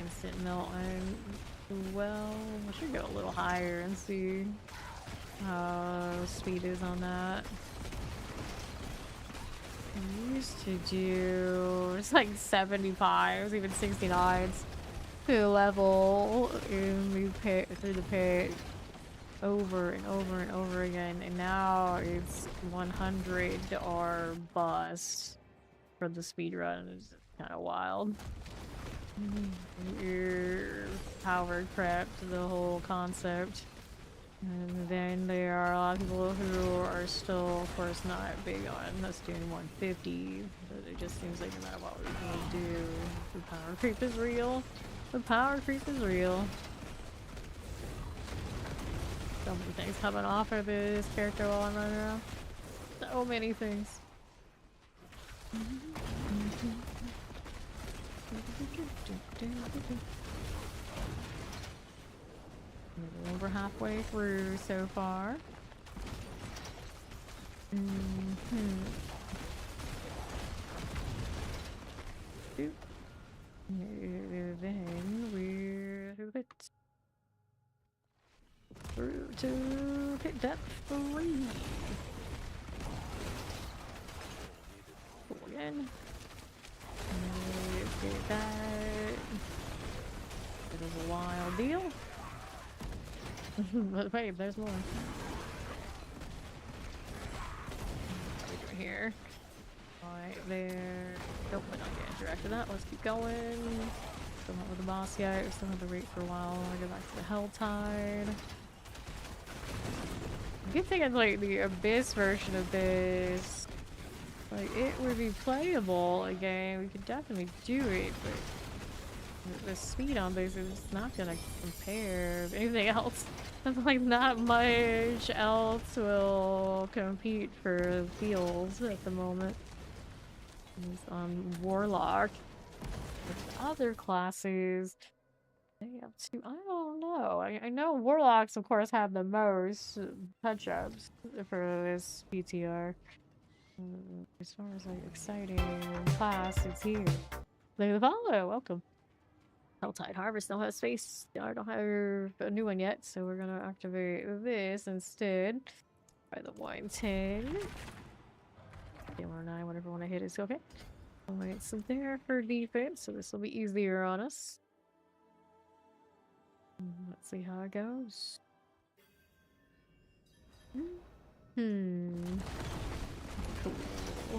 A: instant melt. Well, I should go a little higher and see how speed is on that. I used to do it's like 75s, even 69s to level in the pit through the pit over and over and over again, and now it's 100 or bust for the speed run. It's kind of wild. You're power crept the whole concept. And then there are a lot of people who are still, of course, not big on us doing 150. But it just seems like no matter what we're going to do, the power creep is real. The power creep is real. So many things coming off of this character while I'm running around. So many things. Over halfway through so far. Then we're through to hit depth 3. Cool again. Get that. It was a wild deal. But wait, there's more. What are we doing here? Right there. Nope, we're not getting directed that. Let's keep going. Still not with the boss yet. We still have to wait for a while. I go back to the Helltide. I keep thinking like the Abyss version of this. Like it would be playable again. We could definitely do it, but the speed on this is not gonna compare with anything else. Like not much else will compete for feels at the moment. It's on Warlock. With other classes, they have two. I don't know. I know Warlocks, of course, have the most touch-ups for this PTR. As far as like exciting class, it's here. Look at the follow. Welcome. Helltide Harvest don't have space. I don't have a new one yet, so we're gonna activate this instead. By the 110. 9, whatever one I hit is okay. Alright, so there for defense, so this will be easier on us. Let's see how it goes. Hmm. Cool. A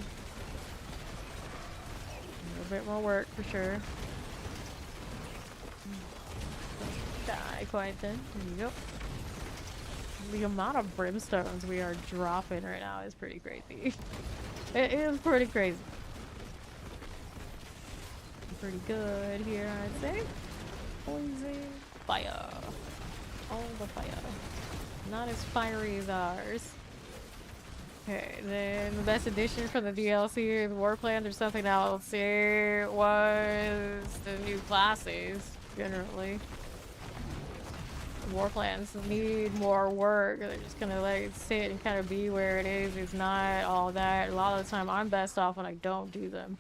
A: little bit more work for sure. Die quite then. Yep. The amount of brimstones we are dropping right now is pretty crazy. It is pretty crazy. Pretty good here, I'd say. Poison. Fire. All the fire. Not as fiery as ours. Okay, then the best addition from the DLC is Warplans or something else. It was the new classes, generally. Warplans need more work. They're just gonna let it sit and kind of be where it is. It's not all that. A lot of the time, I'm best off when I don't do them,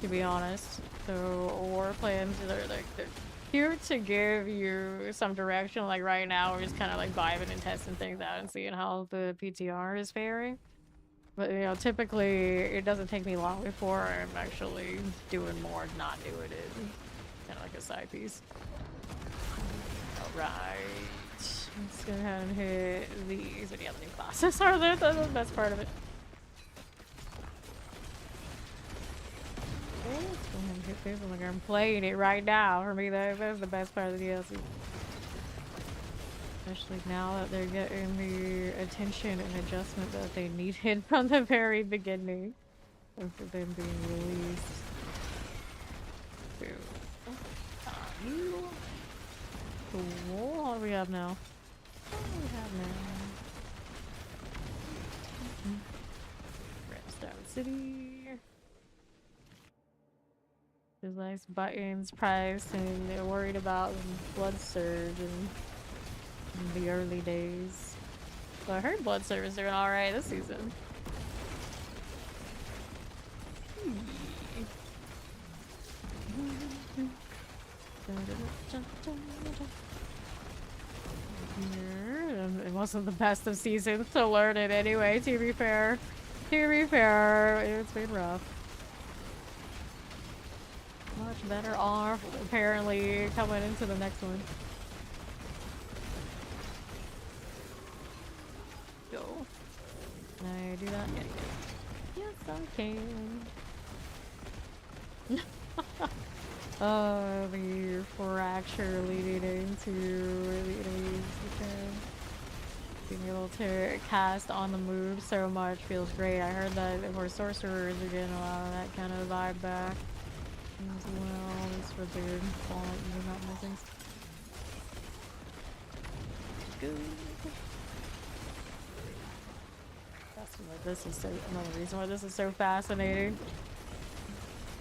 A: to be honest. So Warplans, they're here to give you some direction. Like right now, we're just kind of like vibing and testing things out and seeing how the PTR is faring. But you know, typically it doesn't take me long before I'm actually doing more, not doing it. Kind of like a side piece. Alright. Let's go ahead and hit these. Any other new classes are there? That's the best part of it. Okay, let's go ahead and hit this. Like I'm playing it right now. For me, that's the best part of the DLC. Especially now that they're getting the attention and adjustment that they needed from the very beginning of them being released. You. Cool. What do we have now? What do we have now? Redstone City. There's nice buttons, price, and they're worried about blood surge and in the early days. So I heard blood surge is doing alright this season. It wasn't the best of seasons to learn it anyway, to be fair. To be fair, it's been rough. Much better off, apparently, coming into the next one. Go. Can I do that? Yeah, yes, I can. The fracture leading into the enemies. Being able to cast on the move so much feels great. I heard that for sorcerers are getting a lot of that kind of vibe back as well. Just for their falling and not missing. Good. That's why this is so another reason why this is so fascinating.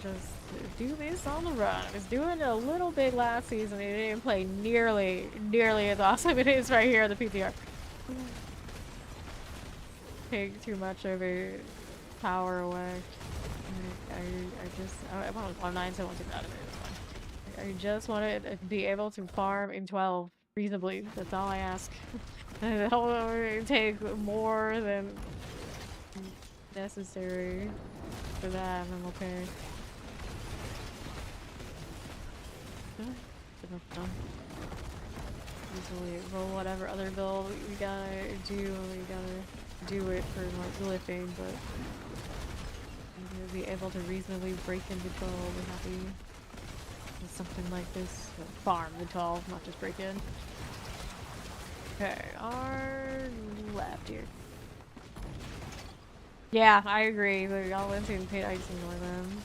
A: Just do this on the run. I was doing it a little bit last season. It didn't play nearly as awesome it is right here in the PTR. Take too much of a power away. I want 9, so I won't take that of it. It's fine. I just want to be able to farm in 12 reasonably. That's all I ask. It'll take more than necessary for that, and I'm okay. Done. Usually roll whatever other build we gotta do, we gotta do it for like glyphing, but be able to reasonably break into 12 and happy with something like this. Farm the 12, not just break in. Okay, our left here. Yeah, I agree. Y'all went to paid ice ignore them.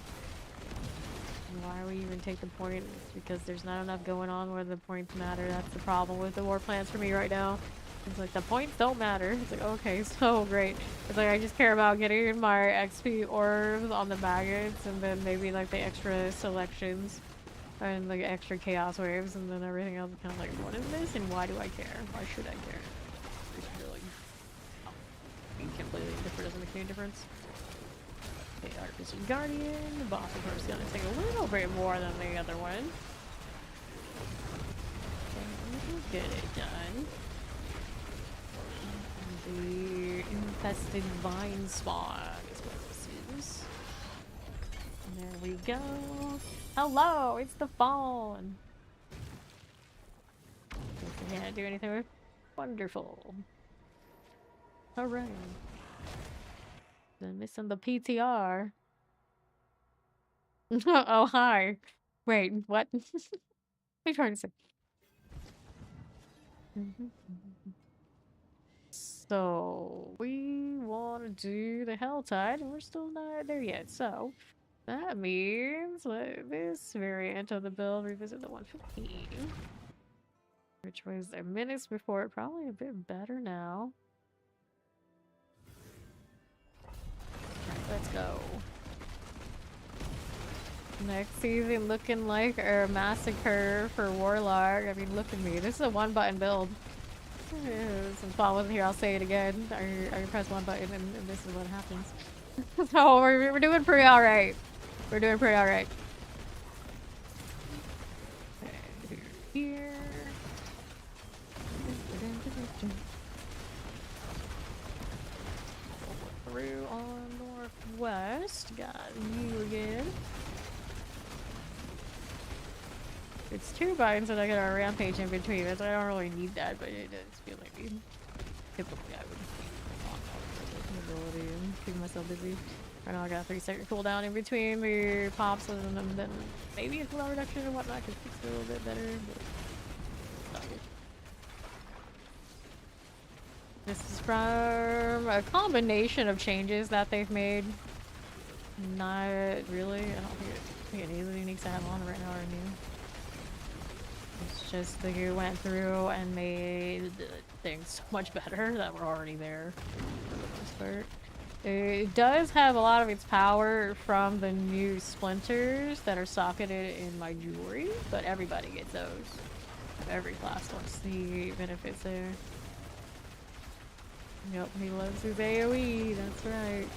A: Why we even take the point? It's because there's not enough going on where the points matter. That's the problem with the war plans for me right now. It's like the points don't matter. It's like, okay, so great. It's like I just care about getting my XP orbs on the maggots and then maybe like the extra selections and the extra chaos waves, and then everything else is kind of like, what is this and why do I care? Why should I care? It's really completely different. Doesn't make any difference. Okay, Artificial Guardian. The boss of course is gonna take a little bit more than the other one. Okay, we'll get it done. The infested vine spawn is what this is. There we go. Hello, it's the phone. I can't do anything with. Wonderful. Hooray. I'm missing the PTR. Oh, hi. Wait, what? What are you trying to say? So, we want to do the Helltide, and we're still not there yet. So, that means this variant of the build, revisit the 115. Which was a minutes before, probably a bit better now. Alright, let's go. Next season looking like a massacre for Warlock. I mean, look at me. This is a one-button build. Since Paul wasn't here, I'll say it again. I press one button and this is what happens. So we're doing pretty alright. We're doing pretty alright. Here. Through on Northwest. Got you again. It's 2 buttons and I get a rampage in between. I don't really need that, but it does feel like typically I would keep ability and keep myself busy. Right now I got a 3-second cooldown in between the pops and then maybe a cooldown reduction and whatnot could fix it a little bit better. But this is from a combination of changes that they've made. Not really. I don't think any of the uniques I have on right now are new. It's just they went through and made things so much better that were already there for the most part. It does have a lot of its power from the new splinters that are socketed in my jewelry, but everybody gets those. Every class wants the benefits there. Yep, he loves his AoE, that's right.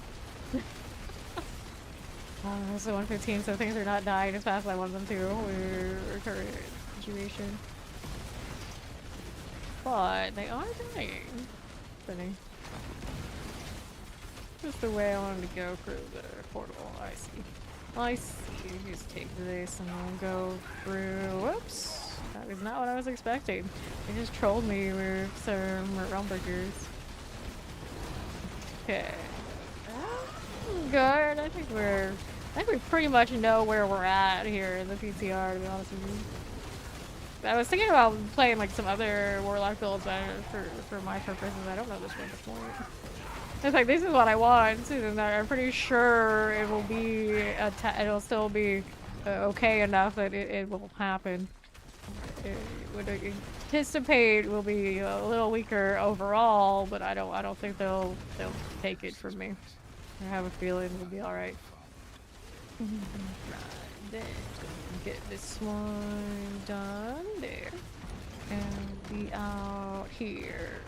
A: So 115, so things are not dying as fast as I want them to. We're current situation. But they are dying. Funny. Just the way I wanted to go through the portal. I see. I see. Just take this and then go through. Whoops. That is not what I was expecting. They just trolled me with some realm breakers. Okay. Good. I think we pretty much know where we're at here in the PTR, to be honest with you. I was thinking about playing like some other Warlock builds for my purposes. I don't know this one before. It's like, this is what I want, and I'm pretty sure it will be it'll still be okay enough that it will happen. It would anticipate will be a little weaker overall, but I don't think they'll take it from me. I have a feeling it'll be all right. Right, then get this one done there, and be out here.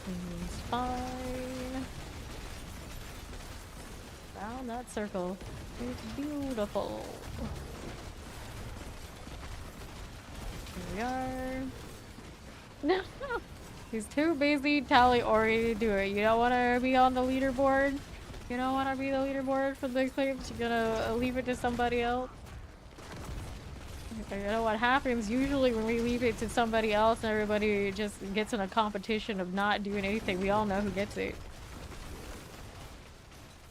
A: He's fine. Found that circle. It's beautiful. Here we are. No, he's too busy telling Ori to do it. You don't want to be on the leaderboard? You don't want to be the leaderboard for the clips? You're gonna leave it to somebody else? You know what happens usually when we leave it to somebody else and everybody just gets in a competition of not doing anything. We all know who gets it.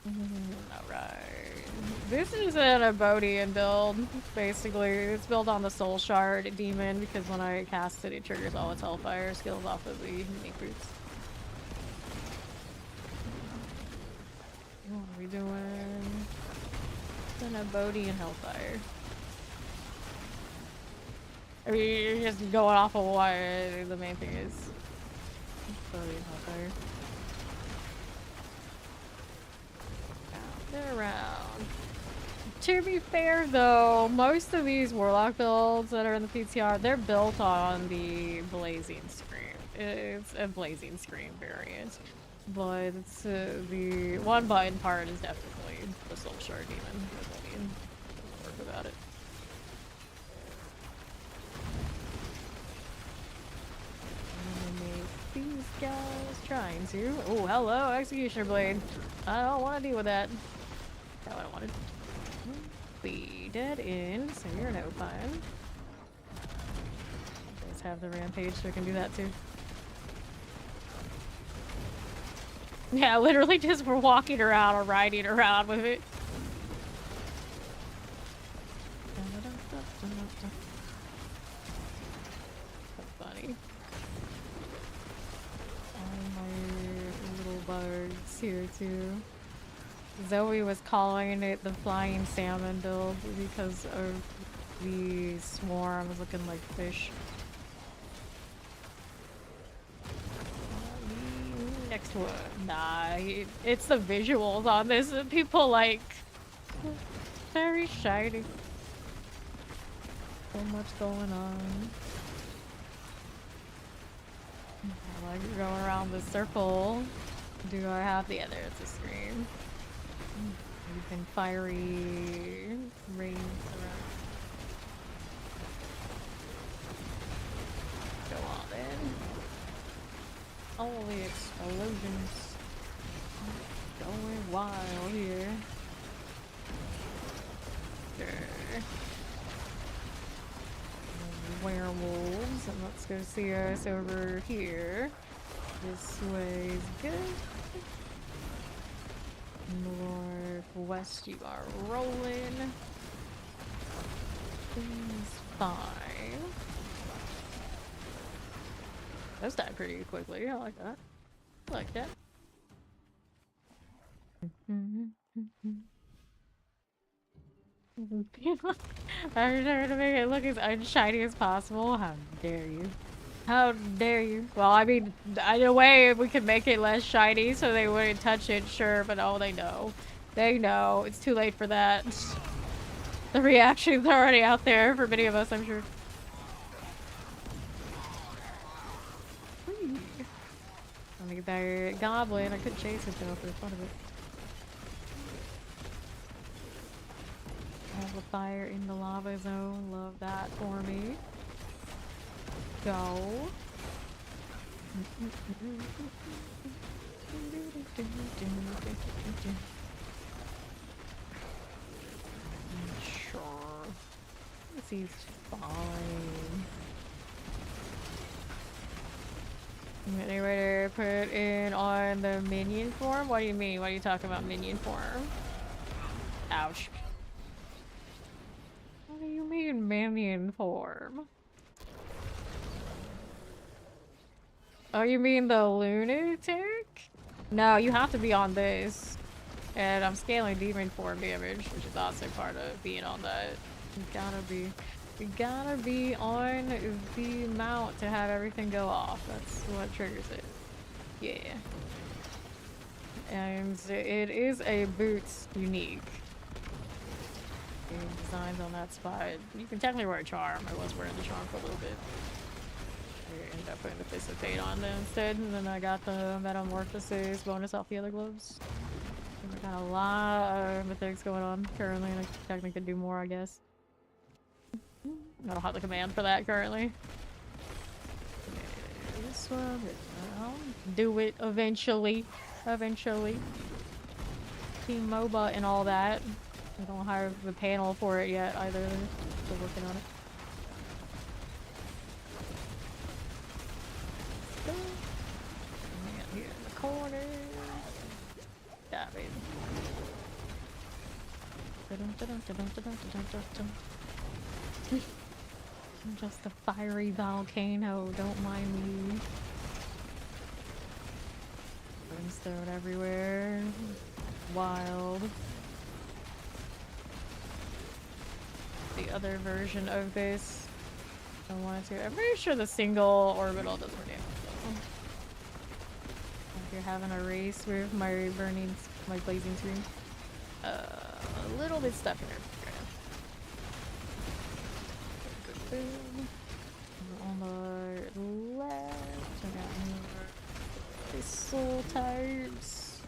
A: Alright. This is an Abodian build, basically. It's built on the Soul Shard Demon because when I cast it, it triggers all its Hellfire skills off of the unique roots. What are we doing? It's an Abodian Hellfire. I mean, you're just going off of what the main thing is. Abodian Hellfire. Around. To be fair though, most of these Warlock builds that are in the PTR, they're built on the Blazing Scream. It's a Blazing Scream variant. But it's, the one button part is definitely the Soul Shard Demon. about it. These guys trying to. Oh, hello, Executioner Blade. I don't want to deal with that. That's what I wanted. The dead end, so you're no fun. Let's have the rampage so we can do that too. Yeah, literally just we're walking around or riding around with it. That's funny. All my little bugs here too. Zoe was calling it the flying salmon build because of the swarms looking like fish. Next one. Nah, it's the visuals on this. People like very shiny. So much going on. I like going around the circle. Do I have the other? It's a scream. You can fiery rings around. Go on then. All the explosions going wild here. Sure. Werewolves, and let's go see us over here. This way's good. Northwest, you are rolling. Things fine. Those died pretty quickly. I like that. I like that. I'm trying to make it look as unshiny as possible. How dare you? How dare you? Well, I mean, in a way, we could make it less shiny so they wouldn't touch it, sure, but oh, they know. They know. It's too late for that. The reaction's already out there for many of us, I'm sure. Whee. Let me get that goblin. I could chase it though for the fun of it. Have a fire in the lava zone. Love that for me. Go. Sure. He's fine. Anyway, put in on the minion form? What do you mean? What are you talking about minion form? Ouch. What do you mean minion form? Oh, you mean the lunatic? No, you have to be on this. And I'm scaling demon form damage, which is also part of being on that. You gotta be on the mount to have everything go off. That's what triggers it. Yeah. And it is a boots unique. Designs on that spot. You can technically wear a charm. I was wearing the charm for a little bit. I ended up putting the Fist of Fate on them instead, and then I got the Metamorphosis bonus off the other gloves. I got a lot of mythics going on currently, and I technically could do more, I guess. I don't have the command for that currently. Yeah, this one, I'll do it eventually. Eventually. Team MOBA and all that. I don't have the panel for it yet either. Still working on it. Here in the corner. Yeah, baby. I'm just a fiery volcano, don't mind me. Brimstone everywhere. Wild. The other version of this. I wanted to. I'm pretty sure the single orbital does more damage. If you're having a race with my blazing screen. A little bit stuck in there. On the left, I got more pistol types.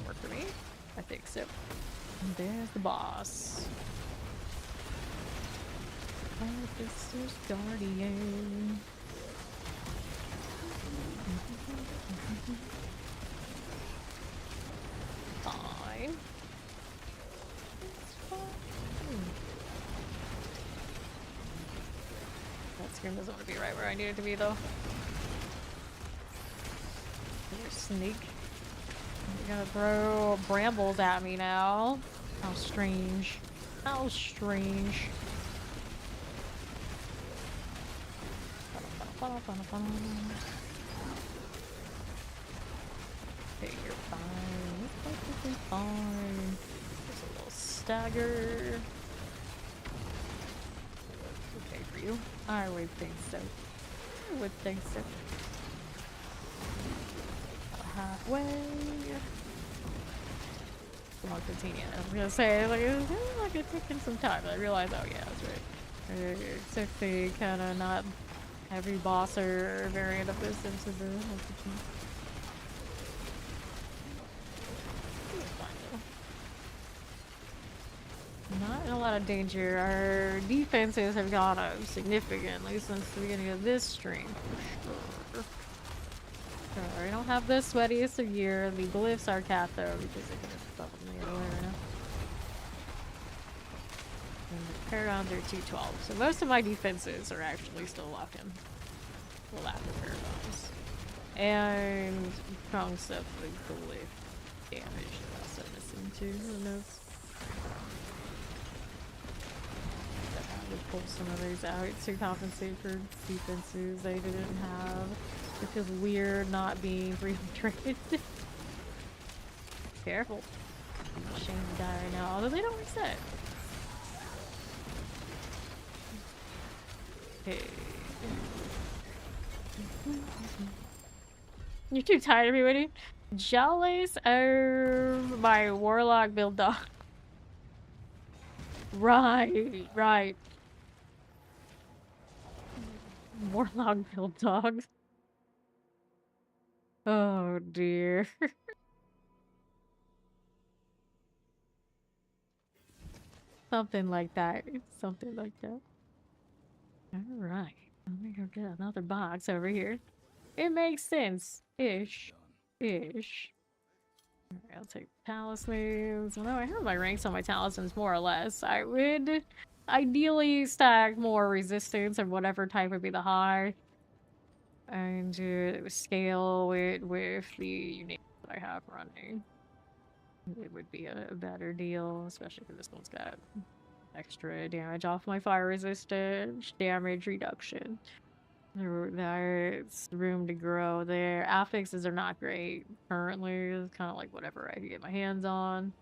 A: Work for me? I think so. And there's the boss. Officer's Guardian. Fine. It's fine. That screen doesn't want to be right where I need it to be, though. There's Sneak. You're gonna throw brambles at me now. How strange. How strange. Okay, you're fine. You're perfectly fine. There's a little stagger. Okay for you. I would think so. I would think so. Halfway. Long continue. I was gonna say, like, it's taking some time, but I realized, oh yeah, that's right. It took the kind of not every boss or variant of this into the not in a lot of danger. Our defenses have gone up significantly since the beginning of this stream, for sure. I don't have the sweatiest of year. The glyphs are cat though, because they can just bubble me away right now. And the paragons are 212. So most of my defenses are actually still locked in. Well, after paragons. And chunks of the glyph damage are also missing too. Who knows? I would pull some of those out to compensate for defenses they didn't have. It feels weird not being traded. Careful. Shame to die right now, although they don't reset. Okay. You're too tired of me waiting? Jealous of my Warlock build dog. Right, right. Warlock build dogs. Oh dear. Something like that. Something like that. Alright. Let me go get another box over here. It makes sense. Ish. Ish. Alright, I'll take talismans. Although I have my ranks on my talismans more or less. I would ideally stack more resistance of whatever type would be the high. And scale it with the unique that I have running. It would be a better deal, especially because this one's got extra damage off my fire resistance, damage reduction. There's room to grow there. Affixes are not great currently. It's kind of like whatever I can get my hands on.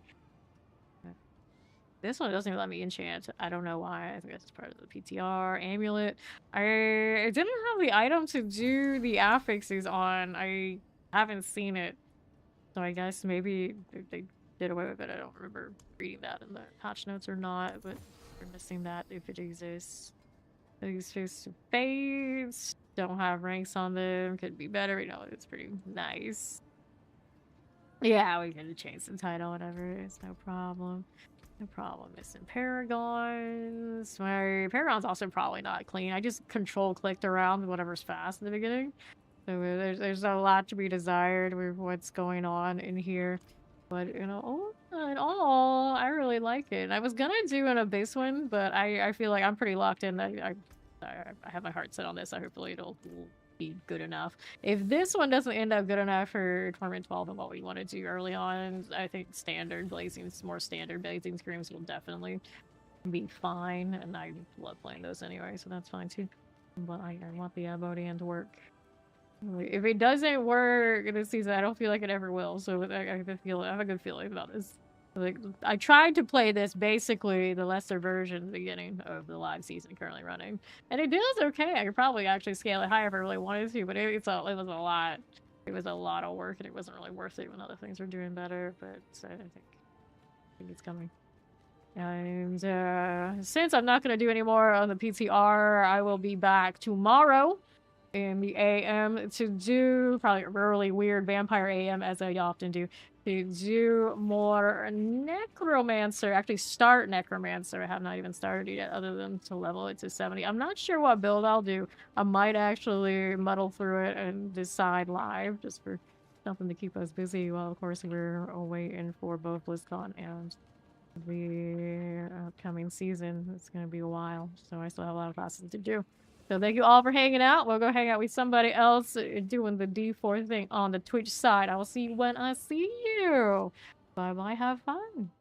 A: This one doesn't even let me enchant. I don't know why. I think that's part of the PTR. Amulet. I didn't have the item to do the affixes on. I haven't seen it. So I guess maybe they did away with it. I don't remember reading that in the patch notes or not, but we're missing that if it exists. These face to face don't have ranks on them. Could be better. You know, it's pretty nice. Yeah, we can change the title, whatever. It's no problem. No problem. Missing paragons. My paragon's also probably not clean. I just control clicked around whatever's fast in the beginning. So there's a lot to be desired with what's going on in here. But, you know, in all, I really like it. I was gonna do an Abyss one, but I feel like I'm pretty locked in. I have my heart set on this. Hopefully it'll be good enough. If this one doesn't end up good enough for Torment 12 and what we want to do early on, I think standard blazings, more standard blazing screams will definitely be fine. And I love playing those anyway, so that's fine too. But I want the Abodian to work. If it doesn't work this season, I don't feel like it ever will. So I have a good feeling about this. Like, I tried to play this basically the lesser version at the beginning of the live season currently running, and it does okay. I could probably actually scale it higher if I really wanted to, but it was a lot. It was a lot of work, and it wasn't really worth it when other things were doing better. But I think it's coming. And since I'm not going to do any more on the PTR, I will be back tomorrow in the AM to do probably early weird vampire AM as I often do. To do more necromancer, actually start necromancer. I have not even started it yet other than to level it to 70. I'm not sure what build I'll do. I might actually muddle through it and decide live just for something to keep us busy while of course we're waiting for both BlizzCon and the upcoming season. It's going to be a while, so I still have a lot of classes to do. So thank you all for hanging out. We'll go hang out with somebody else doing the D4 thing on the Twitch side. I will see you when I see you. Bye-bye. Have fun.